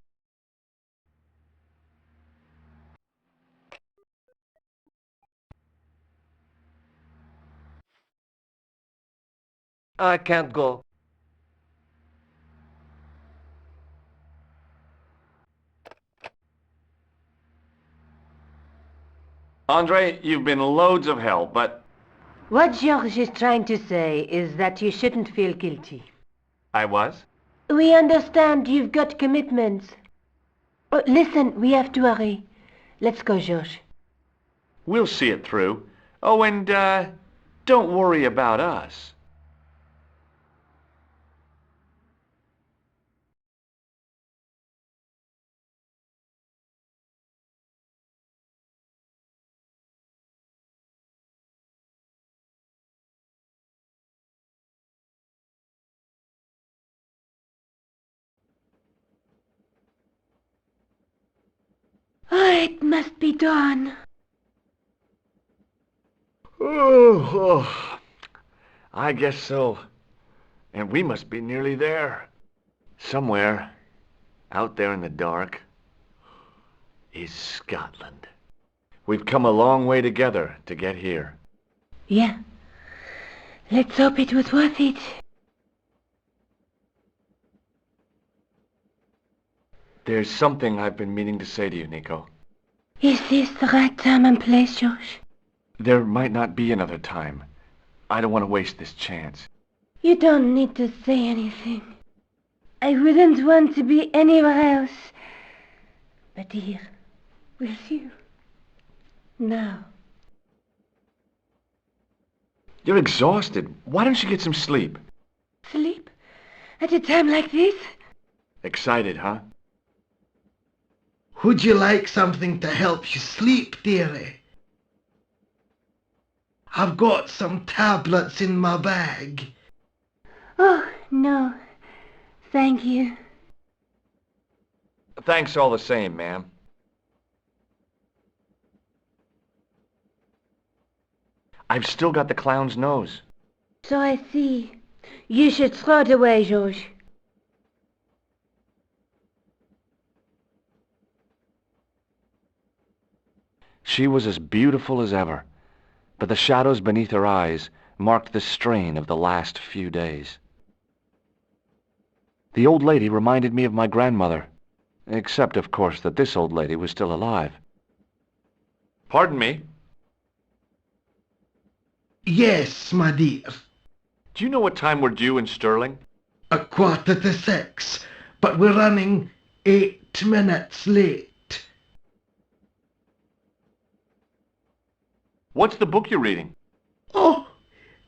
I can't go. Andre, you've been loads of help, but... What George is trying to say is that you shouldn't feel guilty. I was? We understand you've got commitments. Oh, listen, we have to hurry. Let's go, George. We'll see it through. Oh, and, don't worry about us. Oh, it must be done. Oh, I guess so. And we must be nearly there. Somewhere, out there in the dark, is Scotland. We've come a long way together to get here. Yeah. Let's hope it was worth it. There's something I've been meaning to say to you, Nico. Is this the right time and place, George? There might not be another time. I don't want to waste this chance. You don't need to say anything. I wouldn't want to be anywhere else but here, with you. Now. You're exhausted. Why don't you get some sleep? Sleep? At a time like this? Excited, huh? Would you like something to help you sleep, dearie? I've got some tablets in my bag. Oh, no. Thank you. Thanks all the same, ma'am. I've still got the clown's nose. So I see. You should throw it away, George. She was as beautiful as ever, but the shadows beneath her eyes marked the strain of the last few days. The old lady reminded me of my grandmother, except, of course, that this old lady was still alive. Pardon me? Yes, my dear. Do you know what time we're due in Stirling? 6:15, but we're running 8 minutes late. What's the book you're reading? Oh,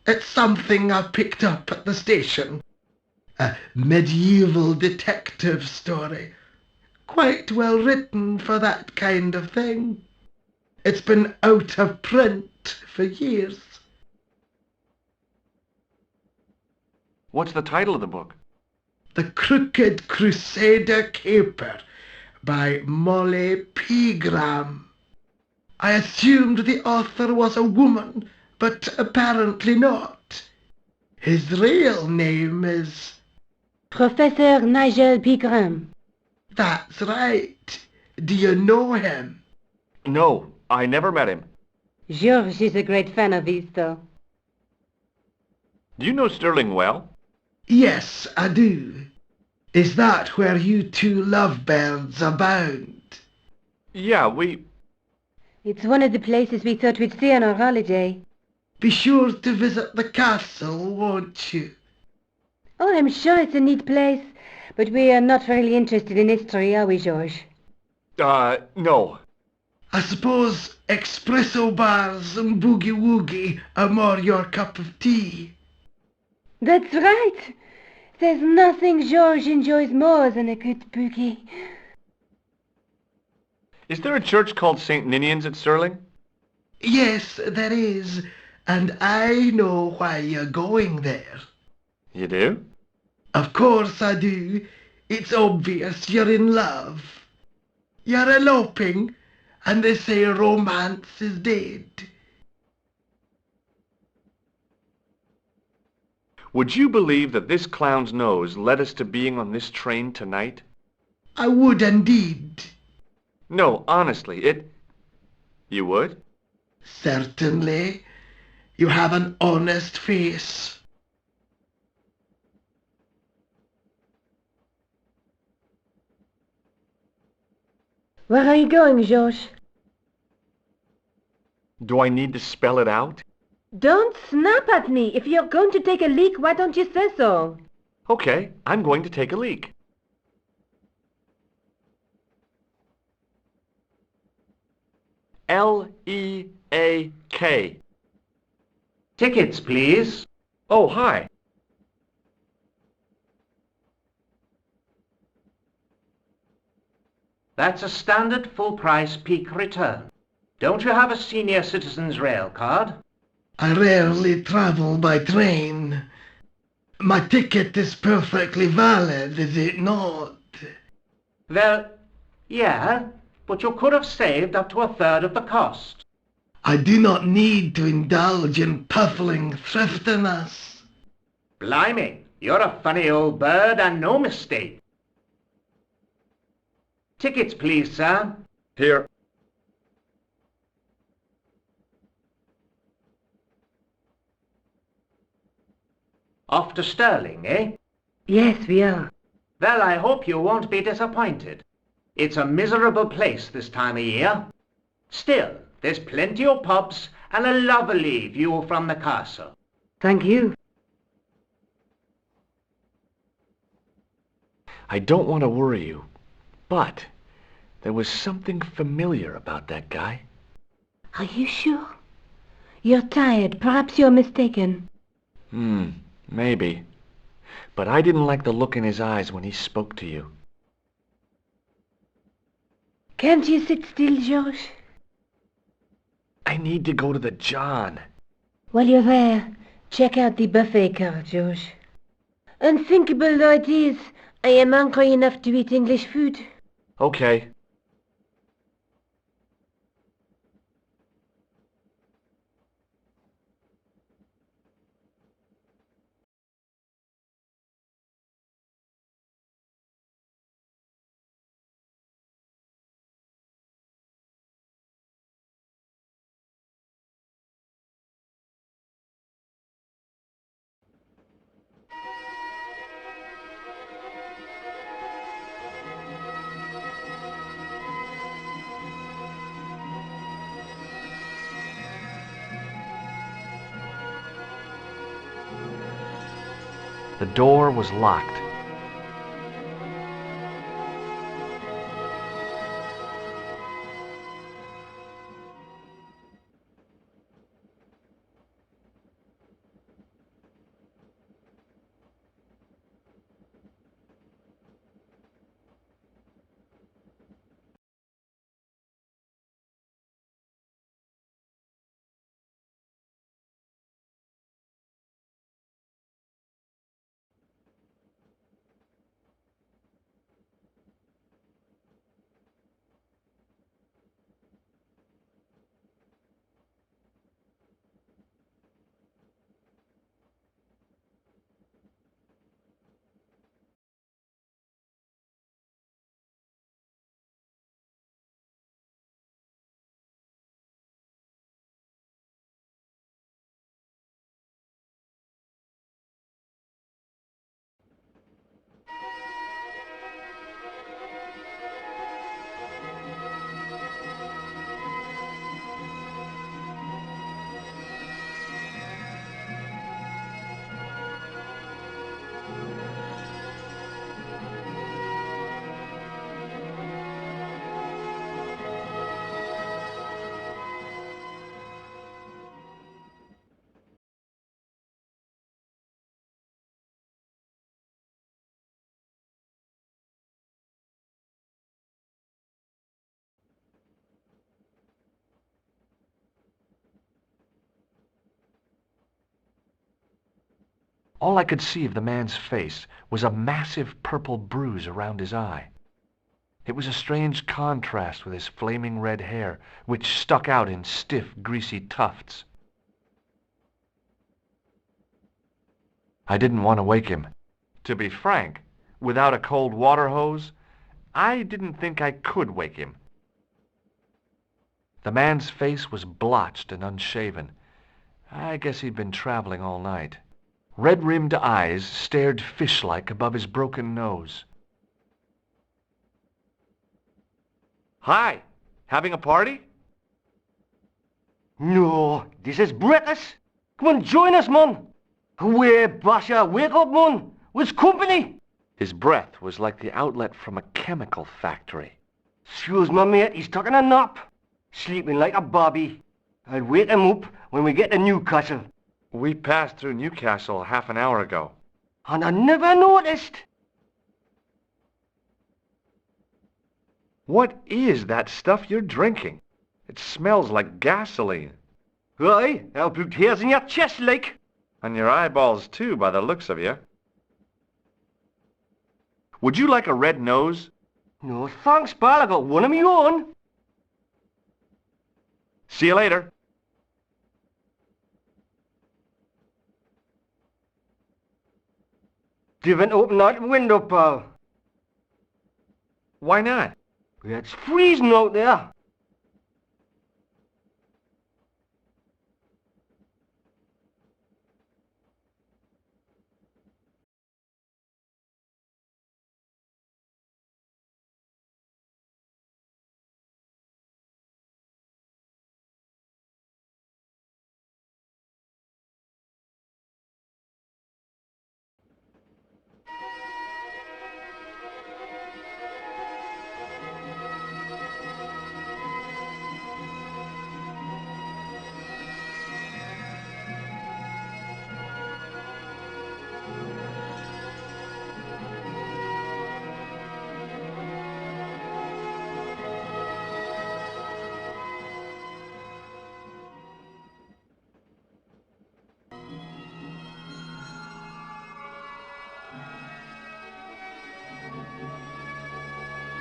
it's something I picked up at the station. A medieval detective story. Quite well written for that kind of thing. It's been out of print for years. What's the title of the book? The Crooked Crusader Caper by Molly Pegram. I assumed the author was a woman, but apparently not. His real name is... Professor Nigel Pegram. That's right. Do you know him? No, I never met him. George is a great fan of his, though. Do you know Stirling well? Yes, I do. Is that where you two lovebirds abound? Yeah, It's one of the places we thought we'd stay on our holiday. Be sure to visit the castle, won't you? Oh, I'm sure it's a neat place, but we are not really interested in history, are we, George? No. I suppose espresso bars and boogie-woogie are more your cup of tea. That's right. There's nothing George enjoys more than a good boogie. Is there a church called St. Ninian's at Stirling? Yes, there is, and I know why you're going there. You do? Of course I do. It's obvious you're in love. You're eloping, and they say romance is dead. Would you believe that this clown's nose led us to being on this train tonight? I would indeed. No, honestly, You would? Certainly. You have an honest face. Where are you going, George? Do I need to spell it out? Don't snap at me. If you're going to take a leak, why don't you say so? Okay, I'm going to take a leak. L-E-A-K. Tickets, please. Oh, hi. That's a standard full-price peak return. Don't you have a senior citizen's rail card? I rarely travel by train. My ticket is perfectly valid, is it not? Well, yeah, but you could have saved up to a third of the cost. I do not need to indulge in puffling thriftiness. Blimey, you're a funny old bird and no mistake. Tickets, please, sir. Here. Off to Stirling, eh? Yes, we are. Well, I hope you won't be disappointed. It's a miserable place this time of year. Still, there's plenty of pubs and a lovely view from the castle. Thank you. I don't want to worry you, but there was something familiar about that guy. Are you sure? You're tired. Perhaps you're mistaken. Maybe. But I didn't like the look in his eyes when he spoke to you. Can't you sit still, George? I need to go to the John. While you're there, check out the buffet car, George. Unthinkable though it is, I am hungry enough to eat English food. Okay. The door was locked. All I could see of the man's face was a massive purple bruise around his eye. It was a strange contrast with his flaming red hair, which stuck out in stiff, greasy tufts. I didn't want to wake him. To be frank, without a cold water hose, I didn't think I could wake him. The man's face was blotched and unshaven. I guess he'd been traveling all night. Red-rimmed eyes stared fish-like above his broken nose. Hi, having a party? No, this is breakfast. Come on, join us, man. Away, Basha, wake up, man. What's company? His breath was like the outlet from a chemical factory. Excuse my mate, he's taking a nap. Sleeping like a bobby. I'll wake him up when we get to Newcastle. We passed through Newcastle half an hour ago. And I never noticed. What is that stuff you're drinking? It smells like gasoline. Aye, I'll put hairs in your chest, like. And your eyeballs, too, by the looks of you. Would you like a red nose? No, thanks, pal. I got one of my own. See you later. Didn't open that window, pal. Why not? It's freezing out there.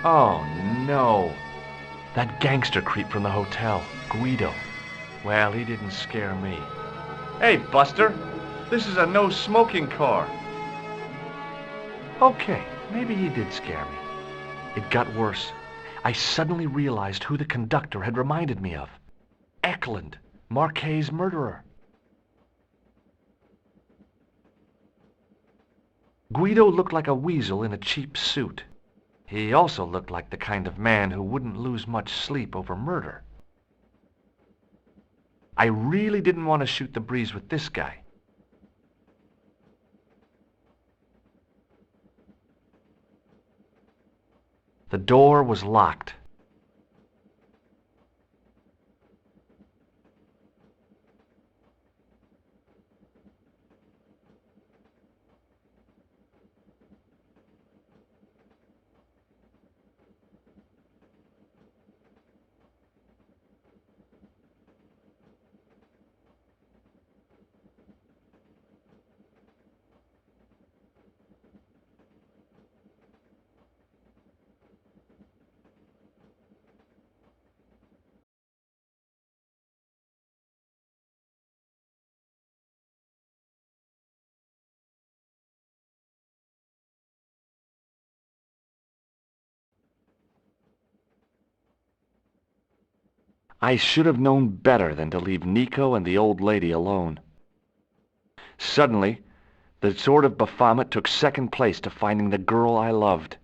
Oh, no. That gangster creep from the hotel, Guido. Well, he didn't scare me. Hey, Buster, this is a no-smoking car. Okay, maybe he did scare me. It got worse. I suddenly realized who the conductor had reminded me of. Eklund, Marquet's murderer. Guido looked like a weasel in a cheap suit. He also looked like the kind of man who wouldn't lose much sleep over murder. I really didn't want to shoot the breeze with this guy. The door was locked. I should have known better than to leave Nico and the old lady alone. Suddenly, the sword of Baphomet took second place to finding the girl I loved.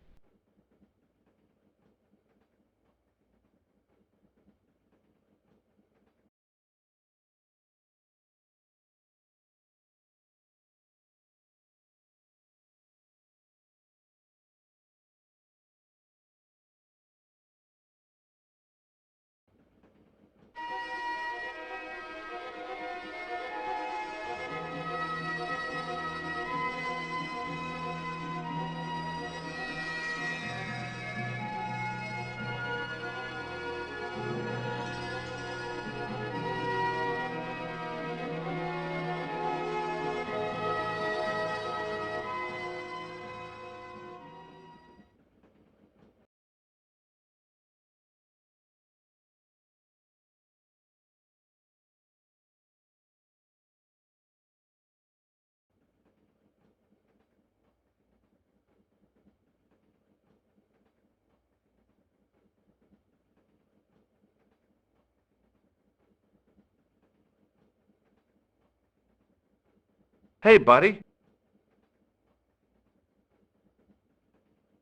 Hey, buddy.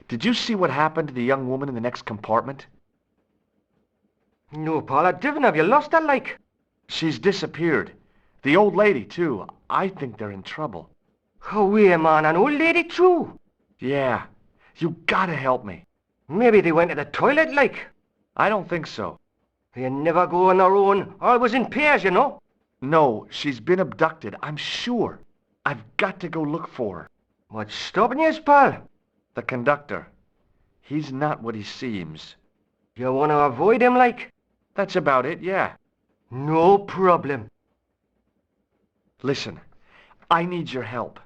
Did you see what happened to the young woman in the next compartment? No, Paul, I didn't. Have you lost her, like? She's disappeared. The old lady, too. I think they're in trouble. Oh, wait, man, an old lady, too? Yeah. You gotta help me. Maybe they went to the toilet, like? I don't think so. They never go on their own. Always in pairs, you know? No, she's been abducted, I'm sure. I've got to go look for her. What's stopping you, pal? The conductor. He's not what he seems. You want to avoid him, like? That's about it, yeah. No problem. Listen, I need your help.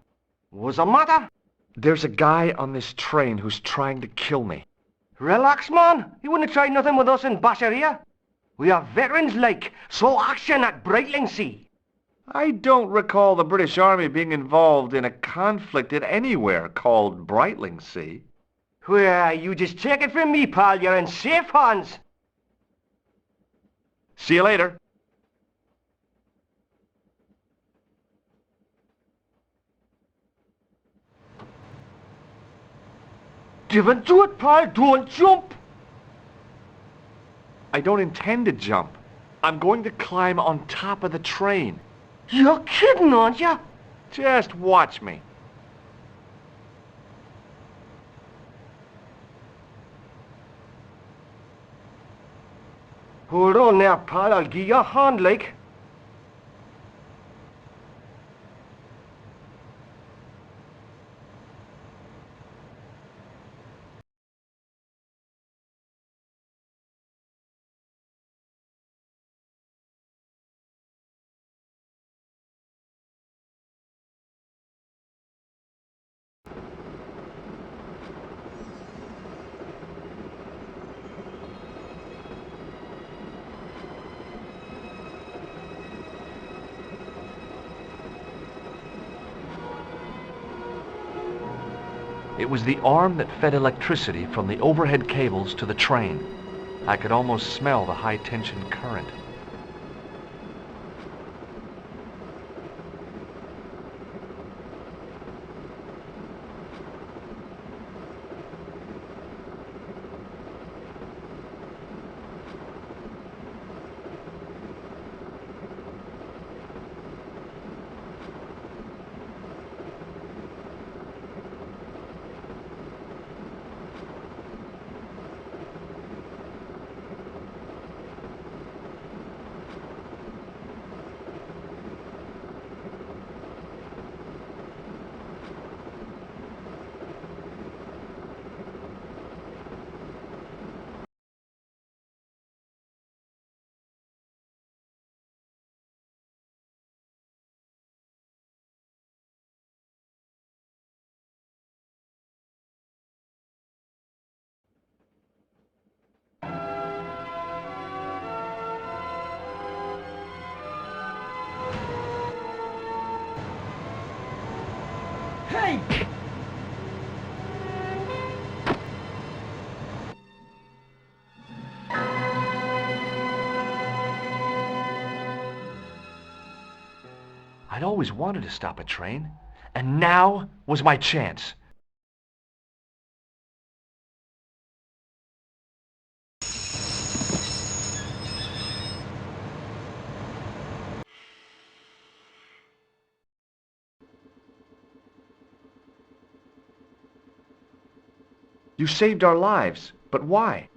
What's the matter? There's a guy on this train who's trying to kill me. Relax, man. You wouldn't try nothing with us in Basharia. We are veterans, like, so action at Brightlingsea. I don't recall the British Army being involved in a conflict at anywhere called Brightlingsea. Well, you just take it from me, pal. You're in safe hands. See you later. Don't do it, pal. Don't jump. I don't intend to jump. I'm going to climb on top of the train. You're kidding, aren't you? Just watch me. Hold on there, pal. I'll give you a hand, like. It was the arm that fed electricity from the overhead cables to the train. I could almost smell the high-tension current. Hey! I'd always wanted to stop a train, and now was my chance. You saved our lives, but why?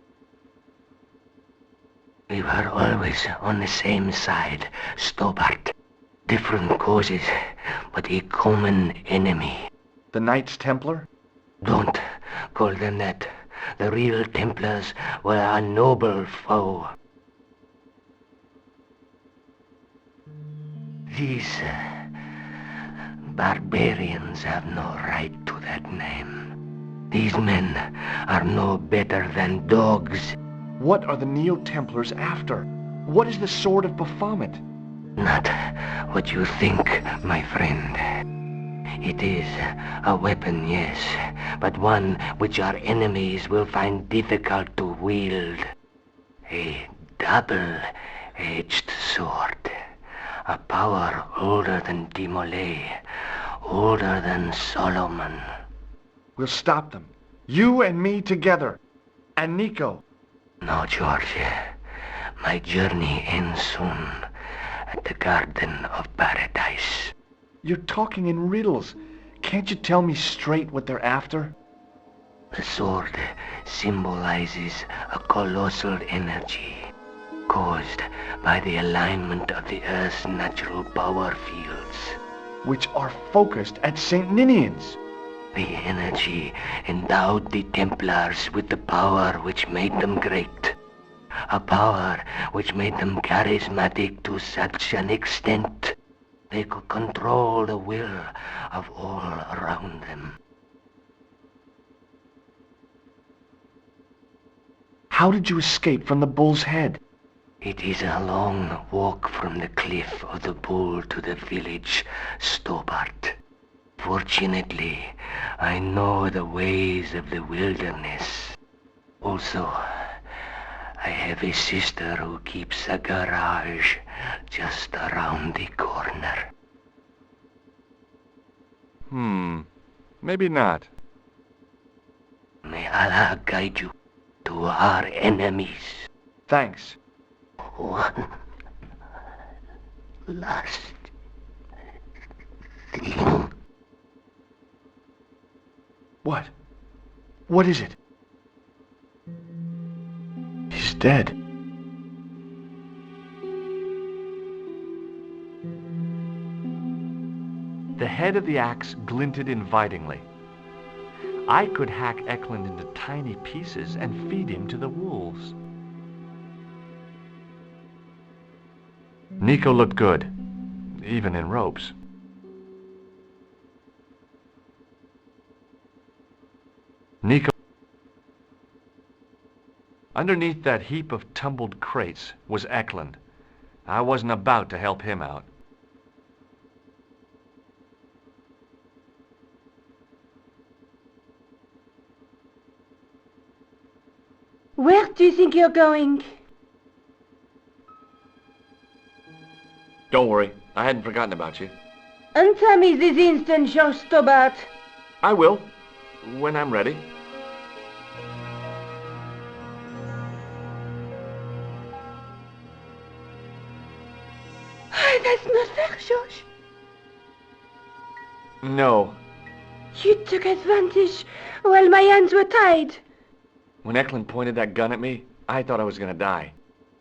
We were always on the same side, Stobbart. Different causes, but a common enemy. The Knights Templar? Don't call them that. The real Templars were a noble foe. These barbarians have no right to that name. These men are no better than dogs. What are the Neo-Templars after? What is the Sword of Baphomet? Not what you think, my friend. It is a weapon, yes, but one which our enemies will find difficult to wield. A double-edged sword. A power older than Demolay. older than Solomon. We'll stop them. You and me together. And Nico. No, George. My journey ends soon at the Garden of Paradise. You're talking in riddles. Can't you tell me straight what they're after? The sword symbolizes a colossal energy caused by the alignment of the Earth's natural power fields, which are focused at St. Ninian's. The energy endowed the Templars with the power which made them great. A power which made them charismatic to such an extent they could control the will of all around them. How did you escape from the Bull's Head? It is a long walk from the cliff of the Bull to the village Stobbart. Fortunately, I know the ways of the wilderness. Also, I have a sister who keeps a garage just around the corner. Maybe not. May Allah guide you to our enemies. Thanks. One last thing. What? What is it? He's dead. The head of the axe glinted invitingly. I could hack Eklund into tiny pieces and feed him to the wolves. Nico looked good, even in robes. Nico. Underneath that heap of tumbled crates was Eklund. I wasn't about to help him out. Where do you think you're going? Don't worry, I hadn't forgotten about you. Answer me this instant, George Stobbart. I will, when I'm ready. That's not fair, George. No. You took advantage while my hands were tied. When Eklund pointed that gun at me, I thought I was gonna die.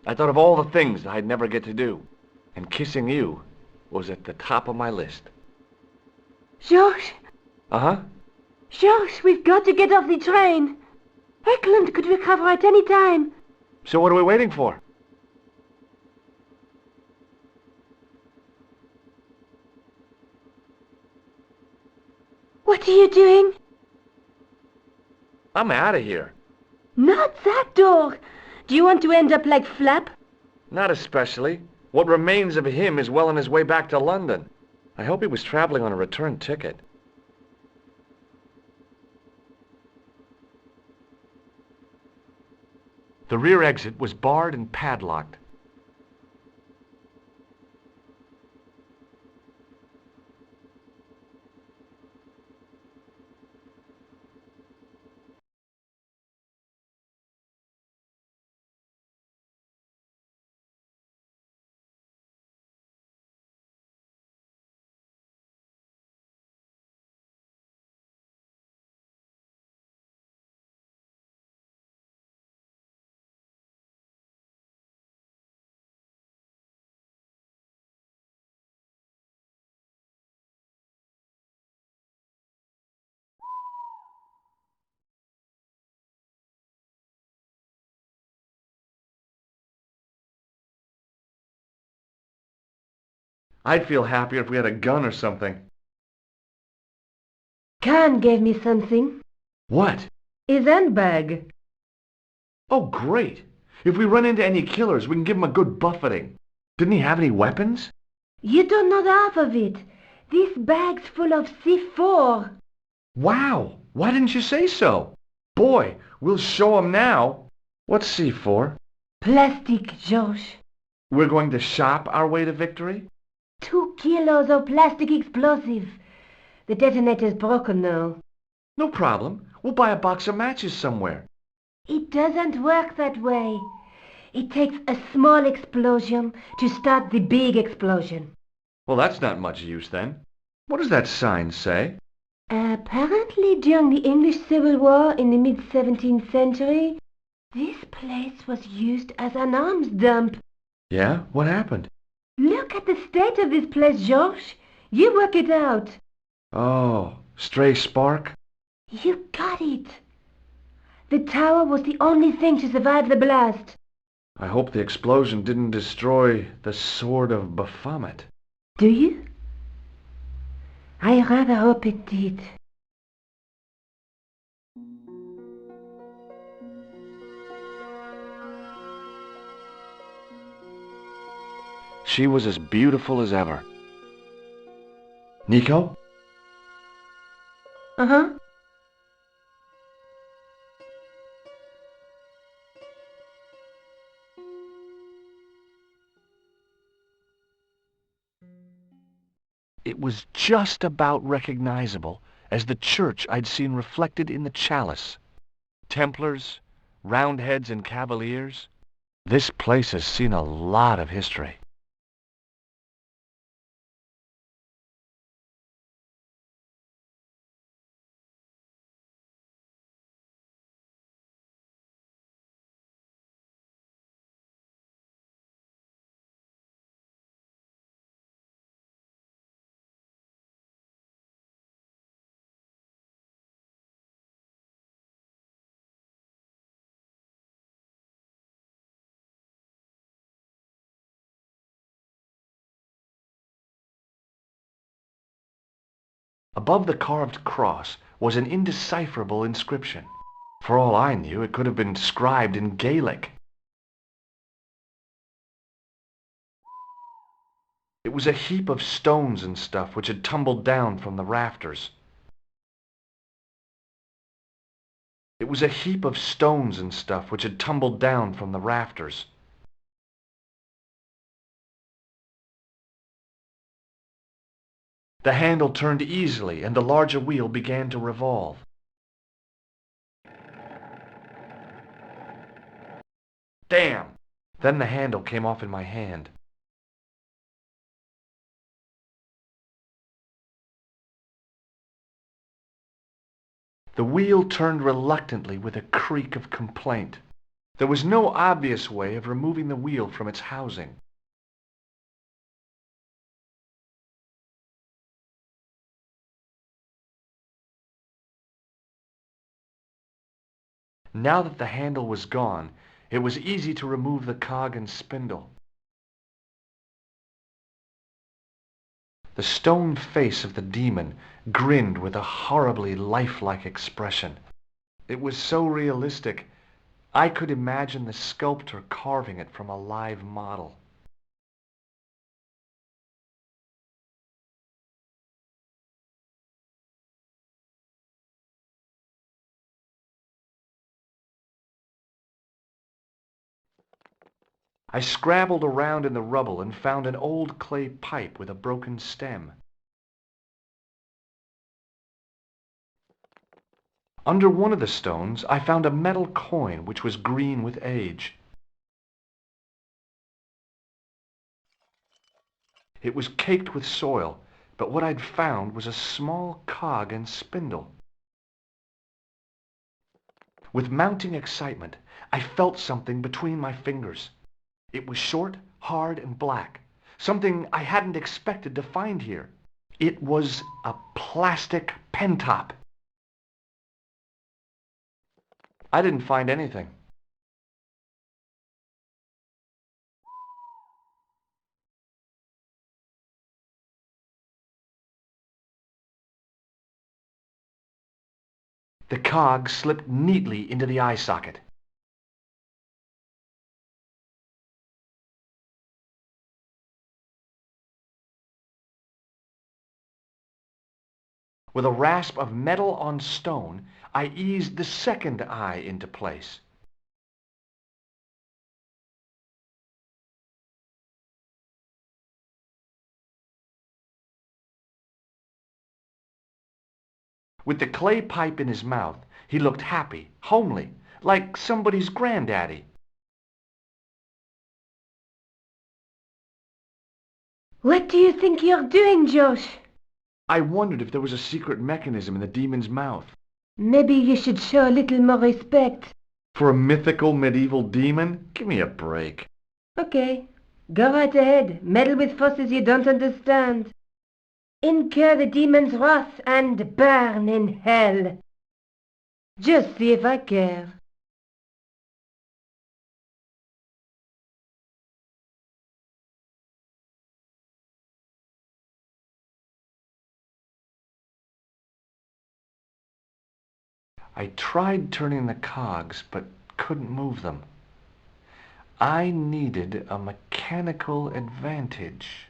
I thought of all the things I'd never get to do. And kissing you was at the top of my list. George? Uh-huh. George, we've got to get off the train. Eklund could recover at any time. So what are we waiting for? What are you doing? I'm out of here. Not that door. Do you want to end up like Flap? Not especially. What remains of him is well on his way back to London. I hope he was traveling on a return ticket. The rear exit was barred and padlocked. I'd feel happier if we had a gun or something. Khan gave me something. What? His handbag. Oh, great. If we run into any killers, we can give them a good buffeting. Didn't he have any weapons? You don't know the half of it. This bag's full of C4. Wow. Why didn't you say so? Boy, we'll show 'em now. What's C4? Plastic, George. We're going to shop our way to victory? 2 kilos of plastic explosive. The detonator's broken now. No problem. We'll buy a box of matches somewhere. It doesn't work that way. It takes a small explosion to start the big explosion. Well, that's not much use then. What does that sign say? Apparently during the English Civil War in the mid-17th century, this place was used as an arms dump. Yeah? What happened? Look at the state of this place, George. You work it out. Oh, stray spark? You got it. The tower was the only thing to survive the blast. I hope the explosion didn't destroy the Sword of Baphomet. Do you? I rather hope it did. She was as beautiful as ever. Nico? Uh-huh. It was just about recognizable as the church I'd seen reflected in the chalice. Templars, Roundheads and Cavaliers. This place has seen a lot of history. Above the carved cross was an indecipherable inscription. For all I knew, it could have been scribed in Gaelic. It was a heap of stones and stuff which had tumbled down from the rafters. It was a heap of stones and stuff which had tumbled down from the rafters. The handle turned easily, and the larger wheel began to revolve. Damn! Then the handle came off in my hand. The wheel turned reluctantly with a creak of complaint. There was no obvious way of removing the wheel from its housing. Now that the handle was gone, it was easy to remove the cog and spindle. The stone face of the demon grinned with a horribly lifelike expression. It was so realistic, I could imagine the sculptor carving it from a live model. I scrabbled around in the rubble and found an old clay pipe with a broken stem. Under one of the stones, I found a metal coin which was green with age. It was caked with soil, but what I'd found was a small cog and spindle. With mounting excitement, I felt something between my fingers. It was short, hard, and black, something I hadn't expected to find here. It was a plastic pen top. I didn't find anything. The cog slipped neatly into the eye socket. With a rasp of metal on stone, I eased the second eye into place. With the clay pipe in his mouth, he looked happy, homely, like somebody's granddaddy. What do you think you're doing, Josh? I wondered if there was a secret mechanism in the demon's mouth. Maybe you should show a little more respect. For a mythical medieval demon? Give me a break. Okay, go right ahead. Meddle with forces you don't understand. Incur the demon's wrath and burn in hell. Just see if I care. I tried turning the cogs, but couldn't move them. I needed a mechanical advantage.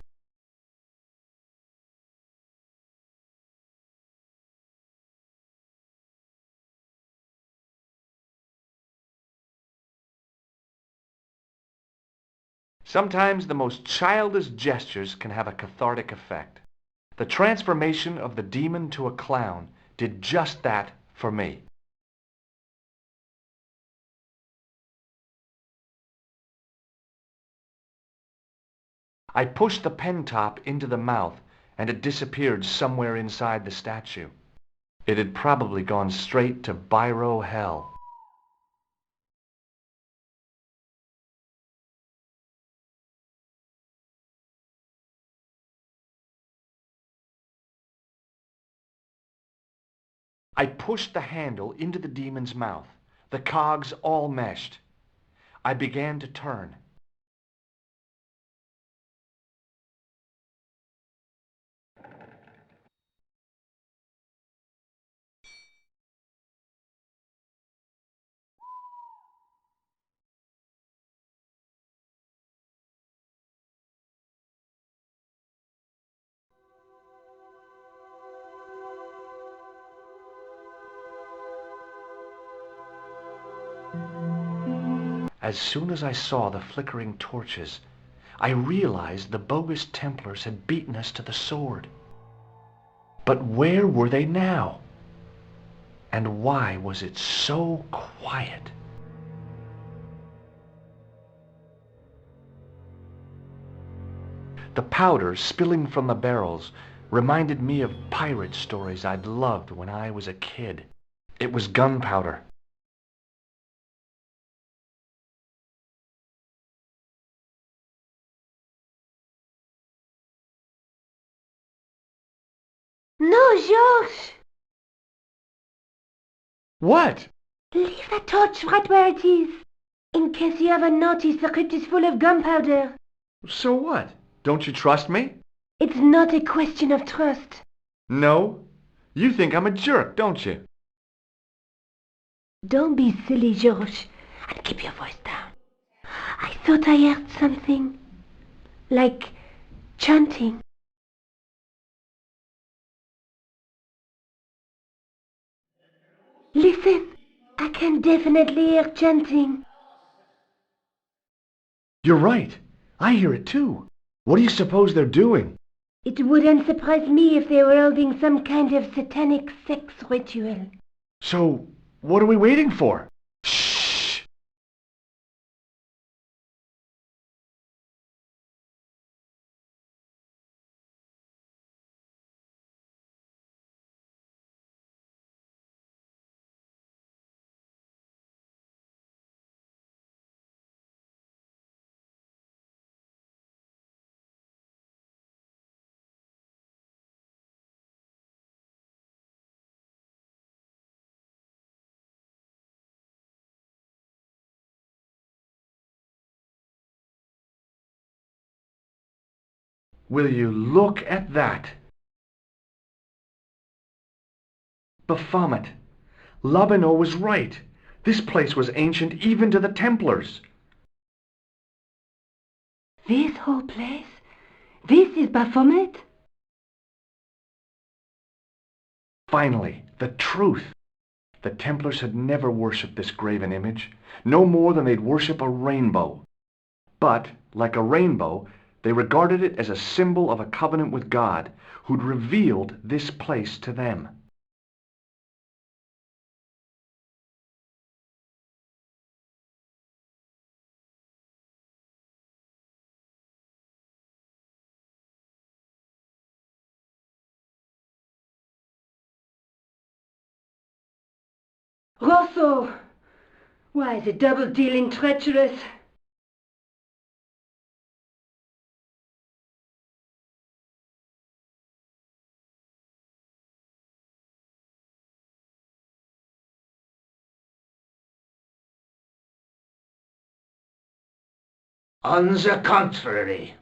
Sometimes the most childish gestures can have a cathartic effect. The transformation of the demon to a clown did just that for me. I pushed the pen top into the mouth, and it disappeared somewhere inside the statue. It had probably gone straight to biro hell. I pushed the handle into the demon's mouth. The cogs all meshed. I began to turn. As soon as I saw the flickering torches, I realized the bogus Templars had beaten us to the sword. But where were they now? And why was it so quiet? The powder spilling from the barrels reminded me of pirate stories I'd loved when I was a kid. It was gunpowder. No, George! What? Leave the torch right where it is. In case you haven't noticed, the crypt is full of gunpowder. So what? Don't you trust me? It's not a question of trust. No? You think I'm a jerk, don't you? Don't be silly, George, and keep your voice down. I thought I heard something. Like chanting. Listen, I can definitely hear chanting. You're right. I hear it too. What do you suppose they're doing? It wouldn't surprise me if they were holding some kind of satanic sex ritual. So, what are we waiting for? Will you look at that? Baphomet. Labino was right. This place was ancient even to the Templars. This whole place? This is Baphomet? Finally, the truth. The Templars had never worshipped this graven image, no more than they'd worship a rainbow. But, like a rainbow, they regarded it as a symbol of a covenant with God, who'd revealed this place to them. Rosso! Why, the double-dealing treacherous. On the contrary,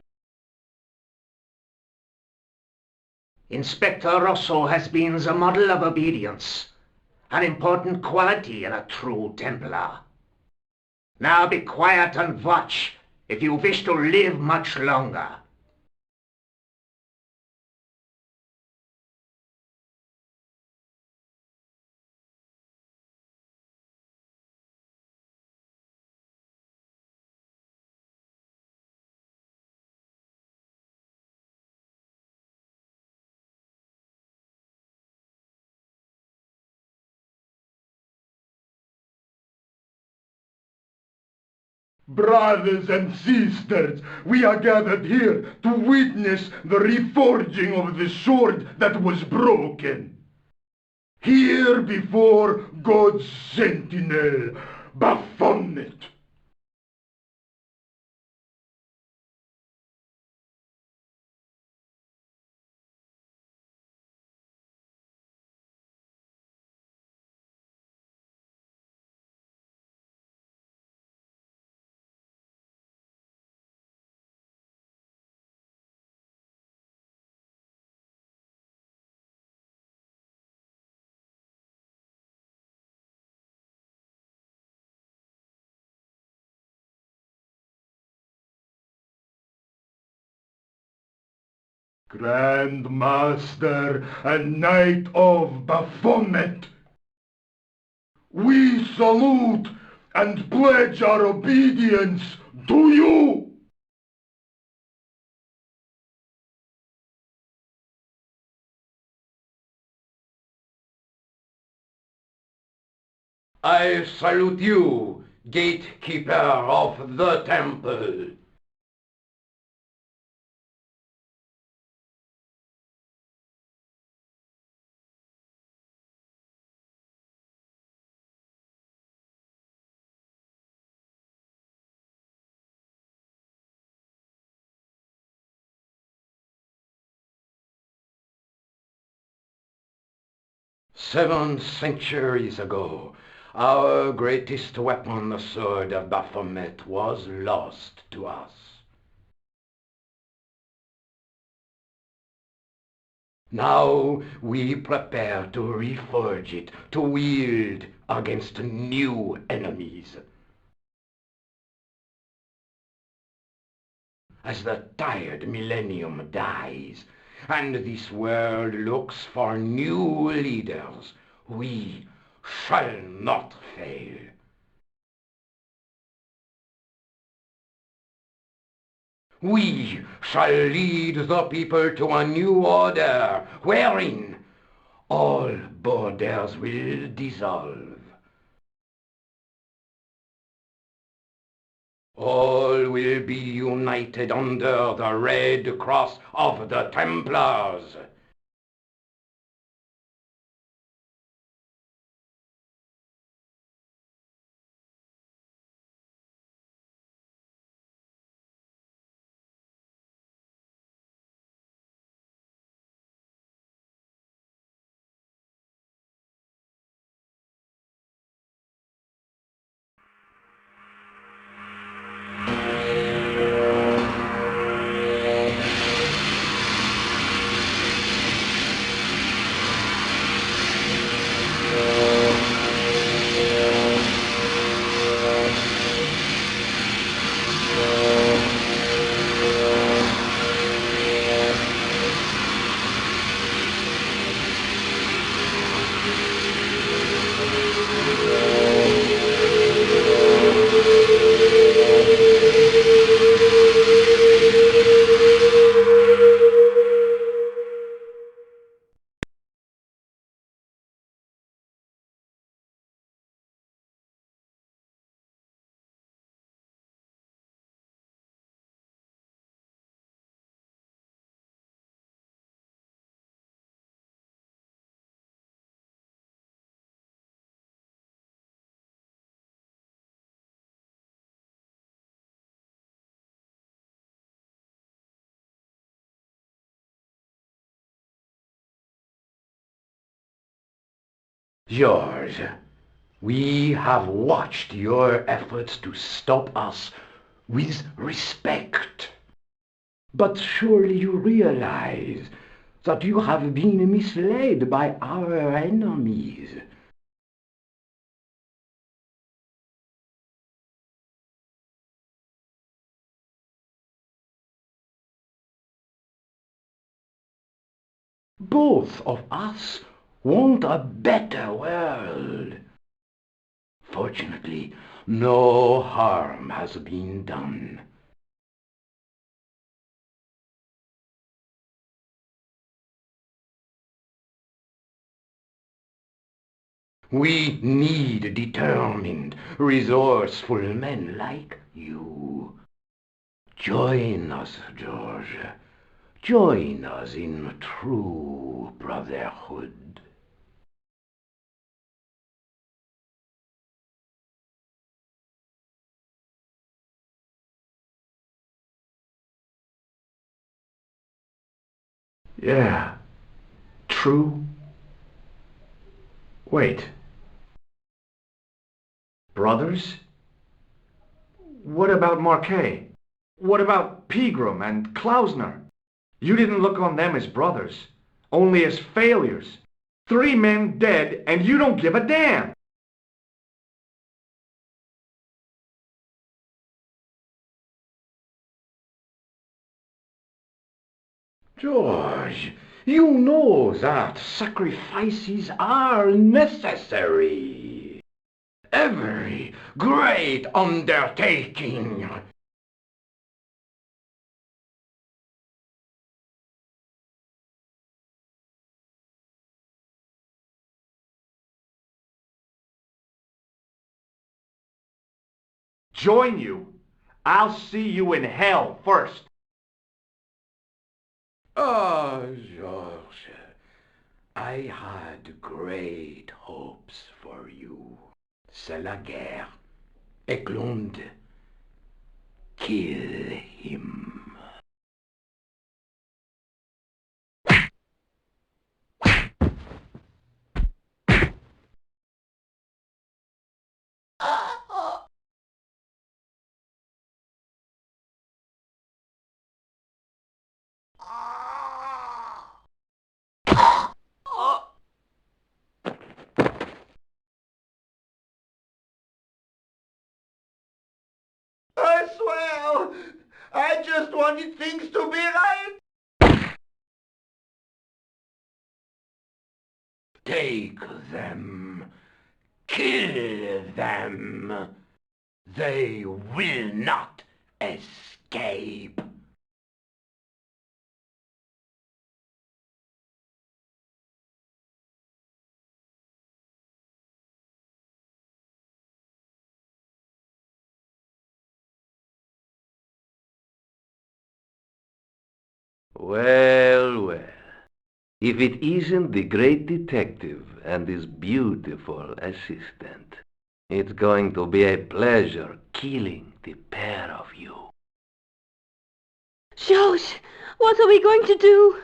Inspector Rosso has been the model of obedience, an important quality in a true Templar. Now be quiet and watch if you wish to live much longer. Brothers and sisters, we are gathered here to witness the reforging of the sword that was broken. Here before God's sentinel, Baphomet. Grand Master and Knight of Baphomet, we salute and pledge our obedience to you. I salute you, gatekeeper of the temple. "7 centuries ago, our greatest weapon, the sword of Baphomet, was lost to us. Now we prepare to reforge it, to wield against new enemies. As the tired millennium dies, and this world looks for new leaders, we shall not fail. We shall lead the people to a new order, wherein all borders will dissolve. All will be united under the red cross of the Templars. George, we have watched your efforts to stop us with respect. But surely you realize that you have been misled by our enemies. Both of us want a better world. Fortunately, no harm has been done. We need determined, resourceful men like you. Join us, George. Join us in true brotherhood. Yeah. True. Wait. Brothers? What about Marquet? What about Pegram and Klausner? You didn't look on them as brothers, only as failures. 3 men dead, and you don't give a damn! George, you know that sacrifices are necessary. Every great undertaking. Join you? I'll see you in hell first. Oh, George, I had great hopes for you. C'est la guerre. Eklund, kill him. I swear, I just wanted things to be right. Take them. Kill them. They will not escape. Well, well. If it isn't the great detective and his beautiful assistant, it's going to be a pleasure killing the pair of you. George, what are we going to do?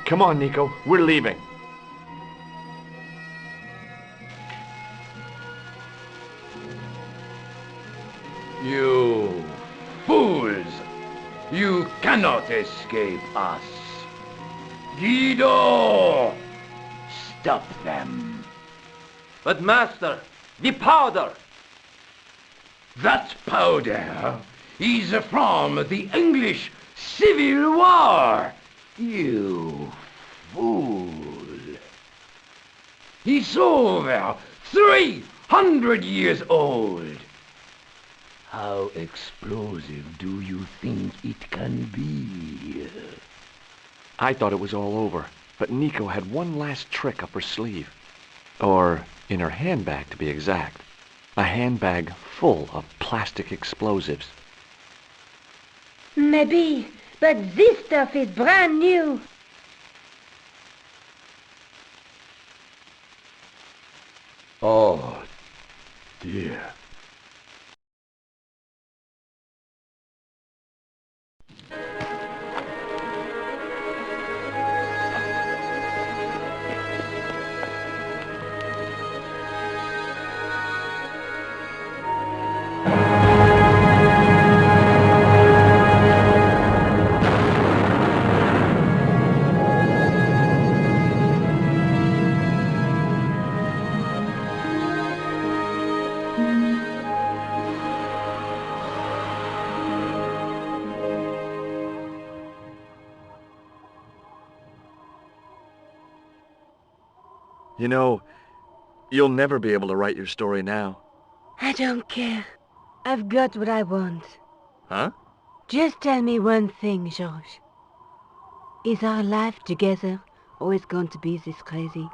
Come on, Nico. We're leaving. You fools! You cannot escape us. Guido! Stop them. But master, the powder! That powder is from the English Civil War. You fool. It's over 300 years old. How explosive do you think it can be? I thought it was all over, but Nico had one last trick up her sleeve. Or in her handbag, to be exact. A handbag full of plastic explosives. Maybe, but this stuff is brand new. Oh, fear. You know, you'll never be able to write your story now. I don't care. I've got what I want. Huh? Just tell me one thing, George. Is our life together always going to be this crazy?